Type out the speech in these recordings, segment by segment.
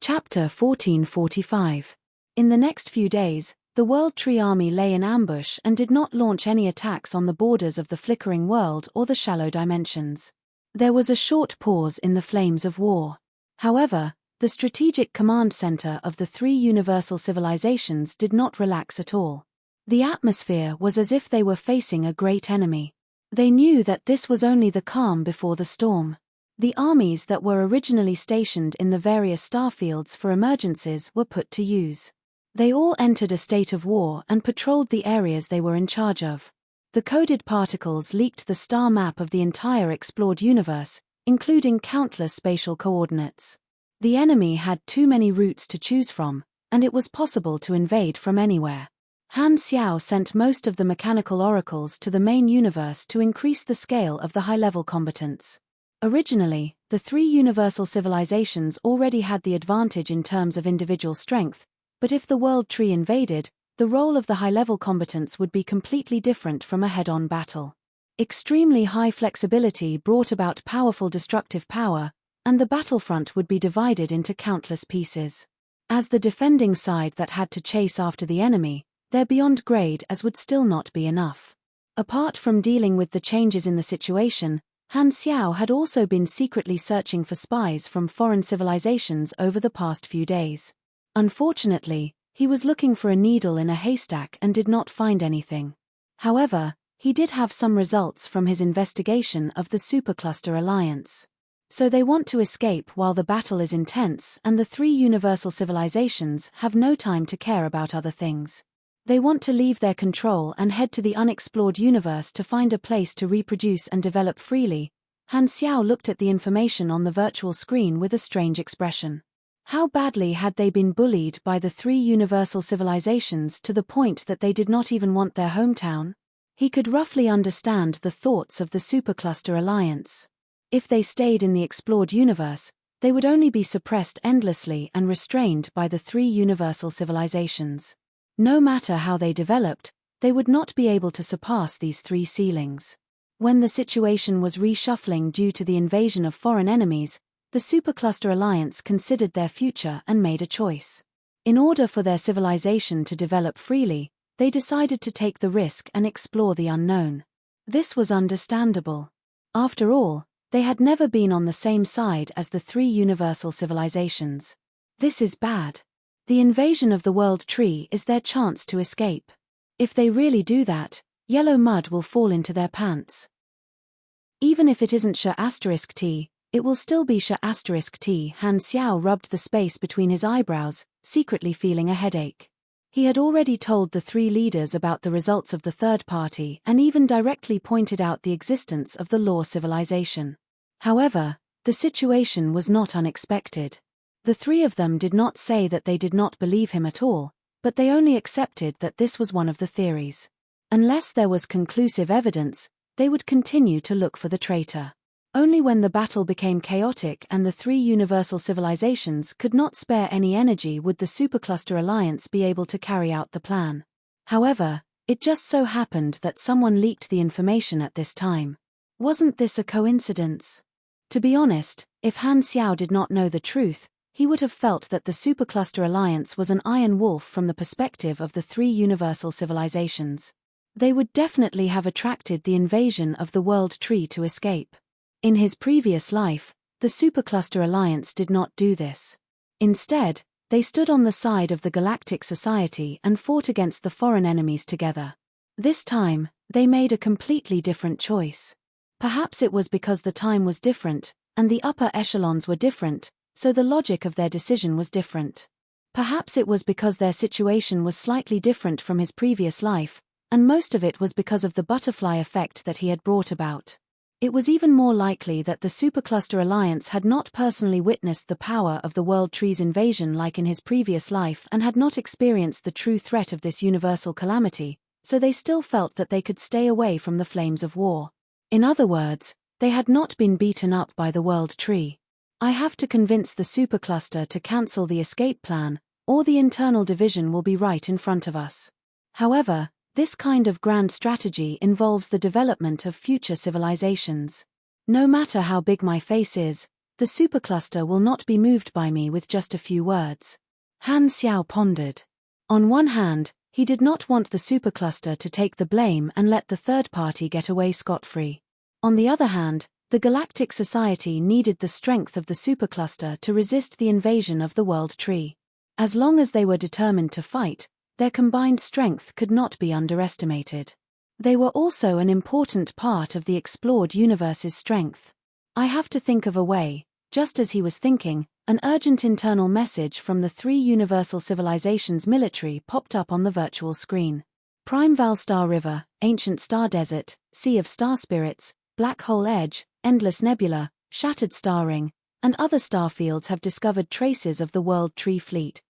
Chapter 1445. In the next few days, the World Tree Army lay in ambush and did not launch any attacks on the borders of the flickering world or the shallow dimensions. There was a short pause in the flames of war. However, the strategic command center of the three universal civilizations did not relax at all. The atmosphere was as if they were facing a great enemy. They knew that this was only the calm before the storm. The armies that were originally stationed in the various starfields for emergencies were put to use. They all entered a state of war and patrolled the areas they were in charge of. The coded particles leaked the star map of the entire explored universe, including countless spatial coordinates. The enemy had too many routes to choose from, and it was possible to invade from anywhere. Han Xiao sent most of the mechanical oracles to the main universe to increase the scale of the high-level combatants. Originally, the three universal civilizations already had the advantage in terms of individual strength, but if the World Tree invaded, the role of the high-level combatants would be completely different from a head-on battle. Extremely high flexibility brought about powerful destructive power, and the battlefront would be divided into countless pieces. As the defending side that had to chase after the enemy, their beyond grade as would still not be enough. Apart from dealing with the changes in the situation, Han Xiao had also been secretly searching for spies from foreign civilizations over the past few days. Unfortunately, he was looking for a needle in a haystack and did not find anything. However, he did have some results from his investigation of the Supercluster Alliance. So they want to escape while the battle is intense and the three universal civilizations have no time to care about other things. They want to leave their control and head to the unexplored universe to find a place to reproduce and develop freely. Han Xiao looked at the information on the virtual screen with a strange expression. How badly had they been bullied by the three universal civilizations to the point that they did not even want their hometown? He could roughly understand the thoughts of the Supercluster Alliance. If they stayed in the explored universe, they would only be suppressed endlessly and restrained by the three universal civilizations. No matter how they developed, they would not be able to surpass these three ceilings. When the situation was reshuffling due to the invasion of foreign enemies, the Supercluster Alliance considered their future and made a choice. In order for their civilization to develop freely, they decided to take the risk and explore the unknown. This was understandable. After all, they had never been on the same side as the three universal civilizations. This is bad. The invasion of the World Tree is their chance to escape. If they really do that, yellow mud will fall into their pants. Even if it isn't Sh*T, it will still be Sh*T. Han Xiao rubbed the space between his eyebrows, secretly feeling a headache. He had already told the three leaders about the results of the third party and even directly pointed out the existence of the Law civilization. However, the situation was not unexpected. The three of them did not say that they did not believe him at all, but they only accepted that this was one of the theories. Unless there was conclusive evidence, they would continue to look for the traitor. Only when the battle became chaotic and the three universal civilizations could not spare any energy would the Supercluster Alliance be able to carry out the plan. However, it just so happened that someone leaked the information at this time. Wasn't this a coincidence? To be honest, if Han Xiao did not know the truth, he would have felt that the Supercluster Alliance was an iron wolf from the perspective of the three universal civilizations. They would definitely have attracted the invasion of the World Tree to escape. In his previous life, the Supercluster Alliance did not do this. Instead, they stood on the side of the Galactic Society and fought against the foreign enemies together. This time, they made a completely different choice. Perhaps it was because the time was different, and the upper echelons were different, so the logic of their decision was different. Perhaps it was because their situation was slightly different from his previous life, and most of it was because of the butterfly effect that he had brought about. It was even more likely that the Supercluster Alliance had not personally witnessed the power of the World Tree's invasion like in his previous life and had not experienced the true threat of this universal calamity, so they still felt that they could stay away from the flames of war. In other words, they had not been beaten up by the World Tree. I have to convince the Supercluster to cancel the escape plan, or the internal division will be right in front of us. However, this kind of grand strategy involves the development of future civilizations. No matter how big my face is, The supercluster will not be moved by me with just a few words. Han Xiao pondered. On one hand, he did not want the supercluster to take the blame and let the third party get away scot-free. On the other hand, the Galactic Society needed the strength of the supercluster to resist the invasion of the World Tree. As long as they were determined to fight, their combined strength could not be underestimated. They were also an important part of the explored universe's strength. I have to think of a way. Just as he was thinking, an urgent internal message from the 3 Universal Civilizations military popped up on the virtual screen. Prime Val Star River, Ancient Star Desert, Sea of Star Spirits, Black Hole Edge, Endless Nebula, Shattered Star Ring, and other starfields have discovered traces of the World Tree Fleet.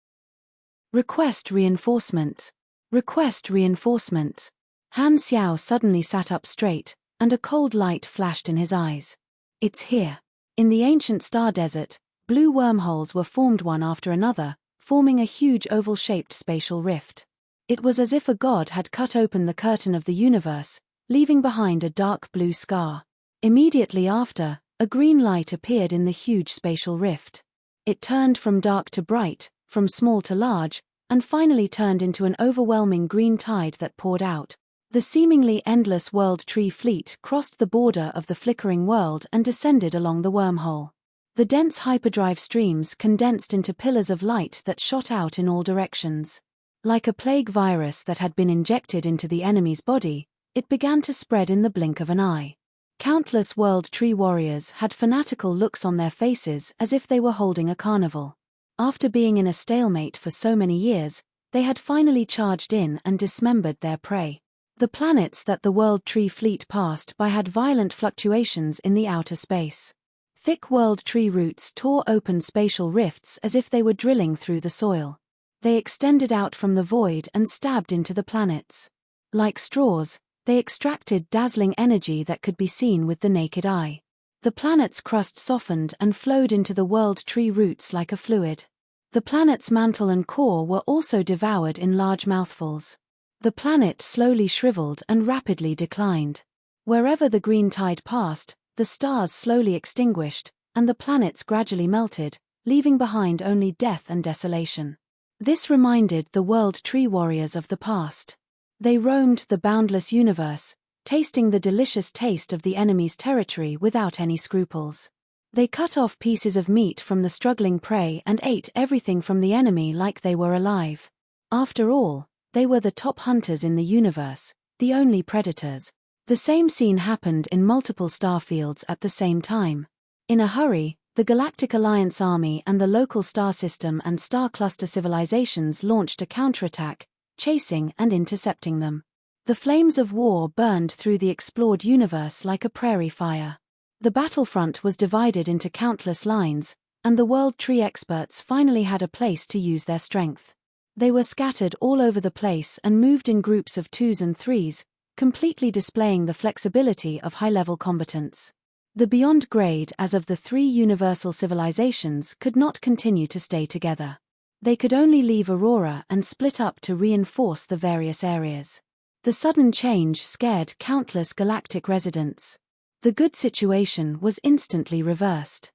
Request reinforcements. Request reinforcements. Han Xiao suddenly sat up straight, and a cold light flashed in his eyes. It's here. In the ancient star desert, blue wormholes were formed one after another, forming a huge oval-shaped spatial rift. It was as if a god had cut open the curtain of the universe, leaving behind a dark blue scar. Immediately after, a green light appeared in the huge spatial rift. It turned from dark to bright, from small to large, and finally turned into an overwhelming green tide that poured out. The seemingly endless World Tree Fleet crossed the border of the flickering world and descended along the wormhole. The dense hyperdrive streams condensed into pillars of light that shot out in all directions. Like a plague virus that had been injected into the enemy's body, it began to spread in the blink of an eye. Countless World Tree warriors had fanatical looks on their faces as if they were holding a carnival. After being in a stalemate for so many years, they had finally charged in and dismembered their prey. The planets that the World Tree Fleet passed by had violent fluctuations in the outer space. Thick World Tree roots tore open spatial rifts as if they were drilling through the soil. They extended out from the void and stabbed into the planets. Like straws, they extracted dazzling energy that could be seen with the naked eye. The planet's crust softened and flowed into the World Tree roots like a fluid. The planet's mantle and core were also devoured in large mouthfuls. The planet slowly shriveled and rapidly declined. Wherever the green tide passed, the stars slowly extinguished, and the planets gradually melted, leaving behind only death and desolation. This reminded the World Tree warriors of the past. They roamed the boundless universe, tasting the delicious taste of the enemy's territory without any scruples. They cut off pieces of meat from the struggling prey and ate everything from the enemy like they were alive. After all, they were the top hunters in the universe, the only predators. The same scene happened in multiple starfields at the same time. In a hurry, the Galactic Alliance Army and the local star system and star cluster civilizations launched a counterattack, chasing and intercepting them. The flames of war burned through the explored universe like a prairie fire. The battlefront was divided into countless lines, and the World Tree experts finally had a place to use their strength. They were scattered all over the place and moved in groups of 2s and 3s, completely displaying the flexibility of high-level combatants. The beyond grade as of the 3 universal civilizations could not continue to stay together. They could only leave Aurora and split up to reinforce the various areas. The sudden change scared countless galactic residents. The good situation was instantly reversed.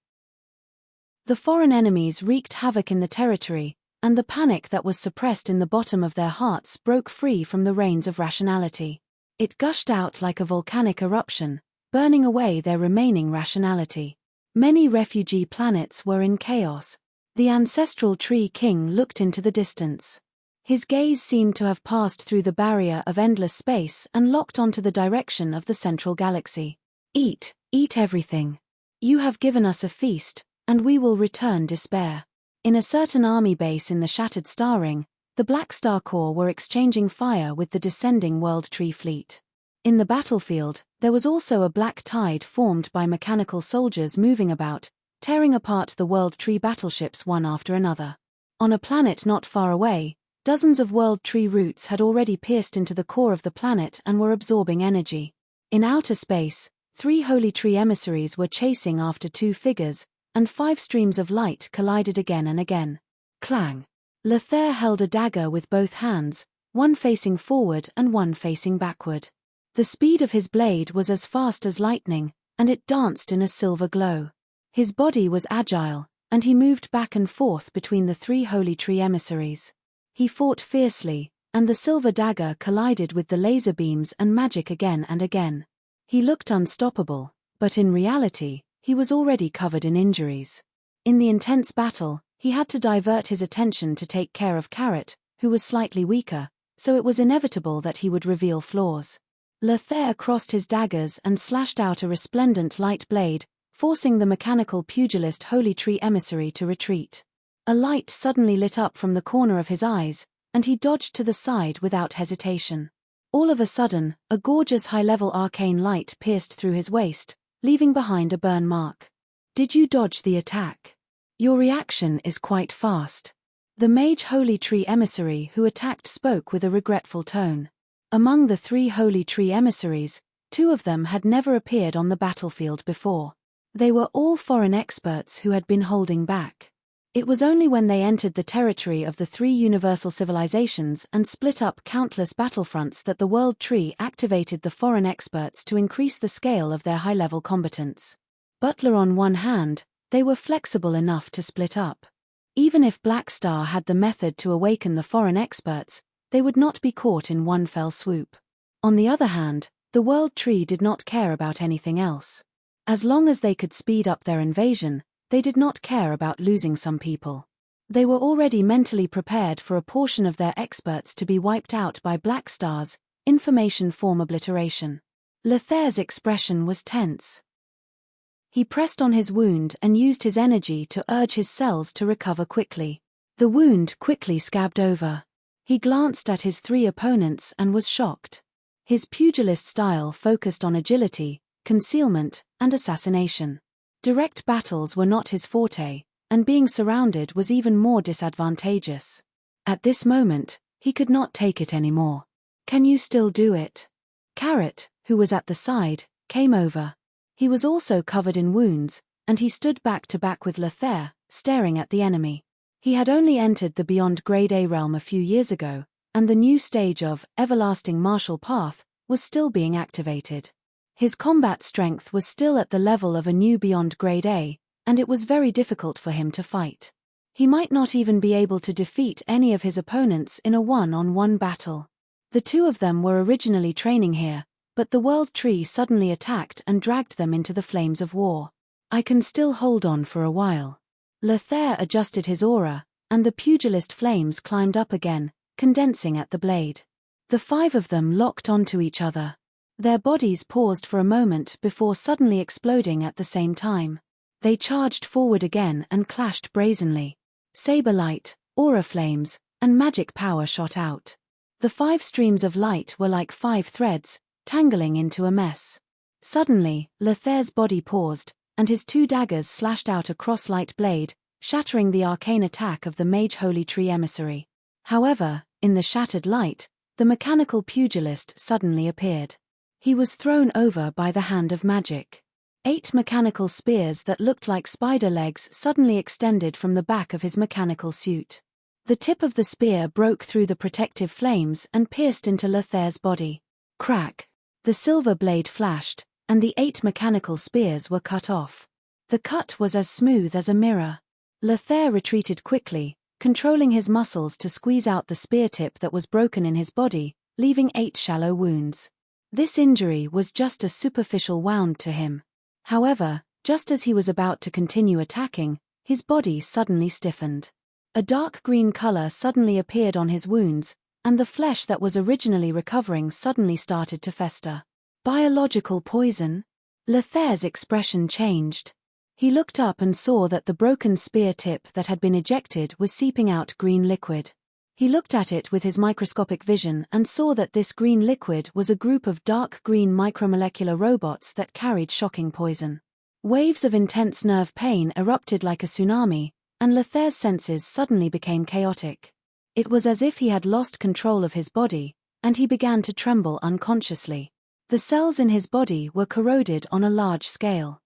The foreign enemies wreaked havoc in the territory, and the panic that was suppressed in the bottom of their hearts broke free from the reins of rationality. It gushed out like a volcanic eruption, burning away their remaining rationality. Many refugee planets were in chaos. The ancestral Tree King looked into the distance. His gaze seemed to have passed through the barrier of endless space and locked onto the direction of the central galaxy. Eat, eat everything. You have given us a feast, and we will return despair. In a certain army base in the Shattered Star Ring, the Black Star Corps were exchanging fire with the descending World Tree Fleet. In the battlefield, there was also a black tide formed by mechanical soldiers moving about, tearing apart the World Tree battleships one after another. On a planet not far away, dozens of World Tree roots had already pierced into the core of the planet and were absorbing energy. In outer space, 3 Holy Tree emissaries were chasing after 2 figures, and 5 streams of light collided again and again. Clang! Lethair held a dagger with both hands, one facing forward and one facing backward. The speed of his blade was as fast as lightning, and it danced in a silver glow. His body was agile, and he moved back and forth between the three holy tree emissaries. He fought fiercely, and the silver dagger collided with the laser beams and magic again and again. He looked unstoppable, but in reality, he was already covered in injuries. In the intense battle, he had to divert his attention to take care of Carrot, who was slightly weaker, so it was inevitable that he would reveal flaws. Lothair crossed his daggers and slashed out a resplendent light blade, forcing the mechanical pugilist Holy Tree emissary to retreat. A light suddenly lit up from the corner of his eyes, and he dodged to the side without hesitation. All of a sudden, a gorgeous high-level arcane light pierced through his waist, leaving behind a burn mark. Did you dodge the attack? Your reaction is quite fast. The mage Holy Tree emissary who attacked spoke with a regretful tone. Among the three Holy Tree emissaries, 2 of them had never appeared on the battlefield before. They were all foreign experts who had been holding back. It was only when they entered the territory of the 3 universal civilizations and split up countless battlefronts that the World Tree activated the foreign experts to increase the scale of their high-level combatants. Butler on one hand, they were flexible enough to split up. Even if Black Star had the method to awaken the foreign experts, they would not be caught in one fell swoop. On the other hand, the World Tree did not care about anything else. As long as they could speed up their invasion, they did not care about losing some people. They were already mentally prepared for a portion of their experts to be wiped out by Black Star's information form obliteration. Lothair's expression was tense. He pressed on his wound and used his energy to urge his cells to recover quickly. The wound quickly scabbed over. He glanced at his 3 opponents and was shocked. His pugilist style focused on agility, concealment, and assassination. Direct battles were not his forte, and being surrounded was even more disadvantageous. At this moment, he could not take it anymore. Can you still do it? Carrot, who was at the side, came over. He was also covered in wounds, and he stood back to back with Lothair, staring at the enemy. He had only entered the Beyond Grade A realm a few years ago, and the new stage of Everlasting Martial Path was still being activated. His combat strength was still at the level of a new Beyond Grade A, and it was very difficult for him to fight. He might not even be able to defeat any of his opponents in a one-on-one battle. The 2 of them were originally training here, but the World Tree suddenly attacked and dragged them into the flames of war. I can still hold on for a while. Lothair adjusted his aura, and the pugilist flames climbed up again, condensing at the blade. The 5 of them locked onto each other. Their bodies paused for a moment before suddenly exploding at the same time. They charged forward again and clashed brazenly. Saber light, aura flames, and magic power shot out. The 5 streams of light were like 5 threads, tangling into a mess. Suddenly, Lothair's body paused, and his 2 daggers slashed out a cross-light blade, shattering the arcane attack of the Mage Holy Tree emissary. However, in the shattered light, the mechanical pugilist suddenly appeared. He was thrown over by the hand of magic. 8 mechanical spears that looked like spider legs suddenly extended from the back of his mechanical suit. The tip of the spear broke through the protective flames and pierced into Lothair's body. Crack! The silver blade flashed, and the 8 mechanical spears were cut off. The cut was as smooth as a mirror. Lothair retreated quickly, controlling his muscles to squeeze out the spear tip that was broken in his body, leaving 8 shallow wounds. This injury was just a superficial wound to him. However, just as he was about to continue attacking, his body suddenly stiffened. A dark green color suddenly appeared on his wounds, and the flesh that was originally recovering suddenly started to fester. Biological poison? Lothair's expression changed. He looked up and saw that the broken spear tip that had been ejected was seeping out green liquid. He looked at it with his microscopic vision and saw that this green liquid was a group of dark green micromolecular robots that carried shocking poison. Waves of intense nerve pain erupted like a tsunami, and Lothair's senses suddenly became chaotic. It was as if he had lost control of his body, and he began to tremble unconsciously. The cells in his body were corroded on a large scale.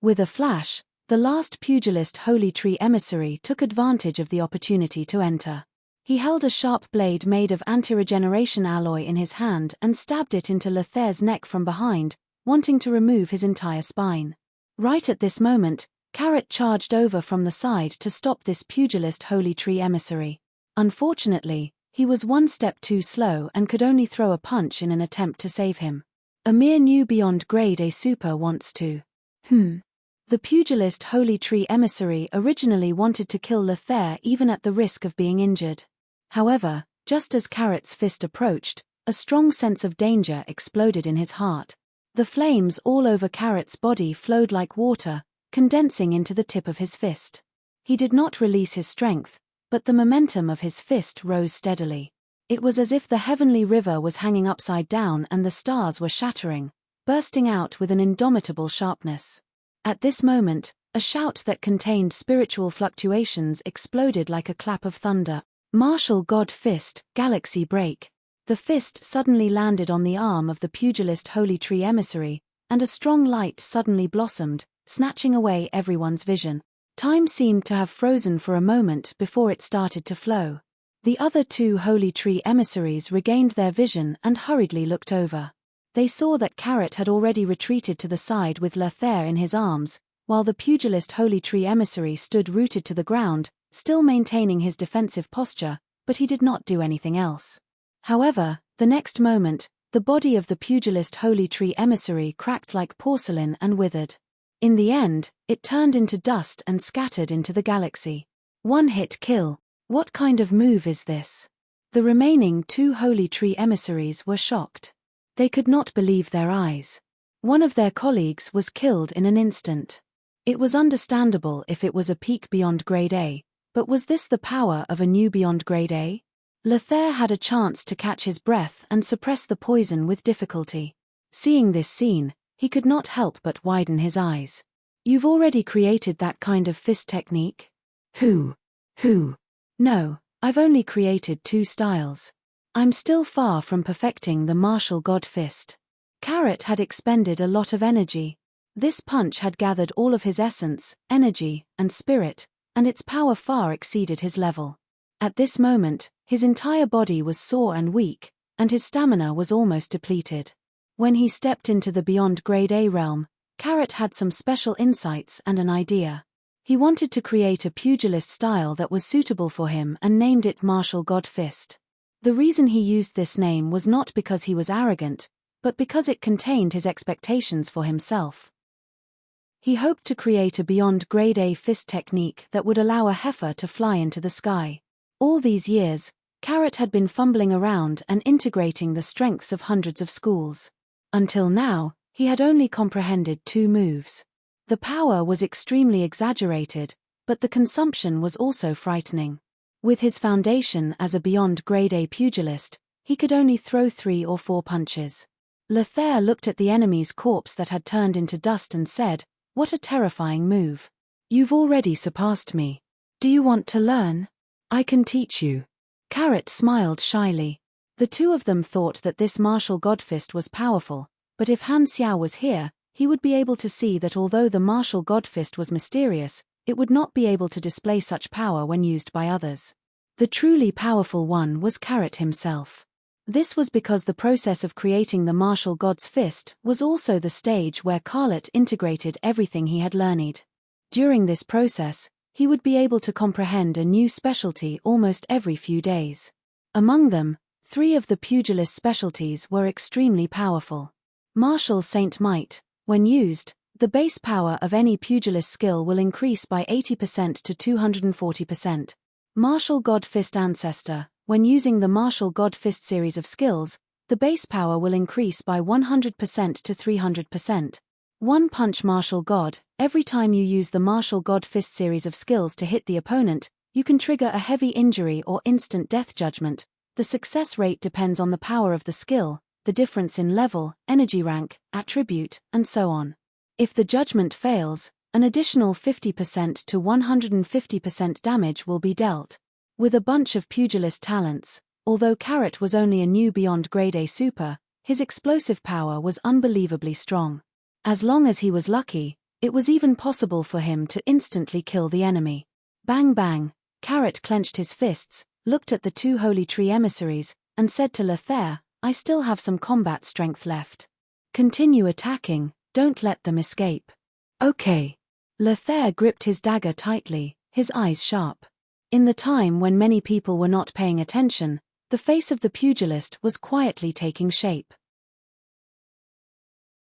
With a flash, the last pugilist Holy Tree emissary took advantage of the opportunity to enter. He held a sharp blade made of anti-regeneration alloy in his hand and stabbed it into Lothair's neck from behind, wanting to remove his entire spine. Right at this moment, Carrot charged over from the side to stop this pugilist Holy Tree emissary. Unfortunately, he was one step too slow and could only throw a punch in an attempt to save him. A mere new beyond grade A super wants to. The pugilist Holy Tree emissary originally wanted to kill Lothair even at the risk of being injured. However, just as Carrot's fist approached, a strong sense of danger exploded in his heart. The flames all over Carrot's body flowed like water, condensing into the tip of his fist. He did not release his strength, but the momentum of his fist rose steadily. It was as if the heavenly river was hanging upside down and the stars were shattering, bursting out with an indomitable sharpness. At this moment, a shout that contained spiritual fluctuations exploded like a clap of thunder. Martial God Fist, Galaxy Break. The fist suddenly landed on the arm of the pugilist Holy Tree emissary, and a strong light suddenly blossomed, snatching away everyone's vision. Time seemed to have frozen for a moment before it started to flow. The other two Holy Tree emissaries regained their vision and hurriedly looked over. They saw that Carrot had already retreated to the side with Lothair in his arms, while the pugilist Holy Tree emissary stood rooted to the ground, still maintaining his defensive posture, but he did not do anything else. However, the next moment, the body of the pugilist Holy Tree emissary cracked like porcelain and withered. In the end, it turned into dust and scattered into the galaxy. One-hit kill. What kind of move is this? The remaining two Holy Tree emissaries were shocked. They could not believe their eyes. One of their colleagues was killed in an instant. It was understandable if it was a peak beyond grade A, but was this the power of a new beyond grade A? Lothair had a chance to catch his breath and suppress the poison with difficulty. Seeing this scene, he could not help but widen his eyes. You've already created that kind of fist technique? Who? No, I've only created 2 styles. I'm still far from perfecting the martial God fist. Carrot had expended a lot of energy. This punch had gathered all of his essence, energy, and spirit, and its power far exceeded his level. At this moment, his entire body was sore and weak, and his stamina was almost depleted. When he stepped into the beyond grade A realm, Carrot had some special insights and an idea. He wanted to create a pugilist style that was suitable for him and named it Martial God Fist. The reason he used this name was not because he was arrogant, but because it contained his expectations for himself. He hoped to create a beyond grade A fist technique that would allow a heifer to fly into the sky. All these years, Carrot had been fumbling around and integrating the strengths of hundreds of schools. Until now, he had only comprehended 2 moves. The power was extremely exaggerated, but the consumption was also frightening. With his foundation as a beyond grade A pugilist, he could only throw 3 or 4 punches. Lothair looked at the enemy's corpse that had turned into dust and said, "What a terrifying move. You've already surpassed me. Do you want to learn? I can teach you." Carrot smiled shyly. The two of them thought that this martial godfist was powerful, but if Han Xiao was here, he would be able to see that although the martial godfist was mysterious, it would not be able to display such power when used by others. The truly powerful one was Carrot himself. This was because the process of creating the martial god's fist was also the stage where Carrot integrated everything he had learned. During this process, he would be able to comprehend a new specialty almost every few days. Among them, 3 of the pugilist specialties were extremely powerful. Martial Saint Might. When used, the base power of any pugilist skill will increase by 80% to 240%. Martial God Fist Ancestor. When using the Martial God Fist series of skills, the base power will increase by 100% to 300%. One Punch Martial God. Every time you use the Martial God Fist series of skills to hit the opponent, you can trigger a heavy injury or instant death judgment. The success rate depends on the power of the skill, the difference in level, energy rank, attribute, and so on. If the judgment fails, an additional 50% to 150% damage will be dealt. With a bunch of pugilist talents, although Carrot was only a new beyond grade A super, his explosive power was unbelievably strong. As long as he was lucky, it was even possible for him to instantly kill the enemy. Bang bang, Carrot clenched his fists, looked at the 2 Holy Tree emissaries, and said to Lothair, "I still have some combat strength left. Continue attacking, don't let them escape." Okay. Lothair gripped his dagger tightly, his eyes sharp. In the time when many people were not paying attention, the face of the pugilist was quietly taking shape.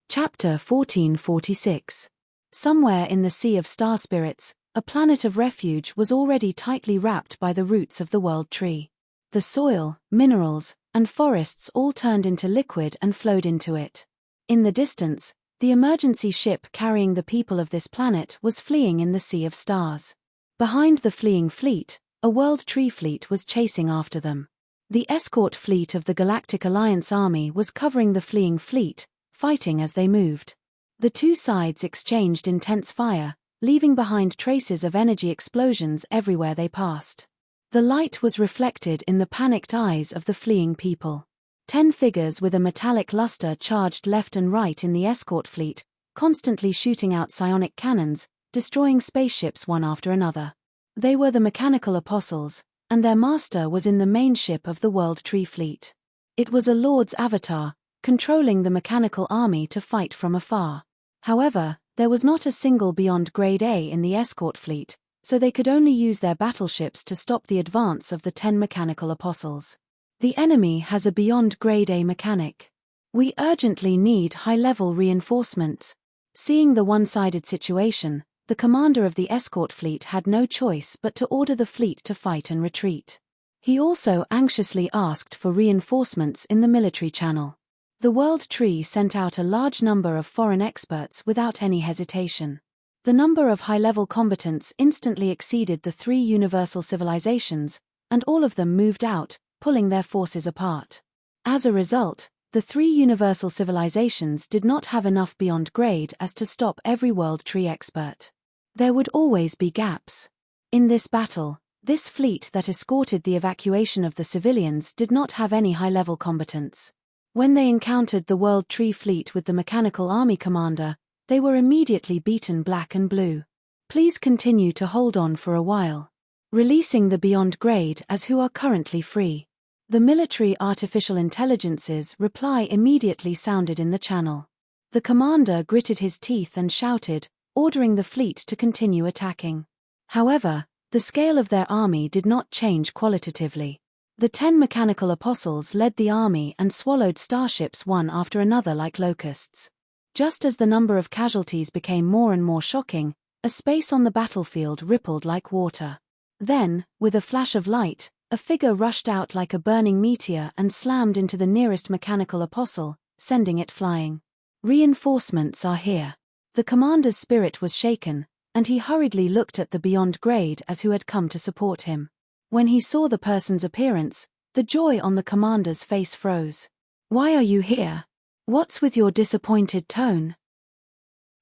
Chapter 1446. Somewhere in the Sea of Star Spirits, a planet of refuge was already tightly wrapped by the roots of the World Tree. The soil, minerals, and forests all turned into liquid and flowed into it. In the distance, the emergency ship carrying the people of this planet was fleeing in the Sea of Stars. Behind the fleeing fleet, a World Tree fleet was chasing after them. The escort fleet of the Galactic Alliance Army was covering the fleeing fleet, fighting as they moved. The two sides exchanged intense fire, leaving behind traces of energy explosions everywhere they passed. The light was reflected in the panicked eyes of the fleeing people. 10 figures with a metallic luster charged left and right in the escort fleet, constantly shooting out psionic cannons, destroying spaceships one after another. They were the mechanical apostles, and their master was in the main ship of the World Tree fleet. It was a Lord's avatar, controlling the mechanical army to fight from afar. However, there was not a single Beyond Grade A in the escort fleet, so they could only use their battleships to stop the advance of the 10 mechanical apostles. The enemy has a Beyond Grade A mechanic. We urgently need high-level reinforcements. Seeing the one-sided situation, the commander of the escort fleet had no choice but to order the fleet to fight and retreat. He also anxiously asked for reinforcements in the military channel. The World Tree sent out a large number of foreign experts without any hesitation. The number of high-level combatants instantly exceeded the 3 universal civilizations, and all of them moved out, pulling their forces apart. As a result, the 3 universal civilizations did not have enough Beyond Grade as to stop every World Tree expert. There would always be gaps. In this battle, this fleet that escorted the evacuation of the civilians did not have any high-level combatants. When they encountered the World Tree fleet with the mechanical army commander, they were immediately beaten black and blue. Please continue to hold on for a while. Releasing the Beyond Grade as who are currently free. The military artificial intelligence's reply immediately sounded in the channel. The commander gritted his teeth and shouted, ordering the fleet to continue attacking. However, the scale of their army did not change qualitatively. The 10 mechanical apostles led the army and swallowed starships one after another like locusts. Just as the number of casualties became more and more shocking, a space on the battlefield rippled like water. Then, with a flash of light, a figure rushed out like a burning meteor and slammed into the nearest mechanical apostle, sending it flying. Reinforcements are here. The commander's spirit was shaken, and he hurriedly looked at the Beyond Grade as who had come to support him. When he saw the person's appearance, the joy on the commander's face froze. "Why are you here? What's with your disappointed tone?"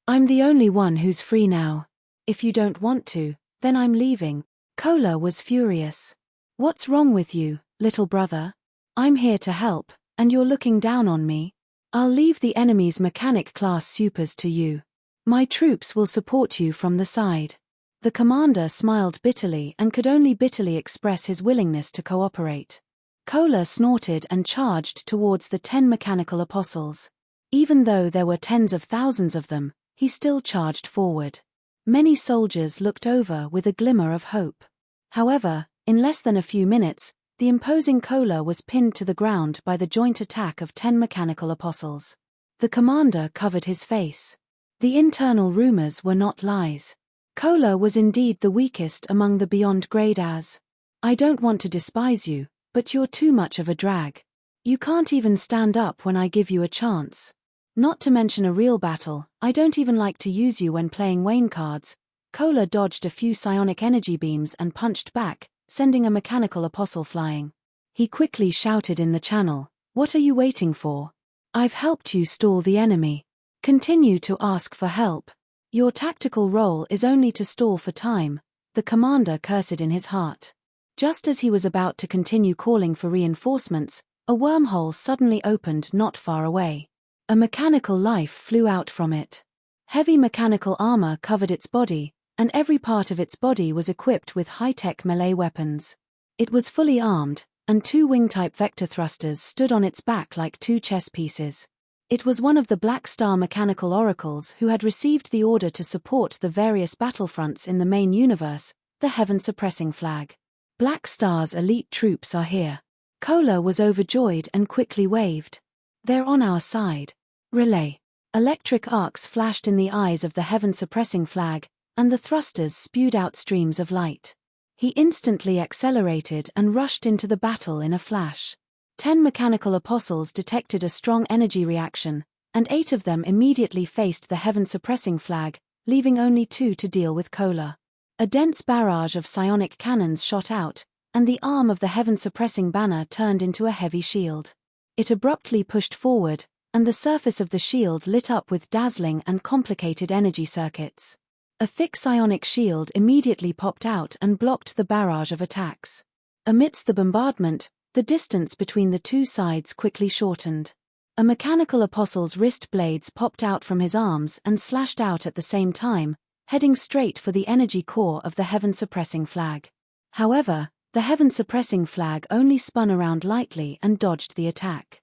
"I'm the only one who's free now. If you don't want to, then I'm leaving." Kola was furious. "What's wrong with you, little brother? I'm here to help, and you're looking down on me. I'll leave the enemy's mechanic-class supers to you. My troops will support you from the side." The commander smiled bitterly and could only bitterly express his willingness to cooperate. Kola snorted and charged towards the 10 mechanical apostles. Even though there were tens of thousands of them, he still charged forward. Many soldiers looked over with a glimmer of hope. However, in less than a few minutes, the imposing Kola was pinned to the ground by the joint attack of 10 mechanical apostles. The commander covered his face. The internal rumors were not lies. Kola was indeed the weakest among the Beyond Grade As. "I don't want to despise you, but you're too much of a drag. You can't even stand up when I give you a chance. Not to mention a real battle, I don't even like to use you when playing Wayne cards." Kola dodged a few psionic energy beams and punched back, sending a mechanical apostle flying. He quickly shouted in the channel, "What are you waiting for? I've helped you stall the enemy. Continue to ask for help. Your tactical role is only to stall for time." The commander cursed in his heart. Just as he was about to continue calling for reinforcements, a wormhole suddenly opened not far away. A mechanical life flew out from it. Heavy mechanical armor covered its body, and every part of its body was equipped with high-tech melee weapons. It was fully armed, and 2 wing-type vector thrusters stood on its back like 2 chess pieces. It was one of the Black Star mechanical oracles who had received the order to support the various battlefronts in the main universe, the heaven-suppressing flag. Black Star's elite troops are here. Kola was overjoyed and quickly waved. They're on our side. Relay. Electric arcs flashed in the eyes of the heaven-suppressing flag, and the thrusters spewed out streams of light. He instantly accelerated and rushed into the battle in a flash. 10 mechanical apostles detected a strong energy reaction, and 8 of them immediately faced the heaven-suppressing flag, leaving only 2 to deal with Kola. A dense barrage of psionic cannons shot out, and the arm of the heaven-suppressing banner turned into a heavy shield. It abruptly pushed forward, and the surface of the shield lit up with dazzling and complicated energy circuits. A thick psionic shield immediately popped out and blocked the barrage of attacks. Amidst the bombardment, the distance between the two sides quickly shortened. A mechanical apostle's wrist blades popped out from his arms and slashed out at the same time, heading straight for the energy core of the heaven-suppressing flag. However, the heaven-suppressing flag only spun around lightly and dodged the attack.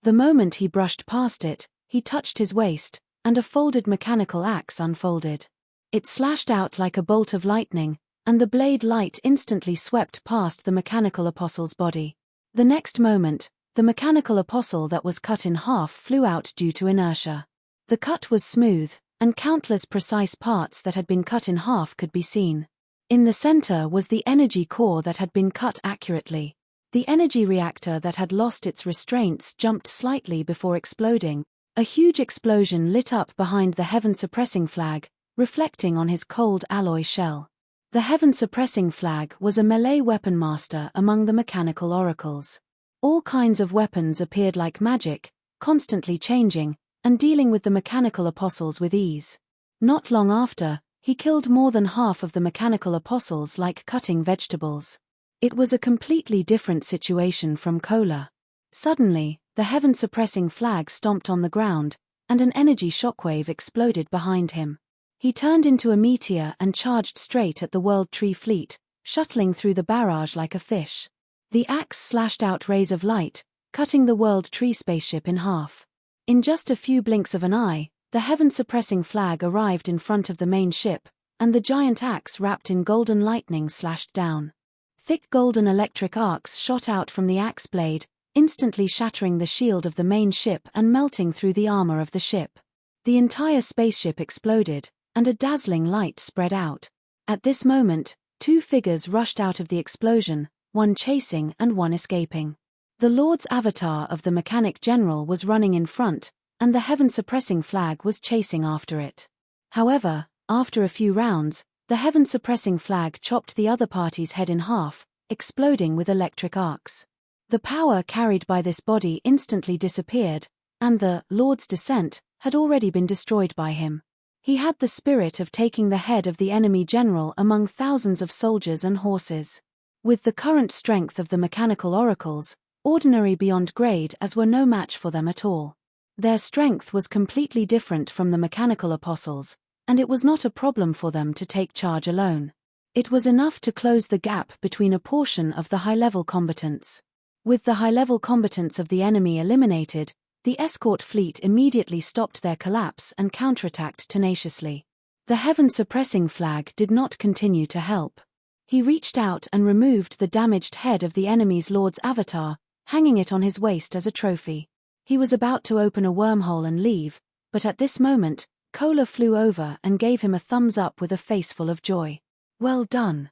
The moment he brushed past it, he touched his waist, and a folded mechanical axe unfolded. It slashed out like a bolt of lightning, and the blade light instantly swept past the mechanical apostle's body. The next moment, the mechanical apostle that was cut in half flew out due to inertia. The cut was smooth, and countless precise parts that had been cut in half could be seen. In the center was the energy core that had been cut accurately. The energy reactor that had lost its restraints jumped slightly before exploding. A huge explosion lit up behind the heaven-suppressing flag, reflecting on his cold alloy shell. The heaven-suppressing flag was a melee weapon master among the mechanical oracles. All kinds of weapons appeared like magic, constantly changing, and dealing with the mechanical apostles with ease. Not long after, he killed more than half of the mechanical apostles like cutting vegetables. It was a completely different situation from Kola. Suddenly, the heaven-suppressing flag stomped on the ground, and an energy shockwave exploded behind him. He turned into a meteor and charged straight at the World Tree fleet, shuttling through the barrage like a fish. The axe slashed out rays of light, cutting the World Tree spaceship in half. In just a few blinks of an eye, the heaven-suppressing flag arrived in front of the main ship, and the giant axe wrapped in golden lightning slashed down. Thick golden electric arcs shot out from the axe blade, instantly shattering the shield of the main ship and melting through the armor of the ship. The entire spaceship exploded, and a dazzling light spread out. At this moment, 2 figures rushed out of the explosion, one chasing and one escaping. The Lord's avatar of the Mechanic General was running in front, and the heaven-suppressing flag was chasing after it. However, after a few rounds, the heaven-suppressing flag chopped the other party's head in half, exploding with electric arcs. The power carried by this body instantly disappeared, and the Lord's descent had already been destroyed by him. He had the spirit of taking the head of the enemy general among thousands of soldiers and horses. With the current strength of the mechanical oracles, ordinary beyond grade as were no match for them at all. Their strength was completely different from the mechanical apostles, and it was not a problem for them to take charge alone. It was enough to close the gap between a portion of the high-level combatants. With the high-level combatants of the enemy eliminated, the escort fleet immediately stopped their collapse and counterattacked tenaciously. The heaven-suppressing flag did not continue to help. He reached out and removed the damaged head of the enemy's Lord's avatar, hanging it on his waist as a trophy. He was about to open a wormhole and leave, but at this moment, Kola flew over and gave him a thumbs up with a face full of joy. Well done.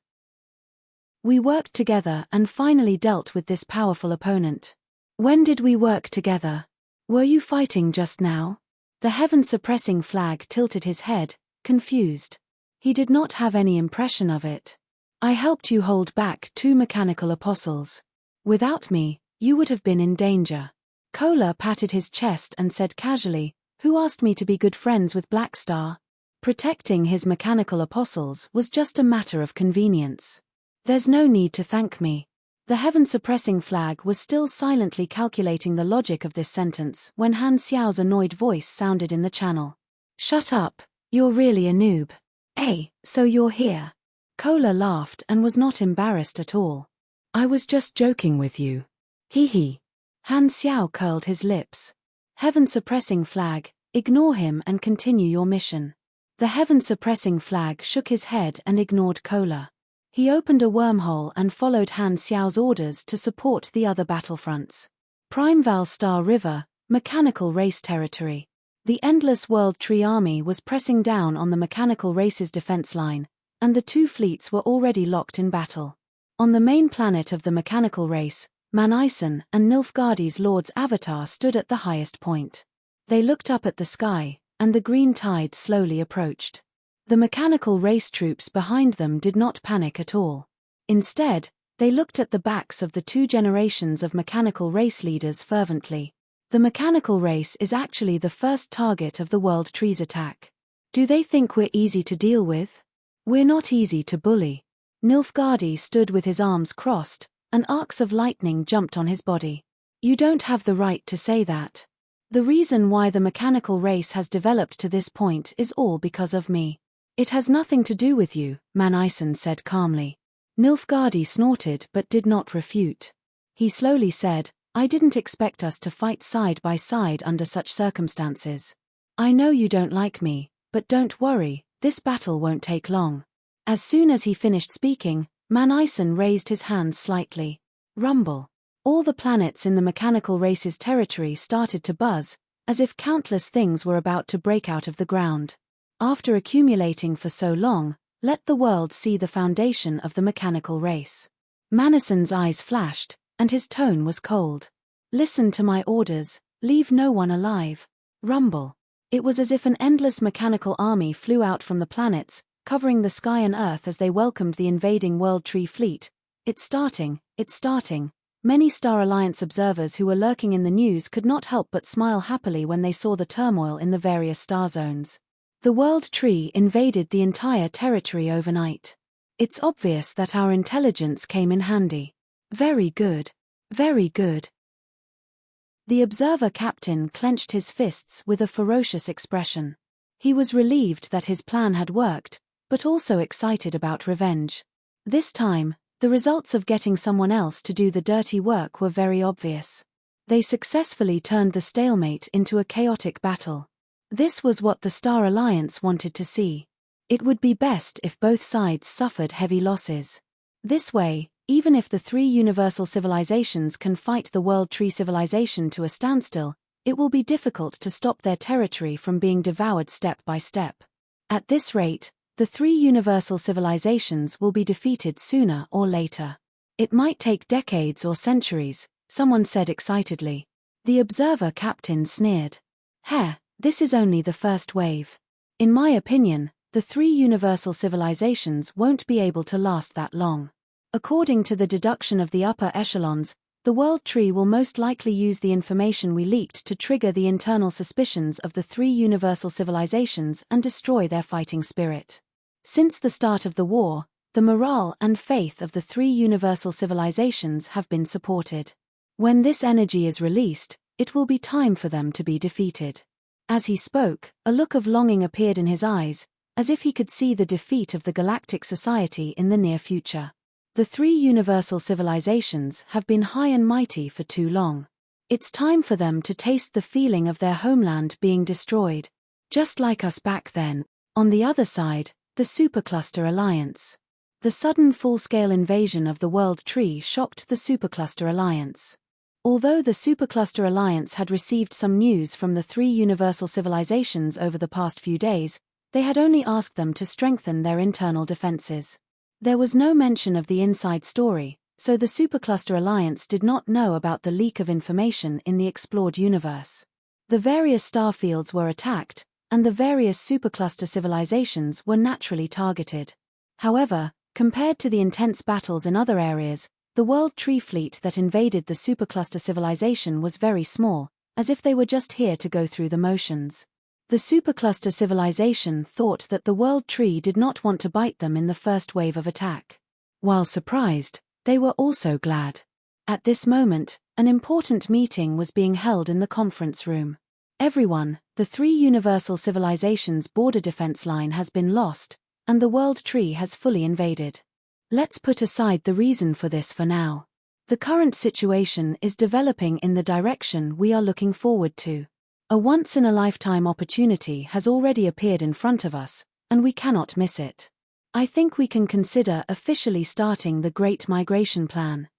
We worked together and finally dealt with this powerful opponent. When did we work together? Were you fighting just now? The heaven-suppressing flag tilted his head, confused. He did not have any impression of it. I helped you hold back 2 mechanical apostles. Without me, you would have been in danger. Kola patted his chest and said casually, "Who asked me to be good friends with Black Star?" Protecting his mechanical apostles was just a matter of convenience. There's no need to thank me. The heaven-suppressing flag was still silently calculating the logic of this sentence when Han Xiao's annoyed voice sounded in the channel. Shut up, you're really a noob. Hey, so you're here. Kola laughed and was not embarrassed at all. I was just joking with you. Hee hee. Han Xiao curled his lips. Heaven-suppressing flag, ignore him and continue your mission. The heaven-suppressing flag shook his head and ignored Kola. He opened a wormhole and followed Han Xiao's orders to support the other battlefronts. Primeval Star River, mechanical race territory. The Endless World Tree Army was pressing down on the mechanical race's defense line, and the two fleets were already locked in battle. On the main planet of the mechanical race, Manison and Nilfgaardi's Lord's avatar stood at the highest point. They looked up at the sky, and the green tide slowly approached. The mechanical race troops behind them did not panic at all. Instead, they looked at the backs of the two generations of mechanical race leaders fervently. The mechanical race is actually the first target of the World Tree's attack. Do they think we're easy to deal with? We're not easy to bully. Nilfgaardi stood with his arms crossed, and arcs of lightning jumped on his body. You don't have the right to say that. The reason why the mechanical race has developed to this point is all because of me. It has nothing to do with you, Manison said calmly. Nilfgaardi snorted but did not refute. He slowly said, I didn't expect us to fight side by side under such circumstances. I know you don't like me, but don't worry, this battle won't take long. As soon as he finished speaking, Manison raised his hand slightly. Rumble. All the planets in the mechanical race's territory started to buzz, as if countless things were about to break out of the ground. After accumulating for so long, let the world see the foundation of the mechanical race. Manison's eyes flashed, and his tone was cold. Listen to my orders, leave no one alive. Rumble. It was as if an endless mechanical army flew out from the planets, covering the sky and earth as they welcomed the invading World Tree fleet. It's starting, it's starting. Many Star Alliance observers who were lurking in the news could not help but smile happily when they saw the turmoil in the various star zones. The World Tree invaded the entire territory overnight. It's obvious that our intelligence came in handy. Very good. Very good. The observer captain clenched his fists with a ferocious expression. He was relieved that his plan had worked, but also excited about revenge. This time, the results of getting someone else to do the dirty work were very obvious. They successfully turned the stalemate into a chaotic battle. This was what the Star Alliance wanted to see. It would be best if both sides suffered heavy losses. This way, even if the three universal civilizations can fight the World Tree civilization to a standstill, it will be difficult to stop their territory from being devoured step by step. At this rate, the three universal civilizations will be defeated sooner or later. It might take decades or centuries, someone said excitedly. The observer captain sneered. Heh, this is only the first wave. In my opinion, the three universal civilizations won't be able to last that long. According to the deduction of the upper echelons, the World Tree will most likely use the information we leaked to trigger the internal suspicions of the three universal civilizations and destroy their fighting spirit. Since the start of the war, the morale and faith of the three universal civilizations have been supported. When this energy is released, it will be time for them to be defeated. As he spoke, a look of longing appeared in his eyes, as if he could see the defeat of the Galactic Society in the near future. The three universal civilizations have been high and mighty for too long. It's time for them to taste the feeling of their homeland being destroyed. Just like us back then. On the other side, the Supercluster Alliance. The sudden full-scale invasion of the World Tree shocked the Supercluster Alliance. Although the Supercluster Alliance had received some news from the three universal civilizations over the past few days, they had only asked them to strengthen their internal defenses. There was no mention of the inside story, so the Supercluster Alliance did not know about the leak of information in the explored universe. The various starfields were attacked, and the various supercluster civilizations were naturally targeted. However, compared to the intense battles in other areas, the World Tree fleet that invaded the supercluster civilization was very small, as if they were just here to go through the motions. The supercluster civilization thought that the World Tree did not want to bite them in the first wave of attack. While surprised, they were also glad. At this moment, an important meeting was being held in the conference room. Everyone, the three universal civilizations' border defense line has been lost, and the World Tree has fully invaded. Let's put aside the reason for this for now. The current situation is developing in the direction we are looking forward to. A once-in-a-lifetime opportunity has already appeared in front of us, and we cannot miss it. I think we can consider officially starting the Great Migration Plan.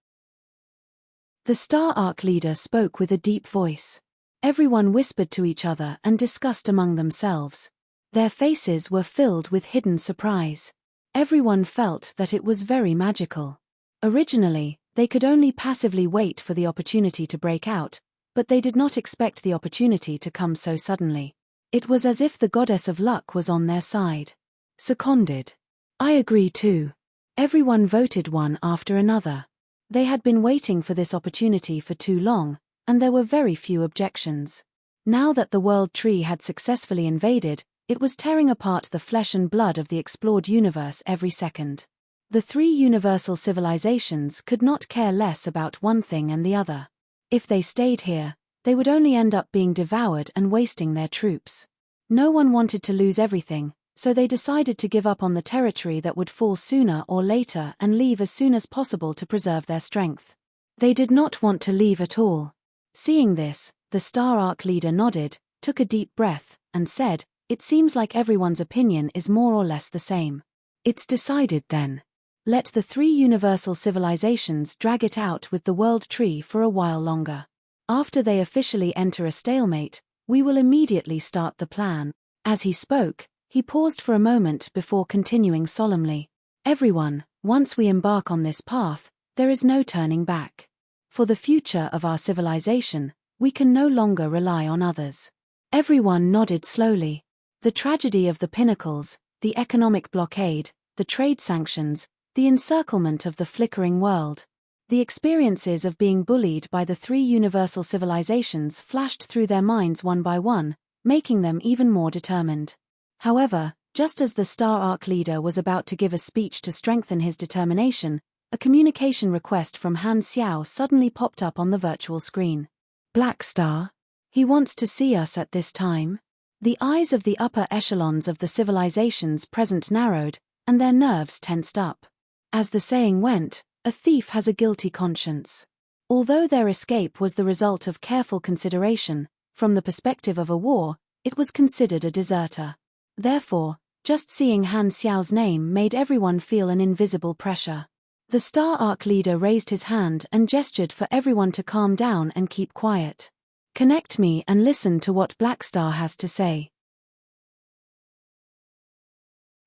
The Star Arc leader spoke with a deep voice. Everyone whispered to each other and discussed among themselves. Their faces were filled with hidden surprise. Everyone felt that it was very magical. Originally, they could only passively wait for the opportunity to break out, but they did not expect the opportunity to come so suddenly. It was as if the goddess of luck was on their side. Seconded. I agree too. Everyone voted one after another. They had been waiting for this opportunity for too long, and there were very few objections. Now that the World Tree had successfully invaded, it was tearing apart the flesh and blood of the explored universe every second. The three universal civilizations could not care less about one thing and the other. If they stayed here, they would only end up being devoured and wasting their troops. No one wanted to lose everything, so they decided to give up on the territory that would fall sooner or later and leave as soon as possible to preserve their strength. They did not want to leave at all. Seeing this, the Star Arc leader nodded, took a deep breath, and said, "It seems like everyone's opinion is more or less the same. It's decided then. Let the three universal civilizations drag it out with the World Tree for a while longer. After they officially enter a stalemate, we will immediately start the plan." As he spoke, he paused for a moment before continuing solemnly. "Everyone, once we embark on this path, there is no turning back. For the future of our civilization, we can no longer rely on others." Everyone nodded slowly. The tragedy of the pinnacles, the economic blockade, the trade sanctions, the encirclement of the flickering world. The experiences of being bullied by the three universal civilizations flashed through their minds one by one, making them even more determined. However, just as the Star Arc leader was about to give a speech to strengthen his determination, a communication request from Han Xiao suddenly popped up on the virtual screen. "Black Star? He wants to see us at this time?" The eyes of the upper echelons of the civilizations present narrowed, and their nerves tensed up. As the saying went, a thief has a guilty conscience. Although their escape was the result of careful consideration, from the perspective of a war, it was considered a deserter. Therefore, just seeing Han Xiao's name made everyone feel an invisible pressure. The Star Arc leader raised his hand and gestured for everyone to calm down and keep quiet. "Connect me and listen to what Black Star has to say."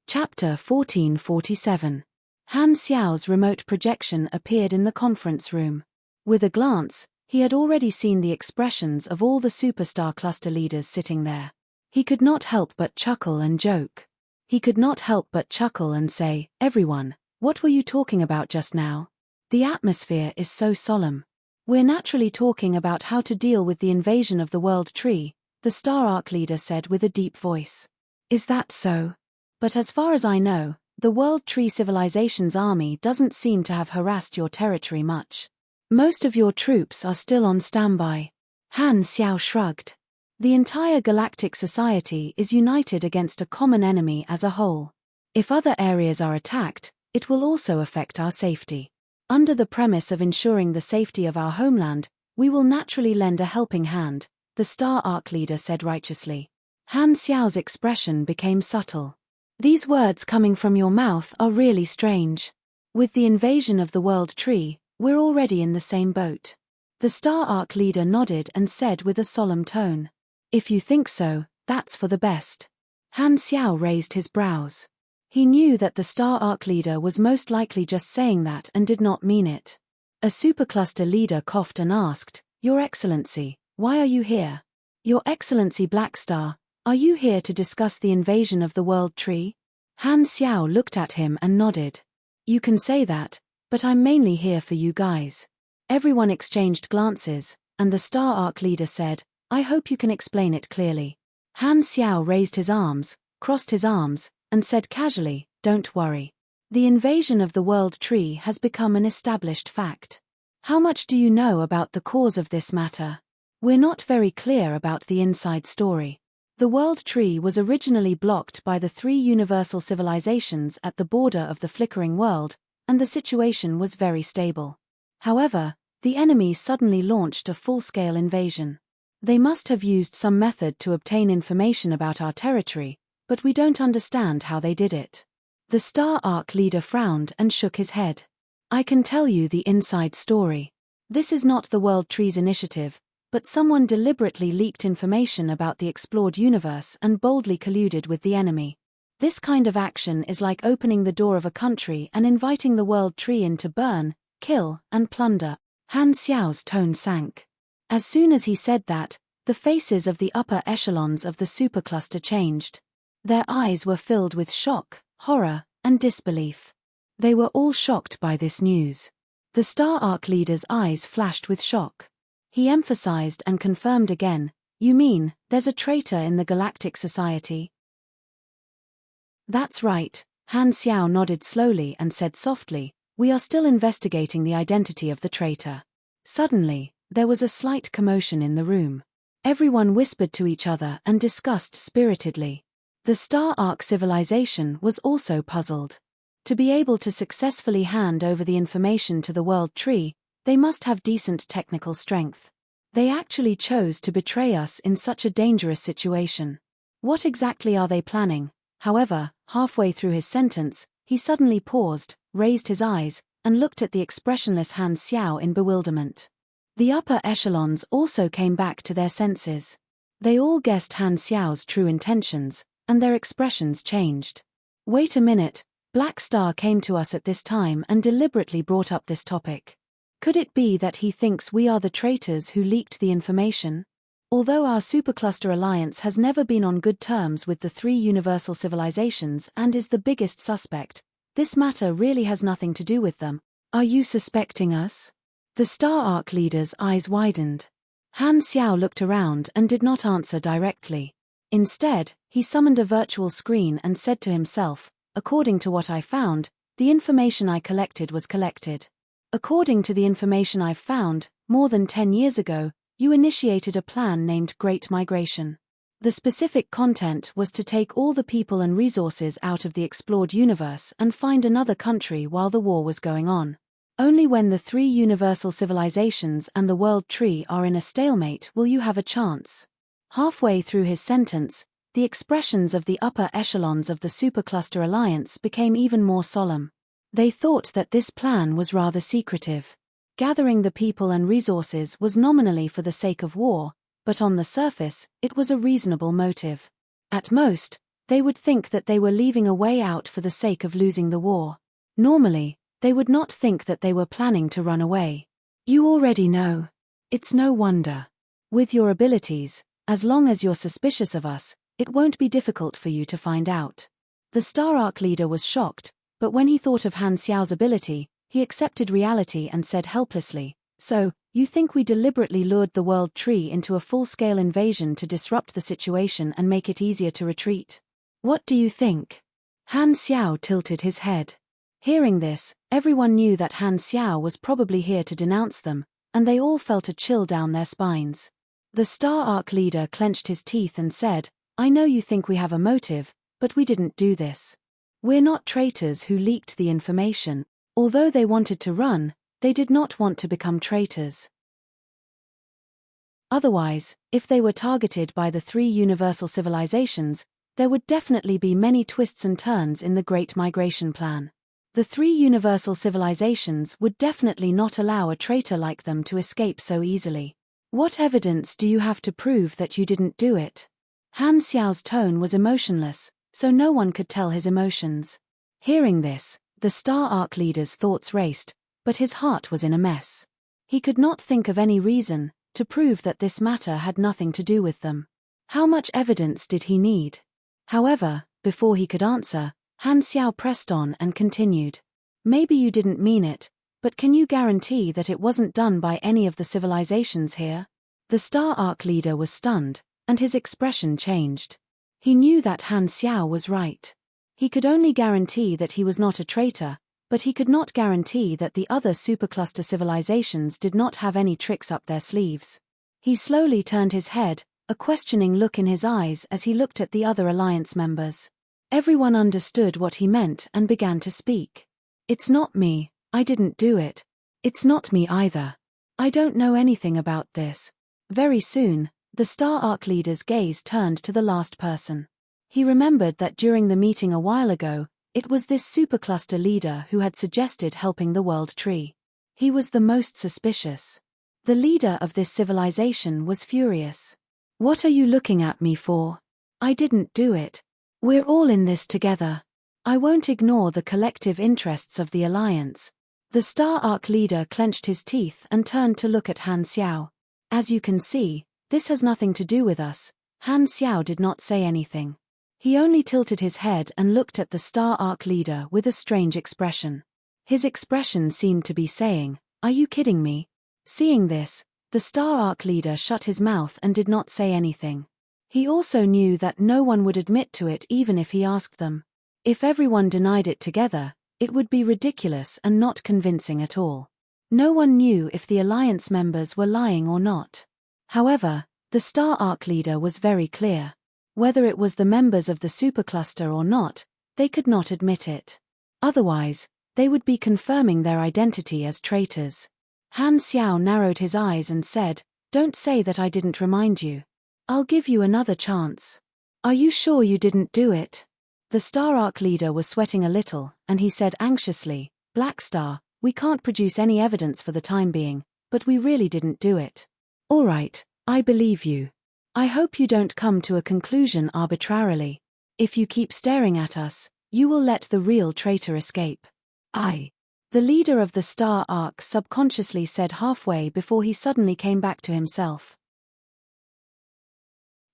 Chapter 1447. Han Xiao's remote projection appeared in the conference room. With a glance, he had already seen the expressions of all the superstar cluster leaders sitting there. He could not help but chuckle and joke. He could not help but chuckle and say, "Everyone, what were you talking about just now? The atmosphere is so solemn. We're naturally talking about how to deal with the invasion of the World Tree," the Star Arc leader said with a deep voice. "Is that so? But as far as I know, the World Tree Civilization's army doesn't seem to have harassed your territory much. Most of your troops are still on standby." Han Xiao shrugged. "The entire galactic society is united against a common enemy as a whole. If other areas are attacked, it will also affect our safety. Under the premise of ensuring the safety of our homeland, we will naturally lend a helping hand," the Star Arc leader said righteously. Han Xiao's expression became subtle. "These words coming from your mouth are really strange. With the invasion of the World Tree, we're already in the same boat." The Star Arc leader nodded and said with a solemn tone, "If you think so, that's for the best." Han Xiao raised his brows. He knew that the Star Arc leader was most likely just saying that and did not mean it. A supercluster leader coughed and asked, "Your Excellency, why are you here?" "Your Excellency Black Star, are you here to discuss the invasion of the World Tree?" Han Xiao looked at him and nodded. "You can say that, but I'm mainly here for you guys." Everyone exchanged glances, and the Star Arc leader said, "I hope you can explain it clearly." Han Xiao raised his arms, crossed his arms, and said casually, "Don't worry. The invasion of the World Tree has become an established fact. How much do you know about the cause of this matter? We're not very clear about the inside story. The World Tree was originally blocked by the three universal civilizations at the border of the flickering world, and the situation was very stable. However, the enemy suddenly launched a full-scale invasion. They must have used some method to obtain information about our territory, but we don't understand how they did it. The Star Arc leader frowned and shook his head. I can tell you the inside story. This is not the World Trees Initiative, but someone deliberately leaked information about the explored universe and boldly colluded with the enemy. This kind of action is like opening the door of a country and inviting the World Tree in to burn, kill, and plunder. Han Xiao's tone sank. As soon as he said that, the faces of the upper echelons of the supercluster changed. Their eyes were filled with shock, horror, and disbelief. They were all shocked by this news. The Star Arc leader's eyes flashed with shock. He emphasized and confirmed again, "You mean, there's a traitor in the Galactic Society?" "That's right," Han Xiao nodded slowly and said softly, "We are still investigating the identity of the traitor." Suddenly, there was a slight commotion in the room. Everyone whispered to each other and discussed spiritedly. The Star Arc civilization was also puzzled. To be able to successfully hand over the information to the World Tree, they must have decent technical strength. They actually chose to betray us in such a dangerous situation. What exactly are they planning? However, halfway through his sentence, he suddenly paused, raised his eyes, and looked at the expressionless Han Xiao in bewilderment. The upper echelons also came back to their senses. They all guessed Han Xiao's true intentions, and their expressions changed. "Wait a minute, Black Star came to us at this time and deliberately brought up this topic. Could it be that he thinks we are the traitors who leaked the information? Although our supercluster alliance has never been on good terms with the three universal civilizations and is the biggest suspect, this matter really has nothing to do with them. Are you suspecting us?" The Star Arc leader's eyes widened. Han Xiao looked around and did not answer directly. Instead, he summoned a virtual screen and said to himself, "According to what I found, the information I collected was collected. According to the information I've found, more than 10 years ago, you initiated a plan named Great Migration. The specific content was to take all the people and resources out of the explored universe and find another country while the war was going on. Only when the three universal civilizations and the World Tree are in a stalemate will you have a chance." Halfway through his sentence, the expressions of the upper echelons of the Supercluster Alliance became even more solemn. They thought that this plan was rather secretive. Gathering the people and resources was nominally for the sake of war, but on the surface, it was a reasonable motive. At most, they would think that they were leaving a way out for the sake of losing the war. Normally, they would not think that they were planning to run away. You already know. It's no wonder. With your abilities, as long as you're suspicious of us, it won't be difficult for you to find out. The Star Arc leader was shocked, but when he thought of Han Xiao's ability, he accepted reality and said helplessly, "So, you think we deliberately lured the World Tree into a full-scale invasion to disrupt the situation and make it easier to retreat? What do you think?" Han Xiao tilted his head. Hearing this, everyone knew that Han Xiao was probably here to denounce them, and they all felt a chill down their spines. The Star Arc leader clenched his teeth and said, "I know you think we have a motive, but we didn't do this. We're not traitors who leaked the information. Although they wanted to run, they did not want to become traitors. Otherwise, if they were targeted by the three universal civilizations, there would definitely be many twists and turns in the Great Migration plan. The three universal civilizations would definitely not allow a traitor like them to escape so easily. What evidence do you have to prove that you didn't do it?" Han Xiao's tone was emotionless, so no one could tell his emotions. Hearing this, the Star Arc leader's thoughts raced, but his heart was in a mess. He could not think of any reason to prove that this matter had nothing to do with them. How much evidence did he need? However, before he could answer, Han Xiao pressed on and continued. "Maybe you didn't mean it, but can you guarantee that it wasn't done by any of the civilizations here?" The Star Arc leader was stunned, and his expression changed. He knew that Han Xiao was right. He could only guarantee that he was not a traitor, but he could not guarantee that the other supercluster civilizations did not have any tricks up their sleeves. He slowly turned his head, a questioning look in his eyes as he looked at the other alliance members. Everyone understood what he meant and began to speak. "It's not me, I didn't do it. It's not me either. I don't know anything about this." Very soon, The Star Arc leader's gaze turned to the last person. He remembered that during the meeting a while ago, it was this supercluster leader who had suggested helping the World Tree. He was the most suspicious. The leader of this civilization was furious. "What are you looking at me for? I didn't do it. We're all in this together. I won't ignore the collective interests of the Alliance." The Star Arc leader clenched his teeth and turned to look at Han Xiao. "As you can see, this has nothing to do with us." Han Xiao did not say anything. He only tilted his head and looked at the Star Arc leader with a strange expression. His expression seemed to be saying, "Are you kidding me?" Seeing this, the Star Arc leader shut his mouth and did not say anything. He also knew that no one would admit to it even if he asked them. If everyone denied it together, it would be ridiculous and not convincing at all. No one knew if the Alliance members were lying or not. However, the Star Arc leader was very clear. Whether it was the members of the supercluster or not, they could not admit it. Otherwise, they would be confirming their identity as traitors. Han Xiao narrowed his eyes and said, "Don't say that I didn't remind you. I'll give you another chance. Are you sure you didn't do it?" The Star Arc leader was sweating a little, and he said anxiously, "Black Star, we can't produce any evidence for the time being, but we really didn't do it." "All right, I believe you. I hope you don't come to a conclusion arbitrarily. If you keep staring at us, you will let the real traitor escape." The leader of the Star Arc subconsciously said halfway before he suddenly came back to himself.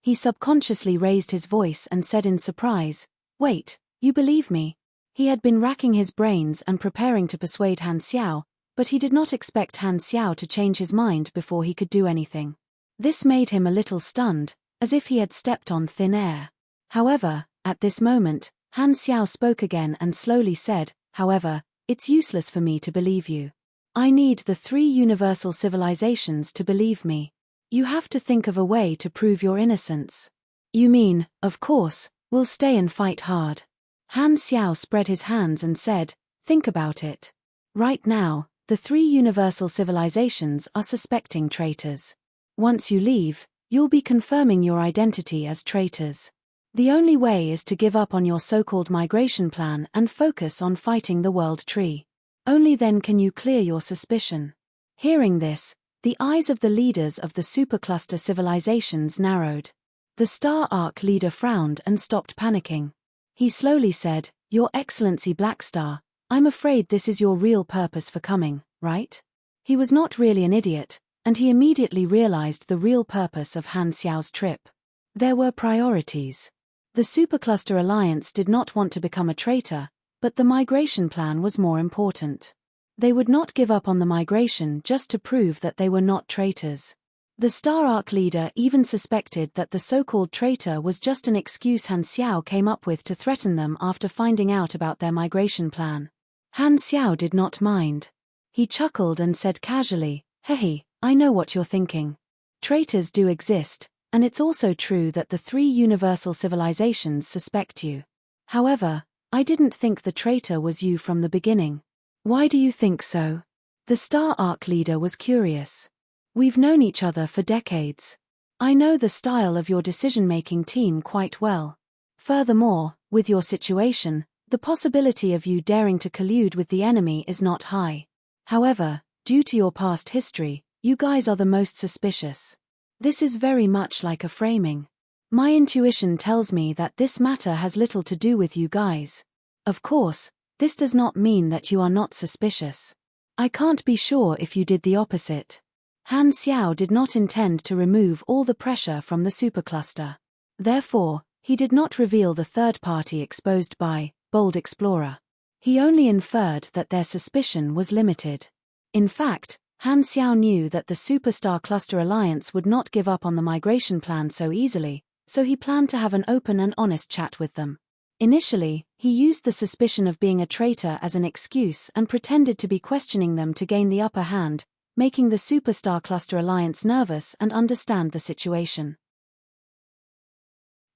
He subconsciously raised his voice and said in surprise, "Wait, you believe me?" He had been racking his brains and preparing to persuade Han Xiao, but he did not expect Han Xiao to change his mind before he could do anything. This made him a little stunned, as if he had stepped on thin air. However, at this moment, Han Xiao spoke again and slowly said, "However, it's useless for me to believe you. I need the 3 universal civilizations to believe me. You have to think of a way to prove your innocence." "You mean, of course, we'll stay and fight hard." Han Xiao spread his hands and said, "Think about it. Right now, the 3 universal civilizations are suspecting traitors. Once you leave, you'll be confirming your identity as traitors. The only way is to give up on your so-called migration plan and focus on fighting the World Tree. Only then can you clear your suspicion." Hearing this, the eyes of the leaders of the supercluster civilizations narrowed. The Star Arc leader frowned and stopped panicking. He slowly said, "Your Excellency Black Star, I'm afraid this is your real purpose for coming, right?" He was not really an idiot, and he immediately realized the real purpose of Han Xiao's trip. There were priorities. The Supercluster Alliance did not want to become a traitor, but the migration plan was more important. They would not give up on the migration just to prove that they were not traitors. The Star Arc leader even suspected that the so-called traitor was just an excuse Han Xiao came up with to threaten them after finding out about their migration plan. Han Xiao did not mind. He chuckled and said casually, "Hey, I know what you're thinking. Traitors do exist, and it's also true that the 3 universal civilizations suspect you. However, I didn't think the traitor was you from the beginning." "Why do you think so?" The Star Arc leader was curious. "We've known each other for decades. I know the style of your decision-making team quite well. Furthermore, with your situation, the possibility of you daring to collude with the enemy is not high. However, due to your past history, you guys are the most suspicious. This is very much like a framing. My intuition tells me that this matter has little to do with you guys. Of course, this does not mean that you are not suspicious. I can't be sure if you did the opposite." Han Xiao did not intend to remove all the pressure from the supercluster. Therefore, he did not reveal the third party exposed by Bold Explorer. He only inferred that their suspicion was limited. In fact, Han Xiao knew that the Superstar Cluster Alliance would not give up on the migration plan so easily, so he planned to have an open and honest chat with them. Initially, he used the suspicion of being a traitor as an excuse and pretended to be questioning them to gain the upper hand, making the Superstar Cluster Alliance nervous and understand the situation.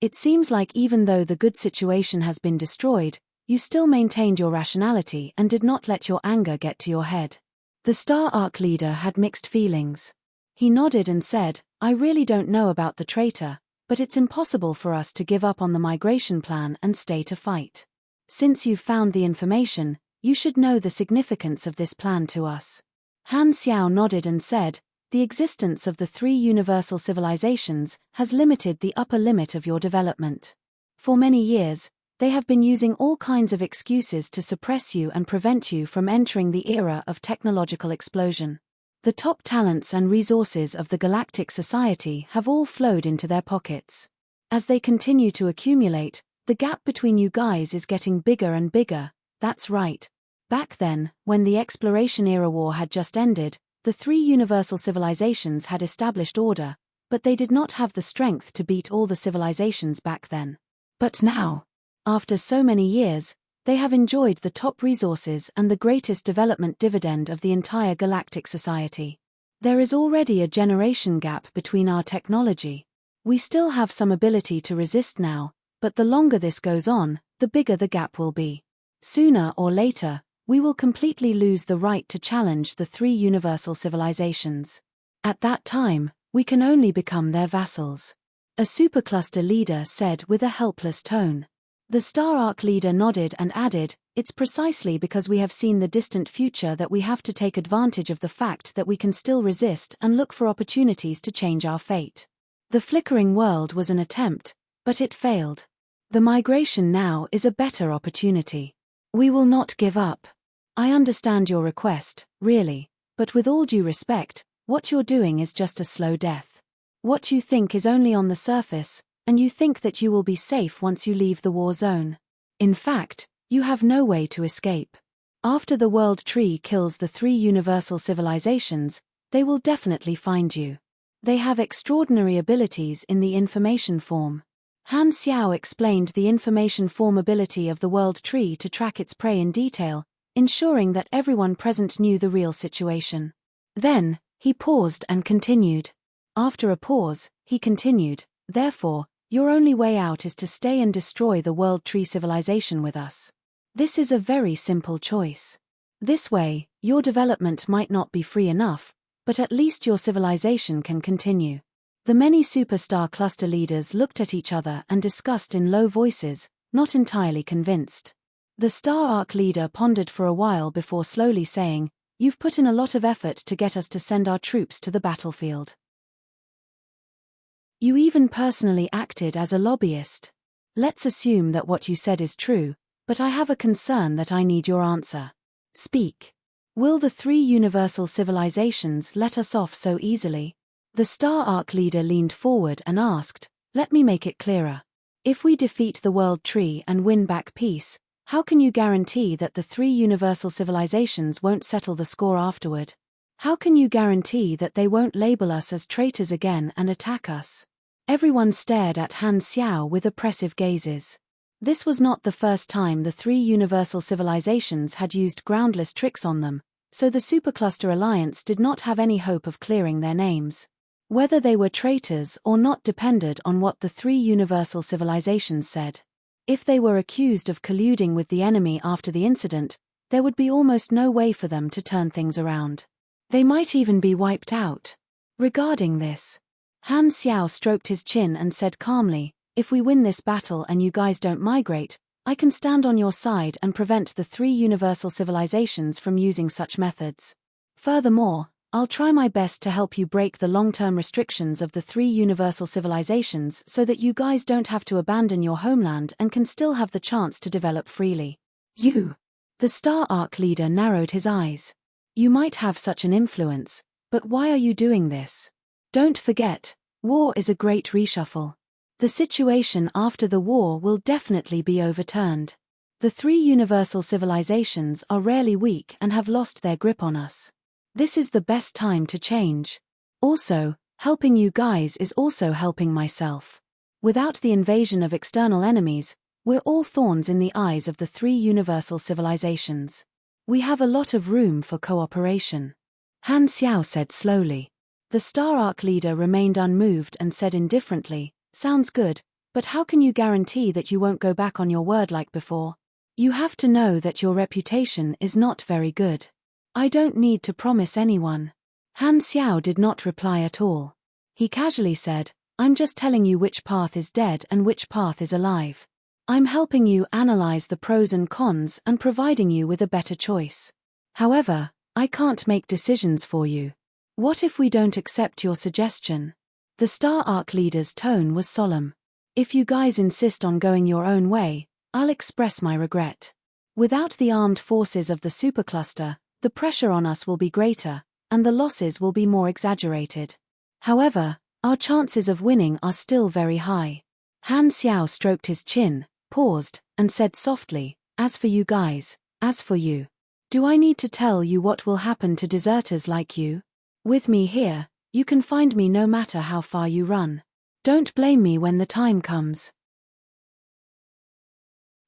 It seems like even though the good situation has been destroyed, you still maintained your rationality and did not let your anger get to your head. The Star Arc leader had mixed feelings. He nodded and said, I really don't know about the traitor, but it's impossible for us to give up on the migration plan and stay to fight. Since you've found the information, you should know the significance of this plan to us." Han Xiao nodded and said, "The existence of the 3 universal civilizations has limited the upper limit of your development. For many years, they have been using all kinds of excuses to suppress you and prevent you from entering the era of technological explosion. The top talents and resources of the Galactic Society have all flowed into their pockets. As they continue to accumulate, the gap between you guys is getting bigger and bigger." That's right. Back then, when the Exploration Era War had just ended, the 3 universal civilizations had established order, but they did not have the strength to beat all the civilizations back then. But now, after so many years, they have enjoyed the top resources and the greatest development dividend of the entire Galactic Society. There is already a generation gap between our technology. We still have some ability to resist now, but the longer this goes on, the bigger the gap will be. Sooner or later, we will completely lose the right to challenge the 3 universal civilizations. At that time, we can only become their vassals." A supercluster leader said with a helpless tone. The Star Arc leader nodded and added, "It's precisely because we have seen the distant future that we have to take advantage of the fact that we can still resist and look for opportunities to change our fate. The flickering world was an attempt, but it failed. The migration now is a better opportunity. We will not give up. I understand your request, really, but with all due respect, what you're doing is just a slow death. What you think is only on the surface, and you think that you will be safe once you leave the war zone. In fact, you have no way to escape. After the World Tree kills the 3 universal civilizations, they will definitely find you. They have extraordinary abilities in the information form." Han Xiao explained the information form ability of the World Tree to track its prey in detail, ensuring that everyone present knew the real situation. Then, he paused and continued. After a pause, he continued, "Therefore, your only way out is to stay and destroy the World Tree civilization with us. This is a very simple choice. This way, your development might not be free enough, but at least your civilization can continue." The many superstar cluster leaders looked at each other and discussed in low voices, not entirely convinced. The Star Arc leader pondered for a while before slowly saying, "You've put in a lot of effort to get us to send our troops to the battlefield. You even personally acted as a lobbyist. Let's assume that what you said is true, but I have a concern that I need your answer. Speak. Will the 3 universal civilizations let us off so easily?" The Star Arc leader leaned forward and asked, "Let me make it clearer. If we defeat the World Tree and win back peace, how can you guarantee that the 3 universal civilizations won't settle the score afterward? How can you guarantee that they won't label us as traitors again and attack us?" Everyone stared at Han Xiao with oppressive gazes. This was not the first time the 3 universal civilizations had used groundless tricks on them, so the Supercluster Alliance did not have any hope of clearing their names. Whether they were traitors or not depended on what the 3 universal civilizations said. If they were accused of colluding with the enemy after the incident, there would be almost no way for them to turn things around. They might even be wiped out. Regarding this, Han Xiao stroked his chin and said calmly, "If we win this battle and you guys don't migrate, I can stand on your side and prevent the 3 universal civilizations from using such methods. Furthermore, I'll try my best to help you break the long-term restrictions of the 3 universal civilizations so that you guys don't have to abandon your homeland and can still have the chance to develop freely." "You?" The Star Arc leader narrowed his eyes. "You might have such an influence, but why are you doing this? Don't forget, war is a great reshuffle. The situation after the war will definitely be overturned. The 3 universal civilizations are rarely weak and have lost their grip on us. This is the best time to change. Also, helping you guys is also helping myself. Without the invasion of external enemies, we're all thorns in the eyes of the 3 universal civilizations. We have a lot of room for cooperation." Han Xiao said slowly. The Star Arc leader remained unmoved and said indifferently, "Sounds good, but how can you guarantee that you won't go back on your word like before? You have to know that your reputation is not very good." "I don't need to promise anyone." Han Xiao did not reply at all. He casually said, "I'm just telling you which path is dead and which path is alive. I'm helping you analyze the pros and cons and providing you with a better choice. However, I can't make decisions for you. What if we don't accept your suggestion?" The Star Arc leader's tone was solemn. "If you guys insist on going your own way, I'll express my regret. Without the armed forces of the supercluster, the pressure on us will be greater, and the losses will be more exaggerated. However, our chances of winning are still very high." Han Xiao stroked his chin, paused, and said softly, "As for you guys, as for you. Do I need to tell you what will happen to deserters like you? With me here, you can find me no matter how far you run. Don't blame me when the time comes.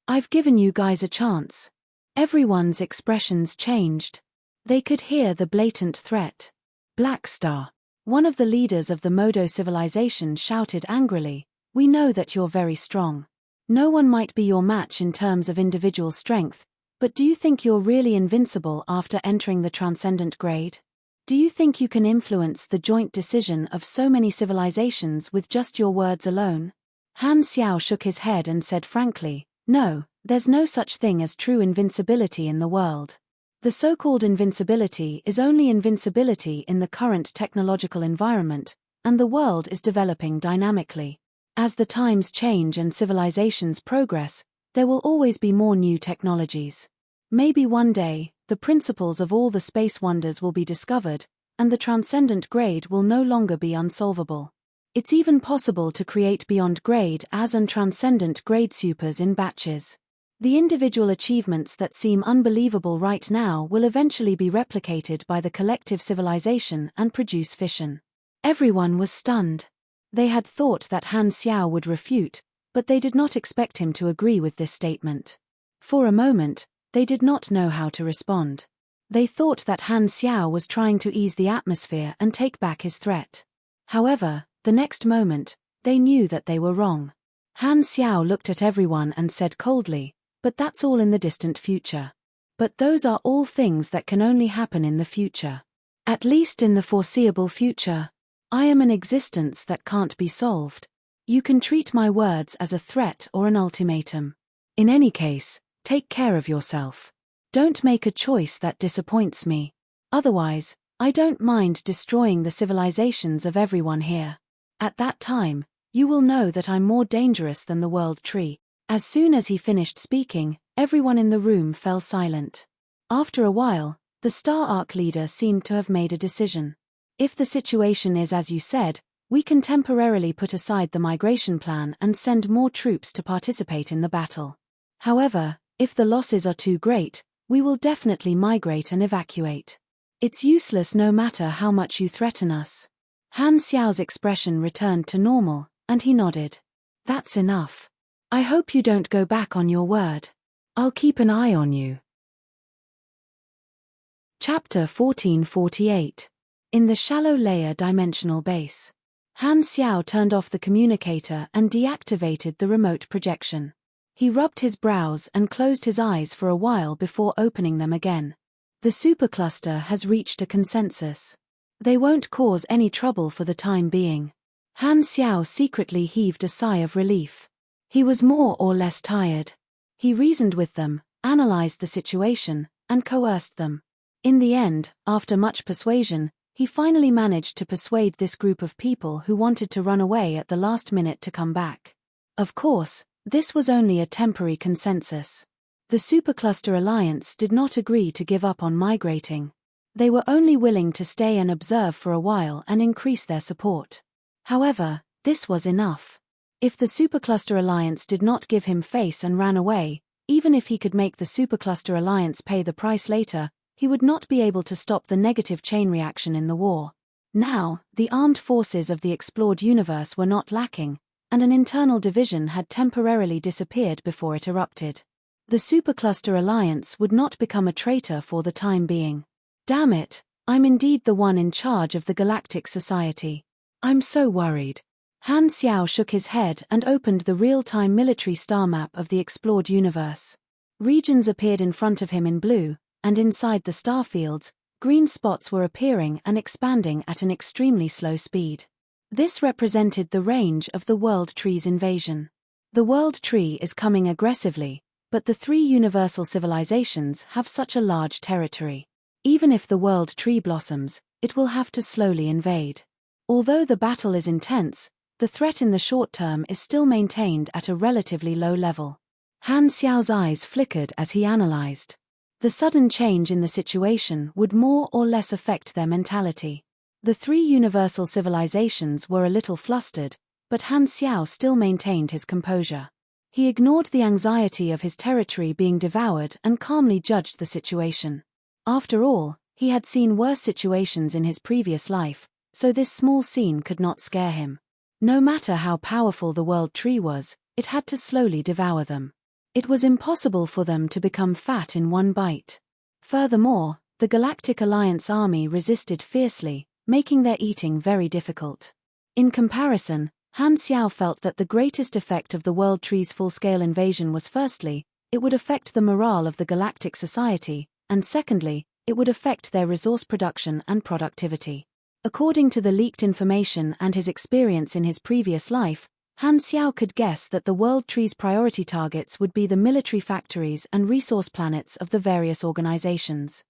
I've given you guys a chance." Everyone's expressions changed. They could hear the blatant threat. "Black Star," one of the leaders of the Modo civilization, shouted angrily, "we know that you're very strong. No one might be your match in terms of individual strength, but do you think you're really invincible after entering the Transcendent grade? Do you think you can influence the joint decision of so many civilizations with just your words alone?" Han Xiao shook his head and said frankly, "No, there's no such thing as true invincibility in the world. The so-called invincibility is only invincibility in the current technological environment, and the world is developing dynamically. As the times change and civilizations progress, there will always be more new technologies. Maybe one day, the principles of all the space wonders will be discovered, and the Transcendent grade will no longer be unsolvable. It's even possible to create beyond grade as and Transcendent grade supers in batches. The individual achievements that seem unbelievable right now will eventually be replicated by the collective civilization and produce fission." Everyone was stunned. They had thought that Han Xiao would refute, but they did not expect him to agree with this statement. For a moment, they did not know how to respond. They thought that Han Xiao was trying to ease the atmosphere and take back his threat. However, the next moment, they knew that they were wrong. Han Xiao looked at everyone and said coldly, "But that's all in the distant future. But those are all things that can only happen in the future. At least in the foreseeable future. I am an existence that can't be solved. You can treat my words as a threat or an ultimatum. In any case, take care of yourself. Don't make a choice that disappoints me. Otherwise, I don't mind destroying the civilizations of everyone here. At that time, you will know that I'm more dangerous than the World Tree." As soon as he finished speaking, everyone in the room fell silent. After a while, the Star Arc leader seemed to have made a decision. "If the situation is as you said, we can temporarily put aside the migration plan and send more troops to participate in the battle. However, if the losses are too great, we will definitely migrate and evacuate. It's useless no matter how much you threaten us." Han Xiao's expression returned to normal, and he nodded. "That's enough. I hope you don't go back on your word. I'll keep an eye on you." Chapter 1448. In the Shallow Layer Dimensional Base. Han Xiao turned off the communicator and deactivated the remote projection. He rubbed his brows and closed his eyes for a while before opening them again. The supercluster has reached a consensus. They won't cause any trouble for the time being. Han Xiao secretly heaved a sigh of relief. He was more or less tired. He reasoned with them, analyzed the situation, and coerced them. In the end, after much persuasion, he finally managed to persuade this group of people who wanted to run away at the last minute to come back. Of course, this was only a temporary consensus. The Supercluster Alliance did not agree to give up on migrating. They were only willing to stay and observe for a while and increase their support. However, this was enough. If the Supercluster Alliance did not give him face and ran away, even if he could make the Supercluster Alliance pay the price later, he would not be able to stop the negative chain reaction in the war. Now, the armed forces of the explored universe were not lacking, and an internal division had temporarily disappeared before it erupted. The Supercluster Alliance would not become a traitor for the time being. Damn it, I'm indeed the one in charge of the Galactic Society. I'm so worried. Han Xiao shook his head and opened the real-time military star map of the explored universe. Regions appeared in front of him in blue, and inside the star fields, green spots were appearing and expanding at an extremely slow speed. This represented the range of the World Tree's invasion. The World Tree is coming aggressively, but the three universal civilizations have such a large territory. Even if the World Tree blossoms, it will have to slowly invade. Although the battle is intense, the threat in the short term is still maintained at a relatively low level. Han Xiao's eyes flickered as he analyzed. The sudden change in the situation would more or less affect their mentality. The three universal civilizations were a little flustered, but Han Xiao still maintained his composure. He ignored the anxiety of his territory being devoured and calmly judged the situation. After all, he had seen worse situations in his previous life, so this small scene could not scare him. No matter how powerful the World Tree was, it had to slowly devour them. It was impossible for them to become fat in one bite. Furthermore, the Galactic Alliance army resisted fiercely, making their eating very difficult. In comparison, Han Xiao felt that the greatest effect of the World Tree's full-scale invasion was firstly, it would affect the morale of the galactic society, and secondly, it would affect their resource production and productivity. According to the leaked information and his experience in his previous life, Han Xiao could guess that the World Tree's priority targets would be the military factories and resource planets of the various organizations.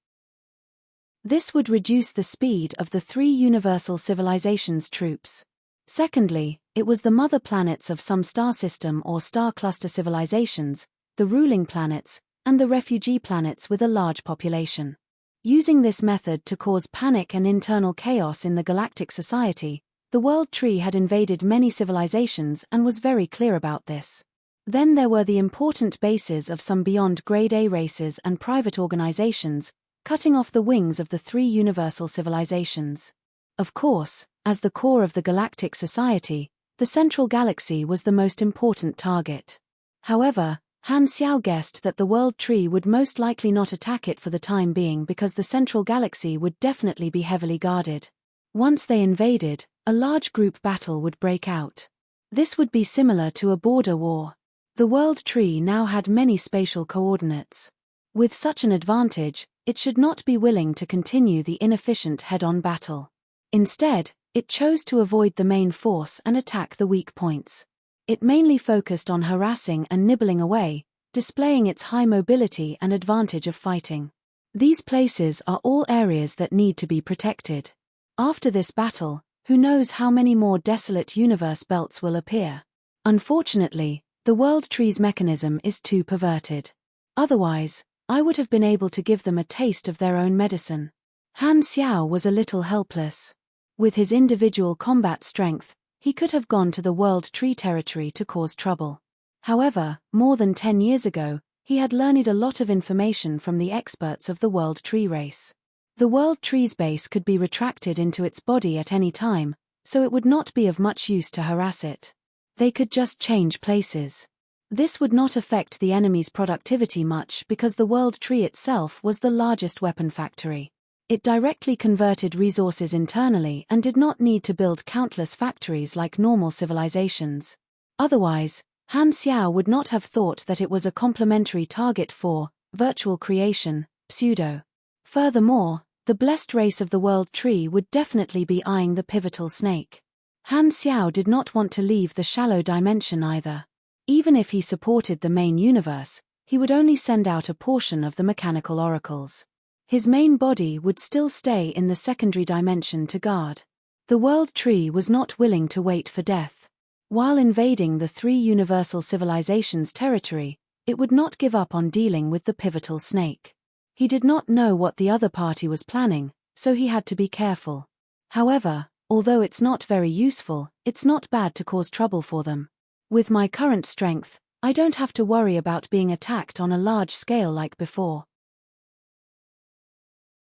This would reduce the speed of the three universal civilizations' troops. Secondly, it was the mother planets of some star system or star cluster civilizations, the ruling planets, and the refugee planets with a large population. Using this method to cause panic and internal chaos in the galactic society, the World Tree had invaded many civilizations and was very clear about this. Then there were the important bases of some beyond grade A races and private organizations, cutting off the wings of the three universal civilizations. Of course, as the core of the galactic society, the central galaxy was the most important target. However, Han Xiao guessed that the World Tree would most likely not attack it for the time being because the central galaxy would definitely be heavily guarded. Once they invaded, a large group battle would break out. This would be similar to a border war. The World Tree now had many spatial coordinates. With such an advantage, it should not be willing to continue the inefficient head-on battle. Instead, it chose to avoid the main force and attack the weak points. It mainly focused on harassing and nibbling away, displaying its high mobility and advantage of fighting. These places are all areas that need to be protected. After this battle, who knows how many more desolate universe belts will appear. Unfortunately, the World Tree's mechanism is too perverted. Otherwise, I would have been able to give them a taste of their own medicine. Han Xiao was a little helpless. With his individual combat strength, he could have gone to the World Tree territory to cause trouble. However, more than 10 years ago, he had learned a lot of information from the experts of the World Tree race. The World Tree's base could be retracted into its body at any time, so it would not be of much use to harass it. They could just change places. This would not affect the enemy's productivity much because the World Tree itself was the largest weapon factory. It directly converted resources internally and did not need to build countless factories like normal civilizations. Otherwise, Han Xiao would not have thought that it was a complementary target for virtual creation, pseudo. Furthermore, the blessed race of the World Tree would definitely be eyeing the pivotal snake. Han Xiao did not want to leave the shallow dimension either. Even if he supported the main universe, he would only send out a portion of the mechanical oracles. His main body would still stay in the secondary dimension to guard. The World Tree was not willing to wait for death. While invading the three universal civilizations' territory, it would not give up on dealing with the pivotal snake. He did not know what the other party was planning, so he had to be careful. However, although it's not very useful, it's not bad to cause trouble for them. With my current strength, I don't have to worry about being attacked on a large scale like before.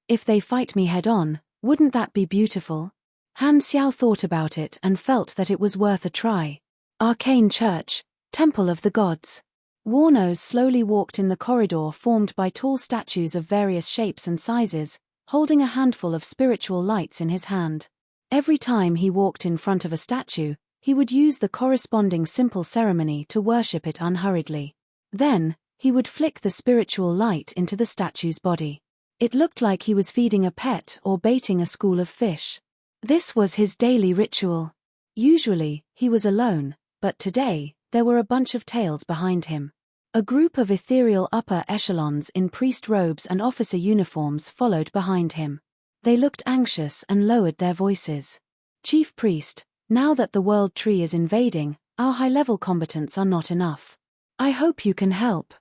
If they fight me head-on, wouldn't that be beautiful? Han Xiao thought about it and felt that it was worth a try. Arcane Church, Temple of the Gods. Warnos slowly walked in the corridor formed by tall statues of various shapes and sizes, holding a handful of spiritual lights in his hand. Every time he walked in front of a statue, he would use the corresponding simple ceremony to worship it unhurriedly. Then, he would flick the spiritual light into the statue's body. It looked like he was feeding a pet or baiting a school of fish. This was his daily ritual. Usually, he was alone, but today, there were a bunch of tails behind him. A group of ethereal upper echelons in priest robes and officer uniforms followed behind him. They looked anxious and lowered their voices. Chief Priest, now that the World Tree is invading, our high-level combatants are not enough. I hope you can help.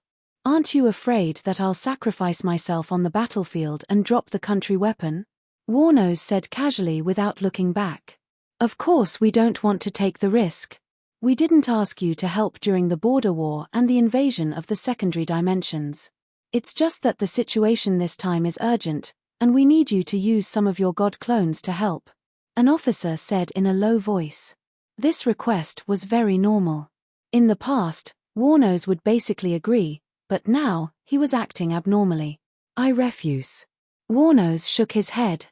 Aren't you afraid that I'll sacrifice myself on the battlefield and drop the country weapon? Warnose said casually without looking back. Of course we don't want to take the risk. We didn't ask you to help during the border war and the invasion of the secondary dimensions. It's just that the situation this time is urgent, and we need you to use some of your god clones to help. An officer said in a low voice. This request was very normal. In the past, Warnose would basically agree, but now, he was acting abnormally. I refuse. Warnose shook his head.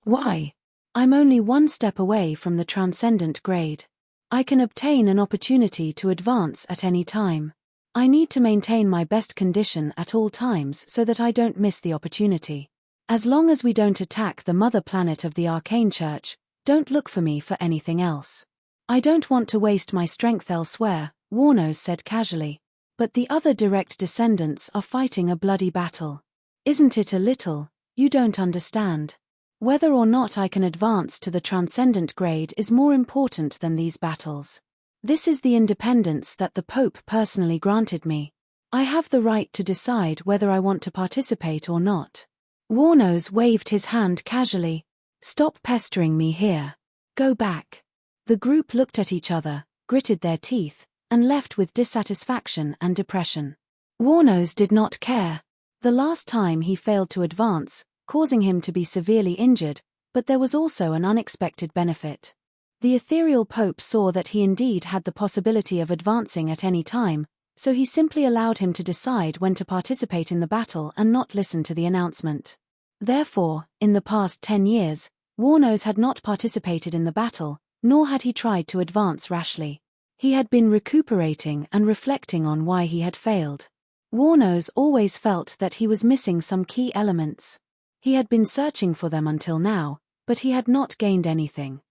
Why? I'm only one step away from the transcendent grade. I can obtain an opportunity to advance at any time. I need to maintain my best condition at all times so that I don't miss the opportunity. As long as we don't attack the mother planet of the Arcane Church, don't look for me for anything else. I don't want to waste my strength elsewhere, Warnose said casually. But the other direct descendants are fighting a bloody battle. Isn't it a little? You don't understand. Whether or not I can advance to the transcendent grade is more important than these battles. This is the independence that the Pope personally granted me. I have the right to decide whether I want to participate or not. Warnose waved his hand casually. Stop pestering me here. Go back. The group looked at each other, gritted their teeth, and left with dissatisfaction and depression. Warnose did not care. The last time he failed to advance, causing him to be severely injured, but there was also an unexpected benefit. The ethereal Pope saw that he indeed had the possibility of advancing at any time, so he simply allowed him to decide when to participate in the battle and not listen to the announcement. Therefore, in the past 10 years, Warnose had not participated in the battle, nor had he tried to advance rashly. He had been recuperating and reflecting on why he had failed. Warnose always felt that he was missing some key elements. He had been searching for them until now, but he had not gained anything.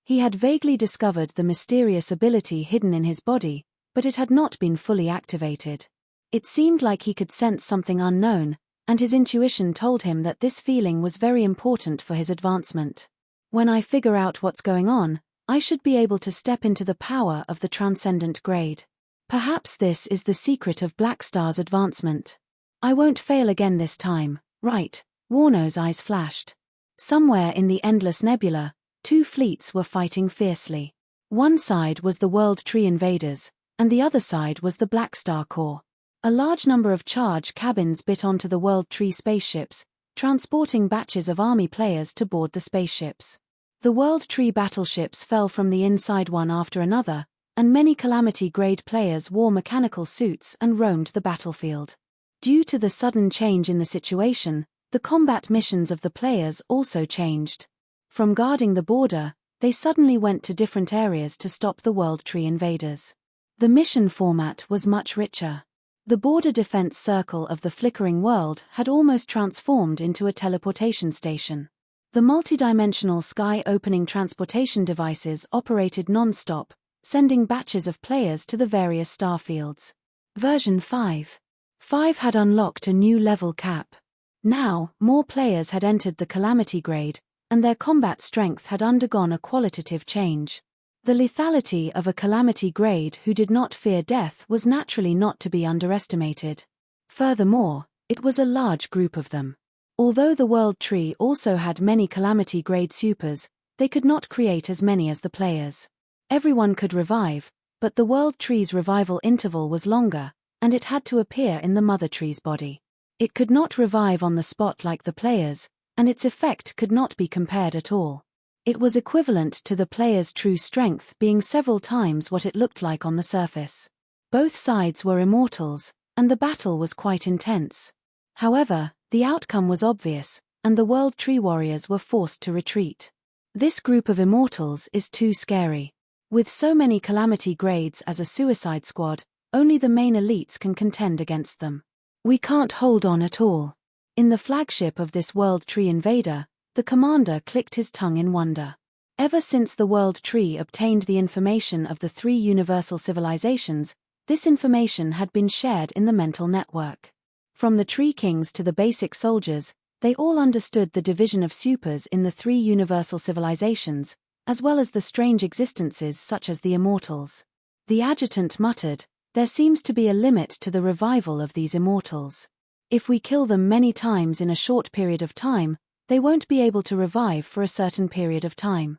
He had vaguely discovered the mysterious ability hidden in his body, but it had not been fully activated. It seemed like he could sense something unknown, and his intuition told him that this feeling was very important for his advancement. When I figure out what's going on, I should be able to step into the power of the transcendent grade. Perhaps this is the secret of Blackstar's advancement. I won't fail again this time, right? Warnose's eyes flashed. Somewhere in the endless nebula, two fleets were fighting fiercely. One side was the World Tree invaders, and the other side was the Blackstar Corps. A large number of charge cabins bit onto the World Tree spaceships, transporting batches of army players to board the spaceships. The World Tree battleships fell from the inside one after another, and many Calamity-grade players wore mechanical suits and roamed the battlefield. Due to the sudden change in the situation, the combat missions of the players also changed. From guarding the border, they suddenly went to different areas to stop the World Tree invaders. The mission format was much richer. The border defense circle of the flickering world had almost transformed into a teleportation station. The multidimensional sky-opening transportation devices operated non-stop, sending batches of players to the various starfields. Version 5.5 had unlocked a new level cap. Now, more players had entered the Calamity grade, and their combat strength had undergone a qualitative change. The lethality of a Calamity grade who did not fear death was naturally not to be underestimated. Furthermore, it was a large group of them. Although the World Tree also had many Calamity grade supers, they could not create as many as the players. Everyone could revive, but the World Tree's revival interval was longer, and it had to appear in the Mother Tree's body. It could not revive on the spot like the players, and its effect could not be compared at all. It was equivalent to the player's true strength being several times what it looked like on the surface. Both sides were immortals, and the battle was quite intense. However, the outcome was obvious, and the World Tree warriors were forced to retreat. This group of immortals is too scary. With so many Calamity grades as a suicide squad, only the main elites can contend against them. We can't hold on at all. In the flagship of this World Tree invader, the commander clicked his tongue in wonder. Ever since the World Tree obtained the information of the three universal civilizations, this information had been shared in the mental network. From the Tree Kings to the basic soldiers, they all understood the division of supers in the three universal civilizations, as well as the strange existences such as the immortals. The adjutant muttered, "There seems to be a limit to the revival of these immortals. If we kill them many times in a short period of time, they won't be able to revive for a certain period of time."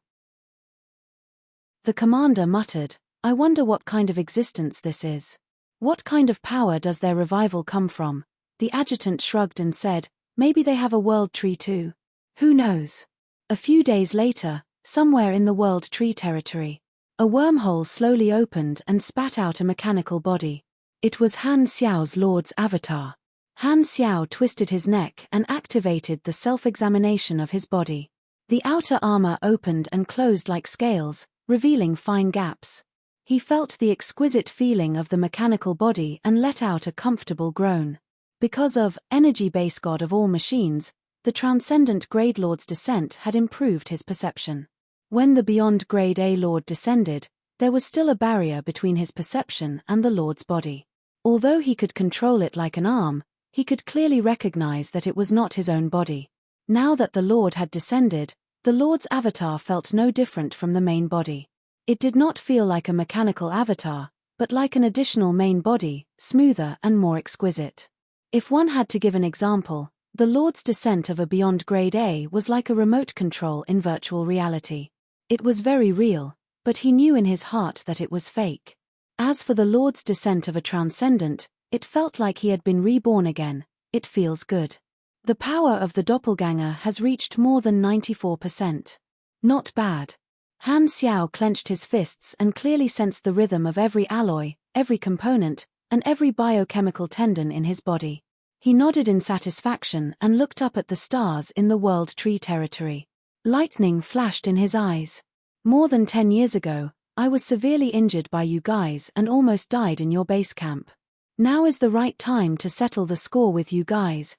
The commander muttered, "I wonder what kind of existence this is. What kind of power does their revival come from?" The adjutant shrugged and said, "Maybe they have a world tree too. Who knows?" A few days later, somewhere in the World Tree territory, a wormhole slowly opened and spat out a mechanical body. It was Han Xiao's Lord's avatar. Han Xiao twisted his neck and activated the self-examination of his body. The outer armor opened and closed like scales, revealing fine gaps. He felt the exquisite feeling of the mechanical body and let out a comfortable groan. Because of energy base god of all machines, the transcendent Grade Lord's descent had improved his perception. When the beyond Grade A Lord descended, there was still a barrier between his perception and the Lord's body. Although he could control it like an arm, he could clearly recognize that it was not his own body. Now that the Lord had descended, the Lord's avatar felt no different from the main body. It did not feel like a mechanical avatar, but like an additional main body, smoother and more exquisite. If one had to give an example, the Lord's descent of a beyond Grade A was like a remote control in virtual reality. It was very real, but he knew in his heart that it was fake. As for the Lord's descent of a transcendent, it felt like he had been reborn again. It feels good. The power of the doppelganger has reached more than 94%. Not bad. Han Xiao clenched his fists and clearly sensed the rhythm of every alloy, every component, and every biochemical tendon in his body. He nodded in satisfaction and looked up at the stars in the World Tree territory. Lightning flashed in his eyes. "More than 10 years ago, I was severely injured by you guys and almost died in your base camp. Now is the right time to settle the score with you guys."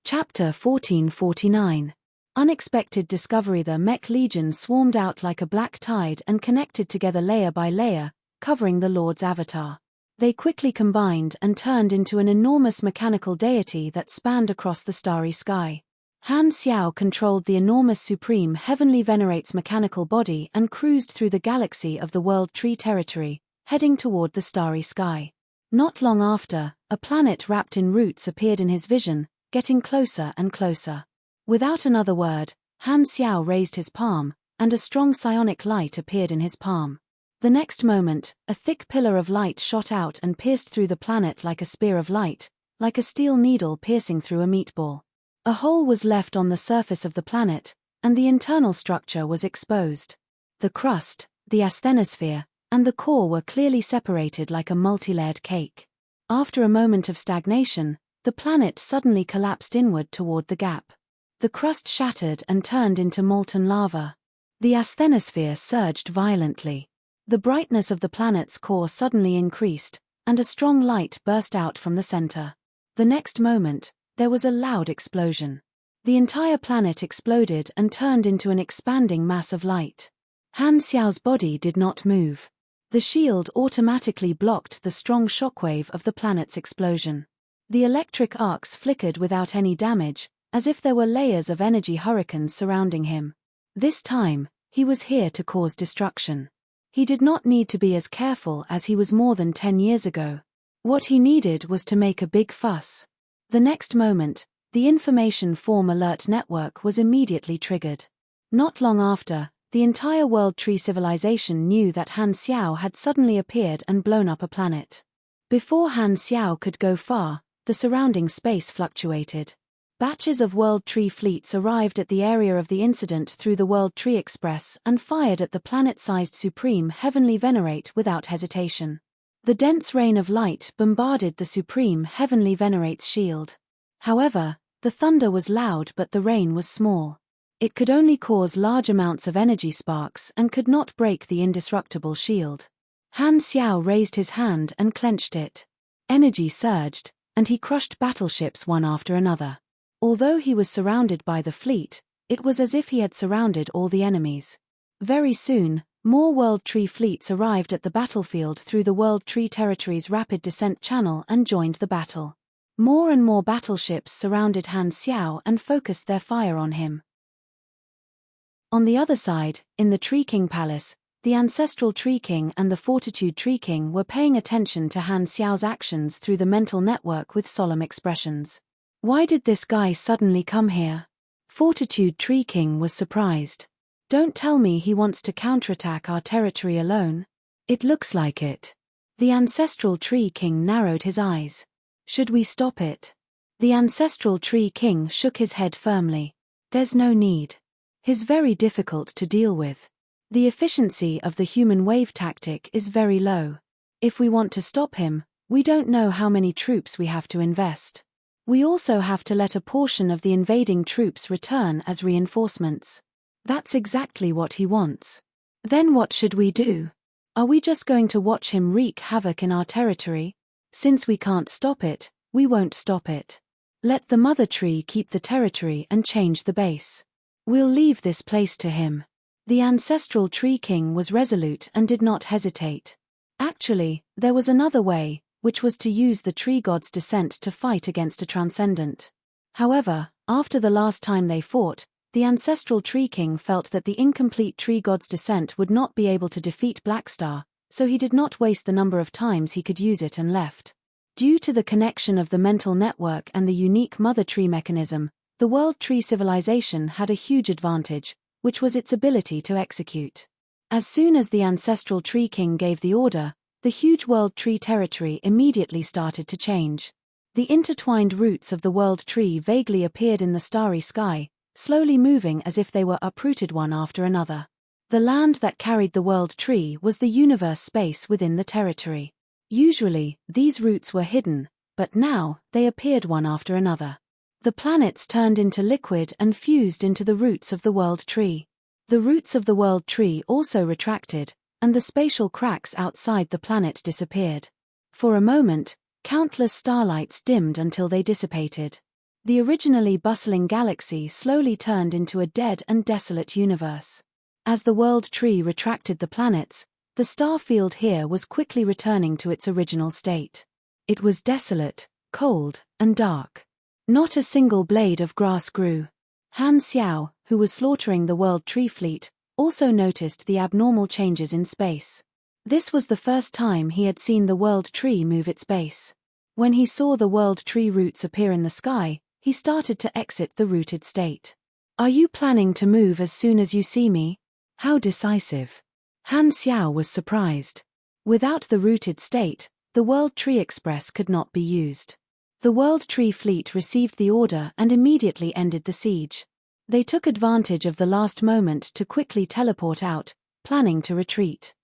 Chapter 1449. Unexpected discovery. The Mech Legion swarmed out like a black tide and connected together layer by layer, covering the Lord's avatar. They quickly combined and turned into an enormous mechanical deity that spanned across the starry sky. Han Xiao controlled the enormous Supreme Heavenly Venerate's mechanical body and cruised through the galaxy of the World Tree territory, heading toward the starry sky. Not long after, a planet wrapped in roots appeared in his vision, getting closer and closer. Without another word, Han Xiao raised his palm, and a strong psionic light appeared in his palm. The next moment, a thick pillar of light shot out and pierced through the planet like a spear of light, like a steel needle piercing through a meatball. A hole was left on the surface of the planet, and the internal structure was exposed. The crust, the asthenosphere, and the core were clearly separated like a multi-layered cake. After a moment of stagnation, the planet suddenly collapsed inward toward the gap. The crust shattered and turned into molten lava. The asthenosphere surged violently. The brightness of the planet's core suddenly increased, and a strong light burst out from the center. The next moment, there was a loud explosion. The entire planet exploded and turned into an expanding mass of light. Han Xiao's body did not move. The shield automatically blocked the strong shockwave of the planet's explosion. The electric arcs flickered without any damage, as if there were layers of energy hurricanes surrounding him. This time, he was here to cause destruction. He did not need to be as careful as he was more than 10 years ago. What he needed was to make a big fuss. The next moment, the information form alert network was immediately triggered. Not long after, the entire World Tree civilization knew that Han Xiao had suddenly appeared and blown up a planet. Before Han Xiao could go far, the surrounding space fluctuated. Batches of World Tree fleets arrived at the area of the incident through the World Tree Express and fired at the planet-sized Supreme Heavenly Venerate without hesitation. The dense rain of light bombarded the Supreme Heavenly Venerate's shield. However, the thunder was loud but the rain was small. It could only cause large amounts of energy sparks and could not break the indestructible shield. Han Xiao raised his hand and clenched it. Energy surged, and he crushed battleships one after another. Although he was surrounded by the fleet, It was as if he had surrounded all the enemies. Very soon, more World Tree fleets arrived at the battlefield through the World Tree Territory's rapid descent channel and joined the battle. More and more battleships surrounded Han Xiao and focused their fire on him. On the other side, in the Tree King Palace, the Ancestral Tree King and the Fortitude Tree King were paying attention to Han Xiao's actions through the mental network with solemn expressions. Why did this guy suddenly come here? Fortitude Tree King was surprised. Don't tell me he wants to counterattack our territory alone. It looks like it. The Ancestral Tree King narrowed his eyes. Should we stop it? The Ancestral Tree King shook his head firmly. There's no need. He's very difficult to deal with. The efficiency of the human wave tactic is very low. If we want to stop him, we don't know how many troops we have to invest. We also have to let a portion of the invading troops return as reinforcements. That's exactly what he wants. Then what should we do? Are we just going to watch him wreak havoc in our territory? Since we can't stop it, we won't stop it. Let the mother tree keep the territory and change the base. We'll leave this place to him. The Ancestral Tree King was resolute and did not hesitate. Actually, there was another way, which was to use the tree god's descent to fight against a transcendent. However, after the last time they fought, the Ancestral Tree King felt that the incomplete tree god's descent would not be able to defeat Blackstar, so he did not waste the number of times he could use it and left. Due to the connection of the mental network and the unique mother tree mechanism, the World Tree civilization had a huge advantage, which was its ability to execute. As soon as the Ancestral Tree King gave the order, the huge World Tree territory immediately started to change. The intertwined roots of the World Tree vaguely appeared in the starry sky, slowly moving as if they were uprooted one after another. The land that carried the World Tree was the universe space within the territory. Usually, these roots were hidden, but now, they appeared one after another. The planets turned into liquid and fused into the roots of the World Tree. The roots of the World Tree also retracted, and the spatial cracks outside the planet disappeared. For a moment, countless starlights dimmed until they dissipated. The originally bustling galaxy slowly turned into a dead and desolate universe. As the World Tree retracted the planets, the star field here was quickly returning to its original state. It was desolate, cold, and dark. Not a single blade of grass grew. Han Xiao, who was slaughtering the World Tree fleet, also noticed the abnormal changes in space. This was the first time he had seen the World Tree move its base. When he saw the World Tree roots appear in the sky, he started to exit the rooted state. Are you planning to move as soon as you see me? How decisive. Han Xiao was surprised. Without the rooted state, the World Tree Express could not be used. The World Tree fleet received the order and immediately ended the siege. They took advantage of the last moment to quickly teleport out, planning to retreat.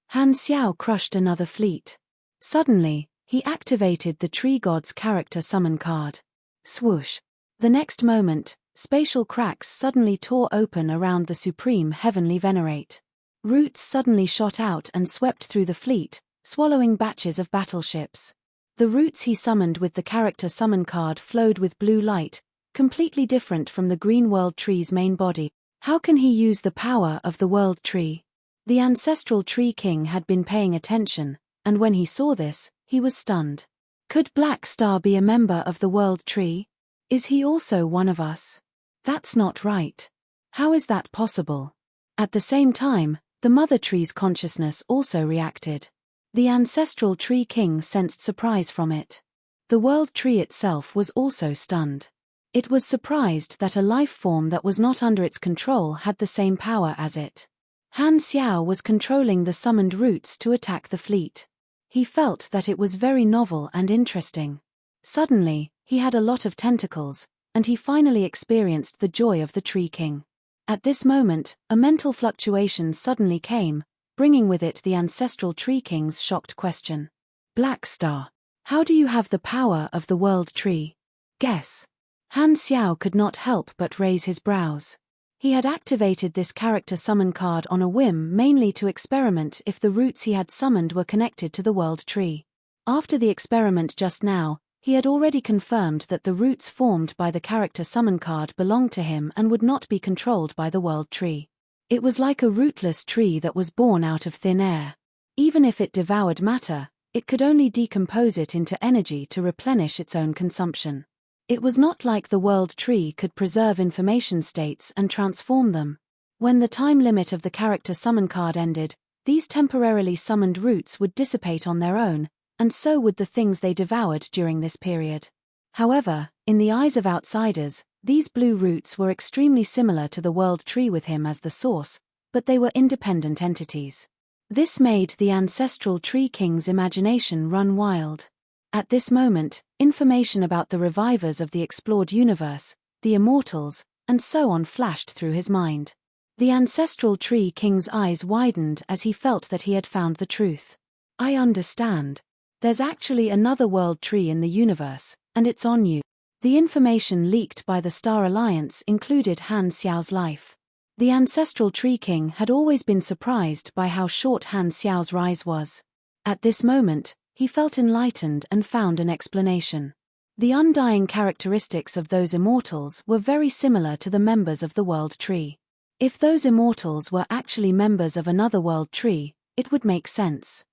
Han Xiao crushed another fleet. Suddenly, he activated the tree god's character summon card. Swoosh. The next moment, spatial cracks suddenly tore open around the supreme heavenly venerate. Roots suddenly shot out and swept through the fleet, swallowing batches of battleships. The roots he summoned with the character summon card flowed with blue light, completely different from the green World Tree's main body. How can he use the power of the World Tree? The Ancestral Tree King had been paying attention, and when he saw this, he was stunned. Could Blackstar be a member of the World Tree? Is he also one of us? That's not right. How is that possible? At the same time, the Mother Tree's consciousness also reacted. The Ancestral Tree King sensed surprise from it. The World Tree itself was also stunned. It was surprised that a life form that was not under its control had the same power as it. Han Xiao was controlling the summoned roots to attack the fleet. He felt that it was very novel and interesting. Suddenly, he had a lot of tentacles, and he finally experienced the joy of the Tree King. At this moment, a mental fluctuation suddenly came, bringing with it the Ancestral Tree King's shocked question. Blackstar, how do you have the power of the World Tree? Guess. Han Xiao could not help but raise his brows. He had activated this character summon card on a whim mainly to experiment if the roots he had summoned were connected to the World Tree. After the experiment just now, He had already confirmed that the roots formed by the character summon card belonged to him and would not be controlled by the world tree. It was like a rootless tree that was born out of thin air. Even if it devoured matter, it could only decompose it into energy to replenish its own consumption. It was not like the world tree could preserve information states and transform them. When the time limit of the character summon card ended, these temporarily summoned roots would dissipate on their own, and so would the things they devoured during this period. However, in the eyes of outsiders, these blue roots were extremely similar to the world tree with him as the source, but they were independent entities. This made the ancestral tree king's imagination run wild. At this moment, information about the revivers of the explored universe, the immortals, and so on flashed through his mind. The ancestral tree king's eyes widened as he felt that he had found the truth. I understand. There's actually another world tree in the universe, and it's on you. The information leaked by the Star Alliance included Han Xiao's life. The ancestral tree king had always been surprised by how short Han Xiao's rise was. At this moment, he felt enlightened and found an explanation. The undying characteristics of those immortals were very similar to the members of the world tree. If those immortals were actually members of another world tree, it would make sense.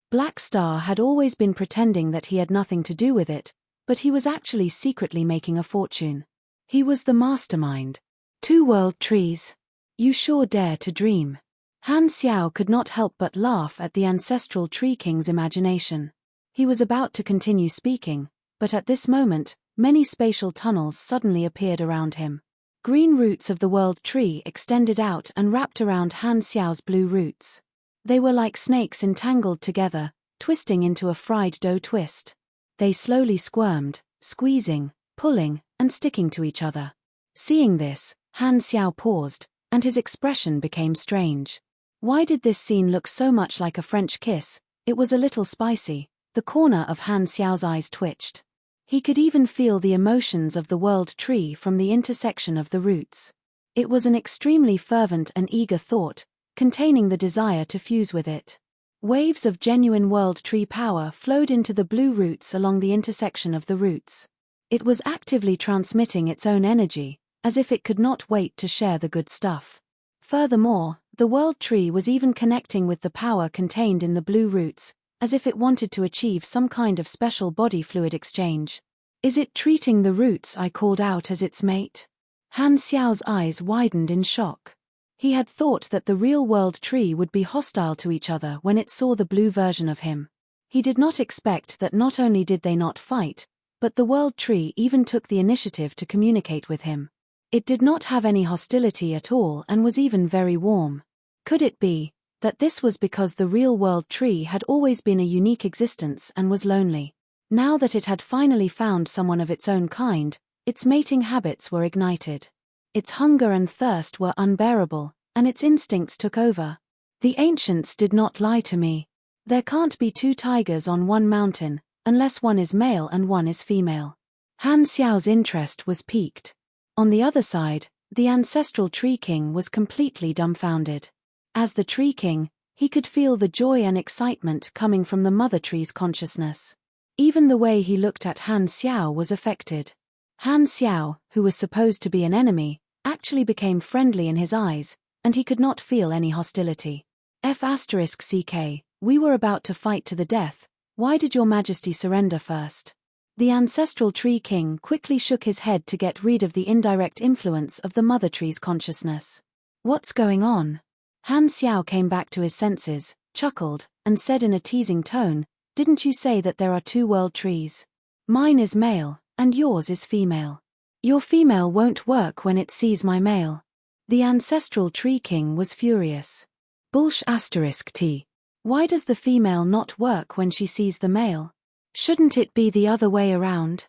Black Star had always been pretending that he had nothing to do with it, but he was actually secretly making a fortune. He was the mastermind. 2 world trees. You sure dare to dream. Han Xiao could not help but laugh at the ancestral tree king's imagination. He was about to continue speaking, but at this moment, many spatial tunnels suddenly appeared around him. Green roots of the world tree extended out and wrapped around Han Xiao's blue roots. They were like snakes entangled together, twisting into a fried dough twist. They slowly squirmed, squeezing, pulling, and sticking to each other. Seeing this, Han Xiao paused, and his expression became strange. Why did this scene look so much like a French kiss? It was a little spicy. The corner of Han Xiao's eyes twitched. He could even feel the emotions of the world tree from the intersection of the roots. It was an extremely fervent and eager thought, containing the desire to fuse with it. Waves of genuine world tree power flowed into the blue roots along the intersection of the roots. It was actively transmitting its own energy, as if it could not wait to share the good stuff. Furthermore, the world tree was even connecting with the power contained in the blue roots, as if it wanted to achieve some kind of special body fluid exchange. Is it treating the roots I called out as its mate? Han Xiao's eyes widened in shock. He had thought that the real world tree would be hostile to each other when it saw the blue version of him. He did not expect that not only did they not fight, but the world tree even took the initiative to communicate with him. It did not have any hostility at all and was even very warm. Could it be that this was because the real world tree had always been a unique existence and was lonely? Now that it had finally found someone of its own kind, its mating habits were ignited. Its hunger and thirst were unbearable, and its instincts took over. The ancients did not lie to me. There can't be 2 tigers on one mountain, unless one is male and one is female. Han Xiao's interest was piqued. On the other side, the ancestral tree king was completely dumbfounded. As the tree king, he could feel the joy and excitement coming from the mother tree's consciousness. Even the way he looked at Han Xiao was affected. Han Xiao, who was supposed to be an enemy, actually became friendly in his eyes, and he could not feel any hostility. F***ck, we were about to fight to the death. Why did your majesty surrender first? The ancestral tree king quickly shook his head to get rid of the indirect influence of the mother tree's consciousness. What's going on? Han Xiao came back to his senses, chuckled, and said in a teasing tone, didn't you say that there are 2 world trees? Mine is male, and yours is female. Your female won't work when it sees my male. The ancestral tree king was furious. T. Why does the female not work when she sees the male? Shouldn't it be the other way around?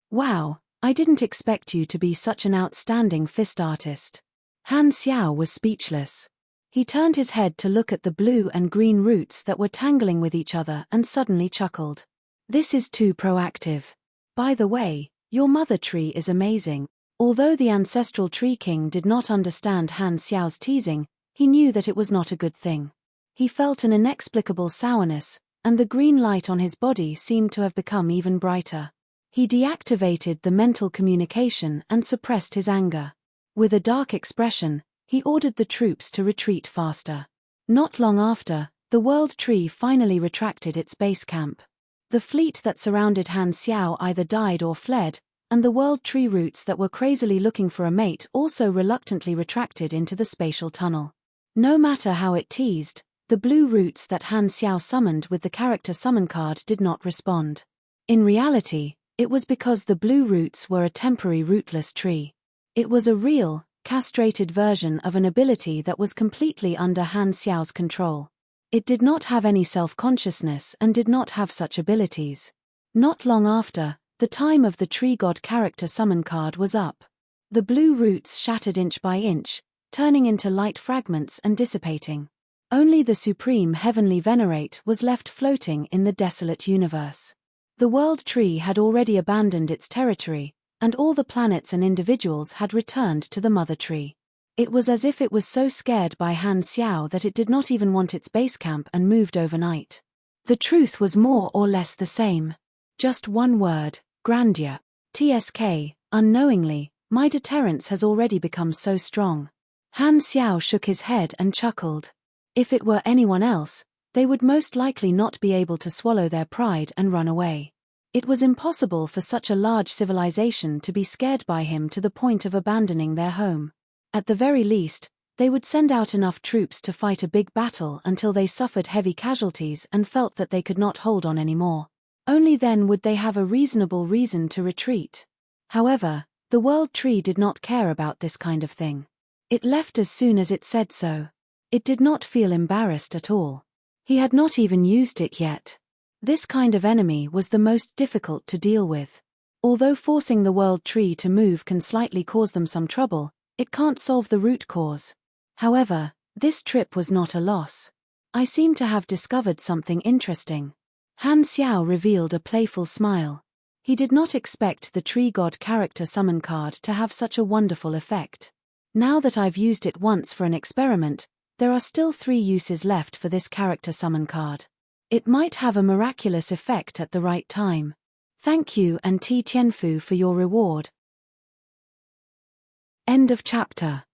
Wow, I didn't expect you to be such an outstanding fist artist. Han Xiao was speechless. He turned his head to look at the blue and green roots that were tangling with each other and suddenly chuckled. This is too proactive. By the way, your mother tree is amazing. Although the ancestral tree king did not understand Han Xiao's teasing, he knew that it was not a good thing. He felt an inexplicable sourness, and the green light on his body seemed to have become even brighter. He deactivated the mental communication and suppressed his anger. With a dark expression, he ordered the troops to retreat faster. Not long after, the World Tree finally retracted its base camp. The fleet that surrounded Han Xiao either died or fled, and the World Tree roots that were crazily looking for a mate also reluctantly retracted into the spatial tunnel. No matter how it teased, the blue roots that Han Xiao summoned with the character summon card did not respond. In reality, it was because the blue roots were a temporary rootless tree. It was a real, castrated version of an ability that was completely under Han Xiao's control. It did not have any self-consciousness and did not have such abilities. Not long after, the time of the tree god character summon card was up. The blue roots shattered inch by inch, turning into light fragments and dissipating. Only the supreme heavenly venerate was left floating in the desolate universe. The World Tree had already abandoned its territory, and all the planets and individuals had returned to the Mother Tree. It was as if it was so scared by Han Xiao that it did not even want its base camp and moved overnight. The truth was more or less the same. Just one word: grandeur. TSK, unknowingly, my deterrence has already become so strong. Han Xiao shook his head and chuckled. If it were anyone else, they would most likely not be able to swallow their pride and run away. It was impossible for such a large civilization to be scared by him to the point of abandoning their home. At the very least, they would send out enough troops to fight a big battle until they suffered heavy casualties and felt that they could not hold on anymore. Only then would they have a reasonable reason to retreat. However, the World Tree did not care about this kind of thing. It left as soon as it said so. It did not feel embarrassed at all. He had not even used it yet. This kind of enemy was the most difficult to deal with. Although forcing the World Tree to move can slightly cause them some trouble, it can't solve the root cause. However, this trip was not a loss. I seem to have discovered something interesting. Han Xiao revealed a playful smile. He did not expect the tree god character summon card to have such a wonderful effect. Now that I've used it once for an experiment, there are still 3 uses left for this character summon card. It might have a miraculous effect at the right time. Thank you and Ti Tianfu for your reward. End of chapter.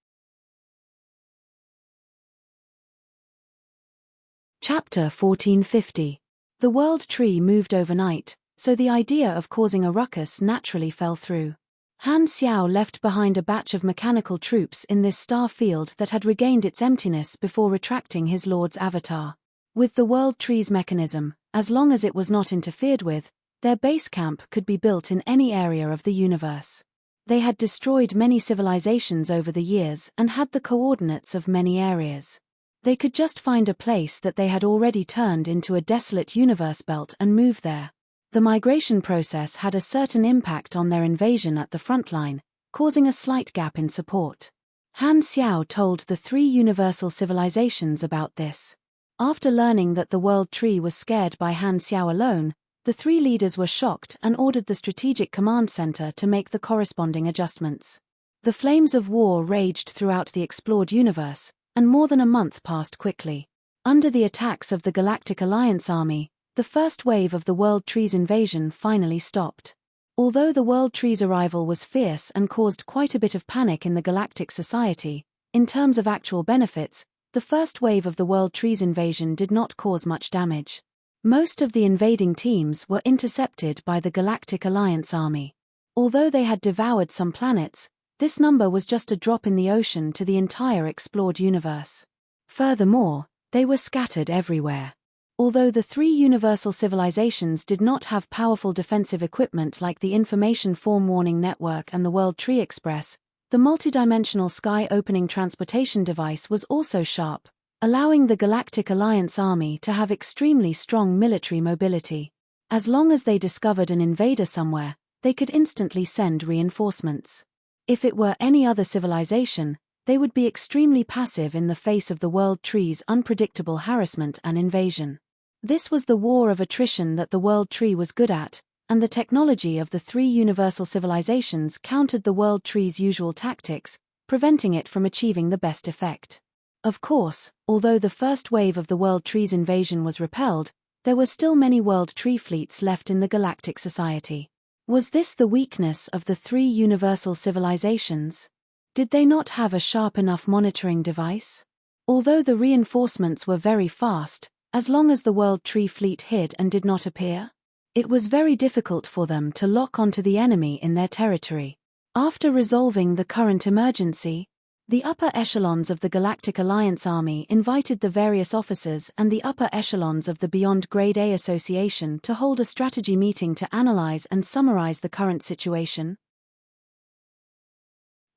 Chapter 1450. The World Tree moved overnight, so the idea of causing a ruckus naturally fell through. Han Xiao left behind a batch of mechanical troops in this star field that had regained its emptiness before retracting his lord's avatar. With the World Tree's mechanism, as long as it was not interfered with, their base camp could be built in any area of the universe. They had destroyed many civilizations over the years and had the coordinates of many areas. They could just find a place that they had already turned into a desolate universe belt and move there. The migration process had a certain impact on their invasion at the front line, causing a slight gap in support. Han Xiao told the 3 universal civilizations about this. After learning that the World Tree was scared by Han Xiao alone, the 3 leaders were shocked and ordered the Strategic Command Center to make the corresponding adjustments. The flames of war raged throughout the explored universe, and more than a month passed quickly. Under the attacks of the Galactic Alliance Army, the first wave of the World Tree's invasion finally stopped. Although the World Tree's arrival was fierce and caused quite a bit of panic in the Galactic Society, in terms of actual benefits, the first wave of the World Tree's invasion did not cause much damage. Most of the invading teams were intercepted by the Galactic Alliance Army. Although they had devoured some planets, this number was just a drop in the ocean to the entire explored universe. Furthermore, they were scattered everywhere. Although the 3 universal civilizations did not have powerful defensive equipment like the Information Form Warning Network and the World Tree Express, the multidimensional sky-opening transportation device was also sharp, allowing the Galactic Alliance Army to have extremely strong military mobility. As long as they discovered an invader somewhere, they could instantly send reinforcements. If it were any other civilization, they would be extremely passive in the face of the World Tree's unpredictable harassment and invasion. This was the war of attrition that the World Tree was good at, and the technology of the 3 universal civilizations countered the World Tree's usual tactics, preventing it from achieving the best effect. Of course, although the first wave of the World Tree's invasion was repelled, there were still many World Tree fleets left in the Galactic Society. Was this the weakness of the three universal civilizations? Did they not have a sharp enough monitoring device? Although the reinforcements were very fast, as long as the World Tree fleet hid and did not appear, it was very difficult for them to lock onto the enemy in their territory. After resolving the current emergency, the upper echelons of the Galactic Alliance Army invited the various officers and the upper echelons of the Beyond Grade A Association to hold a strategy meeting to analyze and summarize the current situation.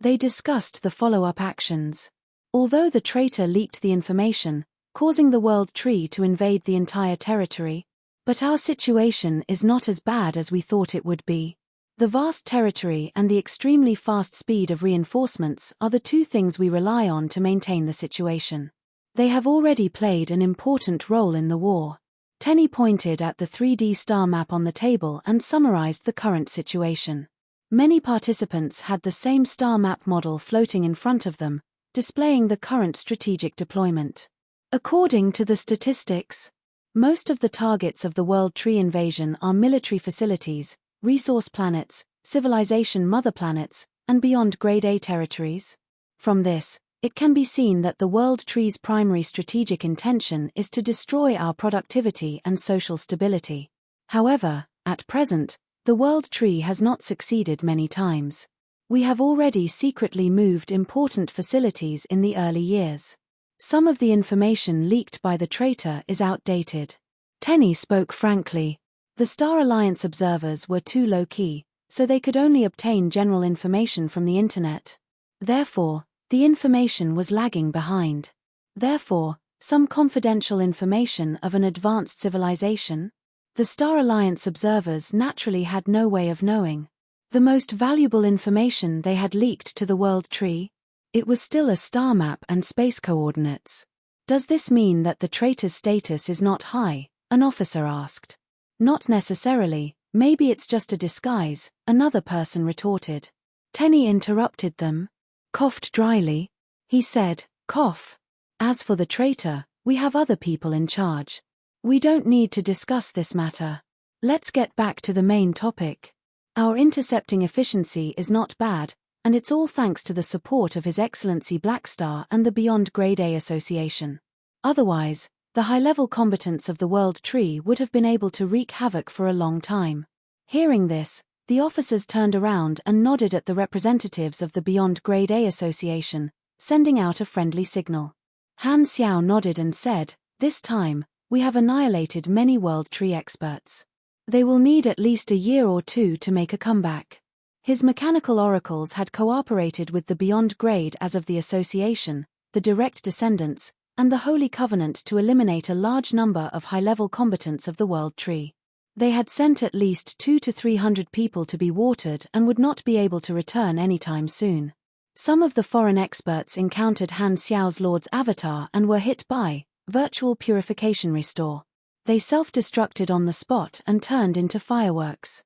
They discussed the follow-up actions. Although the traitor leaked the information, causing the World Tree to invade the entire territory, but our situation is not as bad as we thought it would be. The vast territory and the extremely fast speed of reinforcements are the two things we rely on to maintain the situation. They have already played an important role in the war. Tenny pointed at the 3D star map on the table and summarized the current situation. Many participants had the same star map model floating in front of them, displaying the current strategic deployment. According to the statistics, most of the targets of the World Tree invasion are military facilities, resource planets, civilization mother planets, and beyond Grade A territories. From this, it can be seen that the World Tree's primary strategic intention is to destroy our productivity and social stability. However, at present, the World Tree has not succeeded many times. We have already secretly moved important facilities in the early years. Some of the information leaked by the traitor is outdated. Tenny spoke frankly. The Star Alliance observers were too low-key, so they could only obtain general information from the internet. Therefore, the information was lagging behind. Therefore, some confidential information of an advanced civilization? The Star Alliance observers naturally had no way of knowing. The most valuable information they had leaked to the World Tree? It was still a star map and space coordinates. Does this mean that the traitor's status is not high? An officer asked. Not necessarily, maybe it's just a disguise, another person retorted. Tenny interrupted them. Coughed dryly. He said, cough. As for the traitor, we have other people in charge. We don't need to discuss this matter. Let's get back to the main topic. Our intercepting efficiency is not bad, and it's all thanks to the support of His Excellency Blackstar and the Beyond Grade A Association. Otherwise, the high-level combatants of the World Tree would have been able to wreak havoc for a long time. Hearing this, the officers turned around and nodded at the representatives of the Beyond Grade A Association, sending out a friendly signal. Han Xiao nodded and said, "This time, we have annihilated many World Tree experts. They will need at least a year or two to make a comeback." His mechanical oracles had cooperated with the Beyond Grade as of the Association, the direct descendants, and the Holy Covenant to eliminate a large number of high-level combatants of the World Tree. They had sent at least 200 to 300 people to be watered and would not be able to return anytime soon. Some of the foreign experts encountered Han Xiao's Lord's avatar and were hit by virtual purification restore. They self-destructed on the spot and turned into fireworks.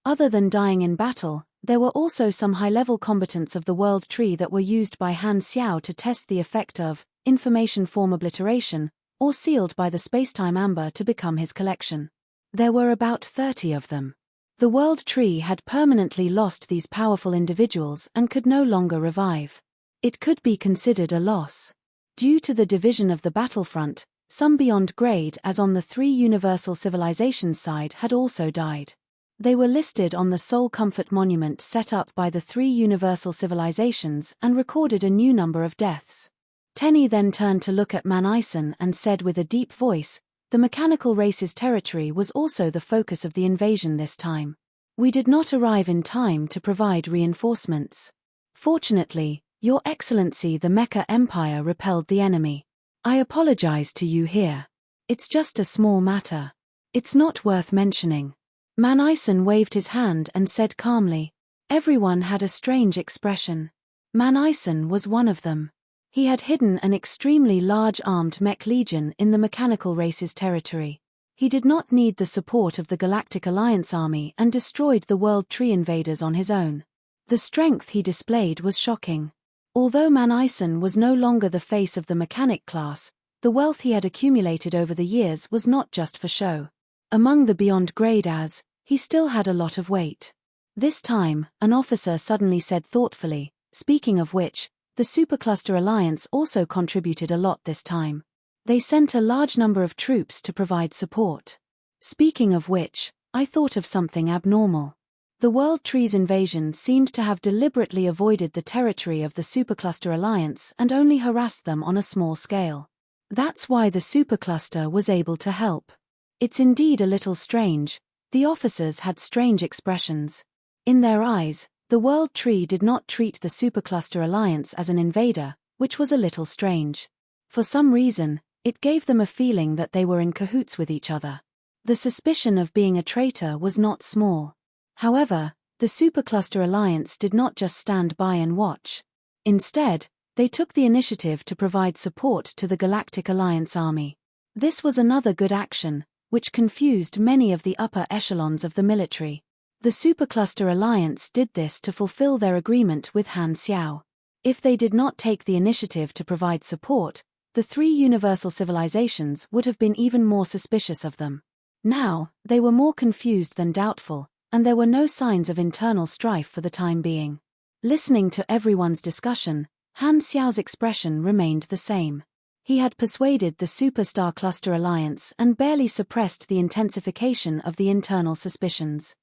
Other than dying in battle, there were also some high-level combatants of the World Tree that were used by Han Xiao to test the effect of information form obliteration, or sealed by the spacetime amber to become his collection. There were about 30 of them. The World Tree had permanently lost these powerful individuals and could no longer revive. It could be considered a loss. Due to the division of the battlefront, some beyond grade as on the three universal civilizations side had also died. They were listed on the Soul Comfort Monument set up by the three universal civilizations and recorded a new number of deaths. Tenny then turned to look at Manison and said with a deep voice, "The mechanical race's territory was also the focus of the invasion this time. We did not arrive in time to provide reinforcements. Fortunately, Your Excellency the Mecha Empire repelled the enemy. I apologize to you here. It's just a small matter. It's not worth mentioning." Manison waved his hand and said calmly. Everyone had a strange expression. Manison was one of them. He had hidden an extremely large armed mech legion in the mechanical race's territory. He did not need the support of the Galactic Alliance army and destroyed the World Tree invaders on his own. The strength he displayed was shocking. Although Manison was no longer the face of the mechanic class, The wealth he had accumulated over the years was not just for show. Among the beyond grade as, he still had a lot of weight. This time, an officer suddenly said thoughtfully, speaking of which, the Supercluster Alliance also contributed a lot this time. They sent a large number of troops to provide support. Speaking of which, I thought of something abnormal. The World Tree's invasion seemed to have deliberately avoided the territory of the Supercluster Alliance and only harassed them on a small scale. That's why the Supercluster was able to help. It's indeed a little strange. The officers had strange expressions. In their eyes, the World Tree did not treat the Supercluster Alliance as an invader, which was a little strange. For some reason, it gave them a feeling that they were in cahoots with each other. The suspicion of being a traitor was not small. However, the Supercluster Alliance did not just stand by and watch. Instead, they took the initiative to provide support to the Galactic Alliance army. This was another good action, which confused many of the upper echelons of the military. The Supercluster Alliance did this to fulfill their agreement with Han Xiao. If they did not take the initiative to provide support, the three universal civilizations would have been even more suspicious of them. Now, they were more confused than doubtful, and there were no signs of internal strife for the time being. Listening to everyone's discussion, Han Xiao's expression remained the same. He had persuaded the Superstar Cluster Alliance and barely suppressed the intensification of the internal suspicions.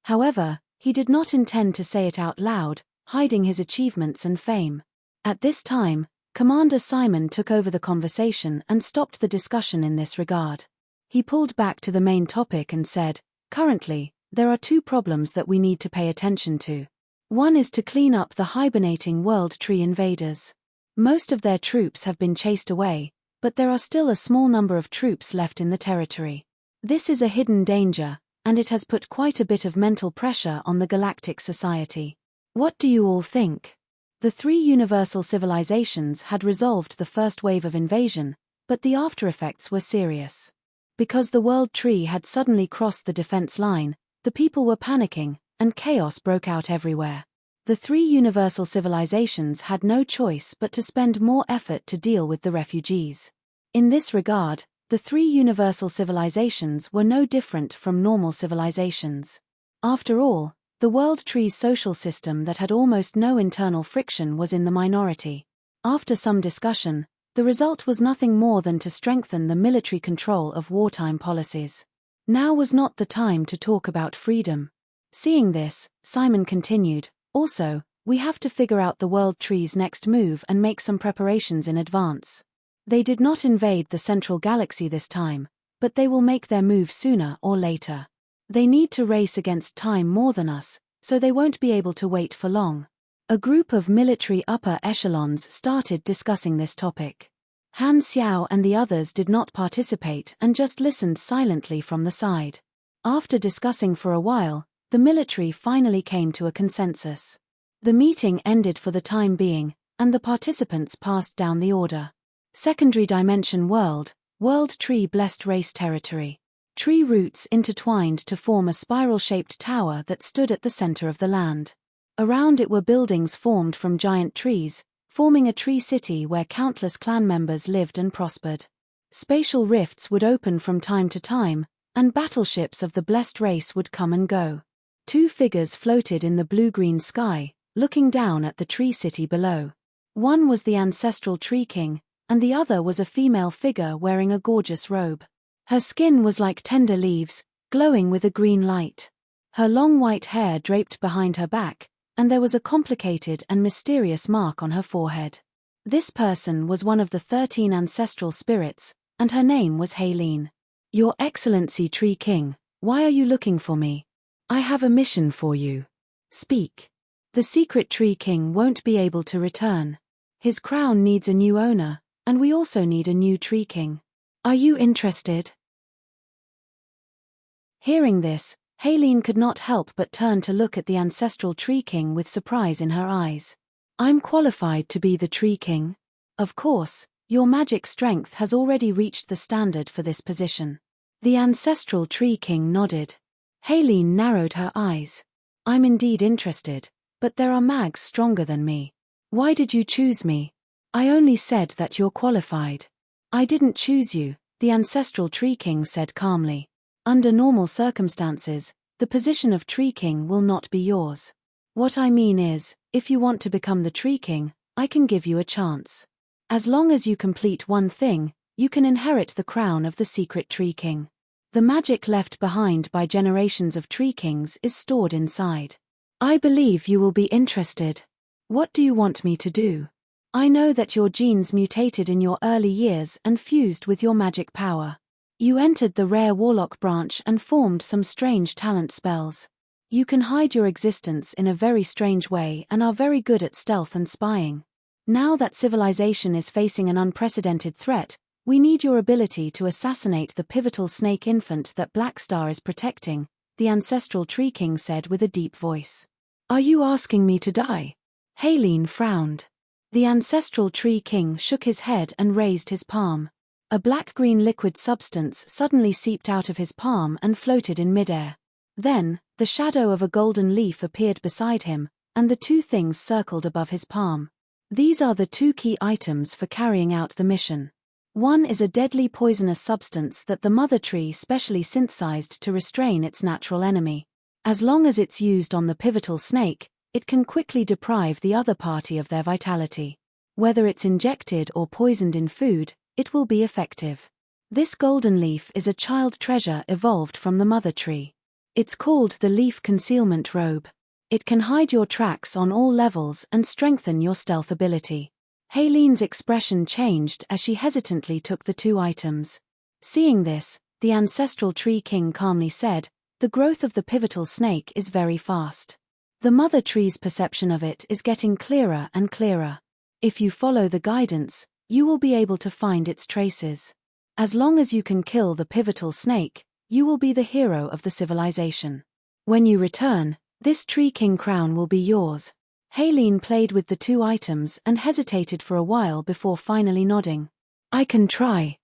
However, he did not intend to say it out loud, hiding his achievements and fame. At this time, Commander Simon took over the conversation and stopped the discussion in this regard. He pulled back to the main topic and said, "Currently, there are two problems that we need to pay attention to. One is to clean up the hibernating World Tree invaders. Most of their troops have been chased away, but there are still a small number of troops left in the territory. This is a hidden danger, and it has put quite a bit of mental pressure on the Galactic Society. What do you all think?" The three universal civilizations had resolved the first wave of invasion, but the aftereffects were serious. Because the World Tree had suddenly crossed the defense line, the people were panicking, and chaos broke out everywhere. The three universal civilizations had no choice but to spend more effort to deal with the refugees. In this regard, the three universal civilizations were no different from normal civilizations. After all, the World Tree's social system that had almost no internal friction was in the minority. After some discussion, the result was nothing more than to strengthen the military control of wartime policies. Now was not the time to talk about freedom. Seeing this, Simon continued, "Also, we have to figure out the World Tree's next move and make some preparations in advance. They did not invade the central galaxy this time, but they will make their move sooner or later. They need to race against time more than us, so they won't be able to wait for long." A group of military upper echelons started discussing this topic. Han Xiao and the others did not participate and just listened silently from the side. After discussing for a while, the military finally came to a consensus. The meeting ended for the time being, and the participants passed down the order. Secondary Dimension World, World Tree Blessed Race Territory. Tree roots intertwined to form a spiral-shaped tower that stood at the center of the land. Around it were buildings formed from giant trees, forming a tree city where countless clan members lived and prospered. Spatial rifts would open from time to time, and battleships of the blessed race would come and go. Two figures floated in the blue-green sky, looking down at the tree city below. One was the ancestral tree king, and the other was a female figure wearing a gorgeous robe. Her skin was like tender leaves, glowing with a green light. Her long white hair draped behind her back, and there was a complicated and mysterious mark on her forehead. This person was one of the 13 ancestral spirits, and her name was Haleen. "Your Excellency Tree King, why are you looking for me? I have a mission for you. Speak." The secret Tree King won't be able to return. His crown needs a new owner, and we also need a new Tree King. Are you interested? Hearing this, Haleen could not help but turn to look at the ancestral Tree King with surprise in her eyes. "I'm qualified to be the Tree King. Of course, your magic strength has already reached the standard for this position." The ancestral Tree King nodded. Haleen narrowed her eyes. "I'm indeed interested, but there are mags stronger than me. Why did you choose me?" I only said that you're qualified. I didn't choose you, the ancestral Tree King said calmly. Under normal circumstances, the position of Tree King will not be yours. What I mean is, if you want to become the Tree King, I can give you a chance. As long as you complete one thing, you can inherit the crown of the secret Tree King. The magic left behind by generations of Tree Kings is stored inside. I believe you will be interested. What do you want me to do? I know that your genes mutated in your early years and fused with your magic power. You entered the rare Warlock branch and formed some strange talent spells. You can hide your existence in a very strange way and are very good at stealth and spying. Now that civilization is facing an unprecedented threat, we need your ability to assassinate the pivotal snake infant that Blackstar is protecting, the ancestral Tree King said with a deep voice. Are you asking me to die? Haleen frowned. The ancestral Tree King shook his head and raised his palm. A black-green liquid substance suddenly seeped out of his palm and floated in midair. Then, the shadow of a golden leaf appeared beside him, and the two things circled above his palm. These are the two key items for carrying out the mission. One is a deadly poisonous substance that the mother tree specially synthesized to restrain its natural enemy. As long as it's used on the pivotal snake, it can quickly deprive the other party of their vitality. Whether it's injected or poisoned in food, it will be effective. This golden leaf is a child treasure evolved from the mother tree. It's called the leaf concealment robe. It can hide your tracks on all levels and strengthen your stealth ability. Haleen's expression changed as she hesitantly took the two items. Seeing this, the ancestral Tree King calmly said, "The growth of the pivotal snake is very fast. The mother tree's perception of it is getting clearer and clearer. If you follow the guidance, you will be able to find its traces. As long as you can kill the pivotal snake, you will be the hero of the civilization. When you return, this Tree King crown will be yours." Haleen played with the two items and hesitated for a while before finally nodding. "I can try."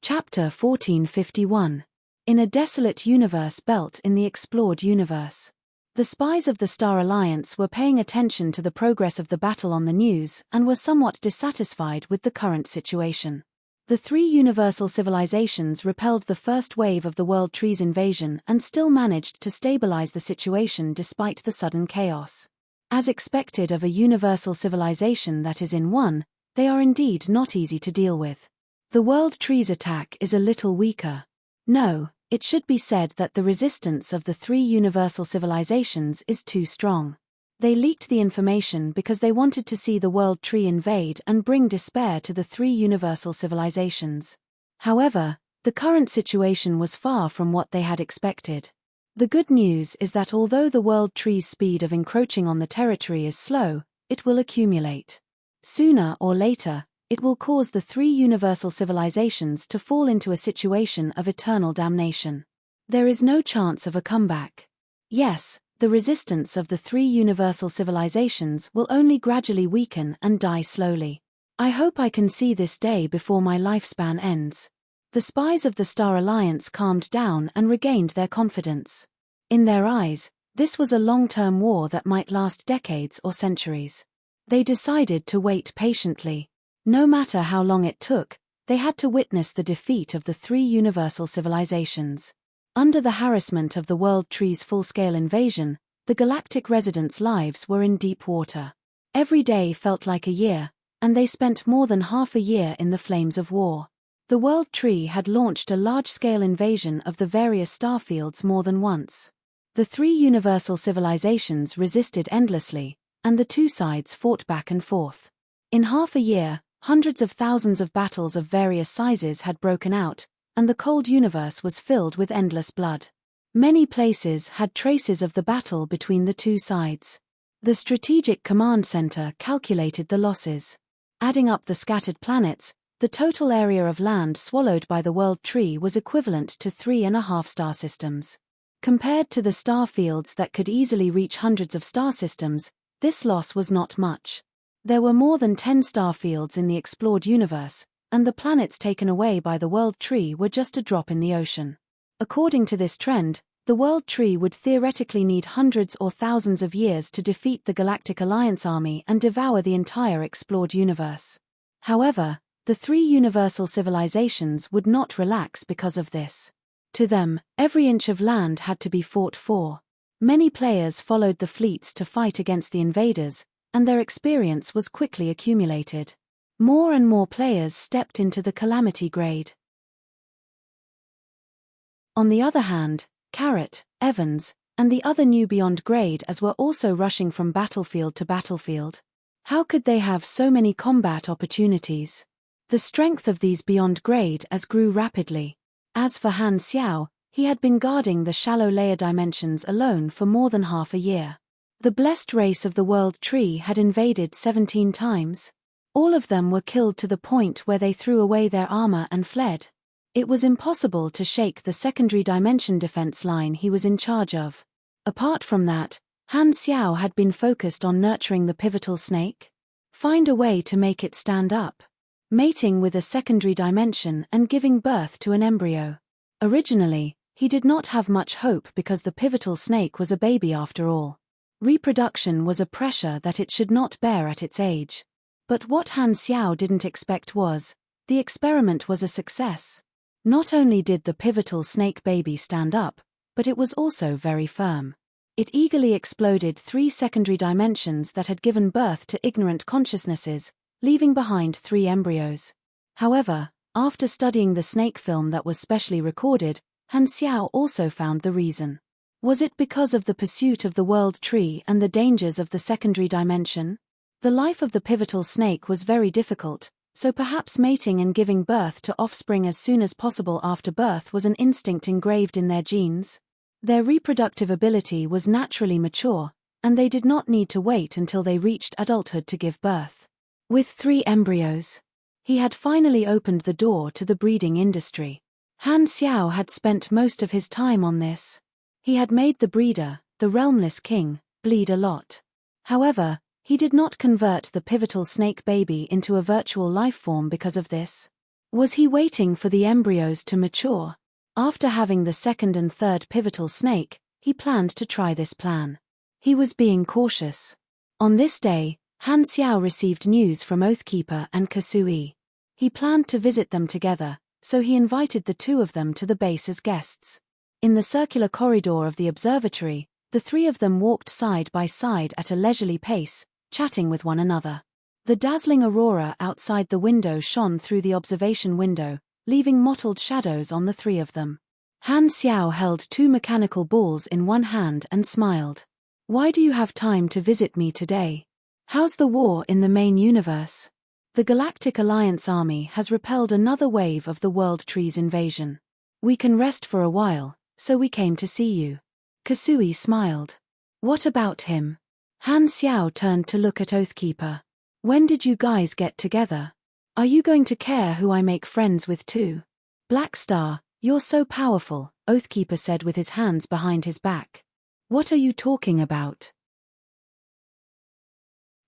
Chapter 1451. In a desolate universe belt in the explored universe. The spies of the Star Alliance were paying attention to the progress of the battle on the news and were somewhat dissatisfied with the current situation. The three universal civilizations repelled the first wave of the World Tree's invasion and still managed to stabilize the situation despite the sudden chaos. As expected of a universal civilization that is in one, they are indeed not easy to deal with. The World Tree's attack is a little weaker. No, it should be said that the resistance of the three universal civilizations is too strong. They leaked the information because they wanted to see the World Tree invade and bring despair to the three universal civilizations. However, the current situation was far from what they had expected. The good news is that although the World Tree's speed of encroaching on the territory is slow, it will accumulate. Sooner or later, it will cause the three universal civilizations to fall into a situation of eternal damnation. There is no chance of a comeback. Yes, the resistance of the three universal civilizations will only gradually weaken and die slowly. I hope I can see this day before my lifespan ends. The spies of the Star Alliance calmed down and regained their confidence. In their eyes, this was a long-term war that might last decades or centuries. They decided to wait patiently. No matter how long it took, they had to witness the defeat of the three universal civilizations. Under the harassment of the World Tree's full-scale invasion, the galactic residents' lives were in deep water. Every day felt like a year, and they spent more than half a year in the flames of war. The World Tree had launched a large-scale invasion of the various starfields more than once. The three universal civilizations resisted endlessly, and the two sides fought back and forth. In half a year, hundreds of thousands of battles of various sizes had broken out, and the cold universe was filled with endless blood. Many places had traces of the battle between the two sides. The Strategic Command Center calculated the losses. Adding up the scattered planets, the total area of land swallowed by the World Tree was equivalent to 3.5 star systems. Compared to the star fields that could easily reach hundreds of star systems, this loss was not much. There were more than 10 star fields in the explored universe, and the planets taken away by the World Tree were just a drop in the ocean. According to this trend, The World Tree would theoretically need hundreds or thousands of years to defeat the Galactic Alliance army and devour the entire explored universe. However, the three universal civilizations would not relax because of this. To them, every inch of land had to be fought for. Many players followed the fleets to fight against the invaders, and their experience was quickly accumulated. More and more players stepped into the Calamity grade. On the other hand, Carrot, Evans, and the other new Beyond grade as were also rushing from battlefield to battlefield. How could they have so many combat opportunities? The strength of these Beyond grade as grew rapidly. As for Han Xiao, he had been guarding the shallow layer dimensions alone for more than half a year. The blessed race of the World Tree had invaded 17 times. All of them were killed to the point where they threw away their armor and fled. It was impossible to shake the secondary dimension defense line he was in charge of. Apart from that, Han Xiao had been focused on nurturing the pivotal snake. Find a way to make it stand up. Mating with a secondary dimension and giving birth to an embryo. Originally, he did not have much hope because the pivotal snake was a baby after all. Reproduction was a pressure that it should not bear at its age. But what Han Xiao didn't expect was, the experiment was a success. Not only did the pivotal snake baby stand up, but it was also very firm. It eagerly exploded 3 secondary dimensions that had given birth to ignorant consciousnesses, leaving behind 3 embryos. However, after studying the snake film that was specially recorded, Han Xiao also found the reason. Was it because of the pursuit of the World Tree and the dangers of the secondary dimension? The life of the pivotal snake was very difficult, so perhaps mating and giving birth to offspring as soon as possible after birth was an instinct engraved in their genes. Their reproductive ability was naturally mature, and they did not need to wait until they reached adulthood to give birth. With 3 embryos, he had finally opened the door to the breeding industry. Han Xiao had spent most of his time on this. He had made the breeder, the realmless king, bleed a lot. However, he did not convert the pivotal snake baby into a virtual life form because of this. Was he waiting for the embryos to mature? After having the second and third pivotal snake, he planned to try this plan. He was being cautious. On this day, Han Xiao received news from Oathkeeper and Kasui. He planned to visit them together, so he invited the 2 of them to the base as guests. In the circular corridor of the observatory, the 3 of them walked side by side at a leisurely pace, chatting with one another. The dazzling aurora outside the window shone through the observation window, leaving mottled shadows on the 3 of them. Han Xiao held 2 mechanical balls in one hand and smiled. Why do you have time to visit me today? How's the war in the main universe? The Galactic Alliance army has repelled another wave of the World Tree's invasion. We can rest for a while, so we came to see you. Kasui smiled. What about him? Han Xiao turned to look at Oathkeeper. When did you guys get together? Are you going to care who I make friends with too? Black Star, you're so powerful, Oathkeeper said with his hands behind his back. What are you talking about?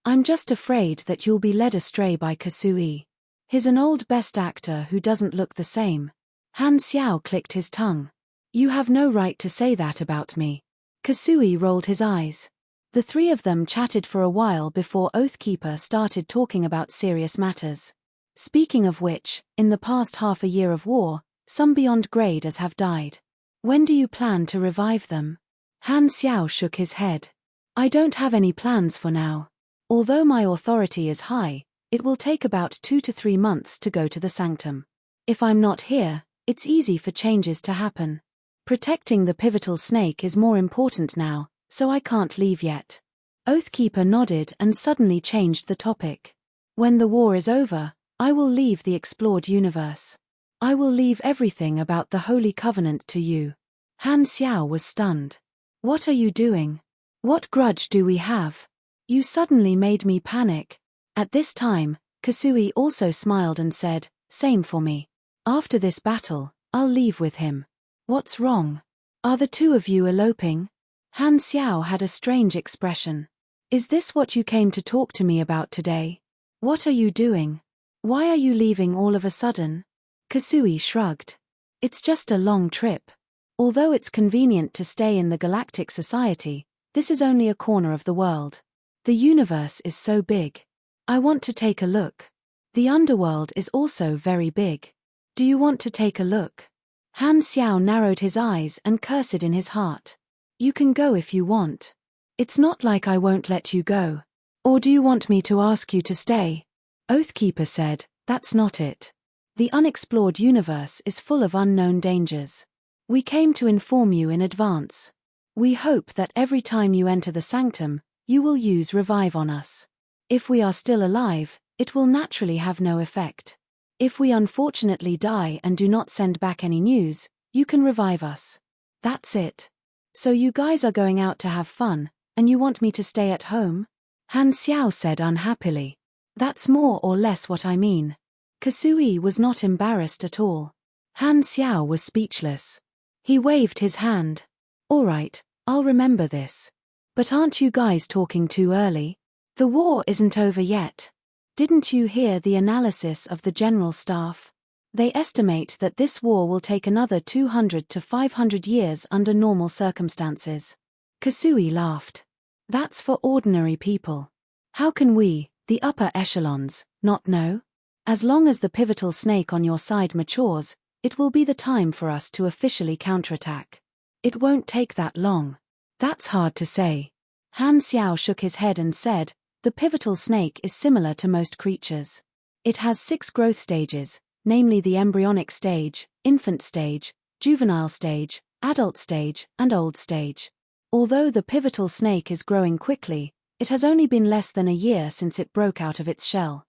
I'm just afraid that you'll be led astray by Kasui. He's an old best actor who doesn't look the same. Han Xiao clicked his tongue. You have no right to say that about me. Kasui rolled his eyes. The 3 of them chatted for a while before Oathkeeper started talking about serious matters. Speaking of which, in the past half a year of war, some Beyond graders have died. When do you plan to revive them? Han Xiao shook his head. I don't have any plans for now. Although my authority is high, it will take about 2 to 3 months to go to the sanctum. If I'm not here, it's easy for changes to happen. Protecting the pivotal snake is more important now, so I can't leave yet. Oathkeeper nodded and suddenly changed the topic. When the war is over, I will leave the explored universe. I will leave everything about the Holy Covenant to you. Han Xiao was stunned. What are you doing? What grudge do we have? You suddenly made me panic. At this time, Kasui also smiled and said, same for me. After this battle, I'll leave with him. What's wrong? Are the 2 of you eloping? Han Xiao had a strange expression. Is this what you came to talk to me about today? What are you doing? Why are you leaving all of a sudden? Kasui shrugged. It's just a long trip. Although it's convenient to stay in the galactic society, this is only a corner of the world. The universe is so big. I want to take a look. The underworld is also very big. Do you want to take a look? Han Xiao narrowed his eyes and cursed in his heart. You can go if you want. It's not like I won't let you go. Or do you want me to ask you to stay? Oathkeeper said, that's not it. The unexplored universe is full of unknown dangers. We came to inform you in advance. We hope that every time you enter the sanctum, you will use revive on us. If we are still alive, it will naturally have no effect. If we unfortunately die and do not send back any news, you can revive us. That's it. So you guys are going out to have fun, and you want me to stay at home? Han Xiao said unhappily. That's more or less what I mean. Kasui was not embarrassed at all. Han Xiao was speechless. He waved his hand. All right, I'll remember this. But aren't you guys talking too early? The war isn't over yet. Didn't you hear the analysis of the General Staff? They estimate that this war will take another 200 to 500 years under normal circumstances. Kasui laughed. That's for ordinary people. How can we, the upper echelons, not know? As long as the pivotal snake on your side matures, it will be the time for us to officially counterattack. It won't take that long. That's hard to say. Han Xiao shook his head and said, the pivotal snake is similar to most creatures. It has 6 growth stages, namely the embryonic stage, infant stage, juvenile stage, adult stage, and old stage. Although the pivotal snake is growing quickly, it has only been less than a year since it broke out of its shell.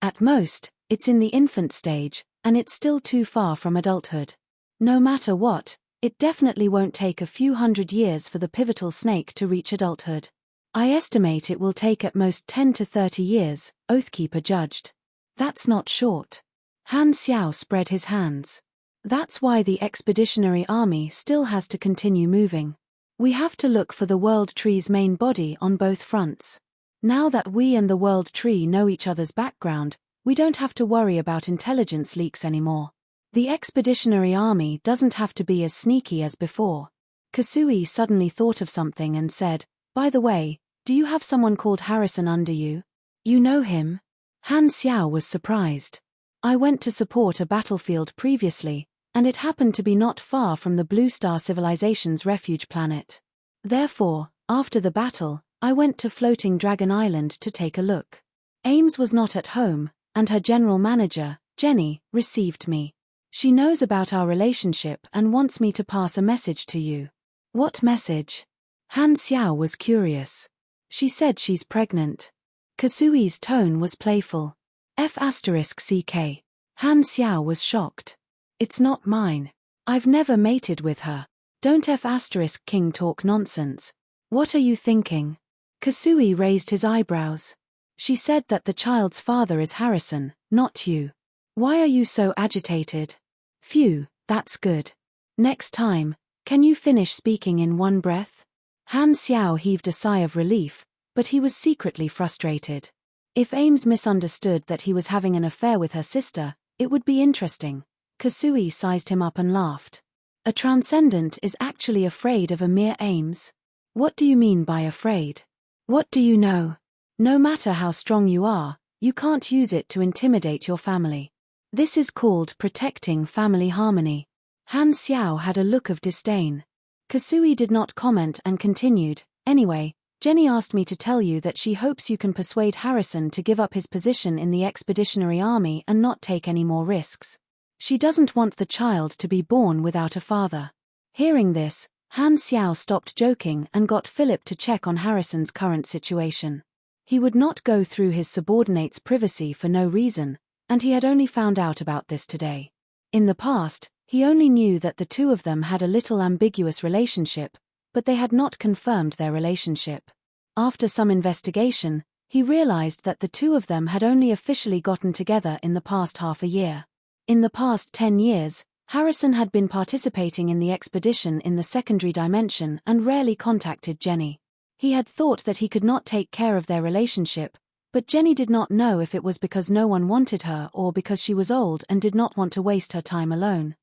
At most, it's in the infant stage, and it's still too far from adulthood. No matter what, it definitely won't take a few hundred years for the pivotal snake to reach adulthood. I estimate it will take at most 10 to 30 years, Oathkeeper judged. That's not short. Han Xiao spread his hands. That's why the expeditionary army still has to continue moving. We have to look for the World Tree's main body on both fronts. Now that we and the World Tree know each other's background, we don't have to worry about intelligence leaks anymore. The expeditionary army doesn't have to be as sneaky as before. Kasui suddenly thought of something and said, by the way, do you have someone called Harrison under you? You know him? Han Xiao was surprised. I went to support a battlefield previously, and it happened to be not far from the Blue Star Civilization's refuge planet. Therefore, after the battle, I went to Floating Dragon Island to take a look. Ames was not at home, and her general manager, Jenny, received me. She knows about our relationship and wants me to pass a message to you. What message? Han Xiao was curious. She said she's pregnant. Kasui's tone was playful. F***CK. Han Xiao was shocked. It's not mine. I've never mated with her. Don't F***King talk nonsense. What are you thinking? Kasui raised his eyebrows. She said that the child's father is Harrison, not you. Why are you so agitated? Phew, that's good. Next time, can you finish speaking in one breath? Han Xiao heaved a sigh of relief, but he was secretly frustrated. If Ames misunderstood that he was having an affair with her sister, it would be interesting. Kasui sized him up and laughed. A transcendent is actually afraid of a mere Ames? What do you mean by afraid? What do you know? No matter how strong you are, you can't use it to intimidate your family. This is called protecting family harmony. Han Xiao had a look of disdain. Kasui did not comment and continued, anyway, Jenny asked me to tell you that she hopes you can persuade Harrison to give up his position in the expeditionary army and not take any more risks. She doesn't want the child to be born without a father. Hearing this, Han Xiao stopped joking and got Philip to check on Harrison's current situation. He would not go through his subordinate's privacy for no reason, and he had only found out about this today. In the past, he only knew that the two of them had a little ambiguous relationship, but they had not confirmed their relationship. After some investigation, he realized that the two of them had only officially gotten together in the past half a year. In the past 10 years, Harrison had been participating in the expedition in the secondary dimension and rarely contacted Jenny. He had thought that he could not take care of their relationship, but Jenny did not know if it was because no one wanted her or because she was old and did not want to waste her time alone.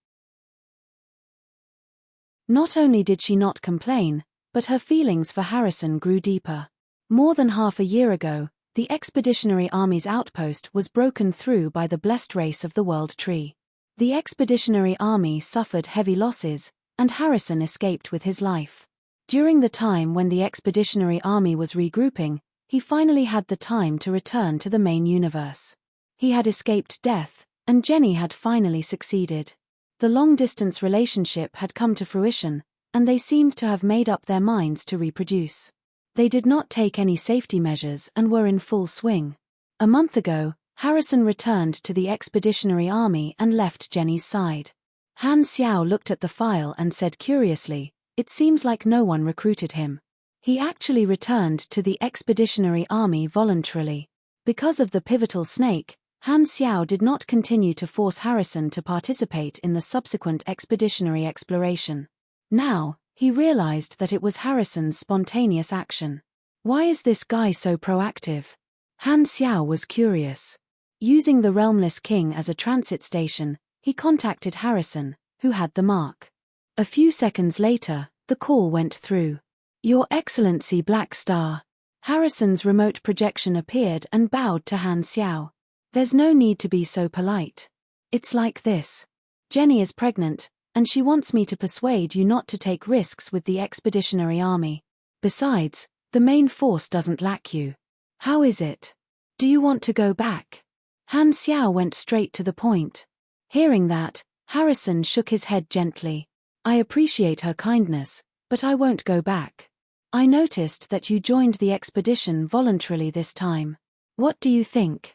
Not only did she not complain, but her feelings for Harrison grew deeper. More than half a year ago, the Expeditionary Army's outpost was broken through by the blessed race of the World Tree. The Expeditionary Army suffered heavy losses, and Harrison escaped with his life. During the time when the Expeditionary Army was regrouping, he finally had the time to return to the main universe. He had escaped death, and Jenny had finally succeeded. The long-distance relationship had come to fruition, and they seemed to have made up their minds to reproduce. They did not take any safety measures and were in full swing. A month ago, Harrison returned to the Expeditionary Army and left Jenny's side. Han Xiao looked at the file and said curiously, "It seems like no one recruited him. He actually returned to the Expeditionary Army voluntarily." Because of the pivotal snake, Han Xiao did not continue to force Harrison to participate in the subsequent expeditionary exploration. Now, he realized that it was Harrison's spontaneous action. Why is this guy so proactive? Han Xiao was curious. Using the Realmless King as a transit station, he contacted Harrison, who had the mark. A few seconds later, the call went through. "Your Excellency Black Star." Harrison's remote projection appeared and bowed to Han Xiao. "There's no need to be so polite. It's like this. Jenny is pregnant, and she wants me to persuade you not to take risks with the Expeditionary Army. Besides, the main force doesn't lack you. How is it? Do you want to go back?" Han Xiao went straight to the point. Hearing that, Harrison shook his head gently. "I appreciate her kindness, but I won't go back. I noticed that you joined the expedition voluntarily this time. What do you think?"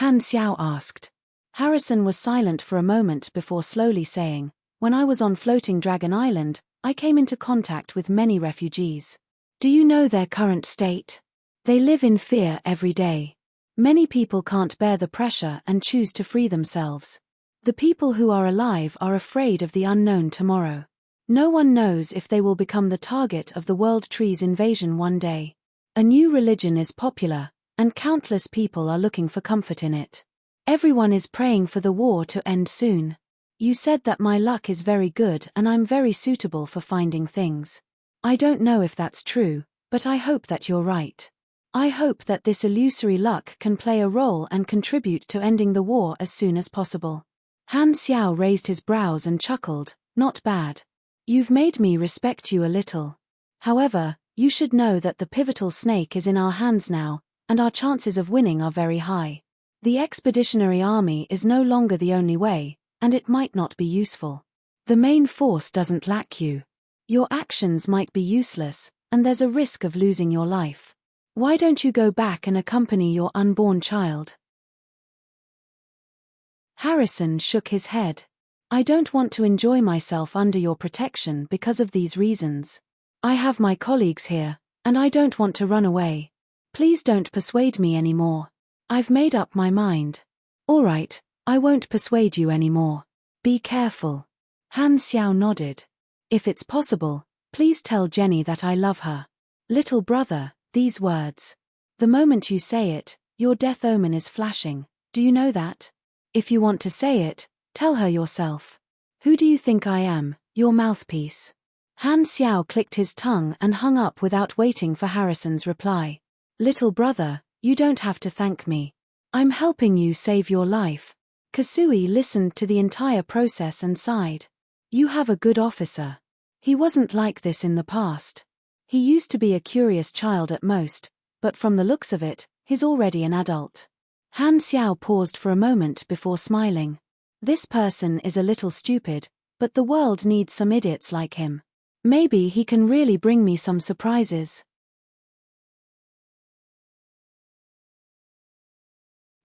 Han Xiao asked. Harrison was silent for a moment before slowly saying, "When I was on Floating Dragon Island, I came into contact with many refugees. Do you know their current state? They live in fear every day. Many people can't bear the pressure and choose to free themselves. The people who are alive are afraid of the unknown tomorrow. No one knows if they will become the target of the World Tree's invasion one day. A new religion is popular, and countless people are looking for comfort in it. Everyone is praying for the war to end soon. You said that my luck is very good and I'm very suitable for finding things. I don't know if that's true, but I hope that you're right. I hope that this illusory luck can play a role and contribute to ending the war as soon as possible." Han Xiao raised his brows and chuckled, "Not bad. You've made me respect you a little. However, you should know that the pivotal snake is in our hands now, and our chances of winning are very high. The Expeditionary Army is no longer the only way, and it might not be useful. The main force doesn't lack you. Your actions might be useless, and there's a risk of losing your life. Why don't you go back and accompany your unborn child?" Harrison shook his head. "I don't want to enjoy myself under your protection because of these reasons. I have my colleagues here, and I don't want to run away. Please don't persuade me anymore. I've made up my mind." "All right, I won't persuade you anymore. Be careful." Han Xiao nodded. "If it's possible, please tell Jenny that I love her. Little brother, these words. The moment you say it, your death omen is flashing. Do you know that? If you want to say it, tell her yourself. Who do you think I am, your mouthpiece?" Han Xiao clicked his tongue and hung up without waiting for Harrison's reply. "Little brother, you don't have to thank me. I'm helping you save your life." Kasui listened to the entire process and sighed. "You have a good officer. He wasn't like this in the past. He used to be a curious child at most, but from the looks of it, he's already an adult." Han Xiao paused for a moment before smiling. "This person is a little stupid, but the world needs some idiots like him. Maybe he can really bring me some surprises."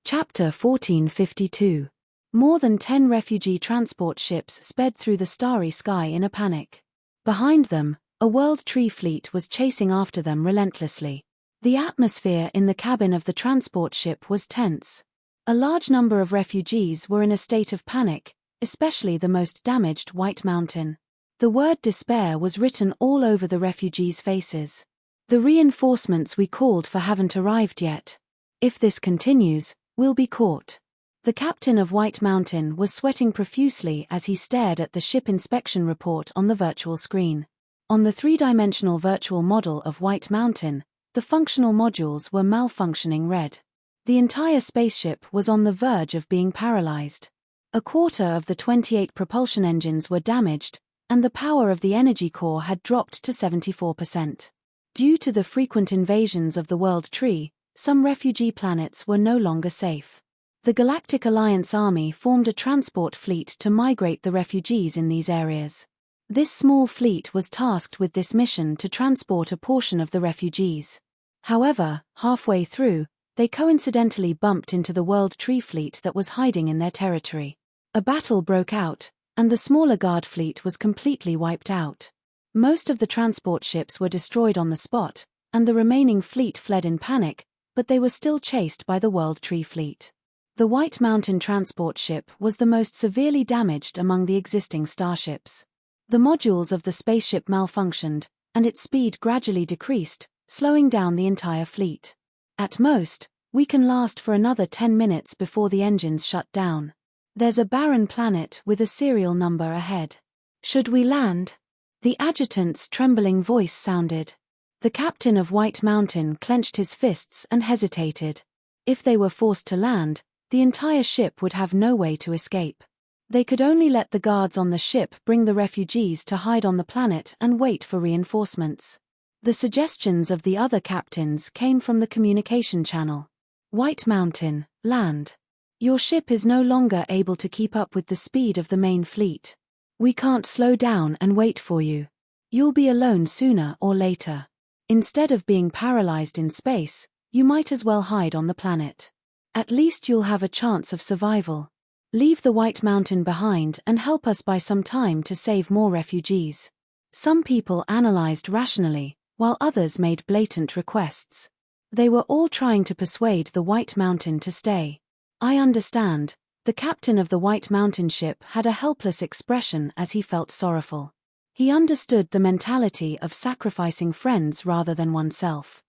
Chapter 1452. More than 10 refugee transport ships sped through the starry sky in a panic. Behind them, a World Tree fleet was chasing after them relentlessly. The atmosphere in the cabin of the transport ship was tense. A large number of refugees were in a state of panic, especially the most damaged White Mountain. The word despair was written all over the refugees' faces. "The reinforcements we called for haven't arrived yet. If this continues, we'll be caught." The captain of White Mountain was sweating profusely as he stared at the ship inspection report on the virtual screen. On the three-dimensional virtual model of White Mountain, the functional modules were malfunctioning red. The entire spaceship was on the verge of being paralyzed. A quarter of the 28 propulsion engines were damaged, and the power of the energy core had dropped to 74%. Due to the frequent invasions of the World Tree, some refugee planets were no longer safe. The Galactic Alliance Army formed a transport fleet to migrate the refugees in these areas. This small fleet was tasked with this mission to transport a portion of the refugees. However, halfway through, they coincidentally bumped into the World Tree fleet that was hiding in their territory. A battle broke out, and the smaller guard fleet was completely wiped out. Most of the transport ships were destroyed on the spot, and the remaining fleet fled in panic, but they were still chased by the World Tree fleet. The White Mountain transport ship was the most severely damaged among the existing starships. The modules of the spaceship malfunctioned, and its speed gradually decreased, slowing down the entire fleet. At most, we can last for another 10 minutes before the engines shut down. There's a barren planet with a serial number ahead. Should we land? The adjutant's trembling voice sounded. The captain of White Mountain clenched his fists and hesitated. If they were forced to land, the entire ship would have no way to escape. They could only let the guards on the ship bring the refugees to hide on the planet and wait for reinforcements. The suggestions of the other captains came from the communication channel. White Mountain, land. Your ship is no longer able to keep up with the speed of the main fleet. We can't slow down and wait for you. You'll be alone sooner or later. Instead of being paralyzed in space, you might as well hide on the planet. At least you'll have a chance of survival. Leave the White Mountain behind and help us buy some time to save more refugees. Some people analyzed rationally, while others made blatant requests. They were all trying to persuade the White Mountain to stay. I understand. The captain of the White Mountain ship had a helpless expression as he felt sorrowful. He understood the mentality of sacrificing friends rather than oneself.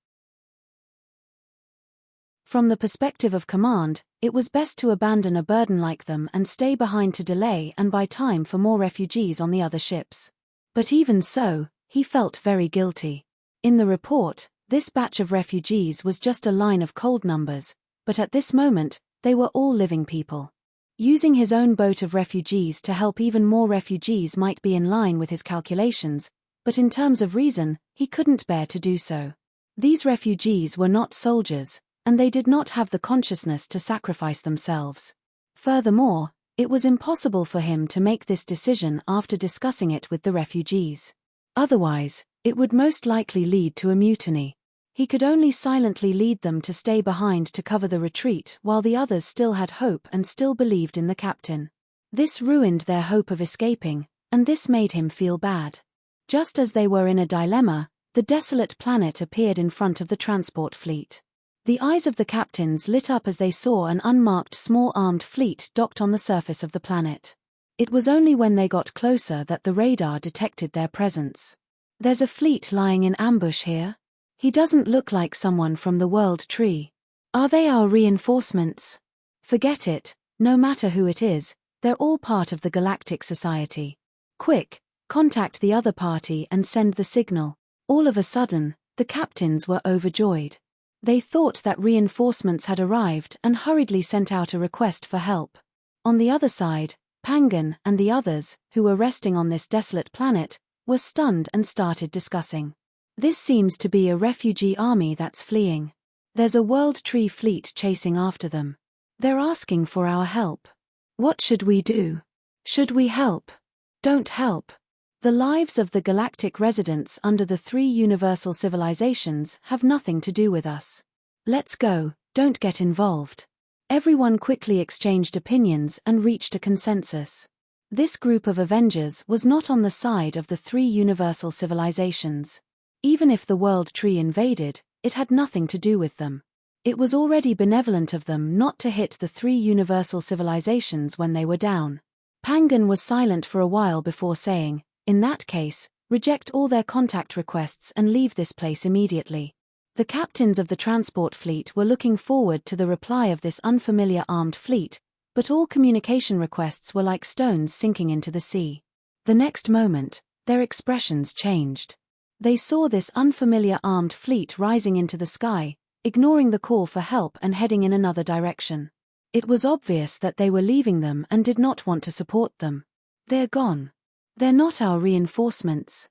From the perspective of command, it was best to abandon a burden like them and stay behind to delay and buy time for more refugees on the other ships. But even so, he felt very guilty. In the report, this batch of refugees was just a line of cold numbers, but at this moment, they were all living people. Using his own boat of refugees to help even more refugees might be in line with his calculations, but in terms of reason, he couldn't bear to do so. These refugees were not soldiers, and they did not have the consciousness to sacrifice themselves. Furthermore, it was impossible for him to make this decision after discussing it with the refugees. Otherwise, it would most likely lead to a mutiny. He could only silently lead them to stay behind to cover the retreat while the others still had hope and still believed in the captain. This ruined their hope of escaping, and this made him feel bad. Just as they were in a dilemma, the desolate planet appeared in front of the transport fleet. The eyes of the captains lit up as they saw an unmarked small armed fleet docked on the surface of the planet. It was only when they got closer that the radar detected their presence. There's a fleet lying in ambush here. He doesn't look like someone from the World Tree. Are they our reinforcements? Forget it, no matter who it is, they're all part of the Galactic Society. Quick, contact the other party and send the signal. All of a sudden, the captains were overjoyed. They thought that reinforcements had arrived and hurriedly sent out a request for help. On the other side, Pangan and the others, who were resting on this desolate planet, were stunned and started discussing. This seems to be a refugee army that's fleeing. There's a World Tree fleet chasing after them. They're asking for our help. What should we do? Should we help? Don't help. The lives of the galactic residents under the 3 universal civilizations have nothing to do with us. Let's go, don't get involved. Everyone quickly exchanged opinions and reached a consensus. This group of Avengers was not on the side of the 3 universal civilizations. Even if the World Tree invaded, it had nothing to do with them. It was already benevolent of them not to hit the 3 universal civilizations when they were down. Pangan was silent for a while before saying, "In that case, reject all their contact requests and leave this place immediately." The captains of the transport fleet were looking forward to the reply of this unfamiliar armed fleet, but all communication requests were like stones sinking into the sea. The next moment, their expressions changed. They saw this unfamiliar armed fleet rising into the sky, ignoring the call for help and heading in another direction. It was obvious that they were leaving them and did not want to support them. They're gone. They're not our reinforcements.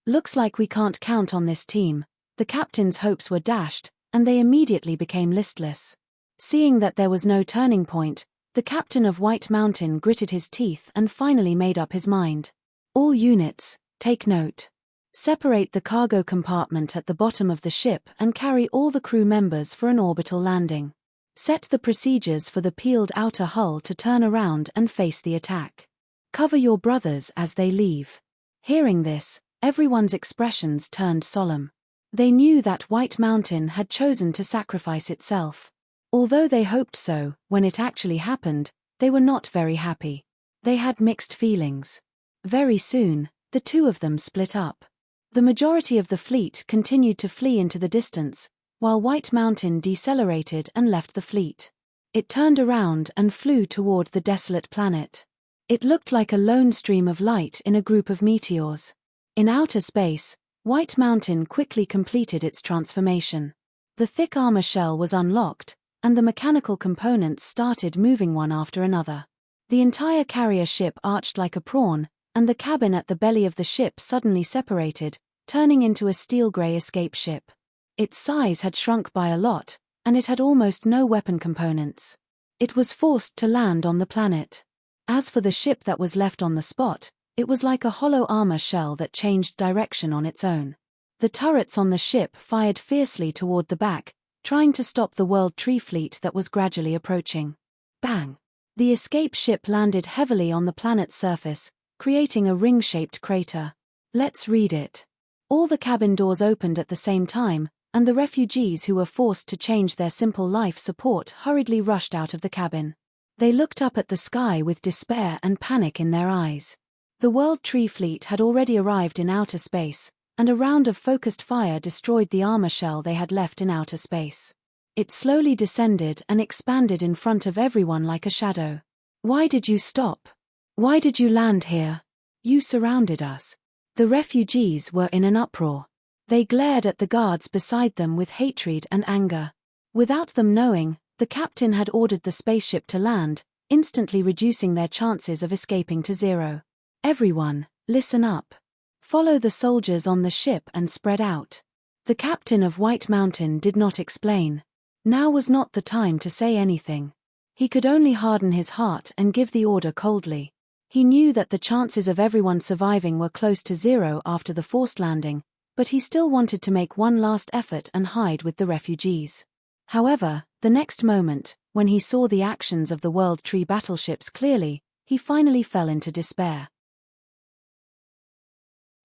Looks like we can't count on this team. The captain's hopes were dashed, and they immediately became listless. Seeing that there was no turning point, the captain of White Mountain gritted his teeth and finally made up his mind. All units, take note. Separate the cargo compartment at the bottom of the ship and carry all the crew members for an orbital landing. Set the procedures for the peeled outer hull to turn around and face the attack. Cover your brothers as they leave. Hearing this, everyone's expressions turned solemn. They knew that White Mountain had chosen to sacrifice itself. Although they hoped so, when it actually happened, they were not very happy. They had mixed feelings. Very soon, the two of them split up. The majority of the fleet continued to flee into the distance, while White Mountain decelerated and left the fleet. It turned around and flew toward the desolate planet. It looked like a lone stream of light in a group of meteors. In outer space, White Mountain quickly completed its transformation. The thick armor shell was unlocked, and the mechanical components started moving one after another. The entire carrier ship arched like a prawn, and the cabin at the belly of the ship suddenly separated, turning into a steel-gray escape ship. Its size had shrunk by a lot, and it had almost no weapon components. It was forced to land on the planet. As for the ship that was left on the spot, it was like a hollow armor shell that changed direction on its own. The turrets on the ship fired fiercely toward the back, trying to stop the World Tree fleet that was gradually approaching. Bang! The escape ship landed heavily on the planet's surface, creating a ring-shaped crater. Let's read it. All the cabin doors opened at the same time, and the refugees who were forced to change their simple life support hurriedly rushed out of the cabin. They looked up at the sky with despair and panic in their eyes. The World Tree fleet had already arrived in outer space, and a round of focused fire destroyed the armor shell they had left in outer space. It slowly descended and expanded in front of everyone like a shadow. Why did you stop? Why did you land here? You surrounded us. The refugees were in an uproar. They glared at the guards beside them with hatred and anger. Without them knowing, the captain had ordered the spaceship to land, instantly reducing their chances of escaping to zero. Everyone, listen up. Follow the soldiers on the ship and spread out. The captain of White Mountain did not explain. Now was not the time to say anything. He could only harden his heart and give the order coldly. He knew that the chances of everyone surviving were close to zero after the forced landing, but he still wanted to make one last effort and hide with the refugees. However, the next moment, when he saw the actions of the World Tree battleships clearly, he finally fell into despair.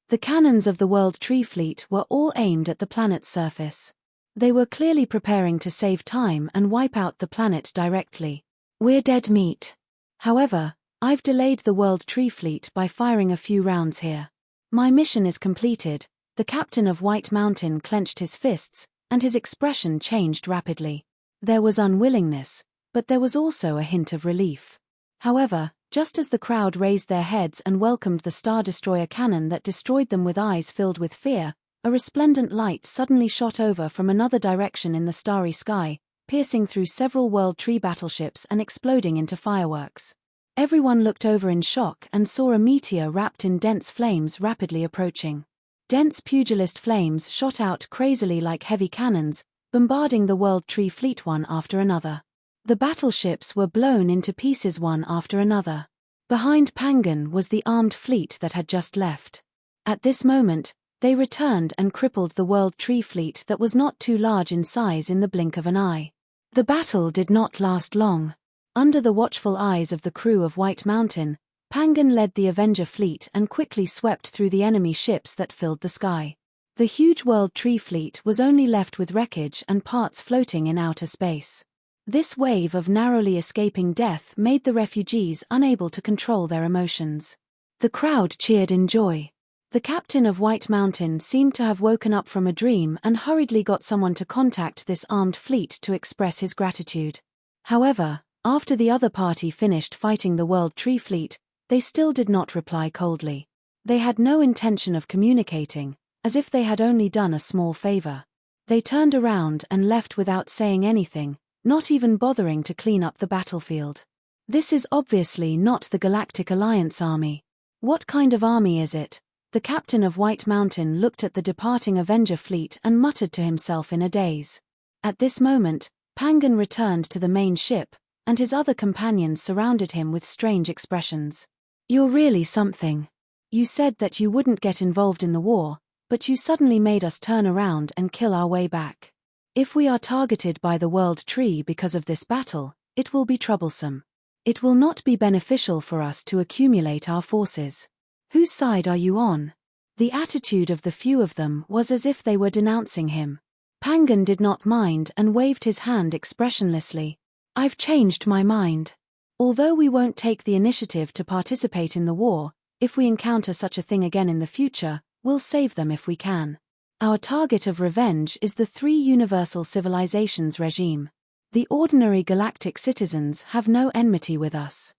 The cannons of the World Tree fleet were all aimed at the planet's surface. They were clearly preparing to save time and wipe out the planet directly. We're dead meat. However, I've delayed the World Tree fleet by firing a few rounds here. My mission is completed. The captain of White Mountain clenched his fists, and his expression changed rapidly. There was unwillingness, but there was also a hint of relief. However, just as the crowd raised their heads and welcomed the Star Destroyer cannon that destroyed them with eyes filled with fear, a resplendent light suddenly shot over from another direction in the starry sky, piercing through several World Tree battleships and exploding into fireworks. Everyone looked over in shock and saw a meteor wrapped in dense flames rapidly approaching. Dense pugilist flames shot out crazily like heavy cannons, bombarding the World Tree fleet one after another. The battleships were blown into pieces one after another. Behind Pangan was the armed fleet that had just left. At this moment, they returned and crippled the World Tree fleet that was not too large in size in the blink of an eye. The battle did not last long. Under the watchful eyes of the crew of White Mountain, Pangan led the Avenger fleet and quickly swept through the enemy ships that filled the sky. The huge World Tree fleet was only left with wreckage and parts floating in outer space. This wave of narrowly escaping death made the refugees unable to control their emotions. The crowd cheered in joy. The captain of White Mountain seemed to have woken up from a dream and hurriedly got someone to contact this armed fleet to express his gratitude. However, after the other party finished fighting the World Tree Fleet, they still did not reply coldly. They had no intention of communicating, as if they had only done a small favor. They turned around and left without saying anything, not even bothering to clean up the battlefield. This is obviously not the Galactic Alliance army. What kind of army is it? The captain of White Mountain looked at the departing Avenger fleet and muttered to himself in a daze. At this moment, Pangan returned to the main ship, and his other companions surrounded him with strange expressions. "You're really something. You said that you wouldn't get involved in the war, but you suddenly made us turn around and kill our way back. If we are targeted by the World Tree because of this battle, it will be troublesome. It will not be beneficial for us to accumulate our forces. Whose side are you on?" The attitude of the few of them was as if they were denouncing him. Pangan did not mind and waved his hand expressionlessly. "I've changed my mind. Although we won't take the initiative to participate in the war, if we encounter such a thing again in the future, we'll save them if we can. Our target of revenge is the 3 universal civilizations regime. The ordinary galactic citizens have no enmity with us.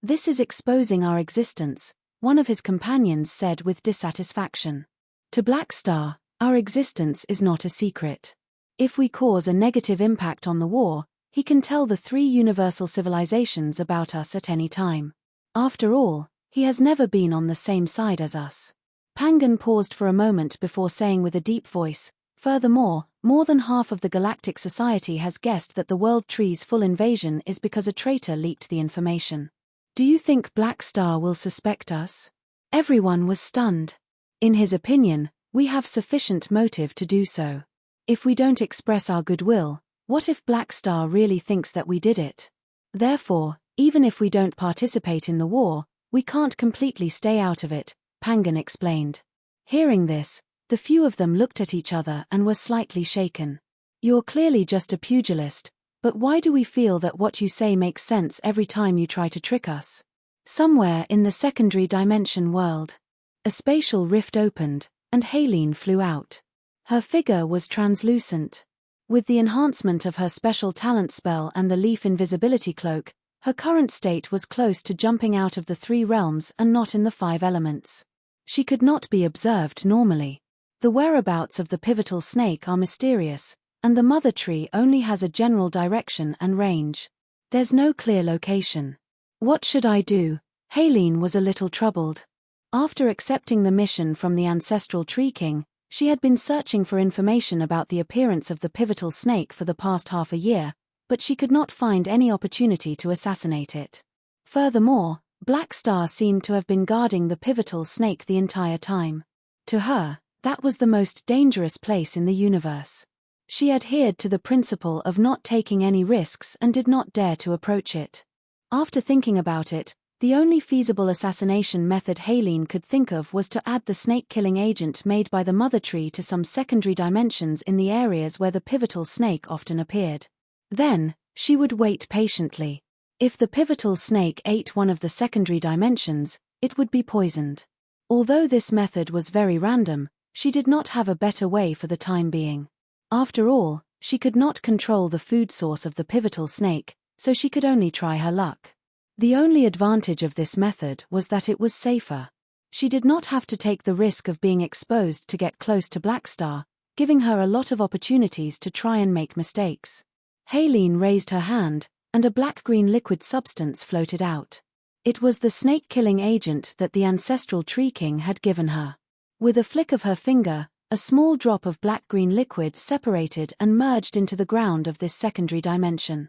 This is exposing our existence," one of his companions said with dissatisfaction. "To Blackstar, our existence is not a secret. If we cause a negative impact on the war, he can tell the 3 universal civilizations about us at any time. After all, he has never been on the same side as us." Pangan paused for a moment before saying with a deep voice, "Furthermore, more than half of the Galactic Society has guessed that the World Tree's full invasion is because a traitor leaked the information. Do you think Blackstar will suspect us?" Everyone was stunned. In his opinion, we have sufficient motive to do so. If we don't express our goodwill, what if Blackstar really thinks that we did it? Therefore, even if we don't participate in the war, we can't completely stay out of it, Pangan explained. Hearing this, the few of them looked at each other and were slightly shaken. "You're clearly just a pugilist, but why do we feel that what you say makes sense every time you try to trick us?" Somewhere in the secondary dimension world, a spatial rift opened, and Haleen flew out. Her figure was translucent. With the enhancement of her special talent spell and the leaf invisibility cloak, her current state was close to jumping out of the 3 realms and not in the 5 elements. She could not be observed normally. The whereabouts of the pivotal snake are mysterious, and the mother tree only has a general direction and range. There's no clear location. "What should I do?" Haleen was a little troubled. After accepting the mission from the ancestral Tree King, she had been searching for information about the appearance of the pivotal snake for the past half a year, but she could not find any opportunity to assassinate it. Furthermore, Blackstar seemed to have been guarding the pivotal snake the entire time. To her, that was the most dangerous place in the universe. She adhered to the principle of not taking any risks and did not dare to approach it. After thinking about it, the only feasible assassination method Haleen could think of was to add the snake-killing agent made by the Mother Tree to some secondary dimensions in the areas where the pivotal snake often appeared. Then, she would wait patiently. If the pivotal snake ate one of the secondary dimensions, it would be poisoned. Although this method was very random, she did not have a better way for the time being. After all, she could not control the food source of the pivotal snake, so she could only try her luck. The only advantage of this method was that it was safer. She did not have to take the risk of being exposed to get close to Blackstar, giving her a lot of opportunities to try and make mistakes. Haleen raised her hand, and a black-green liquid substance floated out. It was the snake-killing agent that the ancestral Tree King had given her. With a flick of her finger, a small drop of black-green liquid separated and merged into the ground of this secondary dimension.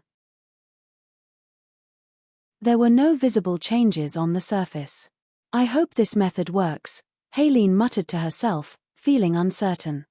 There were no visible changes on the surface. "I hope this method works," Haleen muttered to herself, feeling uncertain.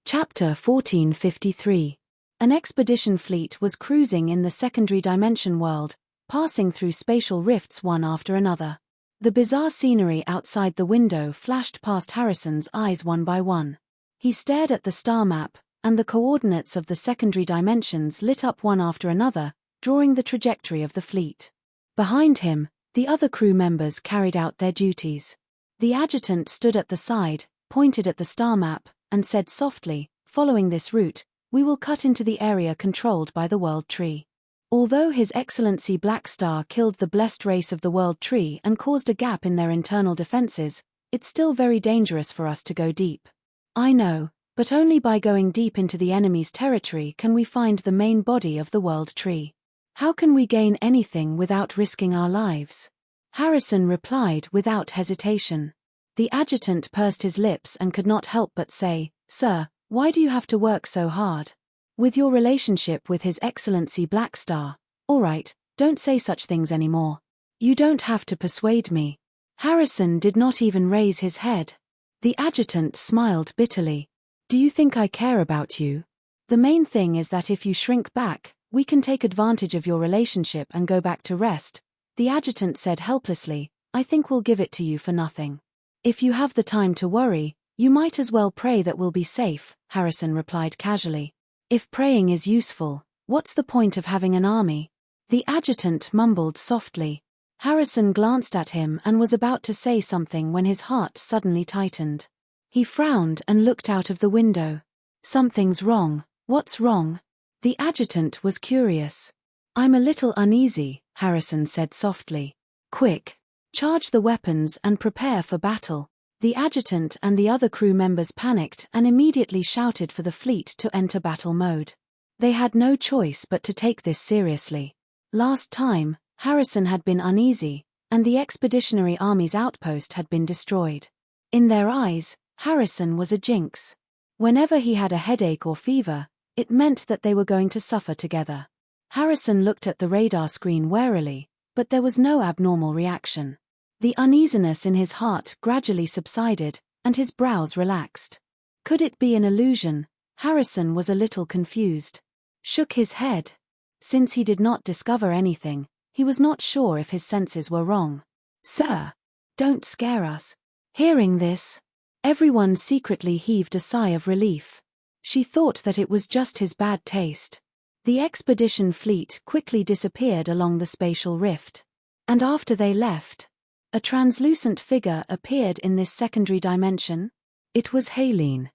Chapter 1453. An expedition fleet was cruising in the secondary dimension world, passing through spatial rifts one after another. The bizarre scenery outside the window flashed past Harrison's eyes one by one. He stared at the star map, and the coordinates of the secondary dimensions lit up one after another, drawing the trajectory of the fleet. Behind him, the other crew members carried out their duties. The adjutant stood at the side, pointed at the star map, and said softly, "Following this route, we will cut into the area controlled by the World Tree. Although His Excellency Black Star killed the blessed race of the World Tree and caused a gap in their internal defenses, it's still very dangerous for us to go deep. I know, but only by going deep into the enemy's territory can we find the main body of the World Tree. How can we gain anything without risking our lives?" Harrison replied without hesitation. The adjutant pursed his lips and could not help but say, "Sir, why do you have to work so hard? With your relationship with His Excellency Black Star, all right, don't say such things anymore. You don't have to persuade me." Harrison did not even raise his head. The adjutant smiled bitterly. "Do you think I care about you? The main thing is that if you shrink back, we can take advantage of your relationship and go back to rest," the adjutant said helplessly. "I think we'll give it to you for nothing. If you have the time to worry, you might as well pray that we'll be safe," Harrison replied casually. "If praying is useful, what's the point of having an army?" The adjutant mumbled softly. Harrison glanced at him and was about to say something when his heart suddenly tightened. He frowned and looked out of the window. "Something's wrong. What's wrong?" The adjutant was curious. "I'm a little uneasy," Harrison said softly. "Quick! Charge the weapons and prepare for battle." The adjutant and the other crew members panicked and immediately shouted for the fleet to enter battle mode. They had no choice but to take this seriously. Last time, Harrison had been uneasy, and the Expeditionary Army's outpost had been destroyed. In their eyes, Harrison was a jinx. Whenever he had a headache or fever, it meant that they were going to suffer together. Harrison looked at the radar screen warily, but there was no abnormal reaction. The uneasiness in his heart gradually subsided, and his brows relaxed. Could it be an illusion? Harrison was a little confused. Shook his head. Since he did not discover anything, he was not sure if his senses were wrong. "Sir, don't scare us." Hearing this, everyone secretly heaved a sigh of relief. She thought that it was just his bad taste. The expedition fleet quickly disappeared along the spatial rift. And after they left, a translucent figure appeared in this secondary dimension. It was Haleen.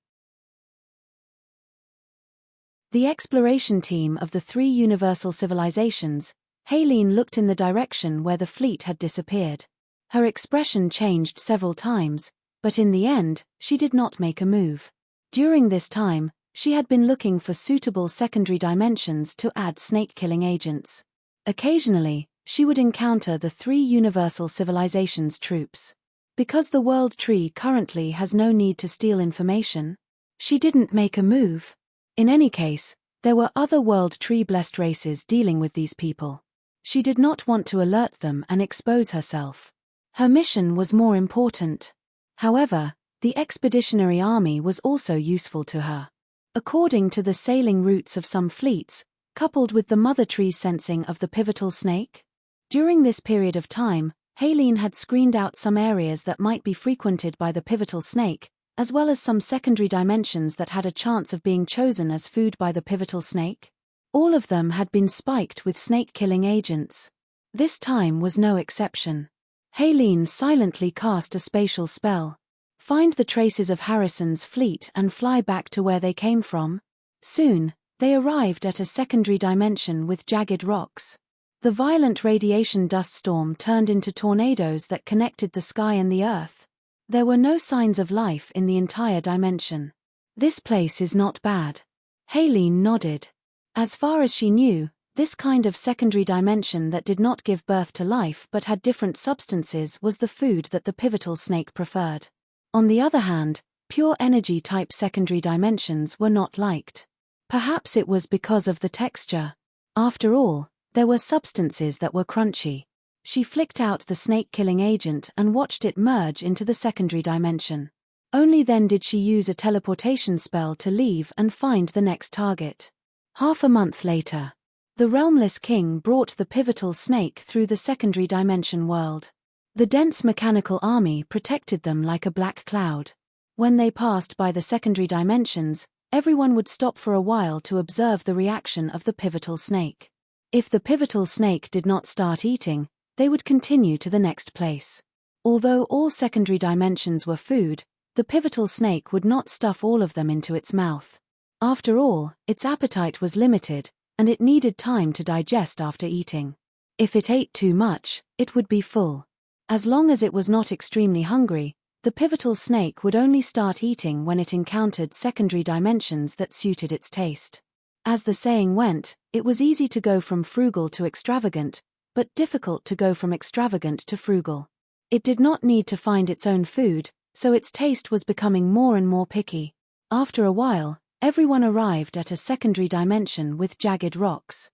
The exploration team of the 3 universal civilizations, Haleen looked in the direction where the fleet had disappeared. Her expression changed several times, but in the end, she did not make a move. During this time, she had been looking for suitable secondary dimensions to add snake-killing agents. Occasionally, she would encounter the 3 universal civilizations' troops. Because the World Tree currently has no need to steal information, she didn't make a move. In any case, there were other World Tree-blessed races dealing with these people. She did not want to alert them and expose herself. Her mission was more important. However, the Expeditionary Army was also useful to her. According to the sailing routes of some fleets, coupled with the Mother Tree's sensing of the pivotal snake, during this period of time, Haleen had screened out some areas that might be frequented by the pivotal snake, as well as some secondary dimensions that had a chance of being chosen as food by the pivotal snake. All of them had been spiked with snake-killing agents. This time was no exception. Haleen silently cast a spatial spell. Find the traces of Harrison's fleet and fly back to where they came from. Soon, they arrived at a secondary dimension with jagged rocks. The violent radiation dust storm turned into tornadoes that connected the sky and the earth. There were no signs of life in the entire dimension. "This place is not bad." Haleen nodded. As far as she knew, this kind of secondary dimension that did not give birth to life but had different substances was the food that the pivotal snake preferred. On the other hand, pure energy-type secondary dimensions were not liked. Perhaps it was because of the texture. After all, there were substances that were crunchy. She flicked out the snake-killing agent and watched it merge into the secondary dimension. Only then did she use a teleportation spell to leave and find the next target. Half a month later, the Realmless King brought the pivotal snake through the secondary dimension world. The dense mechanical army protected them like a black cloud. When they passed by the secondary dimensions, everyone would stop for a while to observe the reaction of the pivotal snake. If the pivotal snake did not start eating, they would continue to the next place. Although all secondary dimensions were food, the pivotal snake would not stuff all of them into its mouth. After all, its appetite was limited, and it needed time to digest after eating. If it ate too much, it would be full. As long as it was not extremely hungry, the pivotal snake would only start eating when it encountered secondary dimensions that suited its taste. As the saying went, it was easy to go from frugal to extravagant, but difficult to go from extravagant to frugal. It did not need to find its own food, so its taste was becoming more and more picky. After a while, everyone arrived at a secondary dimension with jagged rocks.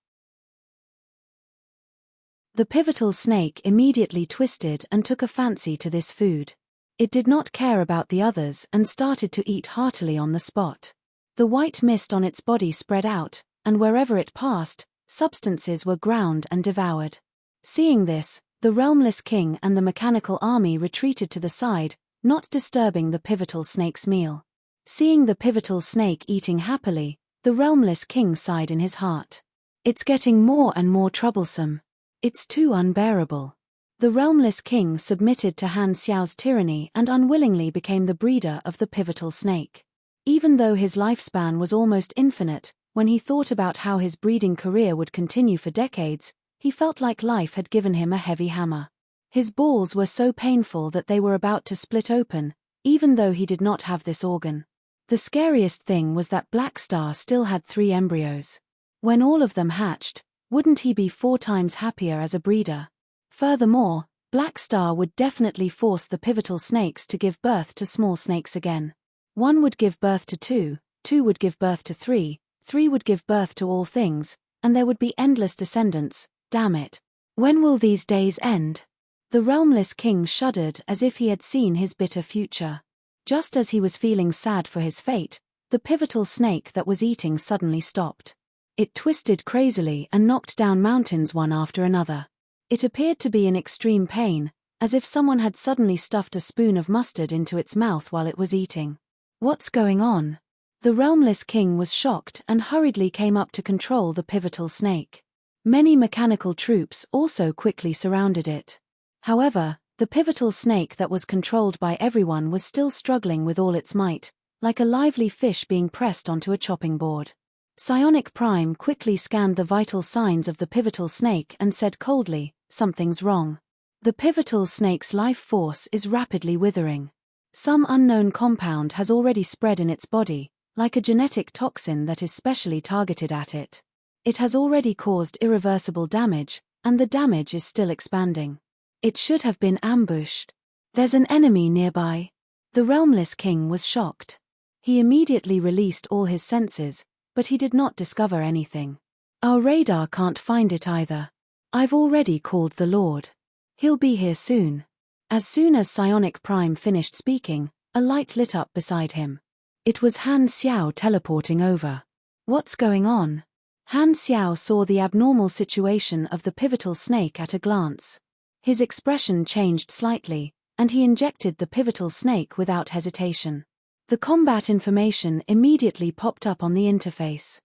The pivotal snake immediately twisted and took a fancy to this food. It did not care about the others and started to eat heartily on the spot. The white mist on its body spread out, and wherever it passed, substances were ground and devoured. Seeing this, the realmless king and the mechanical army retreated to the side, not disturbing the pivotal snake's meal. Seeing the pivotal snake eating happily, the realmless king sighed in his heart. It's getting more and more troublesome. It's too unbearable. The realmless king submitted to Han Xiao's tyranny and unwillingly became the breeder of the pivotal snake. Even though his lifespan was almost infinite, when he thought about how his breeding career would continue for decades, he felt like life had given him a heavy hammer. His balls were so painful that they were about to split open, even though he did not have this organ. The scariest thing was that Black Star still had 3 embryos. When all of them hatched, wouldn't he be 4 times happier as a breeder? Furthermore, Black Star would definitely force the pivotal snakes to give birth to small snakes again. 1 would give birth to 2, 2 would give birth to 3, 3 would give birth to all things, and there would be endless descendants. Damn it. When will these days end? The realmless king shuddered as if he had seen his bitter future. Just as he was feeling sad for his fate, the pivotal snake that was eating suddenly stopped. It twisted crazily and knocked down mountains one after another. It appeared to be in extreme pain, as if someone had suddenly stuffed a spoon of mustard into its mouth while it was eating. What's going on? The realmless king was shocked and hurriedly came up to control the pivotal snake. Many mechanical troops also quickly surrounded it. However, the pivotal snake that was controlled by everyone was still struggling with all its might, like a lively fish being pressed onto a chopping board. Psionic Prime quickly scanned the vital signs of the pivotal snake and said coldly, "Something's wrong. The pivotal snake's life force is rapidly withering. Some unknown compound has already spread in its body, like a genetic toxin that is specially targeted at it. It has already caused irreversible damage, and the damage is still expanding. It should have been ambushed. There's an enemy nearby." The realmless king was shocked. He immediately released all his senses, but he did not discover anything. "Our radar can't find it either. I've already called the Lord. He'll be here soon." As soon as Psionic Prime finished speaking, a light lit up beside him. It was Han Xiao teleporting over. "What's going on?" Han Xiao saw the abnormal situation of the pivotal snake at a glance. His expression changed slightly, and he injected the pivotal snake without hesitation. The combat information immediately popped up on the interface.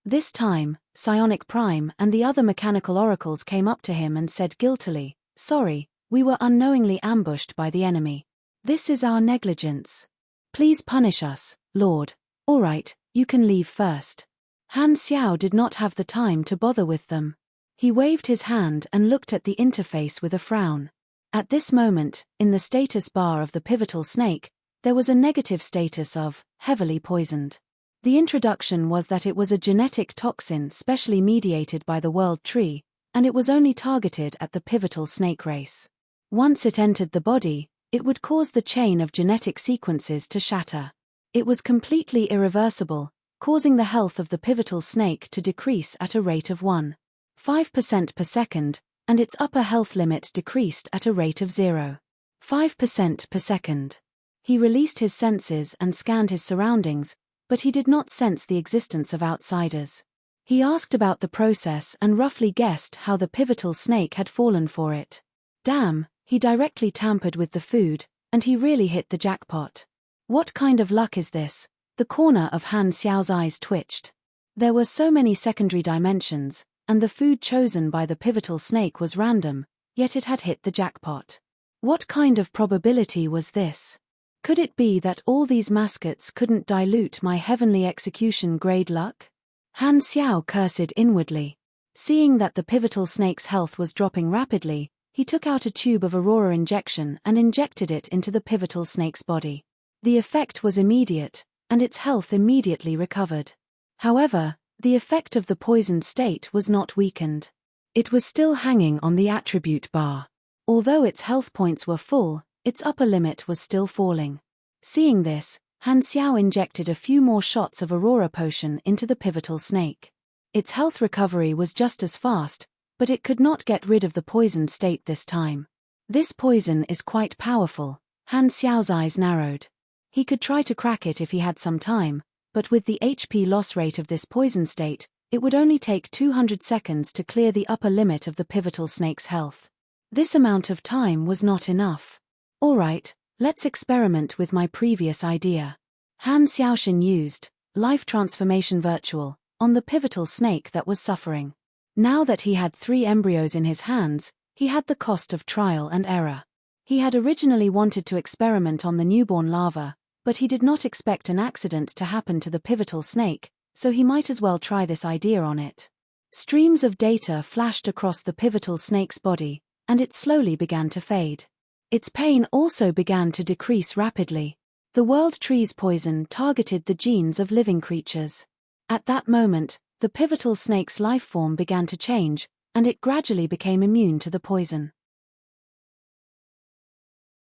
This time, Psionic Prime and the other mechanical oracles came up to him and said guiltily, "Sorry, we were unknowingly ambushed by the enemy. This is our negligence. Please punish us, Lord. All right, you can leave first." Han Xiao did not have the time to bother with them. He waved his hand and looked at the interface with a frown. At this moment, in the status bar of the pivotal snake, there was a negative status of heavily poisoned. The introduction was that it was a genetic toxin specially mediated by the World Tree, and it was only targeted at the pivotal snake race. Once it entered the body, it would cause the chain of genetic sequences to shatter. It was completely irreversible, causing the health of the pivotal snake to decrease at a rate of 1.5% per second, and its upper health limit decreased at a rate of 0.5% per second. He released his senses and scanned his surroundings, but he did not sense the existence of outsiders. He asked about the process and roughly guessed how the pivotal snake had fallen for it. Damn, he directly tampered with the food, and he really hit the jackpot. What kind of luck is this? The corner of Han Xiao's eyes twitched. There were so many secondary dimensions, and the food chosen by the pivotal snake was random, yet it had hit the jackpot. What kind of probability was this? Could it be that all these mascots couldn't dilute my heavenly execution grade luck? Han Xiao cursed inwardly. Seeing that the pivotal snake's health was dropping rapidly, he took out a tube of aurora injection and injected it into the pivotal snake's body. The effect was immediate, and its health immediately recovered. However, the effect of the poisoned state was not weakened. It was still hanging on the attribute bar. Although its health points were full, its upper limit was still falling. Seeing this, Han Xiao injected a few more shots of aurora potion into the pivotal snake. Its health recovery was just as fast, but it could not get rid of the poisoned state this time. This poison is quite powerful. Han Xiao's eyes narrowed. He could try to crack it if he had some time, but with the HP loss rate of this poison state, it would only take 200 seconds to clear the upper limit of the pivotal snake's health. This amount of time was not enough. Alright, let's experiment with my previous idea. Han Xiaoshan used life transformation virtual on the pivotal snake that was suffering. Now that he had 3 embryos in his hands, he had the cost of trial and error. He had originally wanted to experiment on the newborn larva, but he did not expect an accident to happen to the pivotal snake, so he might as well try this idea on it. Streams of data flashed across the pivotal snake's body, and it slowly began to fade. Its pain also began to decrease rapidly. The world tree's poison targeted the genes of living creatures. At that moment, the pivotal snake's life form began to change, and it gradually became immune to the poison.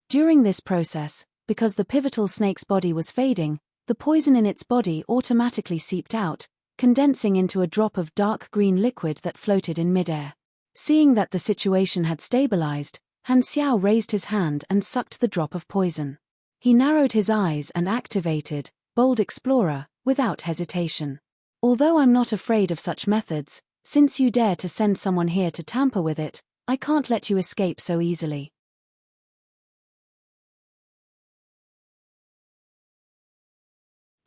During this process, because the pivotal snake's body was fading, the poison in its body automatically seeped out, condensing into a drop of dark green liquid that floated in midair. Seeing that the situation had stabilized, Han Xiao raised his hand and sucked the drop of poison. He narrowed his eyes and activated Bold Explorer without hesitation. Although I'm not afraid of such methods, since you dare to send someone here to tamper with it, I can't let you escape so easily.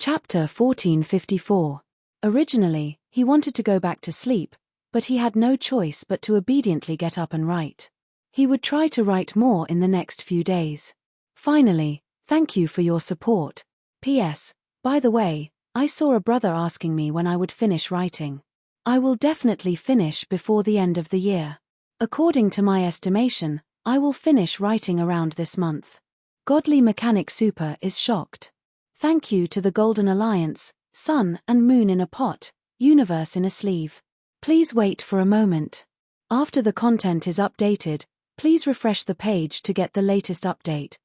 Chapter 1454. Originally, he wanted to go back to sleep, but he had no choice but to obediently get up and write. He would try to write more in the next few days. Finally, thank you for your support. P.S. By the way, I saw a brother asking me when I would finish writing. I will definitely finish before the end of the year. According to my estimation, I will finish writing around this month. Godly Mechanic Super is shocked. Thank you to the Golden Alliance, Sun and Moon in a pot, Universe in a sleeve. Please wait for a moment. After the content is updated, please refresh the page to get the latest update.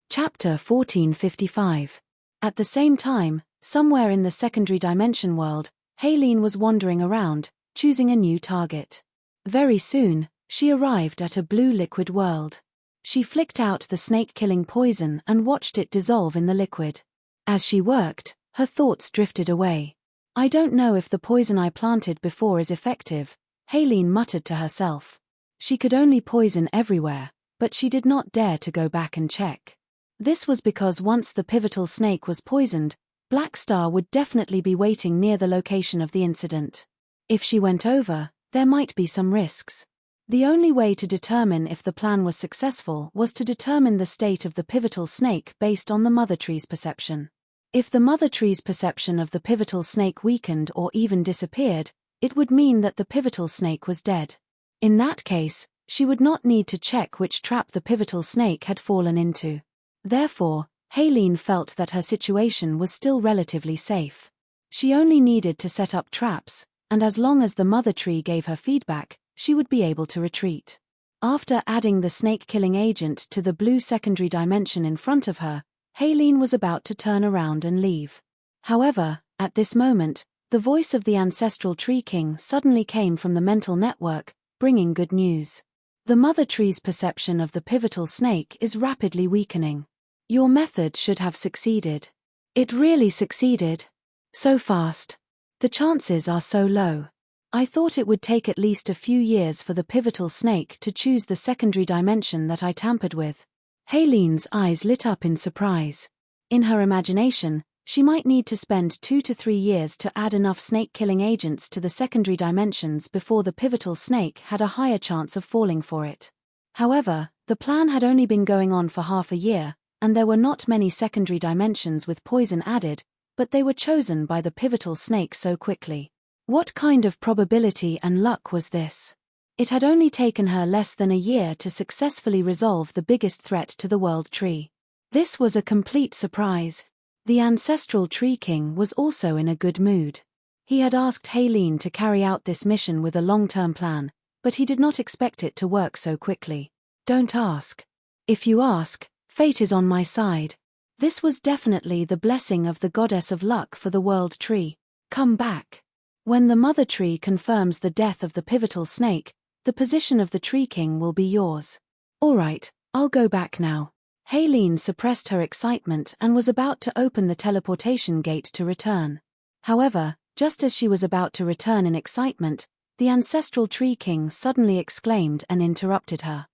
Chapter 1455. At the same time, somewhere in the secondary dimension world, Haylene was wandering around, choosing a new target. Very soon, she arrived at a blue liquid world. She flicked out the snake-killing poison and watched it dissolve in the liquid. As she worked, her thoughts drifted away. I don't know if the poison I planted before is effective, Haylene muttered to herself. She could only poison everywhere, but she did not dare to go back and check. This was because once the pivotal snake was poisoned, Black Star would definitely be waiting near the location of the incident. If she went over, there might be some risks. The only way to determine if the plan was successful was to determine the state of the pivotal snake based on the mother tree's perception. If the mother tree's perception of the pivotal snake weakened or even disappeared, it would mean that the pivotal snake was dead. In that case, she would not need to check which trap the pivotal snake had fallen into. Therefore, Haylene felt that her situation was still relatively safe. She only needed to set up traps, and as long as the mother tree gave her feedback, she would be able to retreat. After adding the snake-killing agent to the blue secondary dimension in front of her, Haylene was about to turn around and leave. However, at this moment, the voice of the ancestral tree king suddenly came from the mental network, bringing good news. The mother tree's perception of the pivotal snake is rapidly weakening. Your method should have succeeded. It really succeeded. So fast. The chances are so low. I thought it would take at least a few years for the pivotal snake to choose the secondary dimension that I tampered with. Haylene's eyes lit up in surprise. In her imagination, She might need to spend 2 to 3 years to add enough snake-killing agents to the secondary dimensions before the pivotal snake had a higher chance of falling for it. However, the plan had only been going on for half a year, and there were not many secondary dimensions with poison added, but they were chosen by the pivotal snake so quickly. What kind of probability and luck was this? It had only taken her less than a year to successfully resolve the biggest threat to the World Tree. This was a complete surprise. The ancestral Tree King was also in a good mood. He had asked Haleen to carry out this mission with a long-term plan, but he did not expect it to work so quickly. Don't ask. If you ask, fate is on my side. This was definitely the blessing of the goddess of luck for the World Tree. Come back. When the Mother Tree confirms the death of the pivotal snake, the position of the Tree King will be yours. All right, I'll go back now. Haleen suppressed her excitement and was about to open the teleportation gate to return. However, just as she was about to return in excitement, the ancestral Tree King suddenly exclaimed and interrupted her.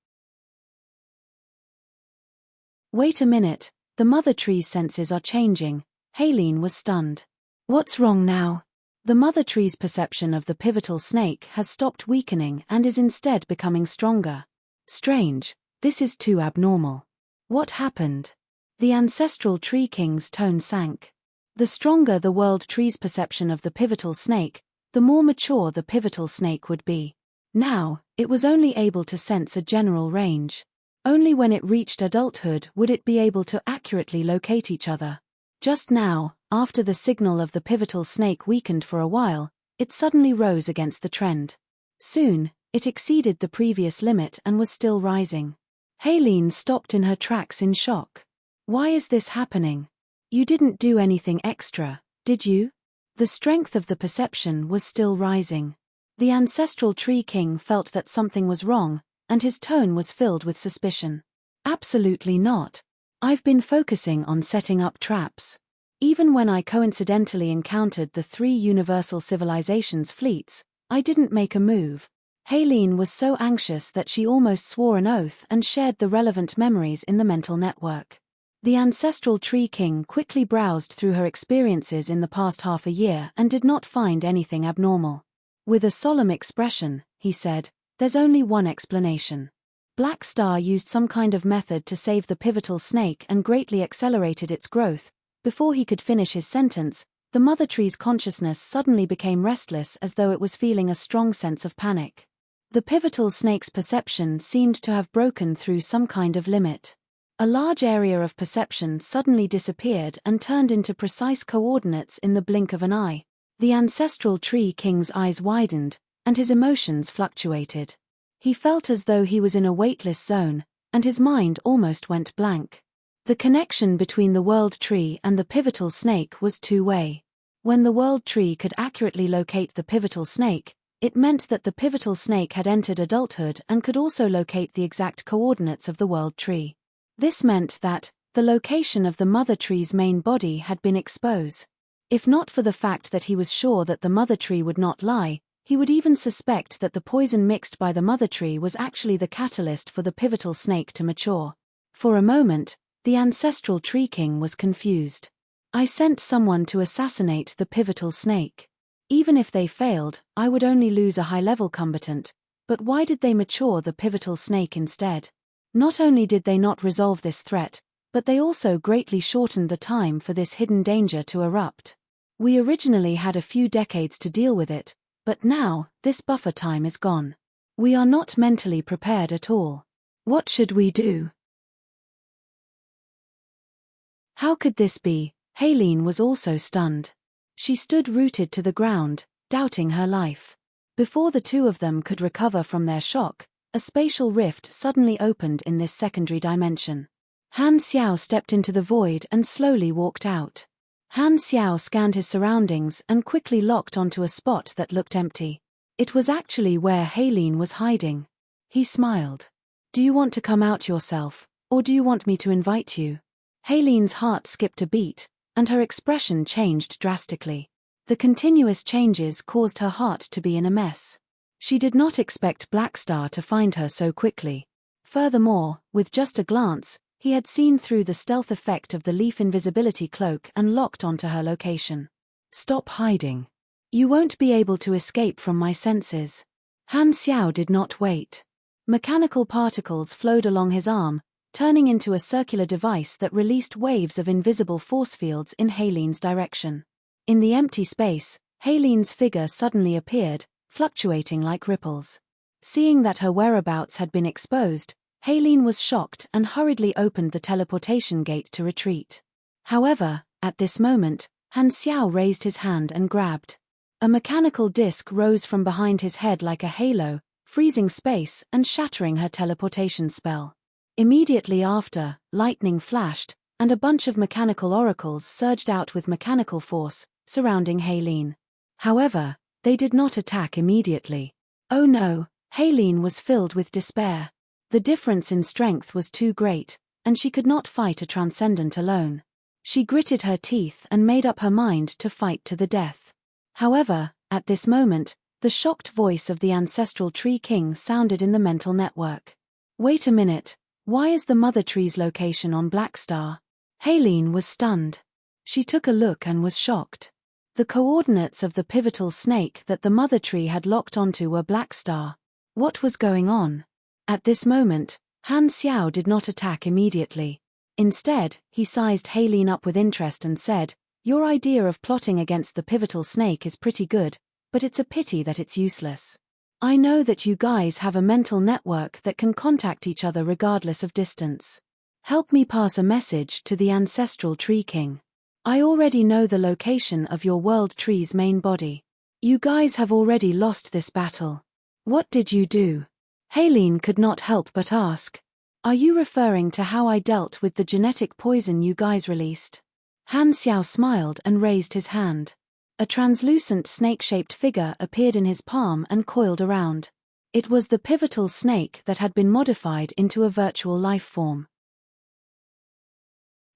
Wait a minute, the Mother Tree's senses are changing. Haleen was stunned. What's wrong now? The Mother Tree's perception of the pivotal snake has stopped weakening and is instead becoming stronger. Strange, this is too abnormal. What happened? The ancestral Tree King's tone sank. The stronger the World Tree's perception of the pivotal snake, the more mature the pivotal snake would be. Now, it was only able to sense a general range. Only when it reached adulthood would it be able to accurately locate each other. Just now, after the signal of the pivotal snake weakened for a while, it suddenly rose against the trend. Soon, it exceeded the previous limit and was still rising. Haleen stopped in her tracks in shock. Why is this happening? You didn't do anything extra, did you? The strength of the perception was still rising. The ancestral Tree King felt that something was wrong, and his tone was filled with suspicion. Absolutely not. I've been focusing on setting up traps. Even when I coincidentally encountered the 3 universal civilizations' fleets, I didn't make a move. Haleen was so anxious that she almost swore an oath and shared the relevant memories in the mental network. The ancestral Tree King quickly browsed through her experiences in the past half a year and did not find anything abnormal. With a solemn expression, he said, "There's only one explanation. Black Star used some kind of method to save the pivotal snake and greatly accelerated its growth." Before he could finish his sentence, the Mother Tree's consciousness suddenly became restless as though it was feeling a strong sense of panic. The pivotal snake's perception seemed to have broken through some kind of limit. A large area of perception suddenly disappeared and turned into precise coordinates in the blink of an eye. The ancestral Tree King's eyes widened, and his emotions fluctuated. He felt as though he was in a weightless zone, and his mind almost went blank. The connection between the World Tree and the pivotal snake was two-way. When the World Tree could accurately locate the pivotal snake, it meant that the pivotal snake had entered adulthood and could also locate the exact coordinates of the World Tree. This meant that the location of the Mother Tree's main body had been exposed. If not for the fact that he was sure that the Mother Tree would not lie, he would even suspect that the poison mixed by the Mother Tree was actually the catalyst for the pivotal snake to mature. For a moment, the ancestral Tree King was confused. I sent someone to assassinate the pivotal snake. Even if they failed, I would only lose a high-level combatant, but why did they mature the pivotal snake instead? Not only did they not resolve this threat, but they also greatly shortened the time for this hidden danger to erupt. We originally had a few decades to deal with it, but now, this buffer time is gone. We are not mentally prepared at all. What should we do? How could this be? Haleen was also stunned. She stood rooted to the ground, doubting her life. Before the two of them could recover from their shock, a spatial rift suddenly opened in this secondary dimension. Han Xiao stepped into the void and slowly walked out. Han Xiao scanned his surroundings and quickly locked onto a spot that looked empty. It was actually where Haleen was hiding. He smiled. "Do you want to come out yourself, or do you want me to invite you?" Haleen's heart skipped a beat, and her expression changed drastically. The continuous changes caused her heart to be in a mess. She did not expect Black Star to find her so quickly. Furthermore, with just a glance, He had seen through the stealth effect of the leaf invisibility cloak and locked onto her location. "Stop hiding. You won't be able to escape from my senses." Han Xiao did not wait. Mechanical particles flowed along his arm, turning into a circular device that released waves of invisible force fields in Helene's direction. In the empty space, Helene's figure suddenly appeared, fluctuating like ripples. Seeing that her whereabouts had been exposed, Helene was shocked and hurriedly opened the teleportation gate to retreat. However, at this moment, Han Xiao raised his hand and grabbed. A mechanical disc rose from behind his head like a halo, freezing space and shattering her teleportation spell. Immediately after, lightning flashed, and a bunch of mechanical oracles surged out with mechanical force, surrounding Helene. However, they did not attack immediately. Oh no, Helene was filled with despair. The difference in strength was too great, and she could not fight a transcendent alone. She gritted her teeth and made up her mind to fight to the death. However, at this moment, the shocked voice of the ancestral tree king sounded in the mental network. "Wait a minute, why is the mother tree's location on Black Star?" Helene was stunned. She took a look and was shocked. The coordinates of the pivotal snake that the mother tree had locked onto were Black Star. What was going on? At this moment, Han Xiao did not attack immediately. Instead, he sized Helene up with interest and said, "Your idea of plotting against the pivotal snake is pretty good, but it's a pity that it's useless. I know that you guys have a mental network that can contact each other regardless of distance. Help me pass a message to the ancestral tree king. I already know the location of your world tree's main body. You guys have already lost this battle. What did you do?" Helene could not help but ask. "Are you referring to how I dealt with the genetic poison you guys released?" Han Xiao smiled and raised his hand. A translucent snake-shaped figure appeared in his palm and coiled around. It was the pivotal snake that had been modified into a virtual life form.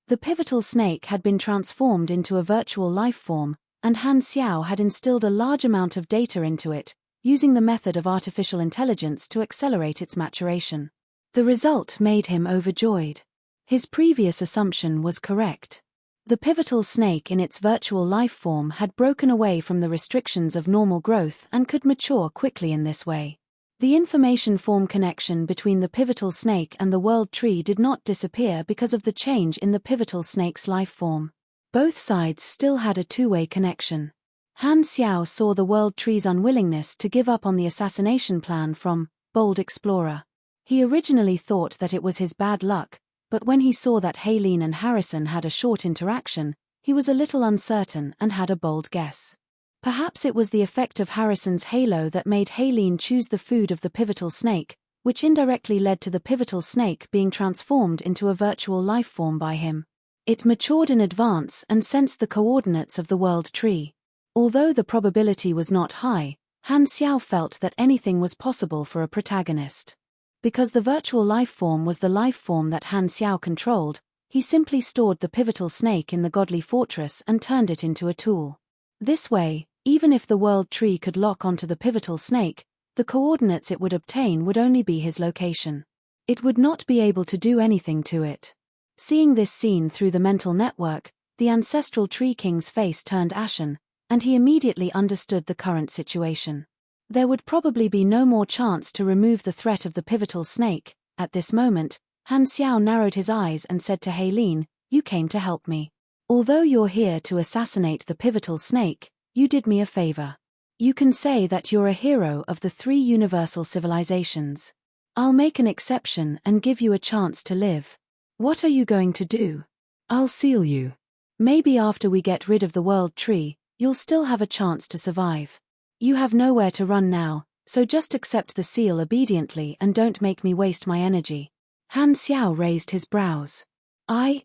The pivotal snake had been transformed into a virtual life form, and Han Xiao had instilled a large amount of data into it, using the method of artificial intelligence to accelerate its maturation. The result made him overjoyed. His previous assumption was correct. The pivotal snake in its virtual life form had broken away from the restrictions of normal growth and could mature quickly in this way. The information form connection between the pivotal snake and the world tree did not disappear because of the change in the pivotal snake's life form. Both sides still had a two-way connection. Han Xiao saw the world tree's unwillingness to give up on the assassination plan from Bold Explorer. He originally thought that it was his bad luck, but when he saw that Helene and Harrison had a short interaction, he was a little uncertain and had a bold guess. Perhaps it was the effect of Harrison's halo that made Helene choose the food of the pivotal snake, which indirectly led to the pivotal snake being transformed into a virtual life form by him. It matured in advance and sensed the coordinates of the world tree. Although the probability was not high, Han Xiao felt that anything was possible for a protagonist. Because the virtual life form was the life form that Han Xiao controlled, he simply stored the pivotal snake in the godly fortress and turned it into a tool. This way, even if the world tree could lock onto the pivotal snake, the coordinates it would obtain would only be his location. It would not be able to do anything to it. Seeing this scene through the mental network, the ancestral tree king's face turned ashen, and he immediately understood the current situation. There would probably be no more chance to remove the threat of the pivotal snake. At this moment, Han Xiao narrowed his eyes and said to Helene, "You came to help me. Although you're here to assassinate the pivotal snake, you did me a favor. You can say that you're a hero of the 3 universal civilizations. I'll make an exception and give you a chance to live. What are you going to do?" "I'll seal you. Maybe after we get rid of the world tree, you'll still have a chance to survive. You have nowhere to run now, so just accept the seal obediently and don't make me waste my energy." Han Xiao raised his brows.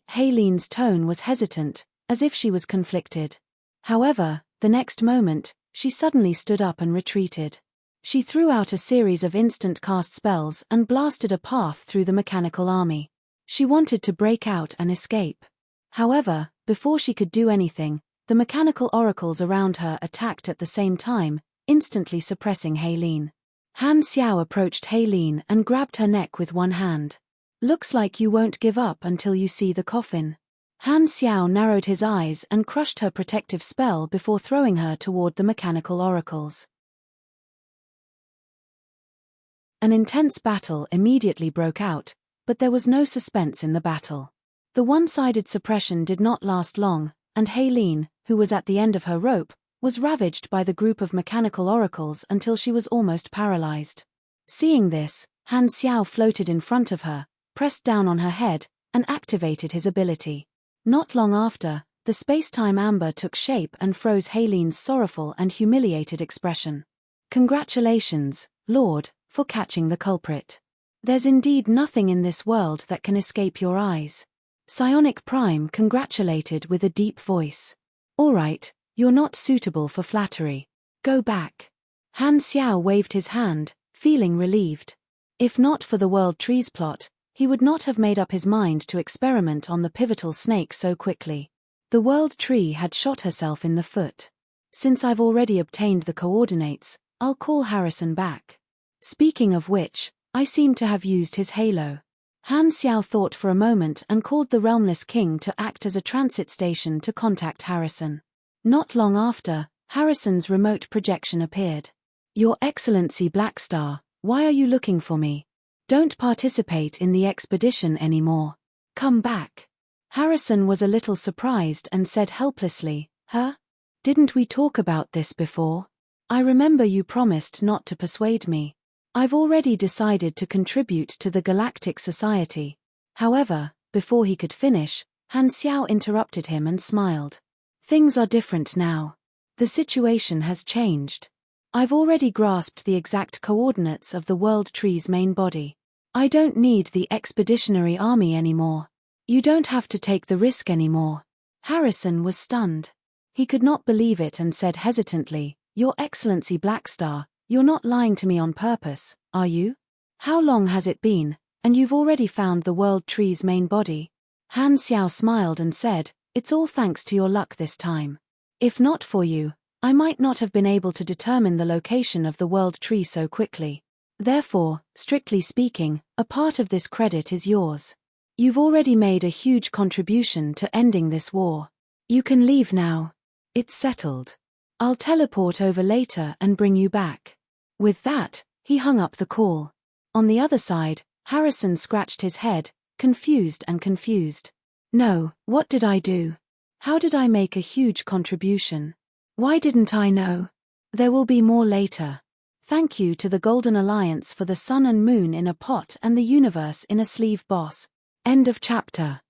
Helene's tone was hesitant, as if she was conflicted. However, the next moment, she suddenly stood up and retreated. She threw out a series of instant cast spells and blasted a path through the mechanical army. She wanted to break out and escape. However, before she could do anything, the mechanical oracles around her attacked at the same time, instantly suppressing Helene. Han Xiao approached Helene and grabbed her neck with one hand. Looks like you won't give up until you see the coffin. Han Xiao narrowed his eyes and crushed her protective spell before throwing her toward the mechanical oracles. An intense battle immediately broke out, but there was no suspense in the battle. The one-sided suppression did not last long, and Haylene, who was at the end of her rope, was ravaged by the group of mechanical oracles until she was almost paralyzed. Seeing this, Han Xiao floated in front of her, pressed down on her head, and activated his ability. Not long after, the space-time amber took shape and froze Haylene's sorrowful and humiliated expression. Congratulations, Lord, for catching the culprit. There's indeed nothing in this world that can escape your eyes. Psionic Prime congratulated with a deep voice. All right, you're not suitable for flattery. Go back. Han Xiao waved his hand, feeling relieved. If not for the World Trees plot, he would not have made up his mind to experiment on the pivotal snake so quickly. The World Tree had shot herself in the foot. Since I've already obtained the coordinates, I'll call Harrison back. Speaking of which, I seem to have used his halo. Han Xiao thought for a moment and called the Realmless King to act as a transit station to contact Harrison. Not long after, Harrison's remote projection appeared. Your Excellency Blackstar, why are you looking for me? Don't participate in the expedition anymore. Come back. Harrison was a little surprised and said helplessly, Huh? Didn't we talk about this before? I remember you promised not to persuade me. I've already decided to contribute to the Galactic Society. However, before he could finish, Han Xiao interrupted him and smiled. Things are different now. The situation has changed. I've already grasped the exact coordinates of the World Tree's main body. I don't need the expeditionary army anymore. You don't have to take the risk anymore. Harrison was stunned. He could not believe it and said hesitantly, Your Excellency Blackstar, you're not lying to me on purpose, are you? How long has it been, and you've already found the World Tree's main body? Han Xiao smiled and said, It's all thanks to your luck this time. If not for you, I might not have been able to determine the location of the World Tree so quickly. Therefore, strictly speaking, a part of this credit is yours. You've already made a huge contribution to ending this war. You can leave now. It's settled. I'll teleport over later and bring you back. With that, he hung up the call. On the other side, Harrison scratched his head, confused. No, what did I do? How did I make a huge contribution? Why didn't I know? There will be more later. Thank you to the Golden Alliance for the sun and moon in a pot and the universe in a sleeve, boss. End of chapter.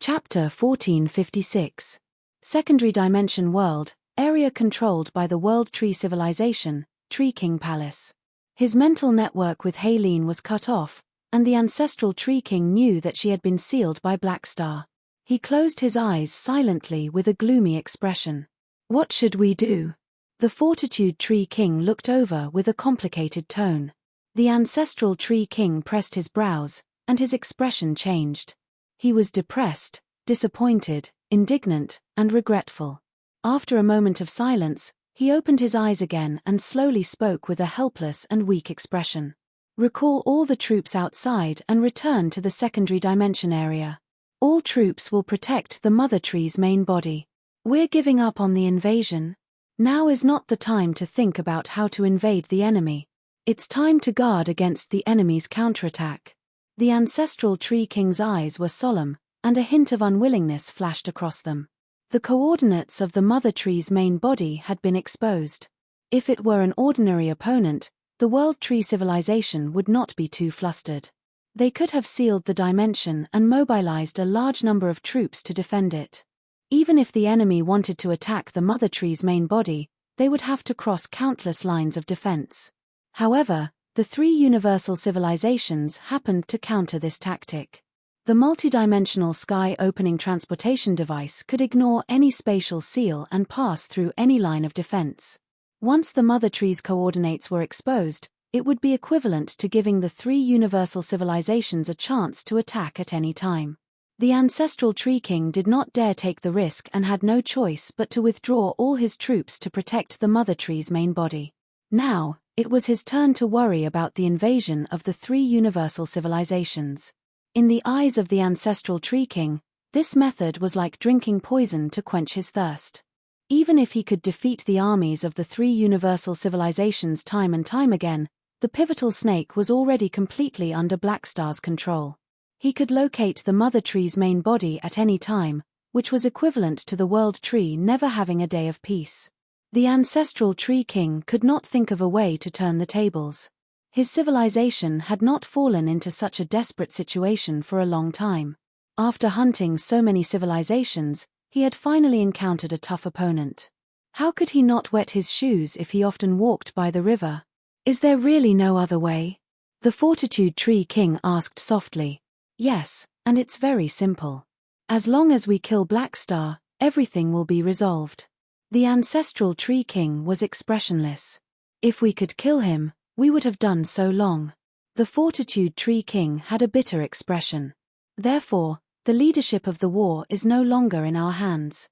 Chapter 1456. Secondary Dimension World, area controlled by the World Tree Civilization, Tree King Palace. His mental network with Haylene was cut off, and the ancestral Tree King knew that she had been sealed by Blackstar. He closed his eyes silently with a gloomy expression. What should we do? The Fortitude Tree King looked over with a complicated tone. The ancestral Tree King pressed his brows, and his expression changed. He was depressed, disappointed, indignant, and regretful. After a moment of silence, he opened his eyes again and slowly spoke with a helpless and weak expression. Recall all the troops outside and return to the secondary dimension area. All troops will protect the Mother Tree's main body. We're giving up on the invasion. Now is not the time to think about how to invade the enemy. It's time to guard against the enemy's counterattack. The ancestral Tree King's eyes were solemn, and a hint of unwillingness flashed across them. The coordinates of the Mother Tree's main body had been exposed. If it were an ordinary opponent, the World Tree Civilization would not be too flustered. They could have sealed the dimension and mobilized a large number of troops to defend it. Even if the enemy wanted to attack the Mother Tree's main body, they would have to cross countless lines of defense. However, the three universal civilizations happened to counter this tactic. The multidimensional sky-opening transportation device could ignore any spatial seal and pass through any line of defense. Once the Mother Tree's coordinates were exposed, it would be equivalent to giving the three universal civilizations a chance to attack at any time. The ancestral Tree King did not dare take the risk and had no choice but to withdraw all his troops to protect the Mother Tree's main body. Now, it was his turn to worry about the invasion of the three universal civilizations. In the eyes of the ancestral Tree King, this method was like drinking poison to quench his thirst. Even if he could defeat the armies of the three universal civilizations time and time again, the pivotal snake was already completely under Blackstar's control. He could locate the Mother Tree's main body at any time, which was equivalent to the World Tree never having a day of peace. The ancestral Tree King could not think of a way to turn the tables. His civilization had not fallen into such a desperate situation for a long time. After hunting so many civilizations, he had finally encountered a tough opponent. How could he not wet his shoes if he often walked by the river? Is there really no other way? The Fortitude Tree King asked softly. Yes, and it's very simple. As long as we kill Blackstar, everything will be resolved. The ancestral Tree King was expressionless. If we could kill him, we would have done so long. The Fortitude Tree King had a bitter expression. Therefore, the leadership of the war is no longer in our hands.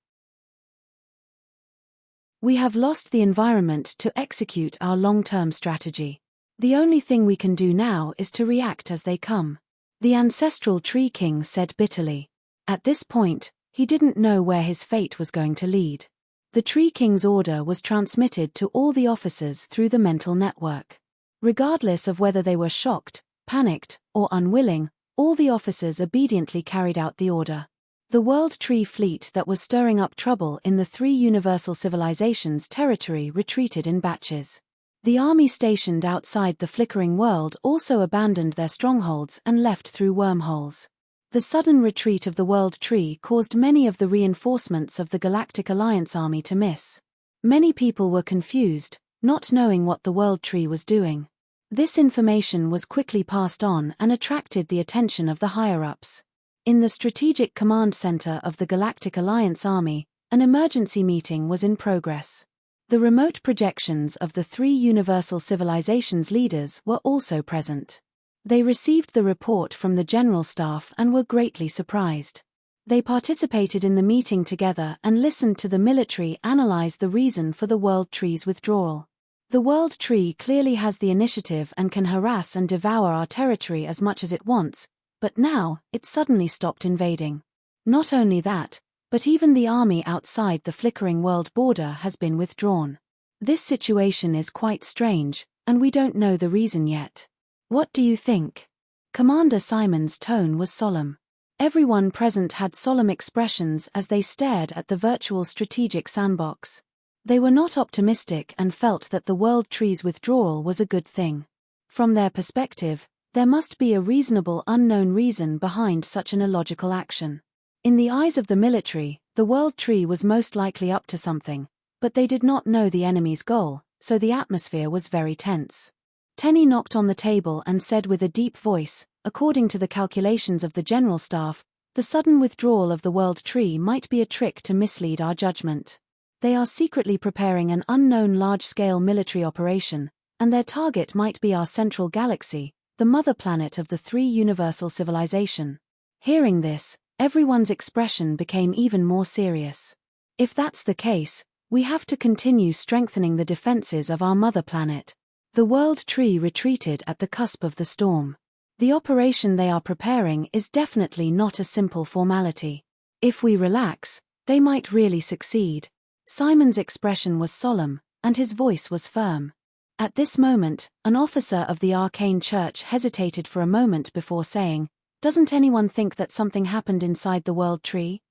We have lost the environment to execute our long-term strategy. The only thing we can do now is to react as they come. The ancestral Tree King said bitterly. At this point, he didn't know where his fate was going to lead. The Tree King's order was transmitted to all the officers through the mental network. Regardless of whether they were shocked, panicked, or unwilling, all the officers obediently carried out the order. The World Tree fleet that was stirring up trouble in the three universal civilizations' territory retreated in batches. The army stationed outside the flickering world also abandoned their strongholds and left through wormholes. The sudden retreat of the World Tree caused many of the reinforcements of the Galactic Alliance army to miss. Many people were confused, not knowing what the World Tree was doing. This information was quickly passed on and attracted the attention of the higher-ups. In the Strategic Command Center of the Galactic Alliance Army, an emergency meeting was in progress. The remote projections of the three universal civilizations leaders were also present. They received the report from the General Staff and were greatly surprised. They participated in the meeting together and listened to the military analyze the reason for the World Tree's withdrawal. The World Tree clearly has the initiative and can harass and devour our territory as much as it wants, but now, it suddenly stopped invading. Not only that, but even the army outside the flickering world border has been withdrawn. This situation is quite strange, and we don't know the reason yet. What do you think? Commander Simon's tone was solemn. Everyone present had solemn expressions as they stared at the virtual strategic sandbox. They were not optimistic and felt that the World Tree's withdrawal was a good thing. From their perspective, there must be a reasonable unknown reason behind such an illogical action. In the eyes of the military, the World Tree was most likely up to something, but they did not know the enemy's goal, so the atmosphere was very tense. Tenny knocked on the table and said with a deep voice, according to the calculations of the General Staff, the sudden withdrawal of the World Tree might be a trick to mislead our judgment. They are secretly preparing an unknown large-scale military operation, and their target might be our central galaxy, the mother planet of the three universal civilization. Hearing this, everyone's expression became even more serious. If that's the case, we have to continue strengthening the defenses of our mother planet. The World Tree retreated at the cusp of the storm. The operation they are preparing is definitely not a simple formality. If we relax, they might really succeed. Simon's expression was solemn, and his voice was firm. At this moment, an officer of the Arcane Church hesitated for a moment before saying, "Doesn't anyone think that something happened inside the World Tree?"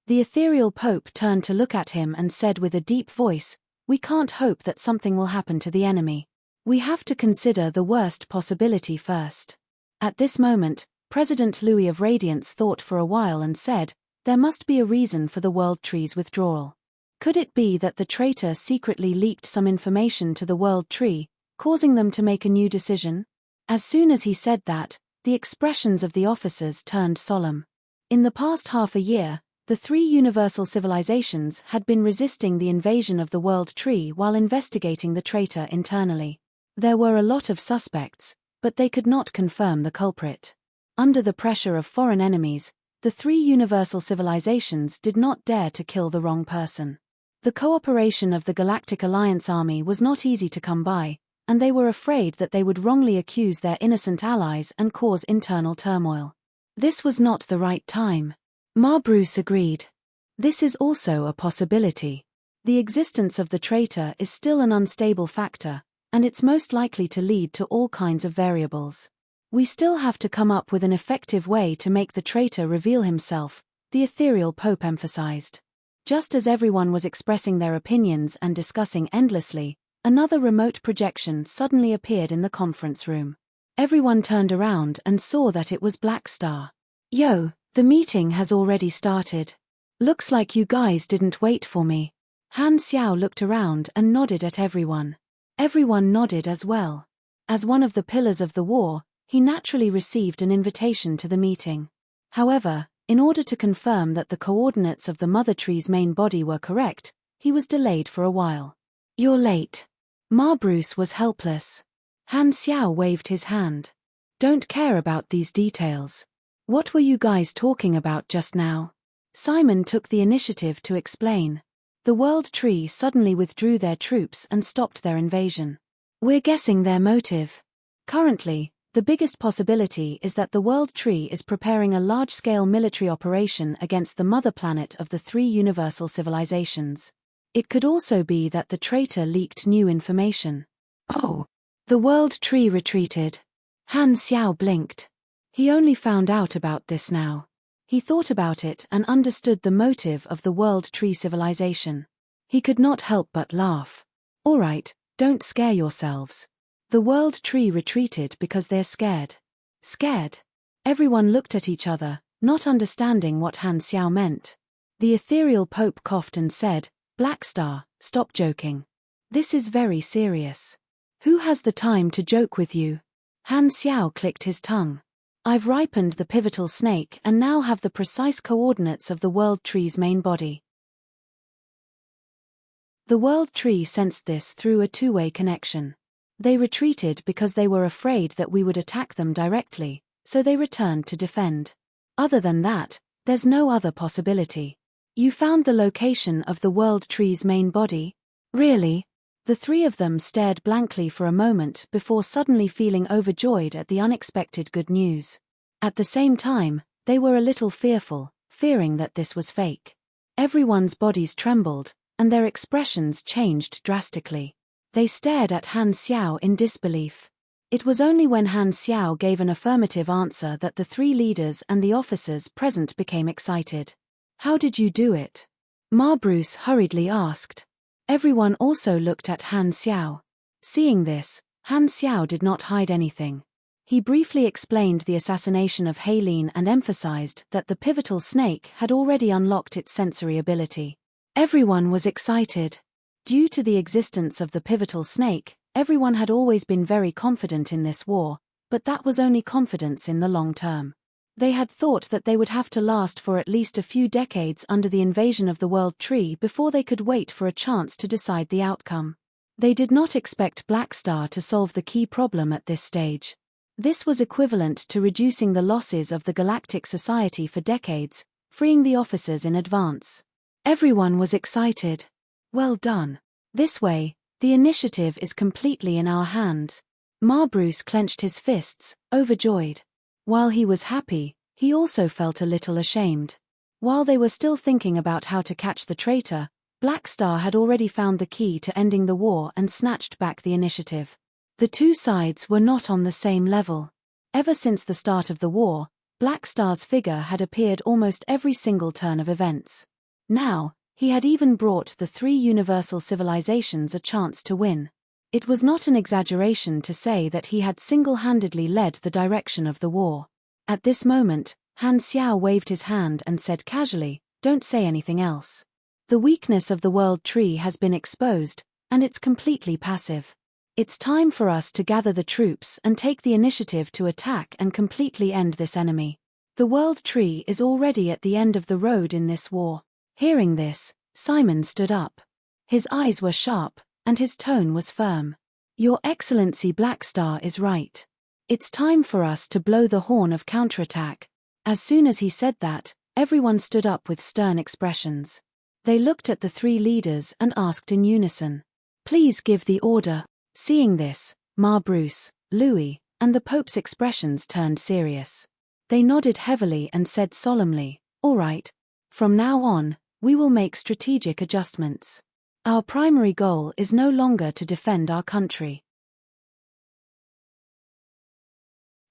The ethereal Pope turned to look at him and said with a deep voice, "We can't hope that something will happen to the enemy. We have to consider the worst possibility first." At this moment, President Louis of Radiance thought for a while and said, "There must be a reason for the World Tree's withdrawal. Could it be that the traitor secretly leaked some information to the World Tree, causing them to make a new decision?" As soon as he said that, the expressions of the officers turned solemn. In the past half a year, the three universal civilizations had been resisting the invasion of the World Tree while investigating the traitor internally. There were a lot of suspects, but they could not confirm the culprit. Under the pressure of foreign enemies, the three universal civilizations did not dare to kill the wrong person. The cooperation of the Galactic Alliance army was not easy to come by, and they were afraid that they would wrongly accuse their innocent allies and cause internal turmoil. This was not the right time. Bruce agreed. This is also a possibility. The existence of the traitor is still an unstable factor, and it's most likely to lead to all kinds of variables. We still have to come up with an effective way to make the traitor reveal himself, the ethereal Pope emphasized. Just as everyone was expressing their opinions and discussing endlessly, another remote projection suddenly appeared in the conference room. Everyone turned around and saw that it was Blackstar. "Yo, the meeting has already started. Looks like you guys didn't wait for me." Han Xiao looked around and nodded at everyone. Everyone nodded as well. As one of the pillars of the war, he naturally received an invitation to the meeting. However, in order to confirm that the coordinates of the Mother Tree's main body were correct, he was delayed for a while. "You're late." Bruce was helpless. Han Xiao waved his hand. "Don't care about these details. What were you guys talking about just now?" Simon took the initiative to explain. The World Tree suddenly withdrew their troops and stopped their invasion. "We're guessing their motive. Currently, the biggest possibility is that the World Tree is preparing a large-scale military operation against the mother planet of the three universal civilizations. It could also be that the traitor leaked new information." "Oh, the World Tree retreated." Han Xiao blinked. He only found out about this now. He thought about it and understood the motive of the World Tree civilization. He could not help but laugh. "All right, don't scare yourselves. The World Tree retreated because they're scared." Scared? Everyone looked at each other, not understanding what Han Xiao meant. The ethereal Pope coughed and said, "Blackstar, stop joking. This is very serious. Who has the time to joke with you?" Han Xiao clicked his tongue. "I've ripened the pivotal snake and now have the precise coordinates of the World Tree's main body." The World Tree sensed this through a two-way connection. They retreated because they were afraid that we would attack them directly, so they returned to defend. Other than that, there's no other possibility. "You found the location of the World Tree's main body? Really?" The three of them stared blankly for a moment before suddenly feeling overjoyed at the unexpected good news. At the same time, they were a little fearful, fearing that this was fake. Everyone's bodies trembled, and their expressions changed drastically. They stared at Han Xiao in disbelief. It was only when Han Xiao gave an affirmative answer that the three leaders and the officers present became excited. "How did you do it?" Bruce hurriedly asked. Everyone also looked at Han Xiao. Seeing this, Han Xiao did not hide anything. He briefly explained the assassination of Haylene and emphasized that the pivotal snake had already unlocked its sensory ability. Everyone was excited. Due to the existence of the pivotal snake, everyone had always been very confident in this war, but that was only confidence in the long term. They had thought that they would have to last for at least a few decades under the invasion of the World Tree before they could wait for a chance to decide the outcome. They did not expect Blackstar to solve the key problem at this stage. This was equivalent to reducing the losses of the Galactic Society for decades, freeing the officers in advance. Everyone was excited. "Well done. This way, the initiative is completely in our hands." Bruce clenched his fists, overjoyed. While he was happy, he also felt a little ashamed. While they were still thinking about how to catch the traitor, Blackstar had already found the key to ending the war and snatched back the initiative. The two sides were not on the same level. Ever since the start of the war, Blackstar's figure had appeared almost every single turn of events. Now, he had even brought the three universal civilizations a chance to win. It was not an exaggeration to say that he had single-handedly led the direction of the war. At this moment, Han Xiao waved his hand and said casually, "Don't say anything else. The weakness of the World Tree has been exposed, and it's completely passive. It's time for us to gather the troops and take the initiative to attack and completely end this enemy. The World Tree is already at the end of the road in this war." Hearing this, Simon stood up. His eyes were sharp, and his tone was firm. "Your Excellency Blackstar is right. It's time for us to blow the horn of counterattack." As soon as he said that, everyone stood up with stern expressions. They looked at the three leaders and asked in unison, "Please give the order." Seeing this, Ma Bruce, Louis, and the Pope's expressions turned serious. They nodded heavily and said solemnly, "All right. From now on, we will make strategic adjustments. Our primary goal is no longer to defend our country.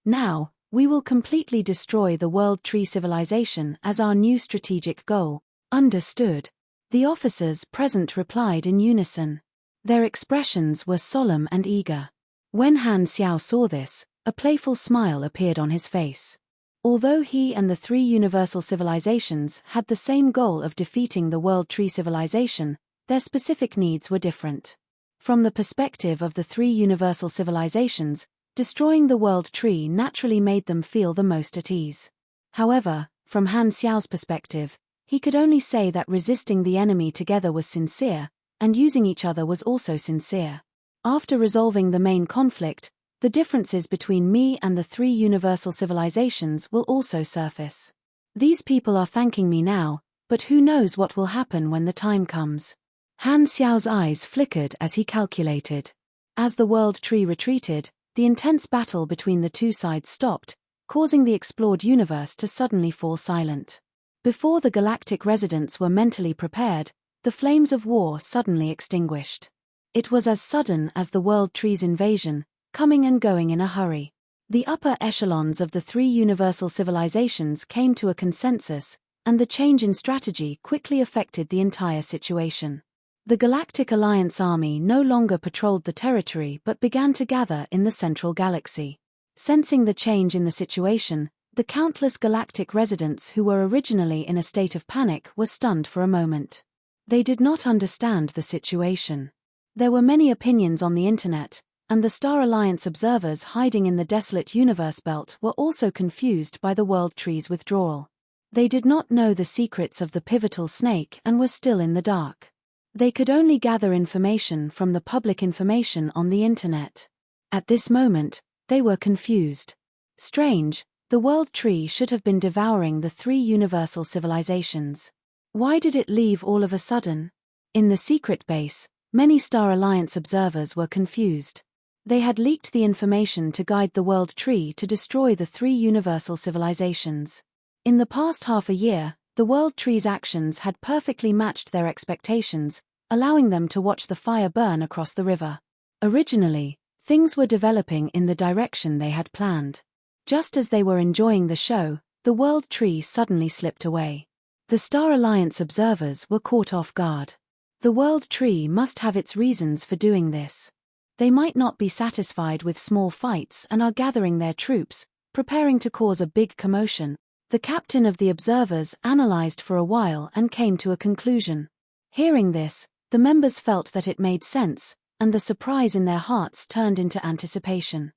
Now, we will completely destroy the World Tree civilization as our new strategic goal." "Understood." The officers present replied in unison. Their expressions were solemn and eager. When Han Xiao saw this, a playful smile appeared on his face. Although he and the three universal civilizations had the same goal of defeating the World Tree civilization, their specific needs were different. From the perspective of the three universal civilizations, destroying the World Tree naturally made them feel the most at ease. However, from Han Xiao's perspective, he could only say that resisting the enemy together was sincere, and using each other was also sincere. After resolving the main conflict, the differences between me and the three universal civilizations will also surface. These people are thanking me now, but who knows what will happen when the time comes. Han Xiao's eyes flickered as he calculated. As the World Tree retreated, the intense battle between the two sides stopped, causing the explored universe to suddenly fall silent. Before the galactic residents were mentally prepared, the flames of war suddenly extinguished. It was as sudden as the World Tree's invasion, coming and going in a hurry. The upper echelons of the three universal civilizations came to a consensus, and the change in strategy quickly affected the entire situation. The Galactic Alliance army no longer patrolled the territory but began to gather in the central galaxy. Sensing the change in the situation, the countless galactic residents who were originally in a state of panic were stunned for a moment. They did not understand the situation. There were many opinions on the internet, and the Star Alliance observers hiding in the desolate universe belt were also confused by the World Tree's withdrawal. They did not know the secrets of the pivotal snake and were still in the dark. They could only gather information from the public information on the internet. At this moment, they were confused. Strange, the World Tree should have been devouring the three universal civilizations. Why did it leave all of a sudden? In the secret base, many Star Alliance observers were confused. They had leaked the information to guide the World Tree to destroy the three universal civilizations. In the past half a year, the World Tree's actions had perfectly matched their expectations, allowing them to watch the fire burn across the river. Originally, things were developing in the direction they had planned. Just as they were enjoying the show, the World Tree suddenly slipped away. The Star Alliance observers were caught off guard. The World Tree must have its reasons for doing this. They might not be satisfied with small fights and are gathering their troops, preparing to cause a big commotion. The captain of the observers analyzed for a while and came to a conclusion. Hearing this, the members felt that it made sense, and the surprise in their hearts turned into anticipation.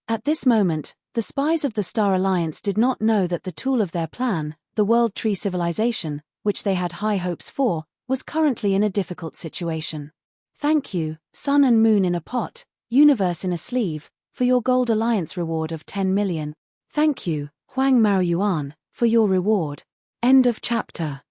At this moment, the spies of the Star Alliance did not know that the tool of their plan, the World Tree civilization, which they had high hopes for, was currently in a difficult situation. Thank you, Sun and Moon in a pot, Universe in a sleeve, for your Gold Alliance reward of 10 million. Thank you, Huang Maoyuan, for your reward. End of chapter.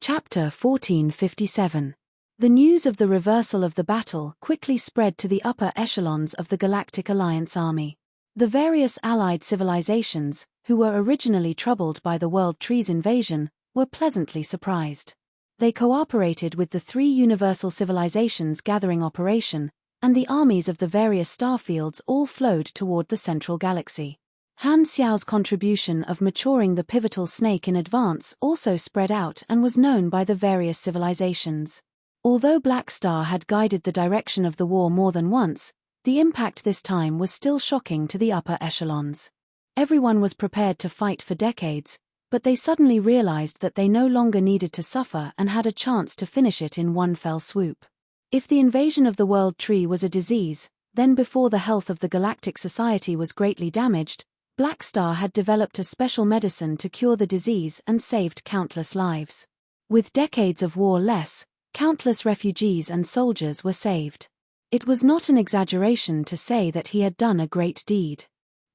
Chapter 1457. The news of the reversal of the battle quickly spread to the upper echelons of the Galactic Alliance army. The various allied civilizations, who were originally troubled by the World Tree's invasion, were pleasantly surprised. They cooperated with the three universal civilizations' gathering operation, and the armies of the various starfields all flowed toward the central galaxy. Han Xiao's contribution of maturing the pivotal snake in advance also spread out and was known by the various civilizations. Although Black Star had guided the direction of the war more than once, the impact this time was still shocking to the upper echelons. Everyone was prepared to fight for decades, but they suddenly realized that they no longer needed to suffer and had a chance to finish it in one fell swoop. If the invasion of the World Tree was a disease, then before the health of the galactic society was greatly damaged, Black Star had developed a special medicine to cure the disease and saved countless lives. With decades of war less, countless refugees and soldiers were saved. It was not an exaggeration to say that he had done a great deed.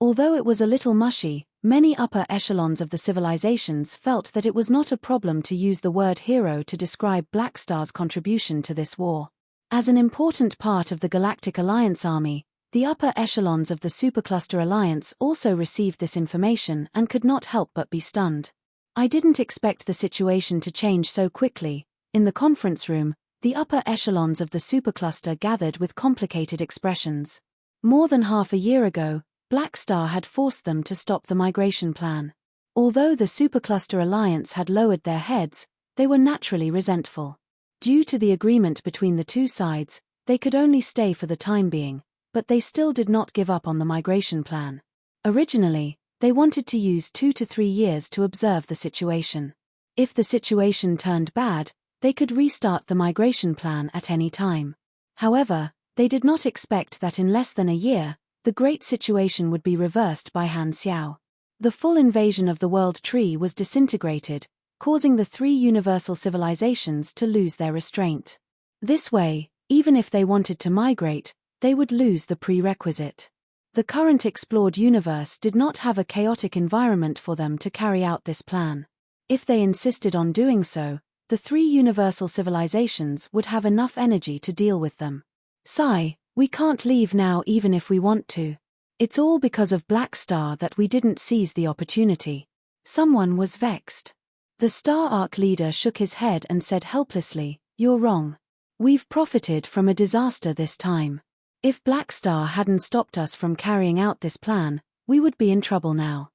Although it was a little mushy, many upper echelons of the civilizations felt that it was not a problem to use the word hero to describe Black Star's contribution to this war. As an important part of the Galactic Alliance Army, the upper echelons of the Supercluster Alliance also received this information and could not help but be stunned. I didn't expect the situation to change so quickly. In the conference room, the upper echelons of the Supercluster gathered with complicated expressions. More than half a year ago, Black Star had forced them to stop the migration plan. Although the Supercluster Alliance had lowered their heads, they were naturally resentful. Due to the agreement between the two sides, they could only stay for the time being, but they still did not give up on the migration plan. Originally, they wanted to use 2 to 3 years to observe the situation. If the situation turned bad, they could restart the migration plan at any time. However, they did not expect that in less than a year, the great situation would be reversed by Han Xiao. The full invasion of the World Tree was disintegrated, causing the 3 universal civilizations to lose their restraint. This way, even if they wanted to migrate, they would lose the prerequisite. The current explored universe did not have a chaotic environment for them to carry out this plan. If they insisted on doing so, the 3 universal civilizations would have enough energy to deal with them. Sigh, we can't leave now even if we want to. It's all because of Black Star that we didn't seize the opportunity. Someone was vexed. The Star Arc leader shook his head and said helplessly, "You're wrong. We've profited from a disaster this time. If Black Star hadn't stopped us from carrying out this plan, we would be in trouble now."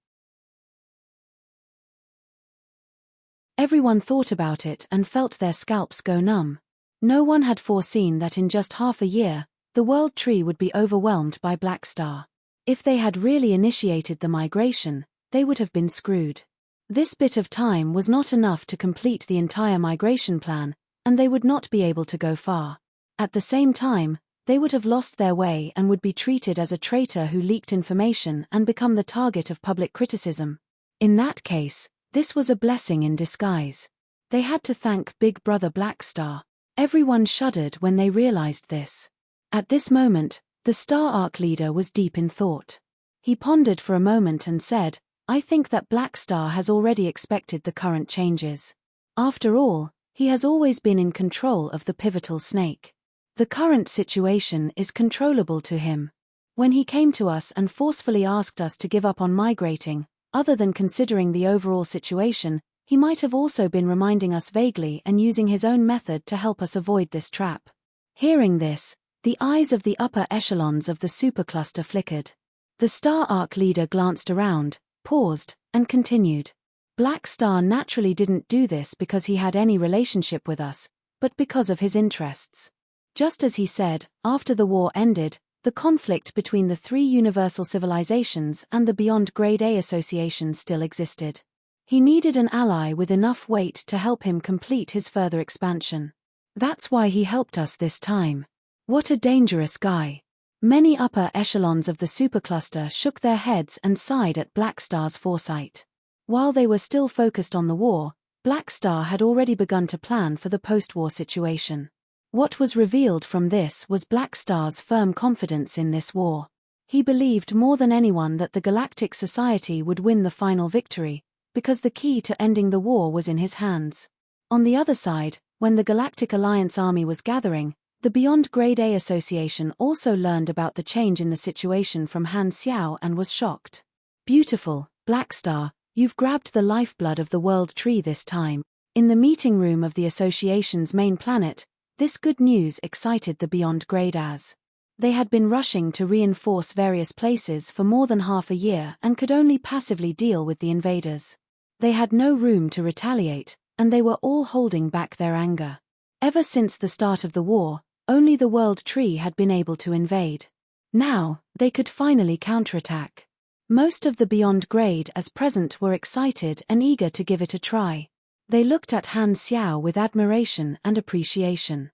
Everyone thought about it and felt their scalps go numb. No one had foreseen that in just half a year, the World Tree would be overwhelmed by Black Star. If they had really initiated the migration, they would have been screwed. This bit of time was not enough to complete the entire migration plan, and they would not be able to go far. At the same time, they would have lost their way and would be treated as a traitor who leaked information and become the target of public criticism. In that case, this was a blessing in disguise. They had to thank Big Brother Black Star. Everyone shuddered when they realized this. At this moment, the Star Arc leader was deep in thought. He pondered for a moment and said, "I think that Black Star has already expected the current changes. After all, he has always been in control of the pivotal snake. The current situation is controllable to him. When he came to us and forcefully asked us to give up on migrating, other than considering the overall situation, he might have also been reminding us vaguely and using his own method to help us avoid this trap." Hearing this, the eyes of the upper echelons of the supercluster flickered. The Star Arc leader glanced around, paused, and continued. Black Star naturally didn't do this because he had any relationship with us, but because of his interests. Just as he said, after the war ended, the conflict between the 3 universal civilizations and the Beyond Grade A Association still existed. He needed an ally with enough weight to help him complete his further expansion. That's why he helped us this time. What a dangerous guy. Many upper echelons of the supercluster shook their heads and sighed at Black Star's foresight. While they were still focused on the war, Black Star had already begun to plan for the post-war situation. What was revealed from this was Black Star's firm confidence in this war. He believed more than anyone that the Galactic Society would win the final victory, because the key to ending the war was in his hands. On the other side, when the Galactic Alliance Army was gathering, the Beyond Grade A Association also learned about the change in the situation from Han Xiao and was shocked. "Beautiful, Black Star, you've grabbed the lifeblood of the World Tree this time." In the meeting room of the association's main planet, this good news excited the Beyond Grade As. They had been rushing to reinforce various places for more than half a year and could only passively deal with the invaders. They had no room to retaliate, and they were all holding back their anger. Ever since the start of the war, only the World Tree had been able to invade. Now, they could finally counterattack. Most of the Beyond Grade as present were excited and eager to give it a try. They looked at Han Xiao with admiration and appreciation.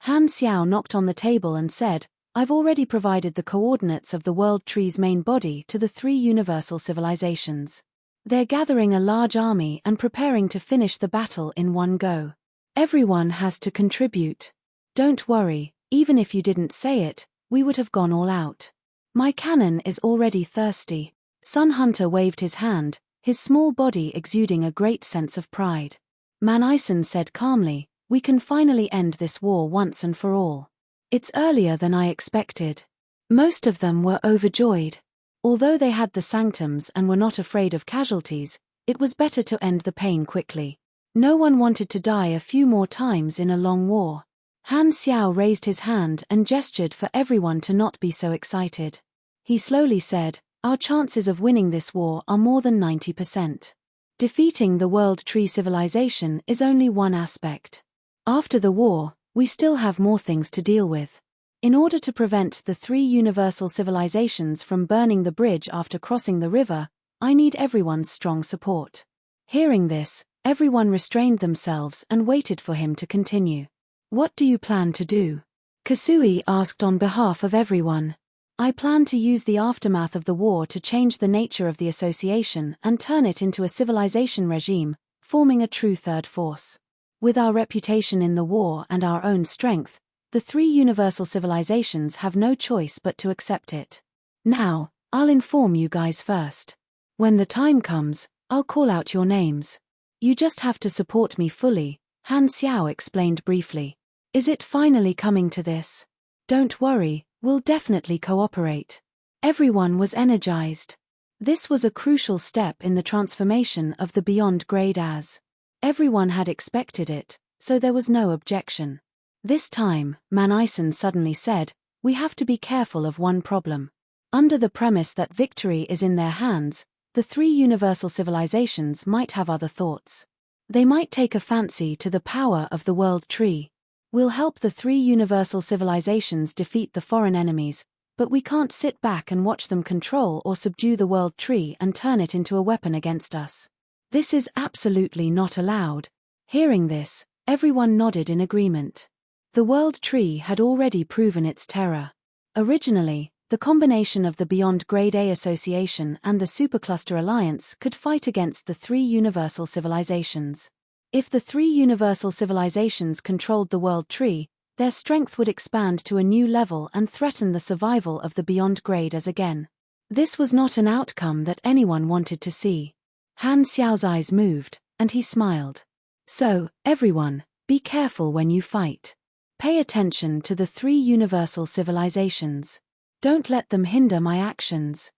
Han Xiao knocked on the table and said, "I've already provided the coordinates of the World Tree's main body to the 3 universal civilizations. They're gathering a large army and preparing to finish the battle in one go. Everyone has to contribute. Don't worry, even if you didn't say it, we would have gone all out. My cannon is already thirsty. Sun Hunter waved his hand, his small body exuding a great sense of pride. Manison said calmly, we can finally end this war once and for all. It's earlier than I expected. Most of them were overjoyed. Although they had the sanctums and were not afraid of casualties, it was better to end the pain quickly. No one wanted to die a few more times in a long war. Han Xiao raised his hand and gestured for everyone to not be so excited. He slowly said, our chances of winning this war are more than 90%. Defeating the World Tree civilization is only one aspect. After the war, we still have more things to deal with. In order to prevent the 3 universal civilizations from burning the bridge after crossing the river, I need everyone's strong support. Hearing this, everyone restrained themselves and waited for him to continue. What do you plan to do? Kasui asked on behalf of everyone. I plan to use the aftermath of the war to change the nature of the association and turn it into a civilization regime, forming a true third force. With our reputation in the war and our own strength, the 3 universal civilizations have no choice but to accept it. Now, I'll inform you guys first. When the time comes, I'll call out your names. You just have to support me fully, Han Xiao explained briefly. Is it finally coming to this? Don't worry, we'll definitely cooperate. Everyone was energized. This was a crucial step in the transformation of the Beyond Grade as. Everyone had expected it, so there was no objection. This time, Manison suddenly said, we have to be careful of one problem. Under the premise that victory is in their hands, the 3 universal civilizations might have other thoughts. They might take a fancy to the power of the World Tree. We'll help the 3 universal civilizations defeat the foreign enemies, but we can't sit back and watch them control or subdue the World Tree and turn it into a weapon against us. This is absolutely not allowed. Hearing this, everyone nodded in agreement. The World Tree had already proven its terror. Originally, the combination of the Beyond Grade A Association and the Supercluster Alliance could fight against the 3 universal civilizations. If the 3 universal civilizations controlled the World Tree, their strength would expand to a new level and threaten the survival of the Beyond Grade as again. This was not an outcome that anyone wanted to see. Han Xiao's eyes moved, and he smiled. So, everyone, be careful when you fight. Pay attention to the 3 universal civilizations. Don't let them hinder my actions.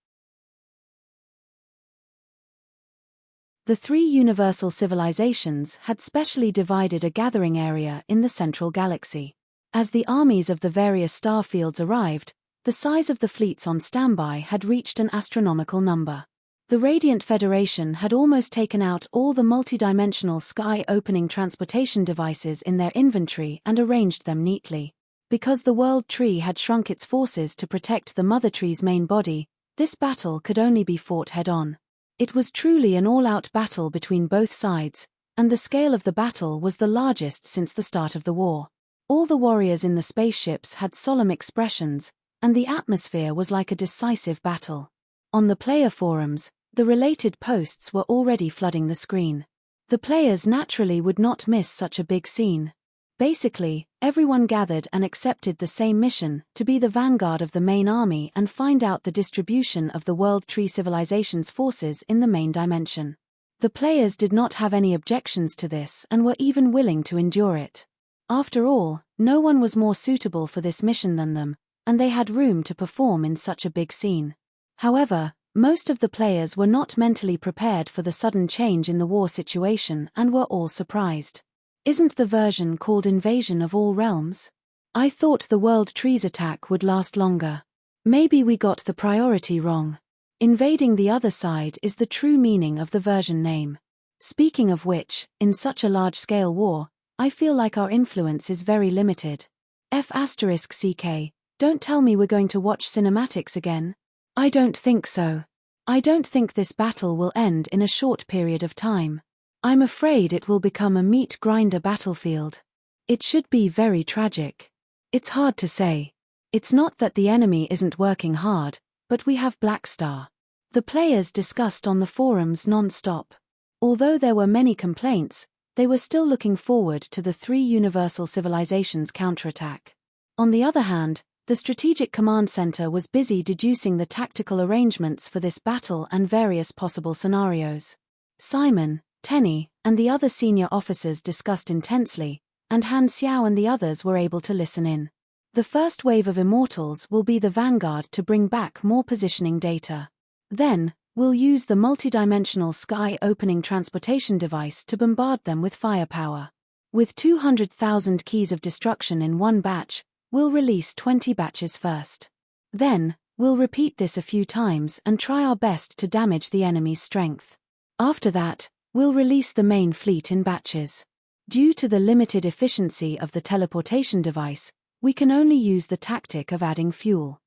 The 3 universal civilizations had specially divided a gathering area in the central galaxy. As the armies of the various star fields arrived, the size of the fleets on standby had reached an astronomical number. The Radiant Federation had almost taken out all the multidimensional sky-opening transportation devices in their inventory and arranged them neatly. Because the World Tree had shrunk its forces to protect the Mother Tree's main body, this battle could only be fought head-on. It was truly an all-out battle between both sides, and the scale of the battle was the largest since the start of the war. All the warriors in the spaceships had solemn expressions, and the atmosphere was like a decisive battle. On the player forums, the related posts were already flooding the screen. The players naturally would not miss such a big scene. Basically, everyone gathered and accepted the same mission, to be the vanguard of the main army and find out the distribution of the World Tree Civilization's forces in the main dimension. The players did not have any objections to this and were even willing to endure it. After all, no one was more suitable for this mission than them, and they had room to perform in such a big scene. However, most of the players were not mentally prepared for the sudden change in the war situation and were all surprised. Isn't the version called Invasion of All Realms? I thought the World Tree's attack would last longer. Maybe we got the priority wrong. Invading the other side is the true meaning of the version name. Speaking of which, in such a large-scale war, I feel like our influence is very limited. F***CK, don't tell me we're going to watch cinematics again. I don't think so. I don't think this battle will end in a short period of time. I'm afraid it will become a meat-grinder battlefield. It should be very tragic. It's hard to say. It's not that the enemy isn't working hard, but we have Black Star. The players discussed on the forums non-stop. Although there were many complaints, They were still looking forward to the three universal civilizations' counterattack. On the other hand, the Strategic Command Center was busy deducing the tactical arrangements for this battle and various possible scenarios. Simon, Tenny, and the other senior officers discussed intensely, and Han Xiao and the others were able to listen in. The first wave of immortals will be the vanguard to bring back more positioning data. Then, we'll use the multidimensional sky-opening transportation device to bombard them with firepower. With 200,000 keys of destruction in one batch, we'll release 20 batches first. Then, we'll repeat this a few times and try our best to damage the enemy's strength. After that, we'll release the main fleet in batches. Due to the limited efficiency of the teleportation device, we can only use the tactic of adding fuel.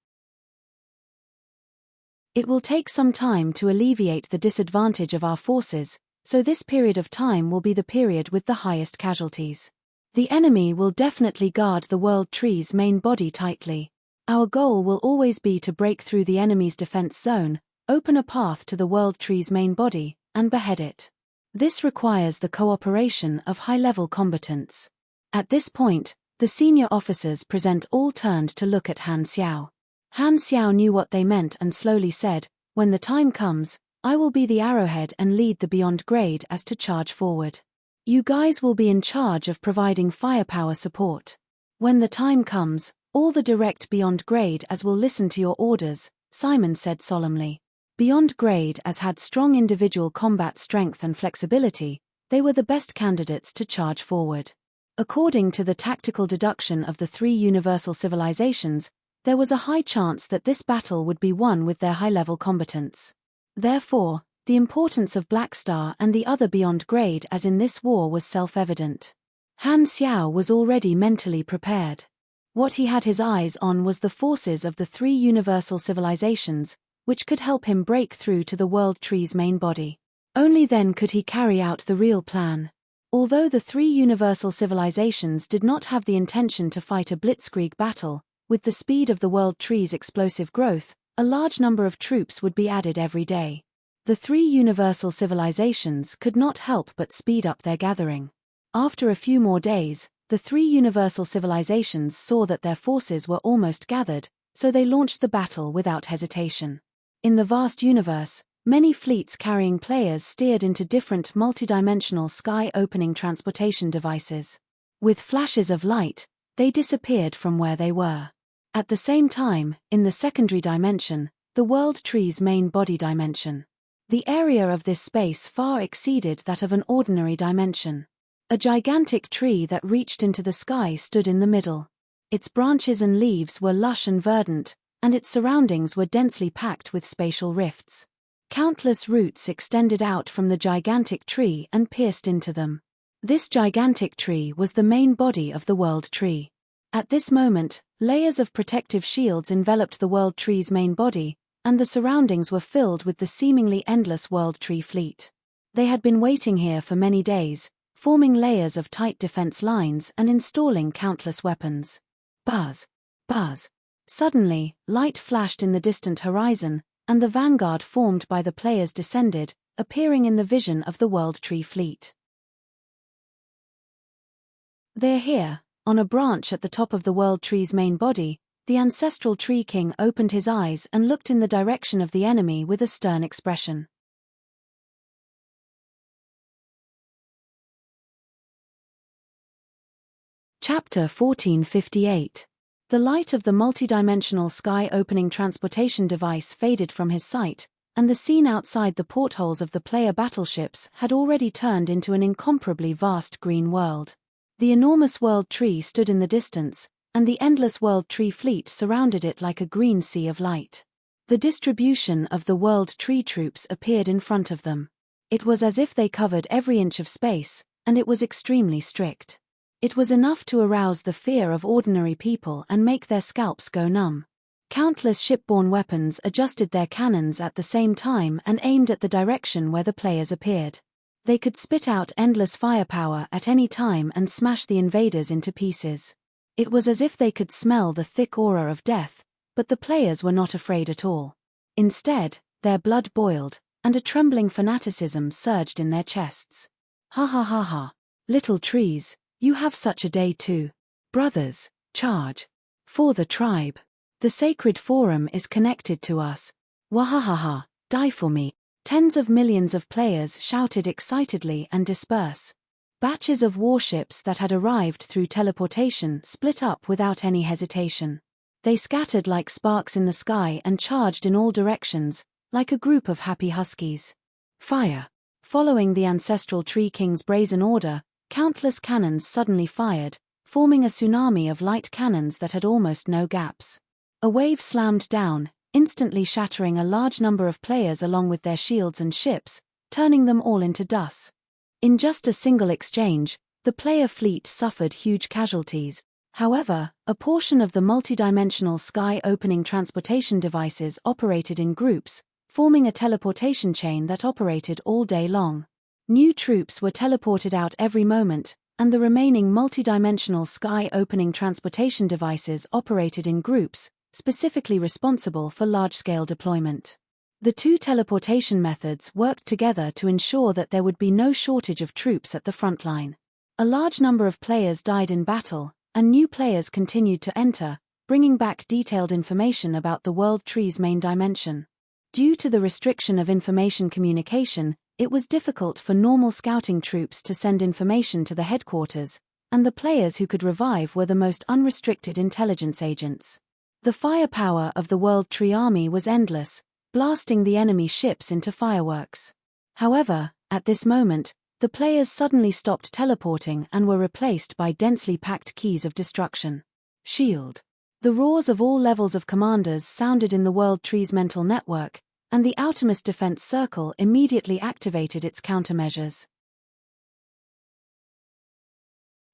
It will take some time to alleviate the disadvantage of our forces, so this period of time will be the period with the highest casualties. The enemy will definitely guard the World Tree's main body tightly. Our goal will always be to break through the enemy's defense zone, open a path to the World Tree's main body, and behead it. This requires the cooperation of high-level combatants. At this point, the senior officers present all turned to look at Han Xiao. Han Xiao knew what they meant and slowly said, "When the time comes, I will be the arrowhead and lead the beyond grade as to charge forward. You guys will be in charge of providing firepower support. When the time comes, all the direct beyond grade as will listen to your orders," Simon said solemnly. Beyond grade as had strong individual combat strength and flexibility, they were the best candidates to charge forward. According to the tactical deduction of the three universal civilizations, there was a high chance that this battle would be won with their high-level combatants. Therefore, the importance of Black Star and the other beyond grade as in this war was self-evident. Han Xiao was already mentally prepared. What he had his eyes on was the forces of the three universal civilizations, which could help him break through to the World Tree's main body. Only then could he carry out the real plan. Although the three universal civilizations did not have the intention to fight a blitzkrieg battle, with the speed of the World Tree's explosive growth, a large number of troops would be added every day. The three universal civilizations could not help but speed up their gathering. After a few more days, the three universal civilizations saw that their forces were almost gathered, so they launched the battle without hesitation. In the vast universe, many fleets carrying players steered into different multidimensional sky-opening transportation devices. With flashes of light, they disappeared from where they were. At the same time, in the secondary dimension, the World Tree's main body dimension. The area of this space far exceeded that of an ordinary dimension. A gigantic tree that reached into the sky stood in the middle. Its branches and leaves were lush and verdant, and its surroundings were densely packed with spatial rifts. Countless roots extended out from the gigantic tree and pierced into them. This gigantic tree was the main body of the World Tree. At this moment, layers of protective shields enveloped the World Tree's main body, and the surroundings were filled with the seemingly endless World Tree fleet. They had been waiting here for many days, forming layers of tight defense lines and installing countless weapons. Buzz! Buzz! Suddenly, light flashed in the distant horizon, and the vanguard formed by the players descended, appearing in the vision of the World Tree fleet. "They're here." On a branch at the top of the World Tree's main body, the ancestral Tree King opened his eyes and looked in the direction of the enemy with a stern expression. Chapter 1458. The light of the multidimensional sky-opening transportation device faded from his sight, and the scene outside the portholes of the player battleships had already turned into an incomparably vast green world. The enormous World Tree stood in the distance, and the endless World Tree fleet surrounded it like a green sea of light. The distribution of the World Tree troops appeared in front of them. It was as if they covered every inch of space, and it was extremely strict. It was enough to arouse the fear of ordinary people and make their scalps go numb. Countless shipborne weapons adjusted their cannons at the same time and aimed at the direction where the players appeared. They could spit out endless firepower at any time and smash the invaders into pieces. It was as if they could smell the thick aura of death, but the players were not afraid at all. Instead, their blood boiled, and a trembling fanaticism surged in their chests. "Ha ha ha ha. Little trees, you have such a day too. Brothers, charge. For the tribe. The sacred forum is connected to us. Wahahaha, die for me. Tens of millions of players shouted excitedly and disperse. Batches of warships that had arrived through teleportation split up without any hesitation. They scattered like sparks in the sky and charged in all directions, like a group of happy huskies. Fire. Following the ancestral Tree King's brazen order, countless cannons suddenly fired, forming a tsunami of light cannons that had almost no gaps. A wave slammed down, instantly shattering a large number of players along with their shields and ships, turning them all into dust. In just a single exchange, the player fleet suffered huge casualties. However, a portion of the multidimensional sky-opening transportation devices operated in groups, forming a teleportation chain that operated all day long. New troops were teleported out every moment, and the remaining multidimensional sky-opening transportation devices operated in groups, specifically responsible for large-scale deployment. The two teleportation methods worked together to ensure that there would be no shortage of troops at the front line. A large number of players died in battle, and new players continued to enter, bringing back detailed information about the World Tree's main dimension. Due to the restriction of information communication, it was difficult for normal scouting troops to send information to the headquarters, and the players who could revive were the most unrestricted intelligence agents. The firepower of the World Tree Army was endless, blasting the enemy ships into fireworks. However, at this moment, the players suddenly stopped teleporting and were replaced by densely packed keys of destruction. Shield. The roars of all levels of commanders sounded in the World Tree's mental network, and the outermost defense circle immediately activated its countermeasures.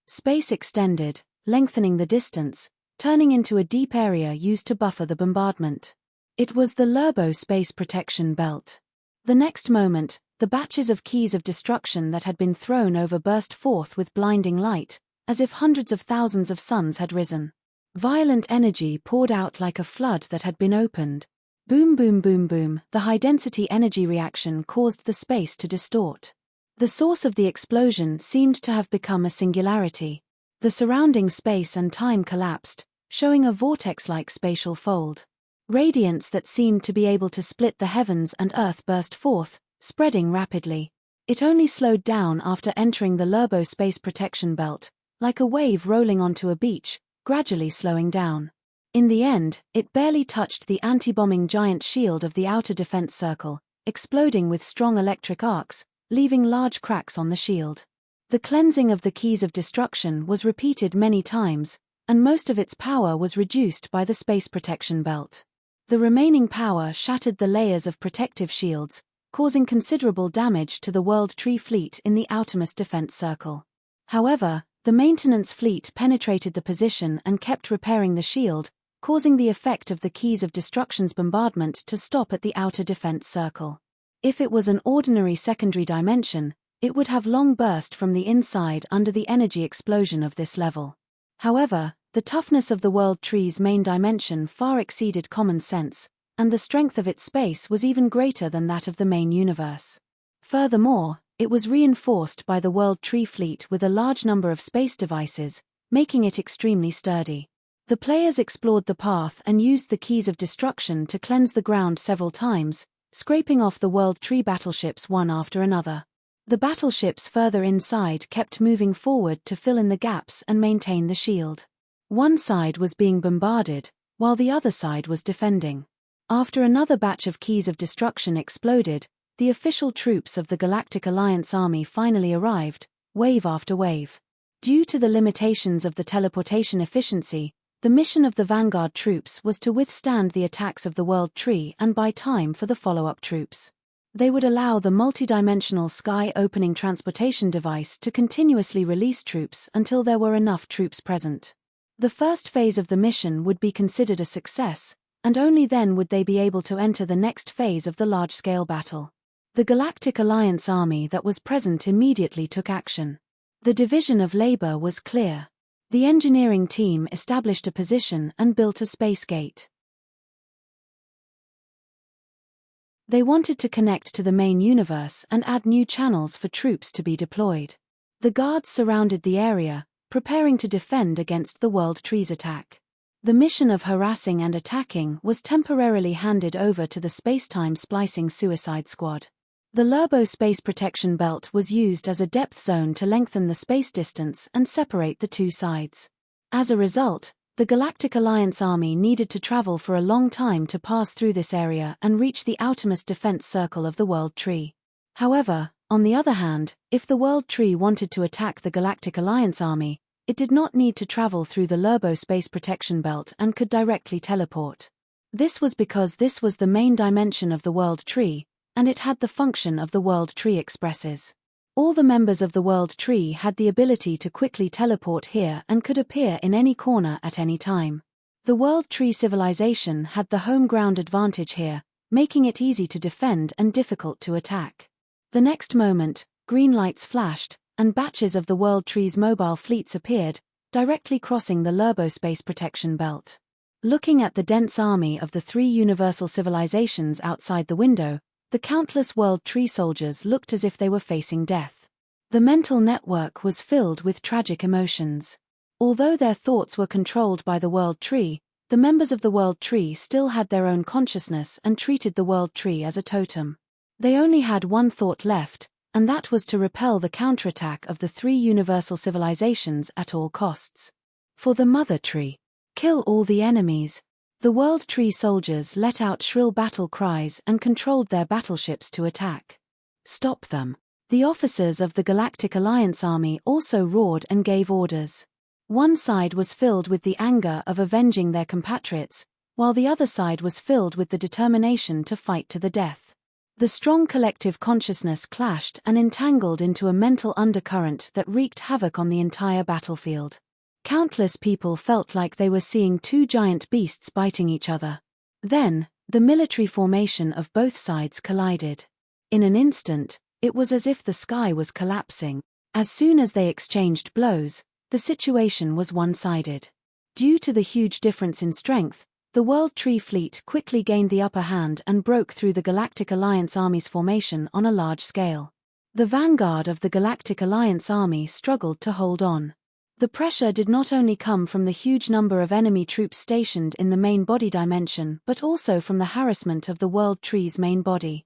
Space extended, lengthening the distance, turning into a deep area used to buffer the bombardment. It was the Lerbo Space Protection Belt. The next moment, the batches of keys of destruction that had been thrown over burst forth with blinding light, as if hundreds of thousands of suns had risen. Violent energy poured out like a flood that had been opened. Boom boom boom boom, the high-density energy reaction caused the space to distort. The source of the explosion seemed to have become a singularity. The surrounding space and time collapsed, showing a vortex-like spatial fold. Radiance that seemed to be able to split the heavens and earth burst forth, spreading rapidly. It only slowed down after entering the Lerbo Space Protection Belt, like a wave rolling onto a beach, gradually slowing down. In the end, it barely touched the anti-bombing giant shield of the outer defense circle, exploding with strong electric arcs, leaving large cracks on the shield. The cleansing of the keys of destruction was repeated many times, and most of its power was reduced by the space protection belt. The remaining power shattered the layers of protective shields, causing considerable damage to the World Tree fleet in the outermost defense circle. However, the maintenance fleet penetrated the position and kept repairing the shield, causing the effect of the keys of destruction's bombardment to stop at the outer defense circle. If it was an ordinary secondary dimension, it would have long burst from the inside under the energy explosion of this level. However, the toughness of the World Tree's main dimension far exceeded common sense, and the strength of its space was even greater than that of the main universe. Furthermore, it was reinforced by the World Tree fleet with a large number of space devices, making it extremely sturdy. The players explored the path and used the keys of destruction to cleanse the ground several times, scraping off the World Tree battleships one after another. The battleships further inside kept moving forward to fill in the gaps and maintain the shield. One side was being bombarded, while the other side was defending. After another batch of keys of destruction exploded, the official troops of the Galactic Alliance Army finally arrived, wave after wave. Due to the limitations of the teleportation efficiency, the mission of the vanguard troops was to withstand the attacks of the World Tree and buy time for the follow-up troops. They would allow the multidimensional sky-opening transportation device to continuously release troops until there were enough troops present. The first phase of the mission would be considered a success, and only then would they be able to enter the next phase of the large-scale battle. The Galactic Alliance Army that was present immediately took action. The division of labor was clear. The engineering team established a position and built a space gate. They wanted to connect to the main universe and add new channels for troops to be deployed. The guards surrounded the area, preparing to defend against the World Tree's attack. The mission of harassing and attacking was temporarily handed over to the space-time splicing Suicide Squad. The Lerbo space protection belt was used as a depth zone to lengthen the space distance and separate the two sides. As a result, the Galactic Alliance Army needed to travel for a long time to pass through this area and reach the outermost defense circle of the World Tree. However, on the other hand, if the World Tree wanted to attack the Galactic Alliance Army, it did not need to travel through the Lerbo space protection belt and could directly teleport. This was because this was the main dimension of the World Tree, and it had the function of the World Tree Expresses. All the members of the World Tree had the ability to quickly teleport here and could appear in any corner at any time. The World Tree civilization had the home ground advantage here, making it easy to defend and difficult to attack. The next moment, green lights flashed, and batches of the World Tree's mobile fleets appeared, directly crossing the Lerbo space protection belt. Looking at the dense army of the three universal civilizations outside the window, the countless World Tree soldiers looked as if they were facing death. The mental network was filled with tragic emotions. Although their thoughts were controlled by the World Tree, the members of the World Tree still had their own consciousness and treated the World Tree as a totem. They only had one thought left, and that was to repel the counterattack of the three universal civilizations at all costs. For the Mother Tree, kill all the enemies. The World Tree soldiers let out shrill battle cries and controlled their battleships to attack. Stop them. The officers of the Galactic Alliance Army also roared and gave orders. One side was filled with the anger of avenging their compatriots, while the other side was filled with the determination to fight to the death. The strong collective consciousness clashed and entangled into a mental undercurrent that wreaked havoc on the entire battlefield. Countless people felt like they were seeing two giant beasts biting each other. Then, the military formation of both sides collided. In an instant, it was as if the sky was collapsing. As soon as they exchanged blows, the situation was one-sided. Due to the huge difference in strength, the World Tree fleet quickly gained the upper hand and broke through the Galactic Alliance Army's formation on a large scale. The vanguard of the Galactic Alliance Army struggled to hold on. The pressure did not only come from the huge number of enemy troops stationed in the main body dimension but also from the harassment of the World Tree's main body.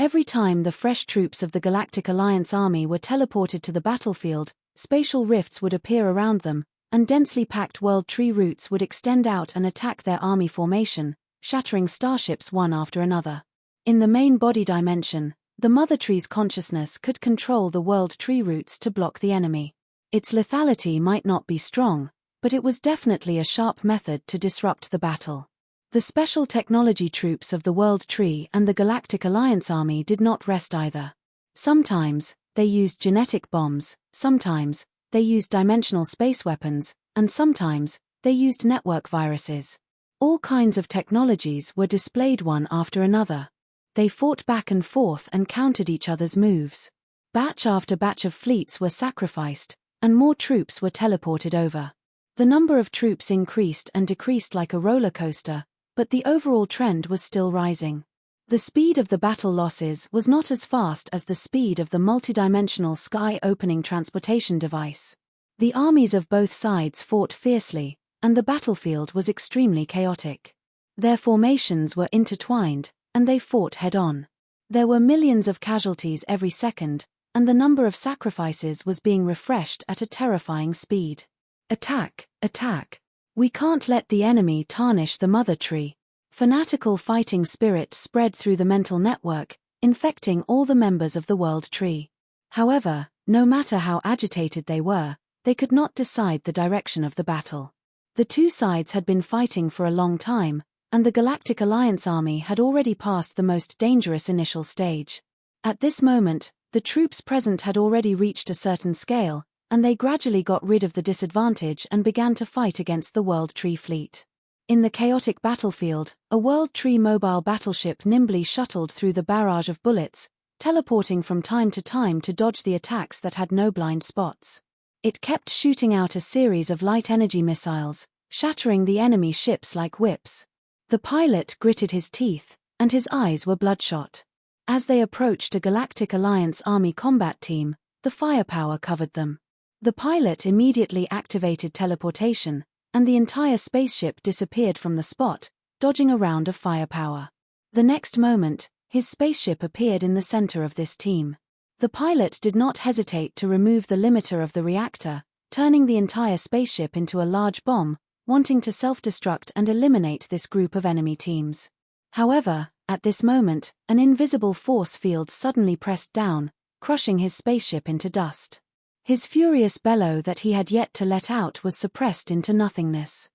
Every time the fresh troops of the Galactic Alliance Army were teleported to the battlefield, spatial rifts would appear around them, and densely packed World Tree routes would extend out and attack their army formation, shattering starships one after another. In the main body dimension, the Mother Tree's consciousness could control the World Tree routes to block the enemy. Its lethality might not be strong, but it was definitely a sharp method to disrupt the battle. The special technology troops of the World Tree and the Galactic Alliance Army did not rest either. Sometimes, they used genetic bombs, sometimes, they used dimensional space weapons, and sometimes, they used network viruses. All kinds of technologies were displayed one after another. They fought back and forth and countered each other's moves. Batch after batch of fleets were sacrificed, and more troops were teleported over. The number of troops increased and decreased like a roller coaster, but the overall trend was still rising. The speed of the battle losses was not as fast as the speed of the multidimensional sky-opening transportation device. The armies of both sides fought fiercely, and the battlefield was extremely chaotic. Their formations were intertwined, and they fought head-on. There were millions of casualties every second, and the number of sacrifices was being refreshed at a terrifying speed. Attack, attack. We can't let the enemy tarnish the Mother Tree. Fanatical fighting spirit spread through the mental network, infecting all the members of the World Tree. However, no matter how agitated they were, they could not decide the direction of the battle. The two sides had been fighting for a long time, and the Galactic Alliance Army had already passed the most dangerous initial stage. At this moment, the troops present had already reached a certain scale, and they gradually got rid of the disadvantage and began to fight against the World Tree fleet. In the chaotic battlefield, a World Tree mobile battleship nimbly shuttled through the barrage of bullets, teleporting from time to dodge the attacks that had no blind spots. It kept shooting out a series of light-energy missiles, shattering the enemy ships like whips. The pilot gritted his teeth, and his eyes were bloodshot. As they approached a Galactic Alliance Army combat team, the firepower covered them. The pilot immediately activated teleportation, and the entire spaceship disappeared from the spot, dodging a round of firepower. The next moment, his spaceship appeared in the center of this team. The pilot did not hesitate to remove the limiter of the reactor, turning the entire spaceship into a large bomb, wanting to self-destruct and eliminate this group of enemy teams. However, at this moment, an invisible force field suddenly pressed down, crushing his spaceship into dust. His furious bellow that he had yet to let out was suppressed into nothingness.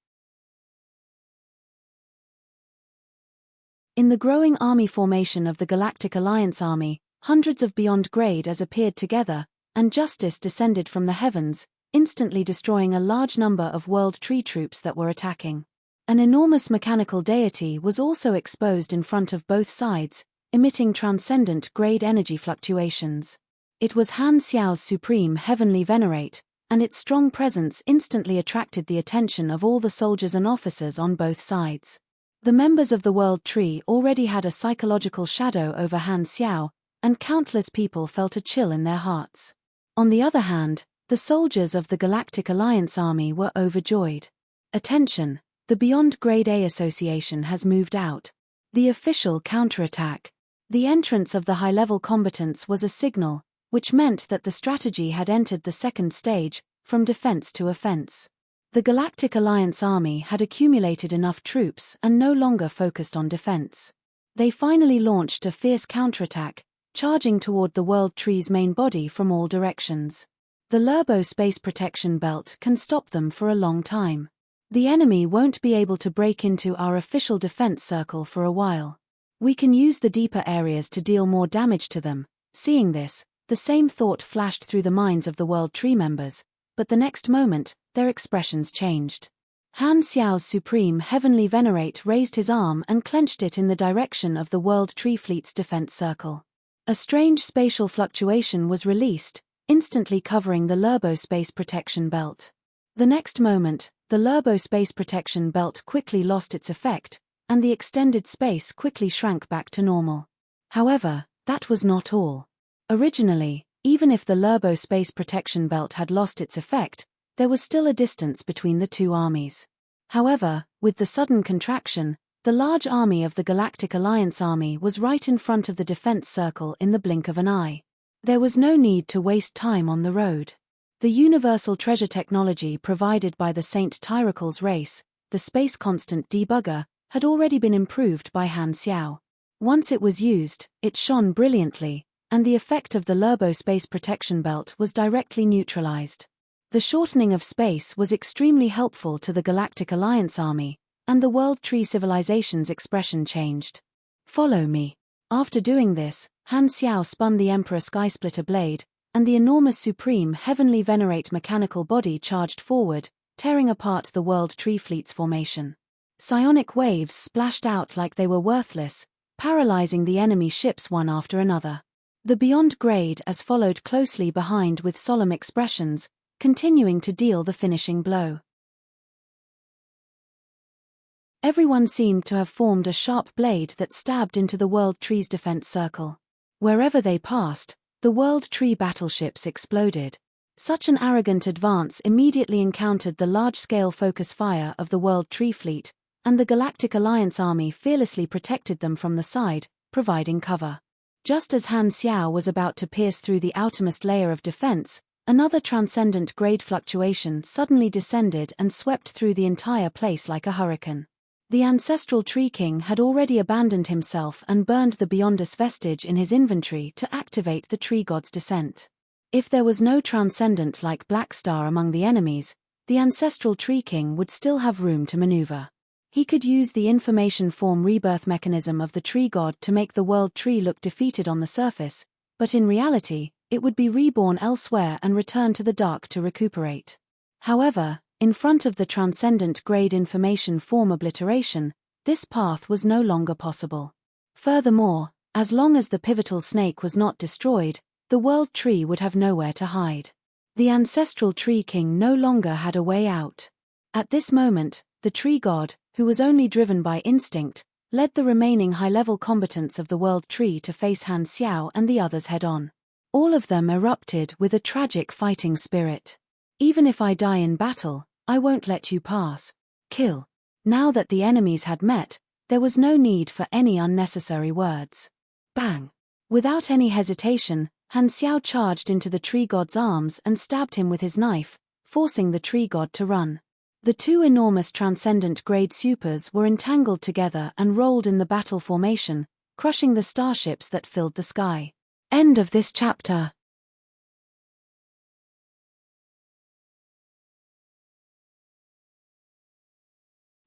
In the growing army formation of the Galactic Alliance Army, hundreds of beyond grade as appeared together, and justice descended from the heavens, instantly destroying a large number of World Tree troops that were attacking. An enormous mechanical deity was also exposed in front of both sides, emitting transcendent grade energy fluctuations. It was Han Xiao's supreme heavenly venerate, and its strong presence instantly attracted the attention of all the soldiers and officers on both sides. The members of the World Tree already had a psychological shadow over Han Xiao, and countless people felt a chill in their hearts. On the other hand, the soldiers of the Galactic Alliance Army were overjoyed. Attention! The Beyond Grade A Association has moved out. The official counterattack. The entrance of the high-level combatants was a signal, which meant that the strategy had entered the second stage, from defense to offense. The Galactic Alliance Army had accumulated enough troops and no longer focused on defense. They finally launched a fierce counterattack, charging toward the World Tree's main body from all directions. The Lerbo space protection belt can stop them for a long time. The enemy won't be able to break into our official defense circle for a while. We can use the deeper areas to deal more damage to them. Seeing this, the same thought flashed through the minds of the World Tree members, but the next moment, their expressions changed. Han Xiao's supreme heavenly venerate raised his arm and clenched it in the direction of the World Tree Fleet's defense circle. A strange spatial fluctuation was released, instantly covering the Lerbo space protection belt. The next moment, the Lerbo space protection belt quickly lost its effect, and the extended space quickly shrank back to normal. However, that was not all. Originally, even if the Lerbo space protection belt had lost its effect, there was still a distance between the two armies. However, with the sudden contraction, the large army of the Galactic Alliance Army was right in front of the defense circle in the blink of an eye. There was no need to waste time on the road. The universal treasure technology provided by the Saint Tyracal's race, the space constant debugger, had already been improved by Han Xiao. Once it was used, it shone brilliantly, and the effect of the Lerbo space protection belt was directly neutralized. The shortening of space was extremely helpful to the Galactic Alliance Army, and the World Tree Civilization's expression changed. Follow me. After doing this, Han Xiao spun the Emperor Skysplitter blade, and the enormous supreme heavenly venerate mechanical body charged forward, tearing apart the World Tree Fleet's formation. Psionic waves splashed out like they were worthless, paralyzing the enemy ships one after another. The Beyond Grade as followed closely behind with solemn expressions, continuing to deal the finishing blow. Everyone seemed to have formed a sharp blade that stabbed into the World Tree's defense circle. Wherever they passed, the World Tree battleships exploded. Such an arrogant advance immediately encountered the large-scale focus fire of the World Tree Fleet, and the Galactic Alliance Army fearlessly protected them from the side, providing cover. Just as Han Xiao was about to pierce through the outermost layer of defense, another transcendent grade fluctuation suddenly descended and swept through the entire place like a hurricane. The ancestral Tree King had already abandoned himself and burned the Beyondus vestige in his inventory to activate the Tree God's descent. If there was no transcendent like Black Star among the enemies, the ancestral Tree King would still have room to maneuver. He could use the information form rebirth mechanism of the Tree God to make the World Tree look defeated on the surface, but in reality, it would be reborn elsewhere and return to the dark to recuperate. However, in front of the transcendent grade information form obliteration, this path was no longer possible. Furthermore, as long as the pivotal snake was not destroyed, the World Tree would have nowhere to hide. The ancestral Tree King no longer had a way out. At this moment, the Tree God, who was only driven by instinct, led the remaining high-level combatants of the World Tree to face Han Xiao and the others head-on. All of them erupted with a tragic fighting spirit. "Even if I die in battle, I won't let you pass. Kill." Now that the enemies had met, there was no need for any unnecessary words. Bang! Without any hesitation, Han Xiao charged into the tree god's arms and stabbed him with his knife, forcing the tree god to run. The two enormous transcendent grade supers were entangled together and rolled in the battle formation, crushing the starships that filled the sky. End of this chapter.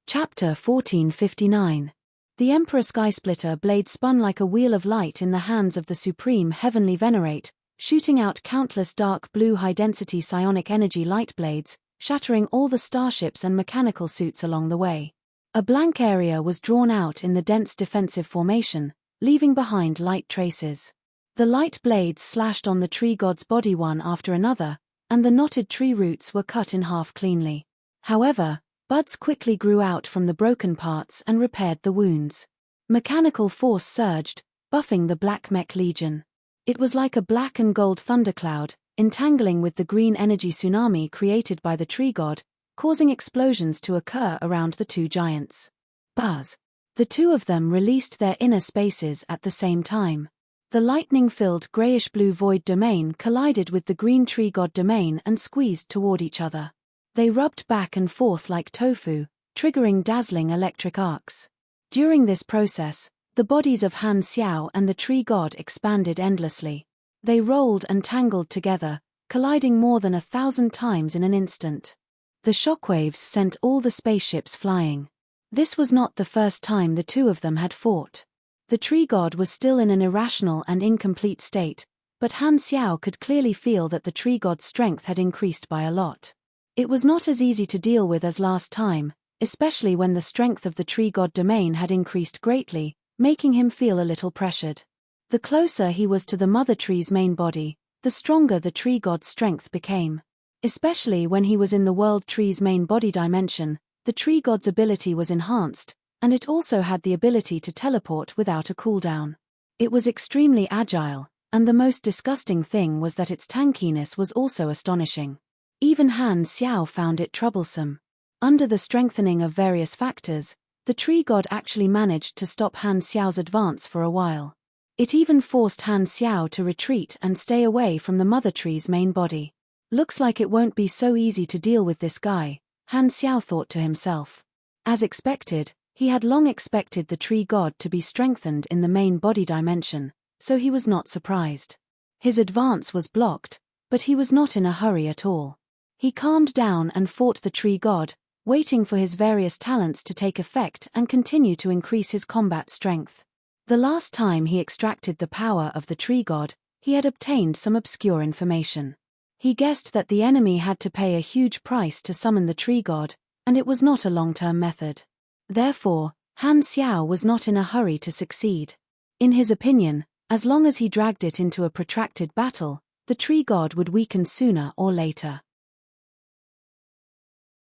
Chapter 1459. The Emperor Skysplitter blade spun like a wheel of light in the hands of the Supreme Heavenly Venerate, shooting out countless dark blue high-density psionic energy light blades, shattering all the starships and mechanical suits along the way. A blank area was drawn out in the dense defensive formation, leaving behind light traces. The light blades slashed on the tree god's body one after another, and the knotted tree roots were cut in half cleanly. However, buds quickly grew out from the broken parts and repaired the wounds. Mechanical force surged, buffing the Black Mech Legion. It was like a black and gold thundercloud, entangling with the green energy tsunami created by the tree god, causing explosions to occur around the two giants. Buzz! The two of them released their inner spaces at the same time. The lightning-filled grayish-blue void domain collided with the green tree god domain and squeezed toward each other. They rubbed back and forth like tofu, triggering dazzling electric arcs. During this process, the bodies of Han Xiao and the tree god expanded endlessly. They rolled and tangled together, colliding more than 1,000 times in an instant. The shockwaves sent all the spaceships flying. This was not the first time the two of them had fought. The tree god was still in an irrational and incomplete state, but Han Xiao could clearly feel that the tree god's strength had increased by a lot. It was not as easy to deal with as last time, especially when the strength of the tree god domain had increased greatly, making him feel a little pressured. The closer he was to the mother tree's main body, the stronger the tree god's strength became. Especially when he was in the world tree's main body dimension, the tree god's ability was enhanced, and it also had the ability to teleport without a cooldown. It was extremely agile, and the most disgusting thing was that its tankiness was also astonishing. Even Han Xiao found it troublesome. Under the strengthening of various factors, the tree god actually managed to stop Han Xiao's advance for a while. It even forced Han Xiao to retreat and stay away from the mother tree's main body. Looks like it won't be so easy to deal with this guy, Han Xiao thought to himself. As expected, he had long expected the tree god to be strengthened in the main body dimension, so he was not surprised. His advance was blocked, but he was not in a hurry at all. He calmed down and fought the tree god, waiting for his various talents to take effect and continue to increase his combat strength. The last time he extracted the power of the tree god, he had obtained some obscure information. He guessed that the enemy had to pay a huge price to summon the tree god, and it was not a long-term method. Therefore, Han Xiao was not in a hurry to succeed. In his opinion, as long as he dragged it into a protracted battle, the tree god would weaken sooner or later.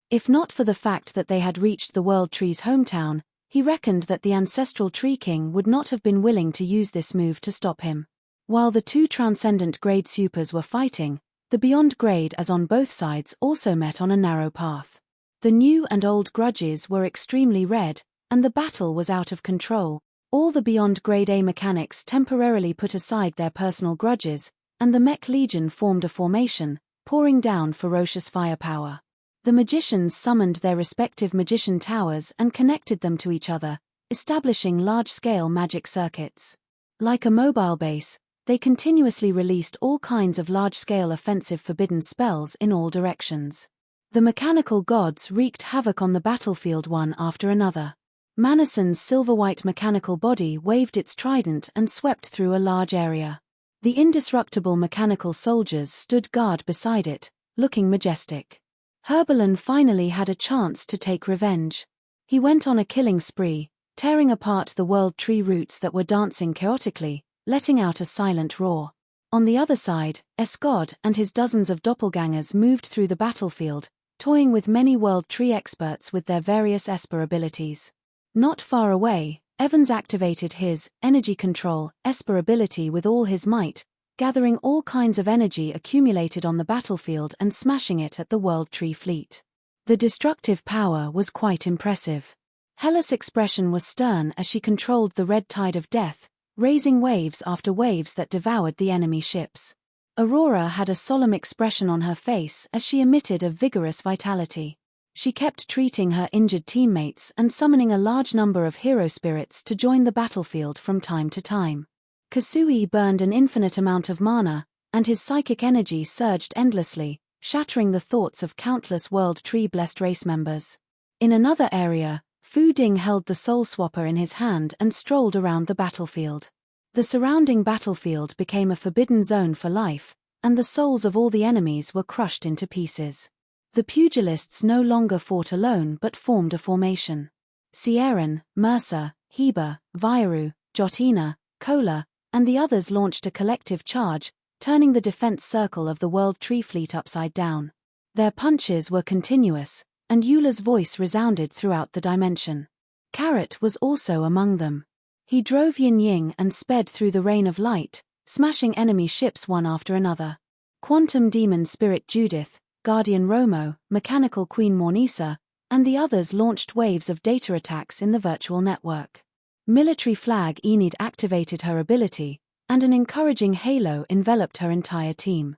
If not for the fact that they had reached the World Tree's hometown, he reckoned that the ancestral Tree King would not have been willing to use this move to stop him. While the two transcendent grade supers were fighting, the beyond grade as on both sides also met on a narrow path. The new and old grudges were extremely red, and the battle was out of control. All the beyond grade A mechanics temporarily put aside their personal grudges, and the Mech Legion formed a formation, pouring down ferocious firepower. The magicians summoned their respective magician towers and connected them to each other, establishing large-scale magic circuits. Like a mobile base, they continuously released all kinds of large-scale offensive forbidden spells in all directions. The mechanical gods wreaked havoc on the battlefield one after another. Manason's silver-white mechanical body waved its trident and swept through a large area. The indestructible mechanical soldiers stood guard beside it, looking majestic. Herbalin finally had a chance to take revenge. He went on a killing spree, tearing apart the world tree roots that were dancing chaotically, letting out a silent roar. On the other side, Escod and his dozens of doppelgangers moved through the battlefield, toying with many world tree experts with their various Esper abilities. Not far away, Evans activated his energy control Esper ability with all his might, gathering all kinds of energy accumulated on the battlefield and smashing it at the World Tree fleet. The destructive power was quite impressive. Hela's expression was stern as she controlled the red tide of death, raising waves after waves that devoured the enemy ships. Aurora had a solemn expression on her face as she emitted a vigorous vitality. She kept treating her injured teammates and summoning a large number of hero spirits to join the battlefield from time to time. Kasui burned an infinite amount of mana, and his psychic energy surged endlessly, shattering the thoughts of countless World Tree-blessed race members. In another area, Fu Ding held the Soul Swapper in his hand and strolled around the battlefield. The surrounding battlefield became a forbidden zone for life, and the souls of all the enemies were crushed into pieces. The pugilists no longer fought alone but formed a formation. Sieran, Mercer, Heba, Vairu, Jotina, Kola, and the others launched a collective charge, turning the defense circle of the World Tree fleet upside down. Their punches were continuous, and Eula's voice resounded throughout the dimension. Carrot was also among them. He drove Yin Ying and sped through the rain of light, smashing enemy ships one after another. Quantum Demon Spirit Judith, Guardian Romo, Mechanical Queen Mornisa, and the others launched waves of data attacks in the virtual network. Military Flag Enid activated her ability, and an encouraging halo enveloped her entire team.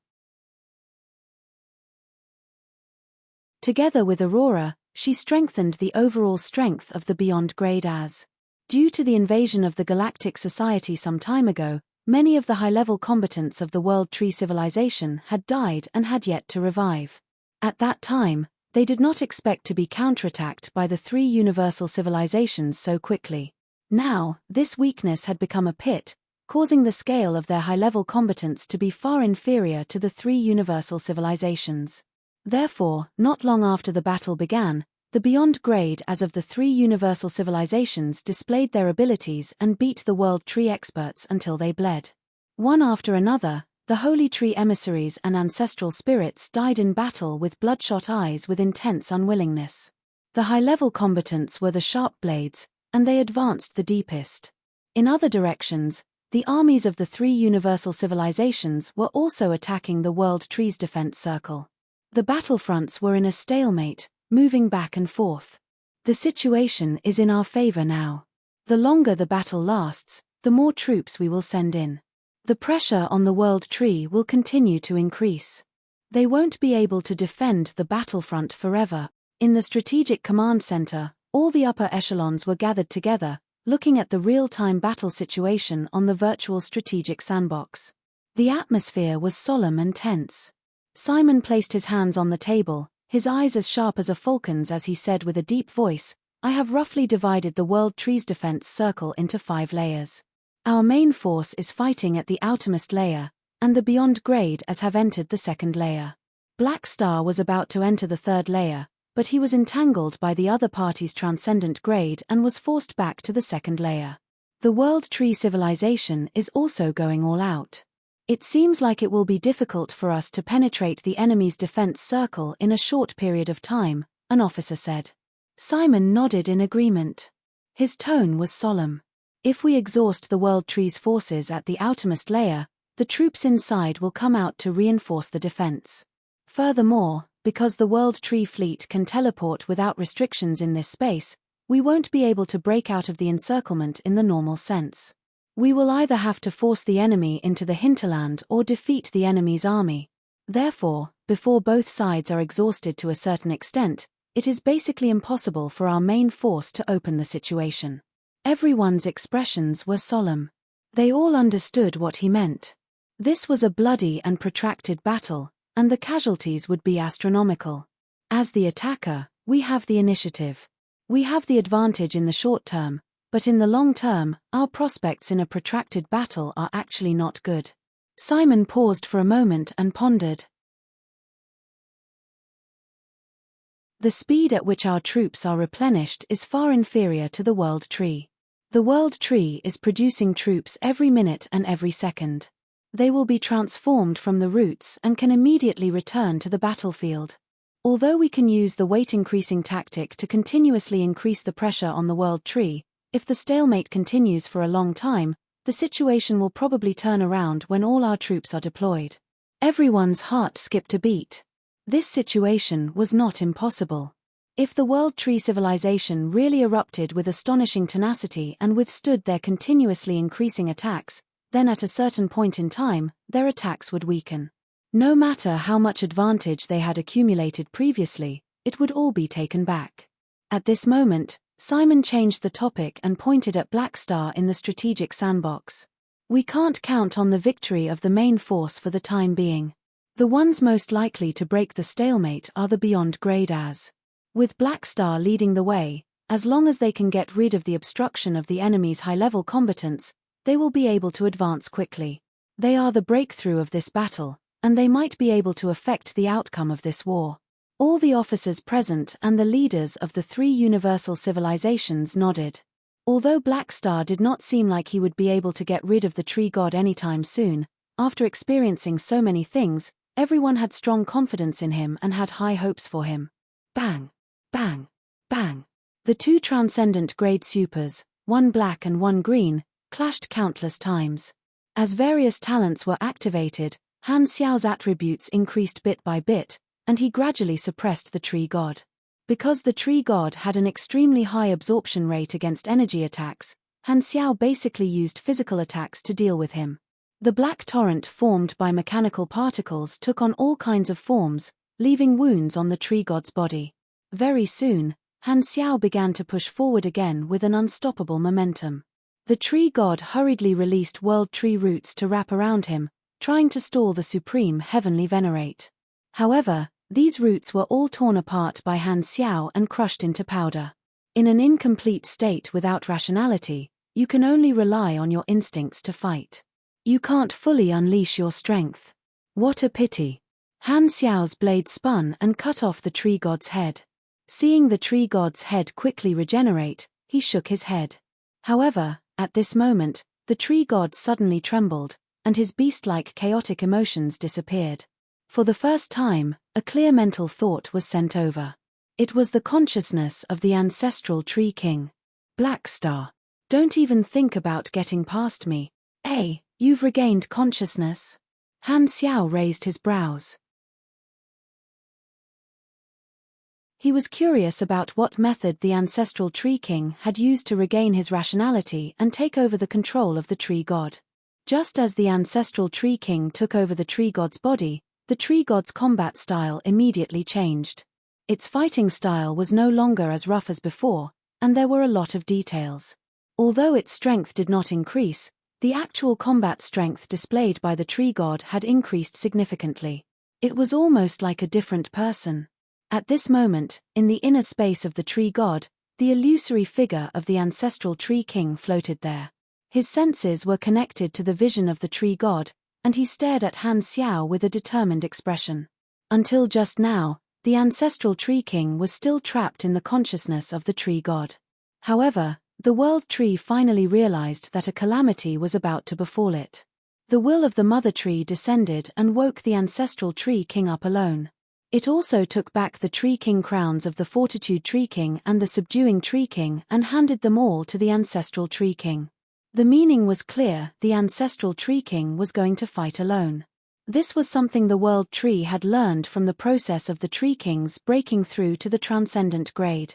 Together with Aurora, she strengthened the overall strength of the Beyond Grade as. Due to the invasion of the Galactic Society some time ago, many of the high-level combatants of the World Tree civilization had died and had yet to revive. At that time, they did not expect to be counterattacked by the three universal civilizations so quickly. Now, this weakness had become a pit, causing the scale of their high-level combatants to be far inferior to the three universal civilizations. Therefore, not long after the battle began, the Beyond Grade as of the three universal civilizations displayed their abilities and beat the World Tree experts until they bled. One after another, the Holy Tree emissaries and ancestral spirits died in battle with bloodshot eyes with intense unwillingness. The high-level combatants were the sharp blades, and they advanced the deepest. In other directions, the armies of the three universal civilizations were also attacking the World Tree's defense circle. The battlefronts were in a stalemate, moving back and forth. The situation is in our favor now. The longer the battle lasts, the more troops we will send in. The pressure on the World Tree will continue to increase. They won't be able to defend the battlefront forever. In the Strategic Command Center, all the upper echelons were gathered together, looking at the real-time battle situation on the virtual strategic sandbox. The atmosphere was solemn and tense. Simon placed his hands on the table, his eyes as sharp as a falcon's as he said with a deep voice, "I have roughly divided the World Tree's defense circle into 5 layers. Our main force is fighting at the outermost layer, and the Beyond Grade as have entered the 2nd layer. Black Star was about to enter the 3rd layer, but he was entangled by the other party's Transcendent Grade and was forced back to the 2nd layer. The World Tree civilization is also going all out. It seems like it will be difficult for us to penetrate the enemy's defense circle in a short period of time," an officer said. Simon nodded in agreement. His tone was solemn. "If we exhaust the World Tree's forces at the outermost layer, the troops inside will come out to reinforce the defense. Furthermore, because the World Tree fleet can teleport without restrictions in this space, we won't be able to break out of the encirclement in the normal sense. We will either have to force the enemy into the hinterland or defeat the enemy's army. Therefore, before both sides are exhausted to a certain extent, it is basically impossible for our main force to open the situation." Everyone's expressions were solemn. They all understood what he meant. This was a bloody and protracted battle, and the casualties would be astronomical. As the attacker, we have the initiative. We have the advantage in the short term, but in the long term, our prospects in a protracted battle are actually not good. Simon paused for a moment and pondered. The speed at which our troops are replenished is far inferior to the World Tree. The World Tree is producing troops every minute and every second. They will be transformed from the roots and can immediately return to the battlefield. Although we can use the weight-increasing tactic to continuously increase the pressure on the World Tree, If the stalemate continues for a long time, the situation will probably turn around when all our troops are deployed. Everyone's heart skipped a beat. This situation was not impossible. If the World Tree civilization really erupted with astonishing tenacity and withstood their continuously increasing attacks, then at a certain point in time, their attacks would weaken. No matter how much advantage they had accumulated previously, it would all be taken back. At this moment, Simon changed the topic and pointed at Black Star in the strategic sandbox. We can't count on the victory of the main force for the time being. The ones most likely to break the stalemate are the beyond grade as. With Black Star leading the way, as long as they can get rid of the obstruction of the enemy's high-level combatants, they will be able to advance quickly. They are the breakthrough of this battle, and they might be able to affect the outcome of this war. All the officers present and the leaders of the 3 universal civilizations nodded. Although Black Star did not seem like he would be able to get rid of the tree god anytime soon, after experiencing so many things, everyone had strong confidence in him and had high hopes for him. Bang! Bang! Bang! The 2 transcendent grade supers, one black and one green, clashed countless times. As various talents were activated, Han Xiao's attributes increased bit by bit, and he gradually suppressed the tree god. Because the tree god had an extremely high absorption rate against energy attacks, Han Xiao basically used physical attacks to deal with him. The black torrent formed by mechanical particles took on all kinds of forms, leaving wounds on the tree god's body. Very soon, Han Xiao began to push forward again with an unstoppable momentum. The tree god hurriedly released world tree roots to wrap around him, trying to stall the supreme heavenly venerate. However, these roots were all torn apart by Han Xiao and crushed into powder. In an incomplete state without rationality, you can only rely on your instincts to fight. You can't fully unleash your strength. What a pity. Han Xiao's blade spun and cut off the tree god's head. Seeing the tree god's head quickly regenerate, he shook his head. However, at this moment, the tree god suddenly trembled, and his beast-like chaotic emotions disappeared. For the first time, a clear mental thought was sent over. It was the consciousness of the ancestral tree king. Black Star. Don't even think about getting past me. Hey, you've regained consciousness? Han Xiao raised his brows. He was curious about what method the ancestral tree king had used to regain his rationality and take over the control of the tree god. Just as the ancestral tree king took over the tree god's body, the tree god's combat style immediately changed. Its fighting style was no longer as rough as before, and there were a lot of details. Although its strength did not increase, the actual combat strength displayed by the tree god had increased significantly. It was almost like a different person. At this moment, in the inner space of the tree god, the illusory figure of the ancestral tree king floated there. His senses were connected to the vision of the tree god, and he stared at Han Xiao with a determined expression. Until just now, the ancestral tree king was still trapped in the consciousness of the tree god. However, the world tree finally realized that a calamity was about to befall it. The will of the mother tree descended and woke the ancestral tree king up alone. It also took back the tree king crowns of the fortitude tree king and the subduing tree king and handed them all to the ancestral tree king. The meaning was clear: the ancestral tree king was going to fight alone. This was something the world tree had learned from the process of the tree kings breaking through to the transcendent grade.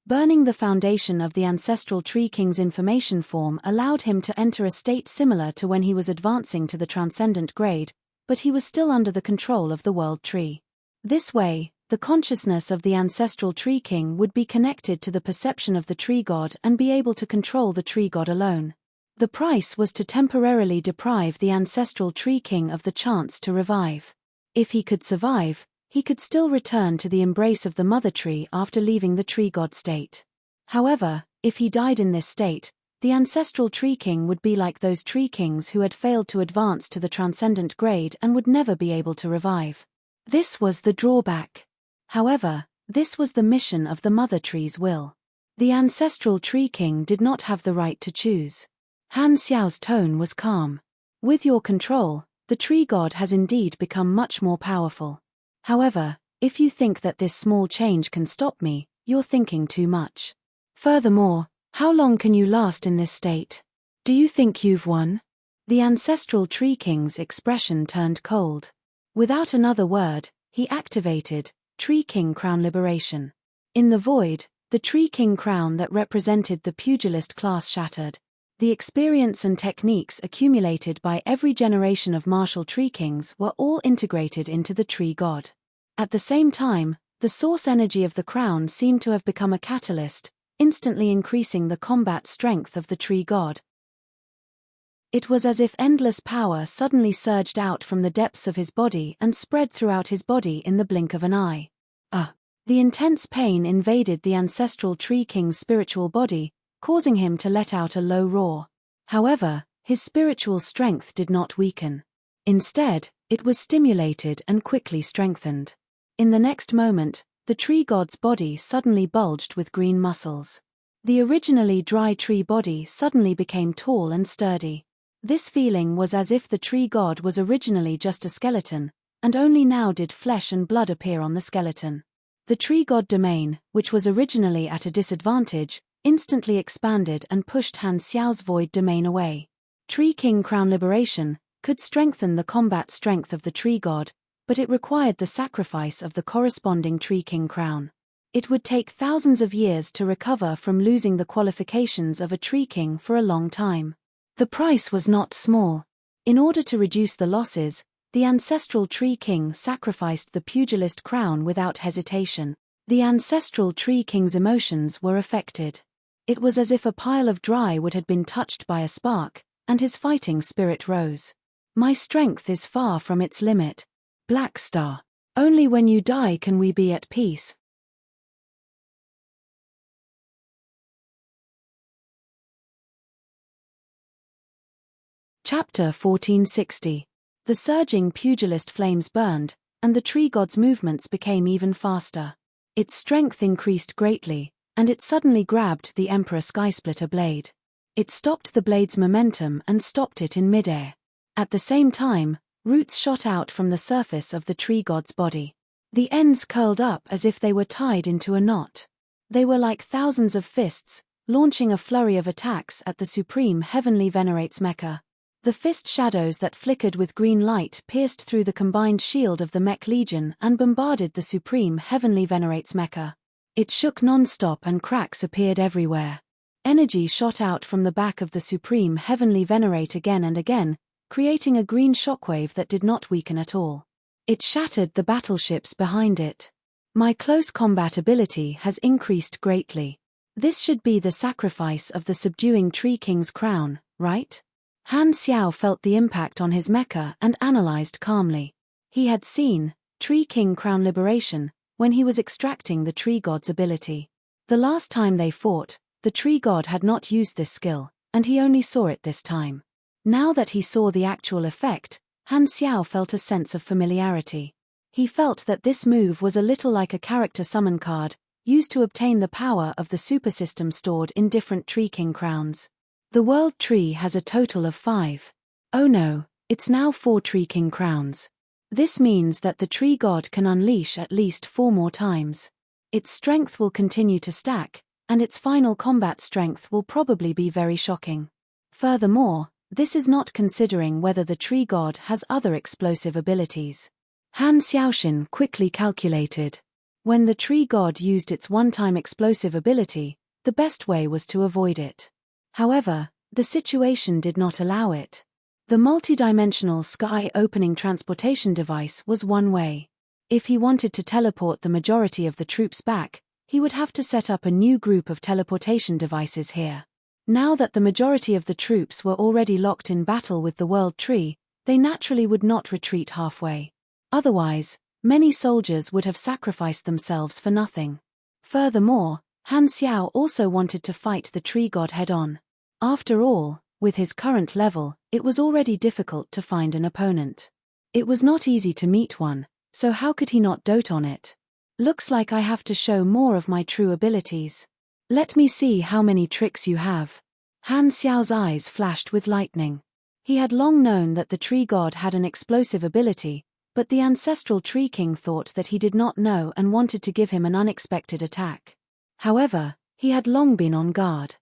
Burning the foundation of the ancestral tree king's information form allowed him to enter a state similar to when he was advancing to the transcendent grade, but he was still under the control of the world tree. This way, the consciousness of the ancestral tree king would be connected to the perception of the tree god and be able to control the tree god alone. The price was to temporarily deprive the ancestral tree king of the chance to revive. If he could survive, he could still return to the embrace of the mother tree after leaving the tree god state. However, if he died in this state, the ancestral tree king would be like those tree kings who had failed to advance to the transcendent grade and would never be able to revive. This was the drawback. However, this was the mission of the mother tree's will. The ancestral tree king did not have the right to choose. Han Xiao's tone was calm. With your control, the tree god has indeed become much more powerful. However, if you think that this small change can stop me, you're thinking too much. Furthermore, How long can you last in this state? Do you think you've won? The ancestral Tree King's expression turned cold. Without another word, he activated Tree King Crown Liberation. In the void, the Tree King crown that represented the pugilist class shattered. The experience and techniques accumulated by every generation of martial Tree Kings were all integrated into the Tree God. At the same time, the source energy of the crown seemed to have become a catalyst, instantly increasing the combat strength of the Tree God. It was as if endless power suddenly surged out from the depths of his body and spread throughout his body in the blink of an eye. The intense pain invaded the ancestral Tree King's spiritual body, causing him to let out a low roar. However, his spiritual strength did not weaken. Instead, it was stimulated and quickly strengthened. In the next moment, the Tree God's body suddenly bulged with green muscles. The originally dry tree body suddenly became tall and sturdy. This feeling was as if the Tree God was originally just a skeleton, and only now did flesh and blood appear on the skeleton. The Tree God domain, which was originally at a disadvantage, instantly expanded and pushed Han Xiao's void domain away. Tree King Crown Liberation could strengthen the combat strength of the Tree God, but it required the sacrifice of the corresponding Tree King crown. It would take thousands of years to recover from losing the qualifications of a Tree King for a long time. The price was not small. In order to reduce the losses, the ancestral Tree King sacrificed the pugilist crown without hesitation. The ancestral Tree King's emotions were affected. It was as if a pile of dry wood had been touched by a spark, and his fighting spirit rose. My strength is far from its limit. Black Star. Only when you die can we be at peace. Chapter 1460. The surging pugilist flames burned, and the Tree God's movements became even faster. Its strength increased greatly, and it suddenly grabbed the Emperor Skysplitter blade. It stopped the blade's momentum and stopped it in midair. At the same time, roots shot out from the surface of the Tree God's body. The ends curled up as if they were tied into a knot. They were like thousands of fists, launching a flurry of attacks at the Supreme Heavenly Venerate's mecha. The fist shadows that flickered with green light pierced through the combined shield of the Mech Legion and bombarded the Supreme Heavenly Venerate's mecha. It shook non-stop and cracks appeared everywhere. Energy shot out from the back of the Supreme Heavenly Venerate again and again, creating a green shockwave that did not weaken at all. It shattered the battleships behind it. My close combat ability has increased greatly. This should be the sacrifice of the subduing Tree King's crown, right? Han Xiao felt the impact on his mecha and analyzed calmly. He had seen Tree King Crown Liberation when he was extracting the Tree God's ability. The last time they fought, the Tree God had not used this skill, and he only saw it this time. Now that he saw the actual effect, Han Xiao felt a sense of familiarity. He felt that this move was a little like a character summon card, used to obtain the power of the supersystem stored in different Tree King crowns. The World Tree has a total of 5. Oh no, it's now 4 Tree King crowns. This means that the Tree God can unleash at least 4 more times. Its strength will continue to stack, and its final combat strength will probably be very shocking. Furthermore, this is not considering whether the Tree God has other explosive abilities. Han Xiaoxin quickly calculated. When the Tree God used its one-time explosive ability, the best way was to avoid it. However, the situation did not allow it. The multidimensional sky-opening transportation device was one way. If he wanted to teleport the majority of the troops back, he would have to set up a new group of teleportation devices here. Now that the majority of the troops were already locked in battle with the World Tree, they naturally would not retreat halfway. Otherwise, many soldiers would have sacrificed themselves for nothing. Furthermore, Han Xiao also wanted to fight the Tree God head-on. After all, with his current level, it was already difficult to find an opponent. It was not easy to meet one, so how could he not dote on it? Looks like I have to show more of my true abilities. Let me see how many tricks you have. Han Xiao's eyes flashed with lightning. He had long known that the Tree God had an explosive ability, but the ancestral Tree King thought that he did not know and wanted to give him an unexpected attack. However, he had long been on guard.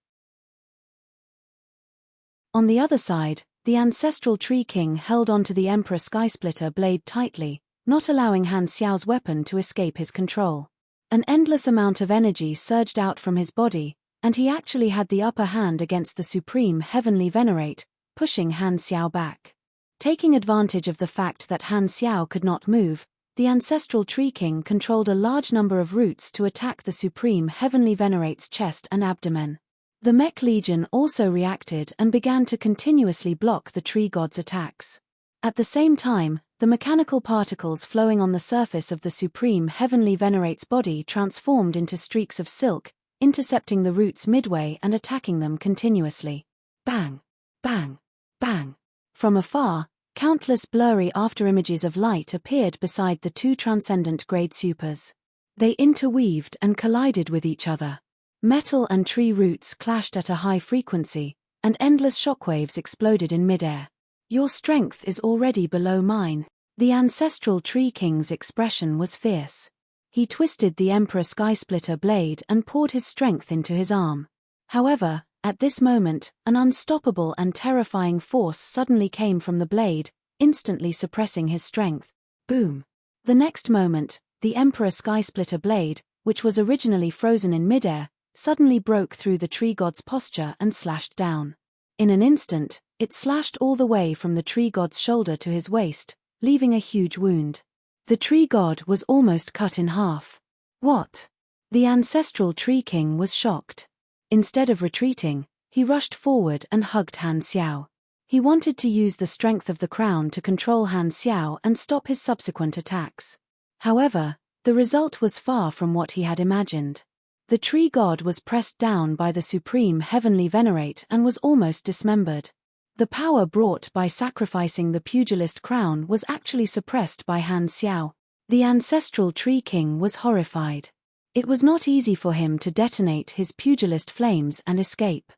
On the other side, the ancestral Tree King held onto the Emperor Skysplitter blade tightly, not allowing Han Xiao's weapon to escape his control. An endless amount of energy surged out from his body, and he actually had the upper hand against the Supreme Heavenly Venerate, pushing Han Xiao back. Taking advantage of the fact that Han Xiao could not move, the ancestral Tree King controlled a large number of roots to attack the Supreme Heavenly Venerate's chest and abdomen. The Mech Legion also reacted and began to continuously block the tree god's attacks. At the same time, the mechanical particles flowing on the surface of the Supreme Heavenly Venerate's body transformed into streaks of silk, intercepting the roots midway and attacking them continuously. Bang! Bang! Bang! From afar, countless blurry afterimages of light appeared beside the two transcendent grade supers. They interweaved and collided with each other. Metal and tree roots clashed at a high frequency, and endless shockwaves exploded in midair. Your strength is already below mine. The ancestral Tree King's expression was fierce. He twisted the Emperor Skysplitter blade and poured his strength into his arm. However, at this moment, an unstoppable and terrifying force suddenly came from the blade, instantly suppressing his strength. Boom! The next moment, the Emperor Skysplitter blade, which was originally frozen in midair, suddenly broke through the tree god's posture and slashed down. In an instant, it slashed all the way from the tree god's shoulder to his waist, leaving a huge wound. The tree god was almost cut in half. What? The ancestral Tree King was shocked. Instead of retreating, he rushed forward and hugged Han Xiao. He wanted to use the strength of the crown to control Han Xiao and stop his subsequent attacks. However, the result was far from what he had imagined. The tree god was pressed down by the Supreme Heavenly Venerate and was almost dismembered. The power brought by sacrificing the pugilist crown was actually suppressed by Han Xiao. The ancestral Tree King was horrified. It was not easy for him to detonate his pugilist flames and escape.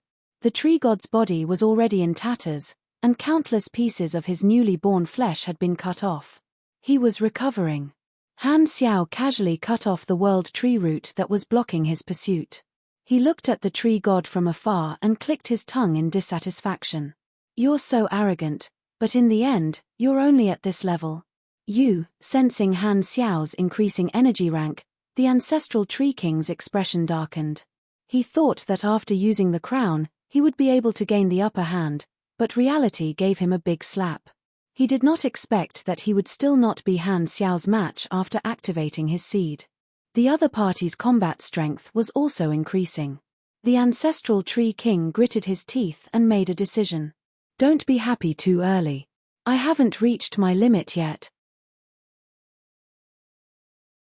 The tree god's body was already in tatters, and countless pieces of his newly born flesh had been cut off. He was recovering. Han Xiao casually cut off the world tree root that was blocking his pursuit. He looked at the tree god from afar and clicked his tongue in dissatisfaction. You're so arrogant, but in the end, you're only at this level. Sensing Han Xiao's increasing energy rank, the ancestral Tree King's expression darkened. He thought that after using the crown, he would be able to gain the upper hand, but reality gave him a big slap. He did not expect that he would still not be Han Xiao's match after activating his seed. The other party's combat strength was also increasing. The ancestral Tree King gritted his teeth and made a decision. Don't be happy too early. I haven't reached my limit yet.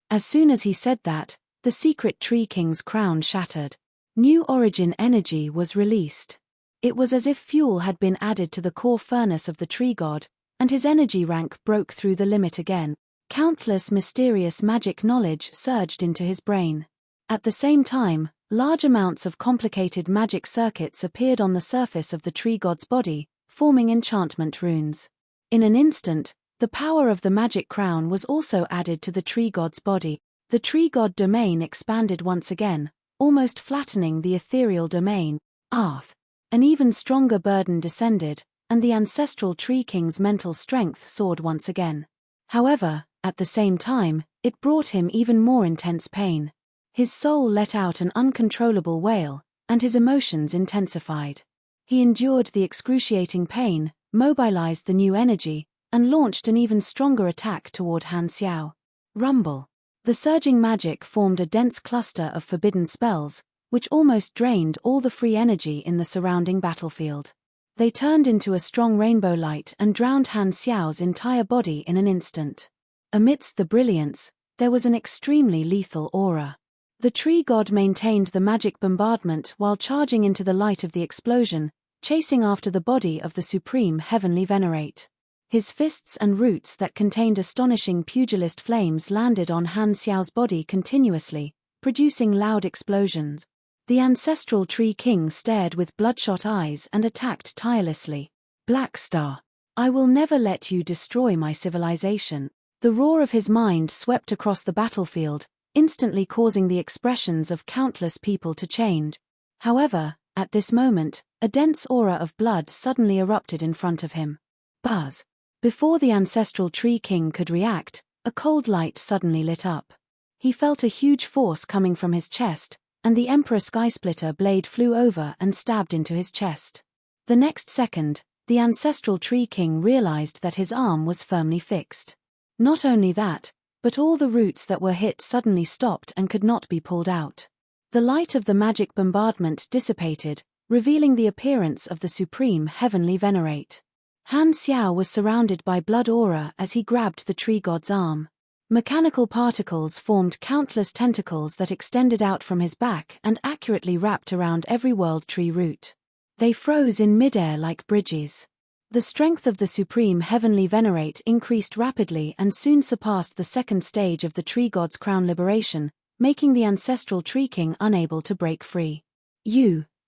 As soon as he said that, the secret Tree King's crown shattered. New origin energy was released. It was as if fuel had been added to the core furnace of the tree god, and his energy rank broke through the limit again. Countless mysterious magic knowledge surged into his brain. At the same time, large amounts of complicated magic circuits appeared on the surface of the tree god's body, forming enchantment runes. In an instant, the power of the magic crown was also added to the tree god's body. The tree god domain expanded once again, almost flattening the ethereal domain. An even stronger burden descended, and the ancestral Tree King's mental strength soared once again. However, at the same time, it brought him even more intense pain. His soul let out an uncontrollable wail, and his emotions intensified. He endured the excruciating pain, mobilized the new energy, and launched an even stronger attack toward Han Xiao. Rumble. The surging magic formed a dense cluster of forbidden spells, which almost drained all the free energy in the surrounding battlefield. They turned into a strong rainbow light and drowned Han Xiao's entire body in an instant. Amidst the brilliance, there was an extremely lethal aura. The tree god maintained the magic bombardment while charging into the light of the explosion, chasing after the body of the Supreme Heavenly Venerate. His fists and roots that contained astonishing pugilist flames landed on Han Xiao's body continuously, producing loud explosions. The ancestral Tree King stared with bloodshot eyes and attacked tirelessly. Black Star. I will never let you destroy my civilization. The roar of his mind swept across the battlefield, instantly causing the expressions of countless people to change. However, at this moment, A dense aura of blood suddenly erupted in front of him. Buzz! Before the ancestral tree king could react, a cold light suddenly lit up. He felt a huge force coming from his chest, and the Emperor Skysplitter blade flew over and stabbed into his chest. The next second, the ancestral tree king realized that his arm was firmly fixed. Not only that, but all the roots that were hit suddenly stopped and could not be pulled out. The light of the magic bombardment dissipated, revealing the appearance of the supreme heavenly venerate. Han Xiao was surrounded by blood aura as he grabbed the tree god's arm. Mechanical particles formed countless tentacles that extended out from his back and accurately wrapped around every world tree root. They froze in midair like bridges. The strength of the supreme heavenly venerate increased rapidly and soon surpassed the second stage of the tree god's crown liberation, making the ancestral tree king unable to break free.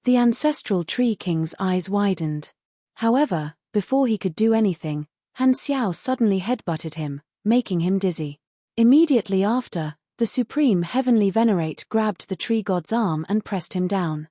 The ancestral tree king's eyes widened. However, before he could do anything, Han Xiao suddenly headbutted him, making him dizzy. Immediately after, the supreme heavenly venerate grabbed the tree god's arm and pressed him down.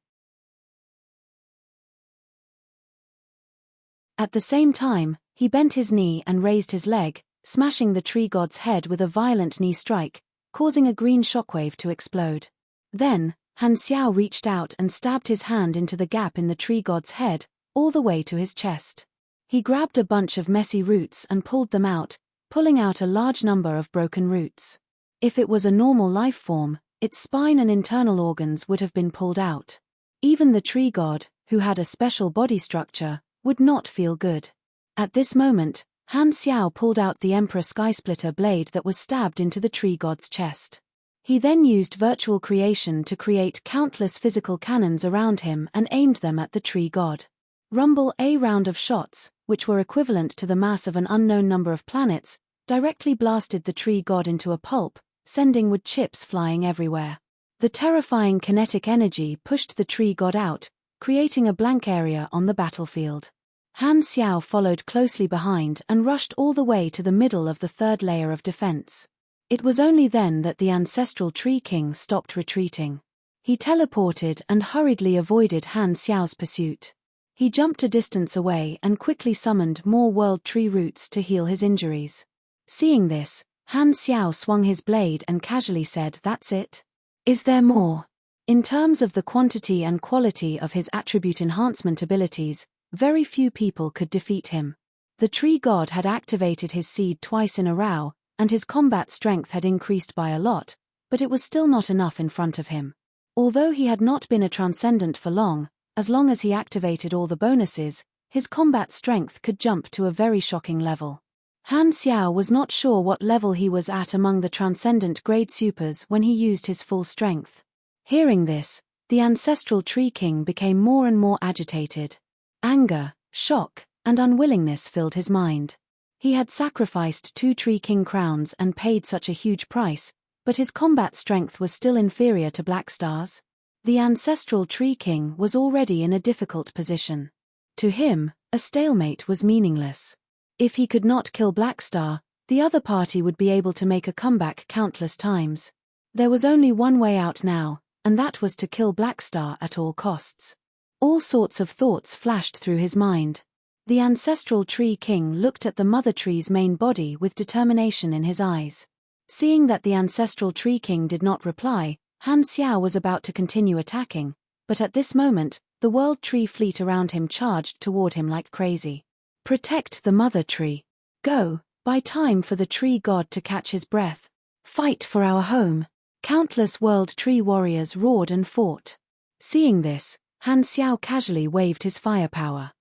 At the same time, he bent his knee and raised his leg, smashing the tree god's head with a violent knee strike, causing a green shockwave to explode. Then, Han Xiao reached out and stabbed his hand into the gap in the tree god's head, all the way to his chest. He grabbed a bunch of messy roots and pulled them out, pulling out a large number of broken roots. If it was a normal life form, its spine and internal organs would have been pulled out. Even the tree god, who had a special body structure, would not feel good. At this moment, Han Xiao pulled out the Emperor Skysplitter blade that was stabbed into the tree god's chest. He then used virtual creation to create countless physical cannons around him and aimed them at the tree god. Rumble a round of shots, which were equivalent to the mass of an unknown number of planets, directly blasted the tree god into a pulp, sending wood chips flying everywhere. The terrifying kinetic energy pushed the tree god out, creating a blank area on the battlefield. Han Xiao followed closely behind and rushed all the way to the middle of the third layer of defense. It was only then that the ancestral tree king stopped retreating. He teleported and hurriedly avoided Han Xiao's pursuit. He jumped a distance away and quickly summoned more world tree roots to heal his injuries. Seeing this, Han Xiao swung his blade and casually said, "That's it? Is there more?" In terms of the quantity and quality of his attribute enhancement abilities, very few people could defeat him. The tree god had activated his seed twice in a row, and his combat strength had increased by a lot, but it was still not enough in front of him. Although he had not been a transcendent for long as he activated all the bonuses, his combat strength could jump to a very shocking level. Han Xiao was not sure what level he was at among the transcendent grade supers when he used his full strength. Hearing this, the ancestral tree king became more and more agitated. Anger, shock, and unwillingness filled his mind. He had sacrificed 2 tree king crowns and paid such a huge price, but his combat strength was still inferior to Blackstar's. The ancestral tree king was already in a difficult position. To him, a stalemate was meaningless. If he could not kill Blackstar, the other party would be able to make a comeback countless times. There was only one way out now, and that was to kill Blackstar at all costs. All sorts of thoughts flashed through his mind. The ancestral tree king looked at the mother tree's main body with determination in his eyes. Seeing that the ancestral tree king did not reply, Han Xiao was about to continue attacking, but at this moment, the world tree fleet around him charged toward him like crazy. Protect the mother tree. Go, buy time for the tree god to catch his breath. Fight for our home. Countless world tree warriors roared and fought. Seeing this, Han Xiao casually waved his firepower.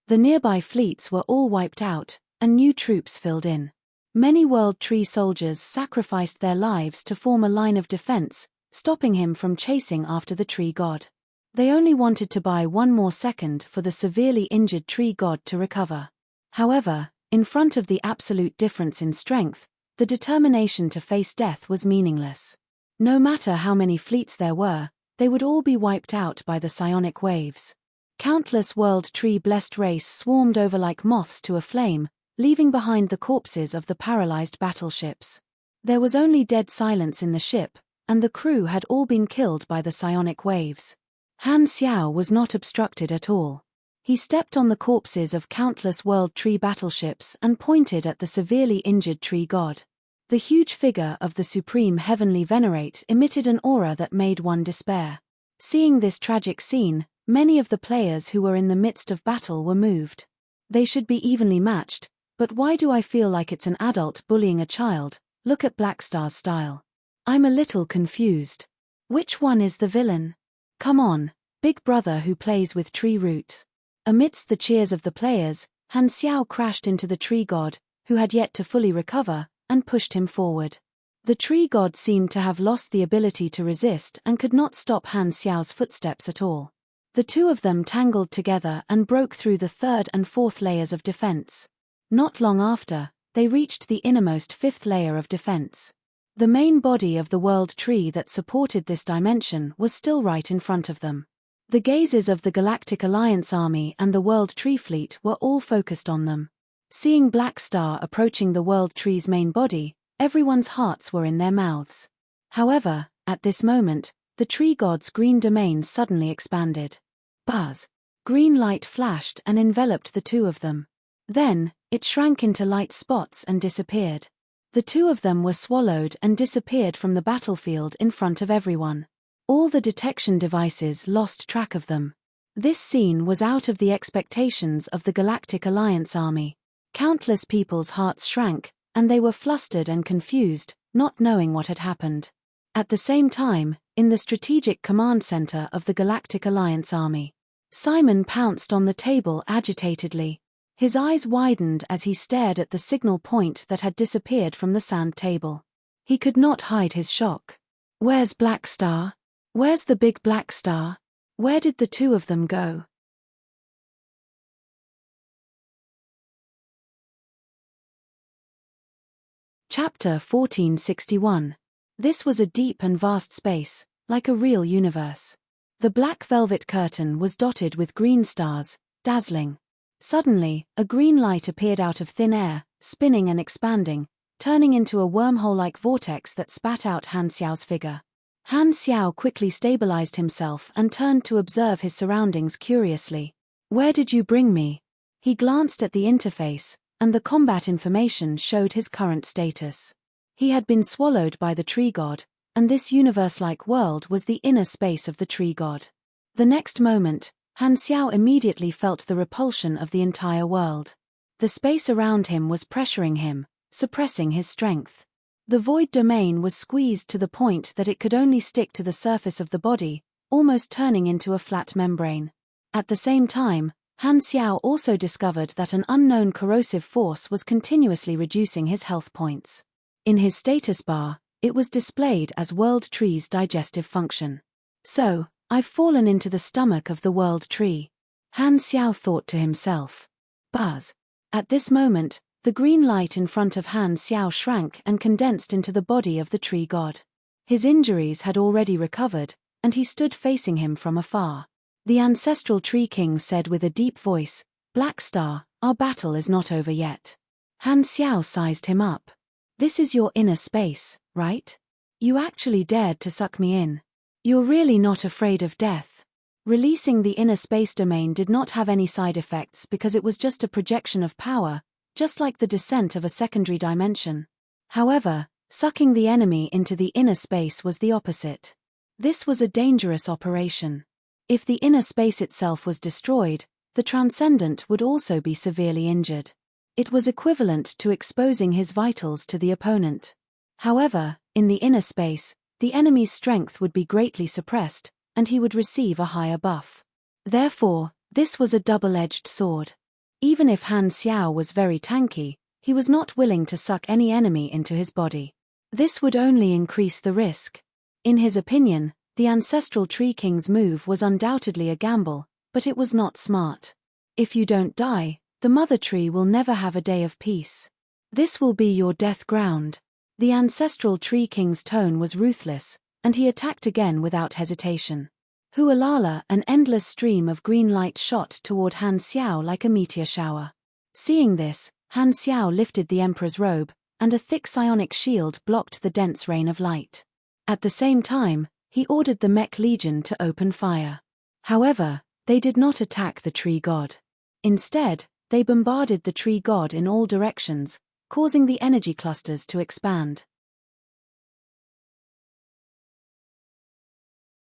The nearby fleets were all wiped out, and new troops filled in. Many world tree soldiers sacrificed their lives to form a line of defense, stopping him from chasing after the tree god. They only wanted to buy one more second for the severely injured tree god to recover. However, in front of the absolute difference in strength, the determination to face death was meaningless. No matter how many fleets there were, they would all be wiped out by the psionic waves. Countless world tree blessed race swarmed over like moths to a flame, leaving behind the corpses of the paralyzed battleships. There was only dead silence in the ship, and the crew had all been killed by the psionic waves. Han Xiao was not obstructed at all. He stepped on the corpses of countless World Tree battleships and pointed at the severely injured tree god. The huge figure of the supreme heavenly venerate emitted an aura that made one despair. Seeing this tragic scene, many of the players who were in the midst of battle were moved. They should be evenly matched, but why do I feel like it's an adult bullying a child? Look at Blackstar's style. I'm a little confused. Which one is the villain? Come on, big brother who plays with tree roots. Amidst the cheers of the players, Han Xiao crashed into the tree god, who had yet to fully recover, and pushed him forward. The tree god seemed to have lost the ability to resist and could not stop Han Xiao's footsteps at all. The two of them tangled together and broke through the third and fourth layers of defense. Not long after, they reached the innermost fifth layer of defense. The main body of the world tree that supported this dimension was still right in front of them. The gazes of the Galactic Alliance Army and the World Tree Fleet were all focused on them. Seeing Blackstar approaching the World Tree's main body, everyone's hearts were in their mouths. However, at this moment, the tree god's green domain suddenly expanded. Buzz! Green light flashed and enveloped the two of them. Then, it shrank into light spots and disappeared. The two of them were swallowed and disappeared from the battlefield in front of everyone. All the detection devices lost track of them. This scene was out of the expectations of the Galactic Alliance Army. Countless people's hearts shrank, and they were flustered and confused, not knowing what had happened. At the same time, in the Strategic Command Center of the Galactic Alliance Army, Simon pounced on the table agitatedly. His eyes widened as he stared at the signal point that had disappeared from the sand table. He could not hide his shock. Where's Blackstar? Where's the big Blackstar? Where did the two of them go? Chapter 1461. This was a deep and vast space, like a real universe. The black velvet curtain was dotted with green stars, dazzling. Suddenly, a green light appeared out of thin air, spinning and expanding, turning into a wormhole-like vortex that spat out Han Xiao's figure. Han Xiao quickly stabilized himself and turned to observe his surroundings curiously. Where did you bring me? He glanced at the interface, and the combat information showed his current status. He had been swallowed by the tree god, and this universe-like world was the inner space of the tree god. The next moment, Han Xiao immediately felt the repulsion of the entire world. The space around him was pressuring him, suppressing his strength. The void domain was squeezed to the point that it could only stick to the surface of the body, almost turning into a flat membrane. At the same time, Han Xiao also discovered that an unknown corrosive force was continuously reducing his health points. In his status bar, it was displayed as World Tree's digestive function. So, I've fallen into the stomach of the World Tree. Han Xiao thought to himself. Buzz! At this moment, the green light in front of Han Xiao shrank and condensed into the body of the tree god. His injuries had already recovered, and he stood facing him from afar. The ancestral tree king said with a deep voice, Blackstar, our battle is not over yet. Han Xiao sized him up. This is your inner space, right? You actually dared to suck me in. You're really not afraid of death. Releasing the inner space domain did not have any side effects because it was just a projection of power, just like the descent of a secondary dimension. However, sucking the enemy into the inner space was the opposite. This was a dangerous operation. If the inner space itself was destroyed, the transcendent would also be severely injured. It was equivalent to exposing his vitals to the opponent. However, in the inner space, the enemy's strength would be greatly suppressed, and he would receive a higher buff. Therefore, this was a double-edged sword. Even if Han Xiao was very tanky, he was not willing to suck any enemy into his body. This would only increase the risk. In his opinion, the ancestral tree king's move was undoubtedly a gamble, but it was not smart. If you don't die, the mother tree will never have a day of peace. This will be your death ground. The ancestral tree king's tone was ruthless, and he attacked again without hesitation. Hualala, an endless stream of green light shot toward Han Xiao like a meteor shower. Seeing this, Han Xiao lifted the emperor's robe, and a thick psionic shield blocked the dense rain of light. At the same time, he ordered the mech legion to open fire. However, they did not attack the tree god. Instead, they bombarded the tree god in all directions, causing the energy clusters to expand.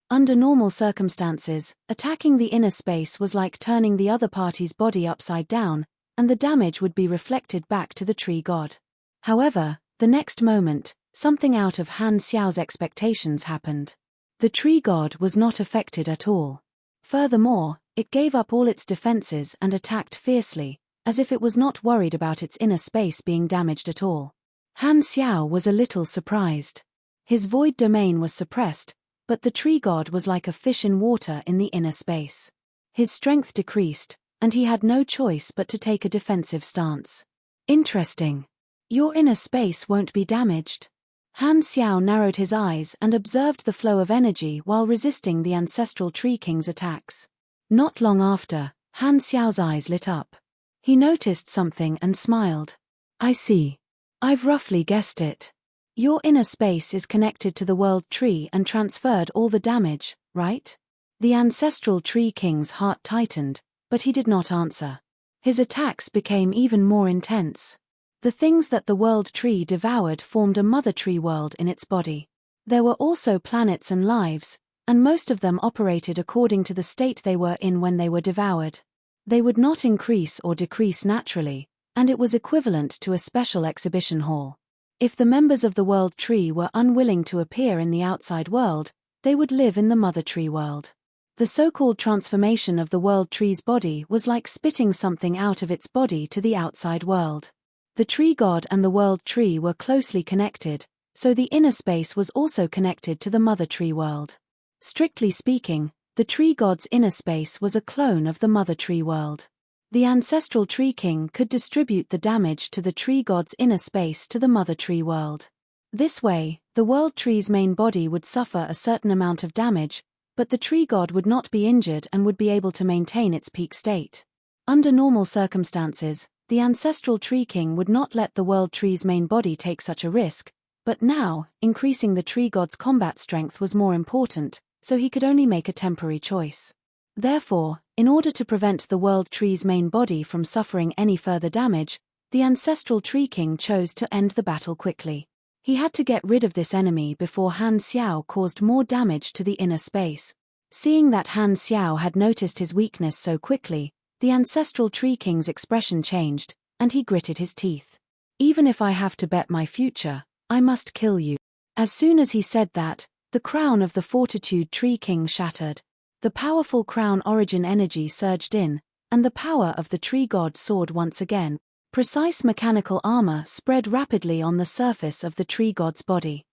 Under normal circumstances, attacking the inner space was like turning the other party's body upside down, and the damage would be reflected back to the tree god. However, the next moment, something out of Han Xiao's expectations happened. The tree god was not affected at all. Furthermore, it gave up all its defenses and attacked fiercely, as if it was not worried about its inner space being damaged at all. Han Xiao was a little surprised. His void domain was suppressed, but the tree god was like a fish in water in the inner space. His strength decreased, and he had no choice but to take a defensive stance. Interesting. Your inner space won't be damaged. Han Xiao narrowed his eyes and observed the flow of energy while resisting the ancestral tree king's attacks. Not long after, Han Xiao's eyes lit up. He noticed something and smiled. I see. I've roughly guessed it. Your inner space is connected to the world tree and transferred all the damage, right? The ancestral tree king's heart tightened, but he did not answer. His attacks became even more intense. The things that the world tree devoured formed a mother tree world in its body. There were also planets and lives, and most of them operated according to the state they were in when they were devoured. They would not increase or decrease naturally, and it was equivalent to a special exhibition hall. If the members of the world tree were unwilling to appear in the outside world, they would live in the mother tree world. The so-called transformation of the world tree's body was like spitting something out of its body to the outside world. The tree god and the world tree were closely connected, so the inner space was also connected to the mother tree world. Strictly speaking, the tree god's inner space was a clone of the mother tree world. The ancestral tree king could distribute the damage to the tree god's inner space to the mother tree world. This way, the world tree's main body would suffer a certain amount of damage, but the tree god would not be injured and would be able to maintain its peak state. Under normal circumstances, the ancestral tree king would not let the world tree's main body take such a risk, but now, increasing the tree god's combat strength was more important, so he could only make a temporary choice. Therefore, in order to prevent the world tree's main body from suffering any further damage, the ancestral tree king chose to end the battle quickly. He had to get rid of this enemy before Han Xiao caused more damage to the inner space. Seeing that Han Xiao had noticed his weakness so quickly, the ancestral tree king's expression changed, and he gritted his teeth. Even if I have to bet my future, I must kill you. As soon as he said that, the crown of the fortitude tree king shattered. The powerful crown origin energy surged in, and the power of the tree god soared once again. Precise mechanical armor spread rapidly on the surface of the tree god's body.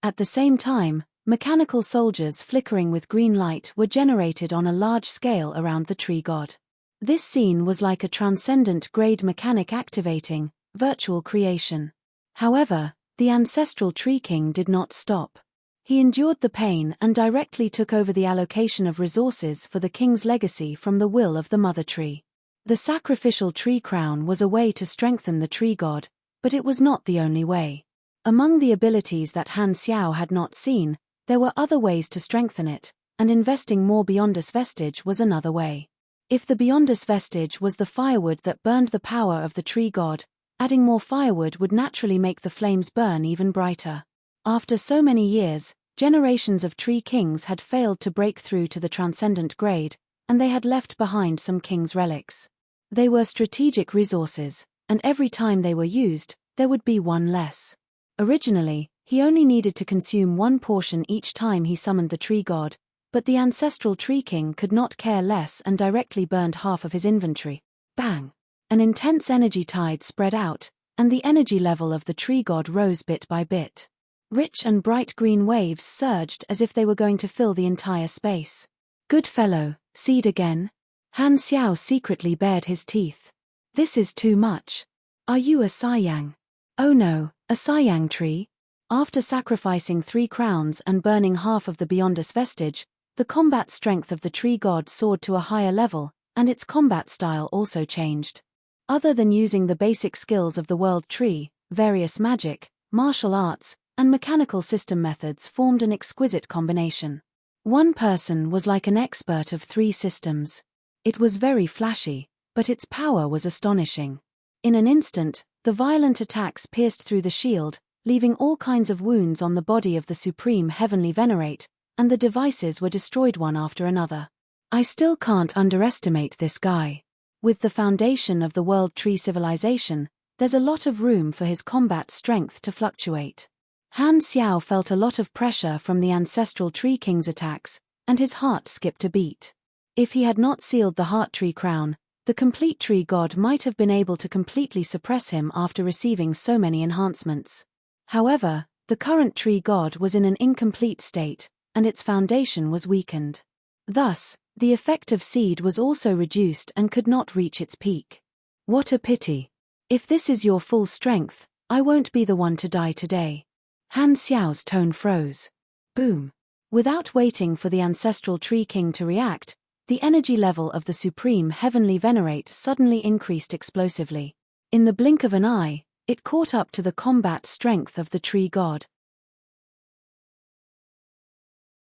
At the same time, mechanical soldiers flickering with green light were generated on a large scale around the tree god. This scene was like a transcendent grade mechanic activating virtual creation. However, the ancestral tree king did not stop. He endured the pain and directly took over the allocation of resources for the king's legacy from the will of the mother tree. The sacrificial tree crown was a way to strengthen the tree god, but it was not the only way. Among the abilities that Han Xiao had not seen, there were other ways to strengthen it, and investing more Beyondus vestige was another way. If the Beyondus vestige was the firewood that burned the power of the tree god, adding more firewood would naturally make the flames burn even brighter. After so many years, generations of tree kings had failed to break through to the transcendent grade, and they had left behind some king's relics. They were strategic resources, and every time they were used, there would be one less. Originally, he only needed to consume one portion each time he summoned the tree god, but the ancestral tree king could not care less and directly burned half of his inventory. Bang! An intense energy tide spread out, and the energy level of the tree god rose bit by bit. Rich and bright green waves surged as if they were going to fill the entire space. Good fellow, seed again? Han Xiao secretly bared his teeth. This is too much. Are you a Saiyang? Oh no, a Saiyang tree? After sacrificing 3 crowns and burning half of the Beyondus vestige, the combat strength of the tree god soared to a higher level, and its combat style also changed. Other than using the basic skills of the world tree, Various magic, martial arts, and mechanical system methods formed an exquisite combination. One person was like an expert of 3 systems. It was very flashy, but its power was astonishing. In an instant, the violent attacks pierced through the shield, leaving all kinds of wounds on the body of the Supreme Heavenly Venerate, and the devices were destroyed one after another. I still can't underestimate this guy. With the foundation of the World Tree civilization, there's a lot of room for his combat strength to fluctuate. Han Xiao felt a lot of pressure from the ancestral Tree King's attacks, and his heart skipped a beat. If he had not sealed the Heart Tree crown, the complete Tree God might have been able to completely suppress him after receiving so many enhancements. However, the current Tree God was in an incomplete state, and its foundation was weakened. Thus, the effective seed was also reduced and could not reach its peak. What a pity. If this is your full strength, I won't be the one to die today. Han Xiao's tone froze. Boom. Without waiting for the ancestral Tree King to react, the energy level of the Supreme Heavenly Venerate suddenly increased explosively. In the blink of an eye, it caught up to the combat strength of the Tree God.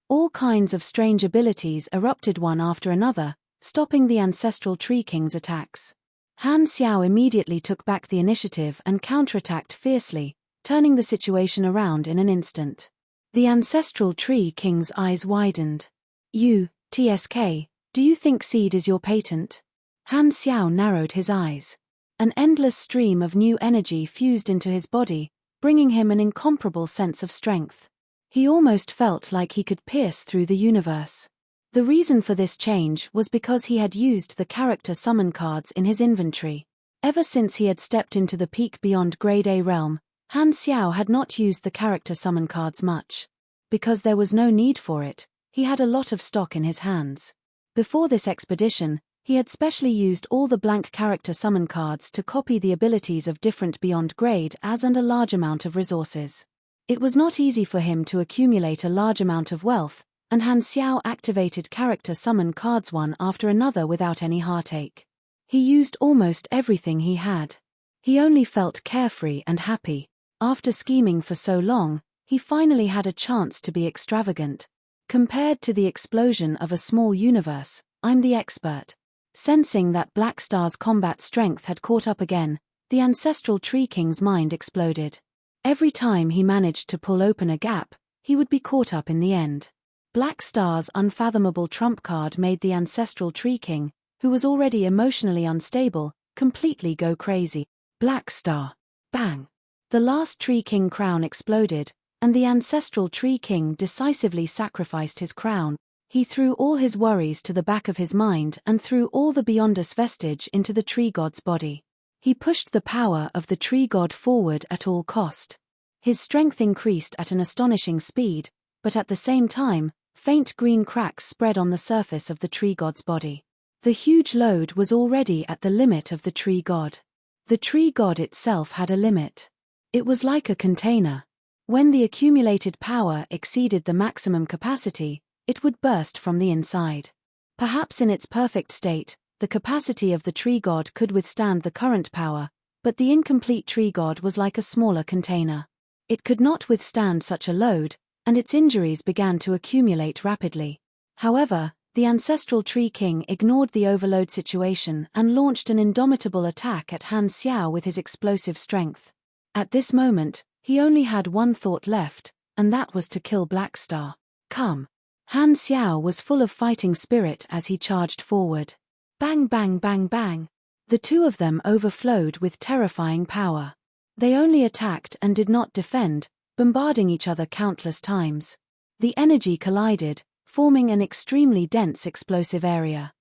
All kinds of strange abilities erupted one after another, stopping the ancestral Tree King's attacks. Han Xiao immediately took back the initiative and counterattacked fiercely, turning the situation around in an instant. The ancestral Tree King's eyes widened. You, TSK, do you think seed is your patent? Han Xiao narrowed his eyes. An endless stream of new energy fused into his body, bringing him an incomparable sense of strength. He almost felt like he could pierce through the universe. The reason for this change was because he had used the character summon cards in his inventory. Ever since he had stepped into the Peak Beyond Grade A realm, Han Xiao had not used the character summon cards much. Because there was no need for it, he had a lot of stock in his hands. Before this expedition, he had specially used all the blank character summon cards to copy the abilities of different Beyond Grade As and a large amount of resources. It was not easy for him to accumulate a large amount of wealth, and Han Xiao activated character summon cards one after another without any heartache. He used almost everything he had. He only felt carefree and happy. After scheming for so long, he finally had a chance to be extravagant. Compared to the explosion of a small universe, I'm the expert. Sensing that Black Star's combat strength had caught up again, the ancestral Tree King's mind exploded. Every time he managed to pull open a gap, he would be caught up in the end. Black Star's unfathomable trump card made the ancestral Tree King, who was already emotionally unstable, completely go crazy. Black Star. Bang. The last Tree King crown exploded, and the ancestral Tree King decisively sacrificed his crown. He threw all his worries to the back of his mind and threw all the Beyondus vestige into the Tree God's body. He pushed the power of the Tree God forward at all cost. His strength increased at an astonishing speed, but at the same time, faint green cracks spread on the surface of the Tree God's body. The huge load was already at the limit of the Tree God. The Tree God itself had a limit. It was like a container. When the accumulated power exceeded the maximum capacity, it would burst from the inside. Perhaps in its perfect state, the capacity of the Tree God could withstand the current power, but the incomplete Tree God was like a smaller container. It could not withstand such a load, and its injuries began to accumulate rapidly. However, the ancestral Tree King ignored the overload situation and launched an indomitable attack at Han Xiao with his explosive strength. At this moment, he only had one thought left, and that was to kill Black Star. Come. Han Xiao was full of fighting spirit as he charged forward. Bang bang bang bang. The two of them overflowed with terrifying power. They only attacked and did not defend, bombarding each other countless times. The energy collided, forming an extremely dense explosive area.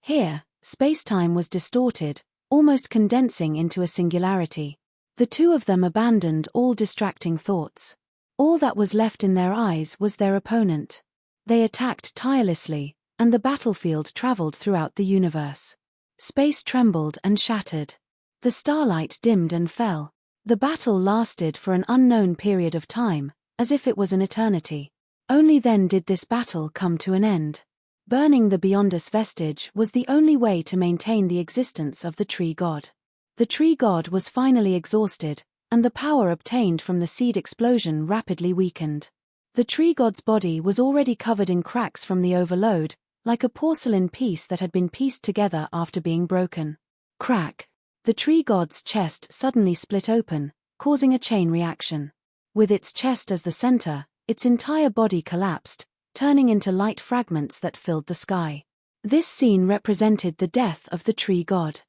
Here, space-time was distorted, almost condensing into a singularity. The two of them abandoned all distracting thoughts. All that was left in their eyes was their opponent. They attacked tirelessly, and the battlefield traveled throughout the universe. Space trembled and shattered. The starlight dimmed and fell. The battle lasted for an unknown period of time, as if it was an eternity. Only then did this battle come to an end. Burning the Beyondus vestige was the only way to maintain the existence of the tree god. The tree god was finally exhausted, and the power obtained from the seed explosion rapidly weakened. The tree god's body was already covered in cracks from the overload, like a porcelain piece that had been pieced together after being broken. Crack! The tree god's chest suddenly split open, causing a chain reaction. With its chest as the center, its entire body collapsed, turning into light fragments that filled the sky. This scene represented the death of the tree god.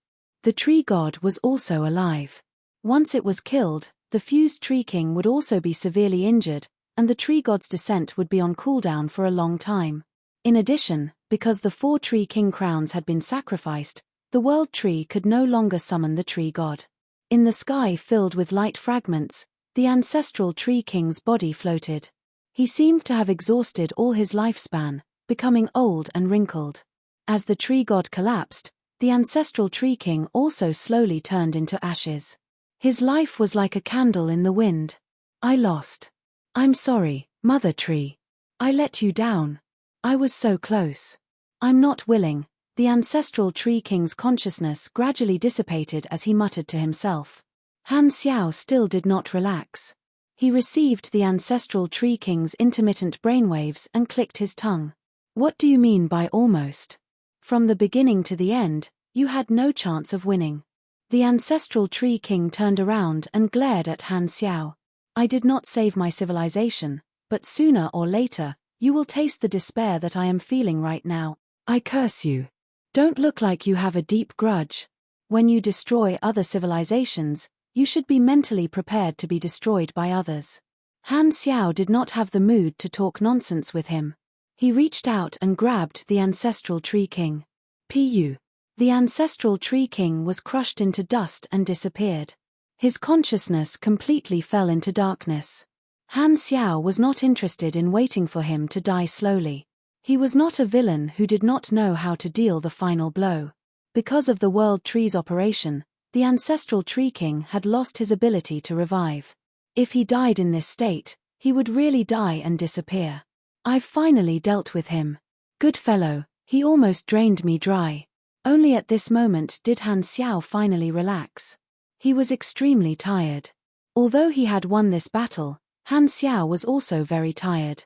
The tree god was also alive. Once it was killed, the fused tree king would also be severely injured, and the tree god's descent would be on cooldown for a long time. In addition, because the 4 tree king crowns had been sacrificed, the world tree could no longer summon the tree god. In the sky filled with light fragments, the ancestral tree king's body floated. He seemed to have exhausted all his lifespan, becoming old and wrinkled. As the tree god collapsed, the ancestral tree king also slowly turned into ashes. His life was like a candle in the wind. I lost. I'm sorry, Mother Tree. I let you down. I was so close. I'm not willing. The ancestral tree king's consciousness gradually dissipated as he muttered to himself. Han Xiao still did not relax. He received the ancestral tree king's intermittent brainwaves and clicked his tongue. What do you mean by almost? From the beginning to the end, you had no chance of winning. The ancestral tree king turned around and glared at Han Xiao. I did not save my civilization, but sooner or later, you will taste the despair that I am feeling right now. I curse you. Don't look like you have a deep grudge. When you destroy other civilizations, you should be mentally prepared to be destroyed by others. Han Xiao did not have the mood to talk nonsense with him. He reached out and grabbed the ancestral tree king. Pu. The ancestral tree king was crushed into dust and disappeared. His consciousness completely fell into darkness. Han Xiao was not interested in waiting for him to die slowly. He was not a villain who did not know how to deal the final blow. Because of the World Tree's operation, the ancestral tree king had lost his ability to revive. If he died in this state, he would really die and disappear. I've finally dealt with him. Good fellow, he almost drained me dry. Only at this moment did Han Xiao finally relax. He was extremely tired. Although he had won this battle, Han Xiao was also very tired.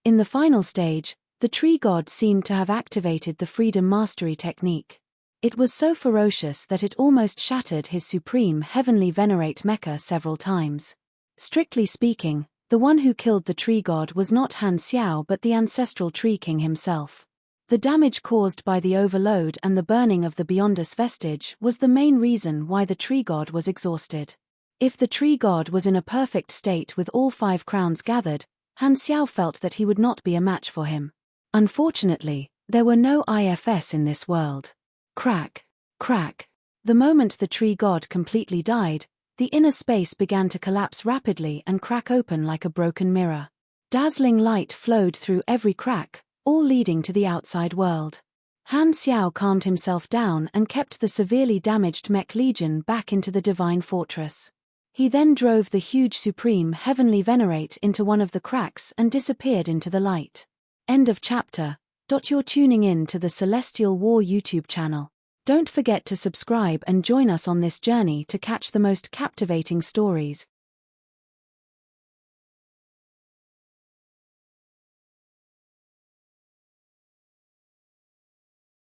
In the final stage, the tree god seemed to have activated the freedom mastery technique. It was so ferocious that it almost shattered his supreme heavenly venerate mecha several times. Strictly speaking, the one who killed the tree god was not Han Xiao but the ancestral tree king himself. The damage caused by the overload and the burning of the Beyondus vestige was the main reason why the tree god was exhausted. If the tree god was in a perfect state with all 5 crowns gathered, Han Xiao felt that he would not be a match for him. Unfortunately, there were no IFS in this world. Crack, crack. The moment the tree god completely died, the inner space began to collapse rapidly and crack open like a broken mirror. Dazzling light flowed through every crack, all leading to the outside world. Han Xiao calmed himself down and kept the severely damaged Mech Legion back into the divine fortress. He then drove the huge supreme heavenly venerate into one of the cracks and disappeared into the light. End of chapter. You're tuning in to the Celestial War YouTube channel. Don't forget to subscribe and join us on this journey to catch the most captivating stories,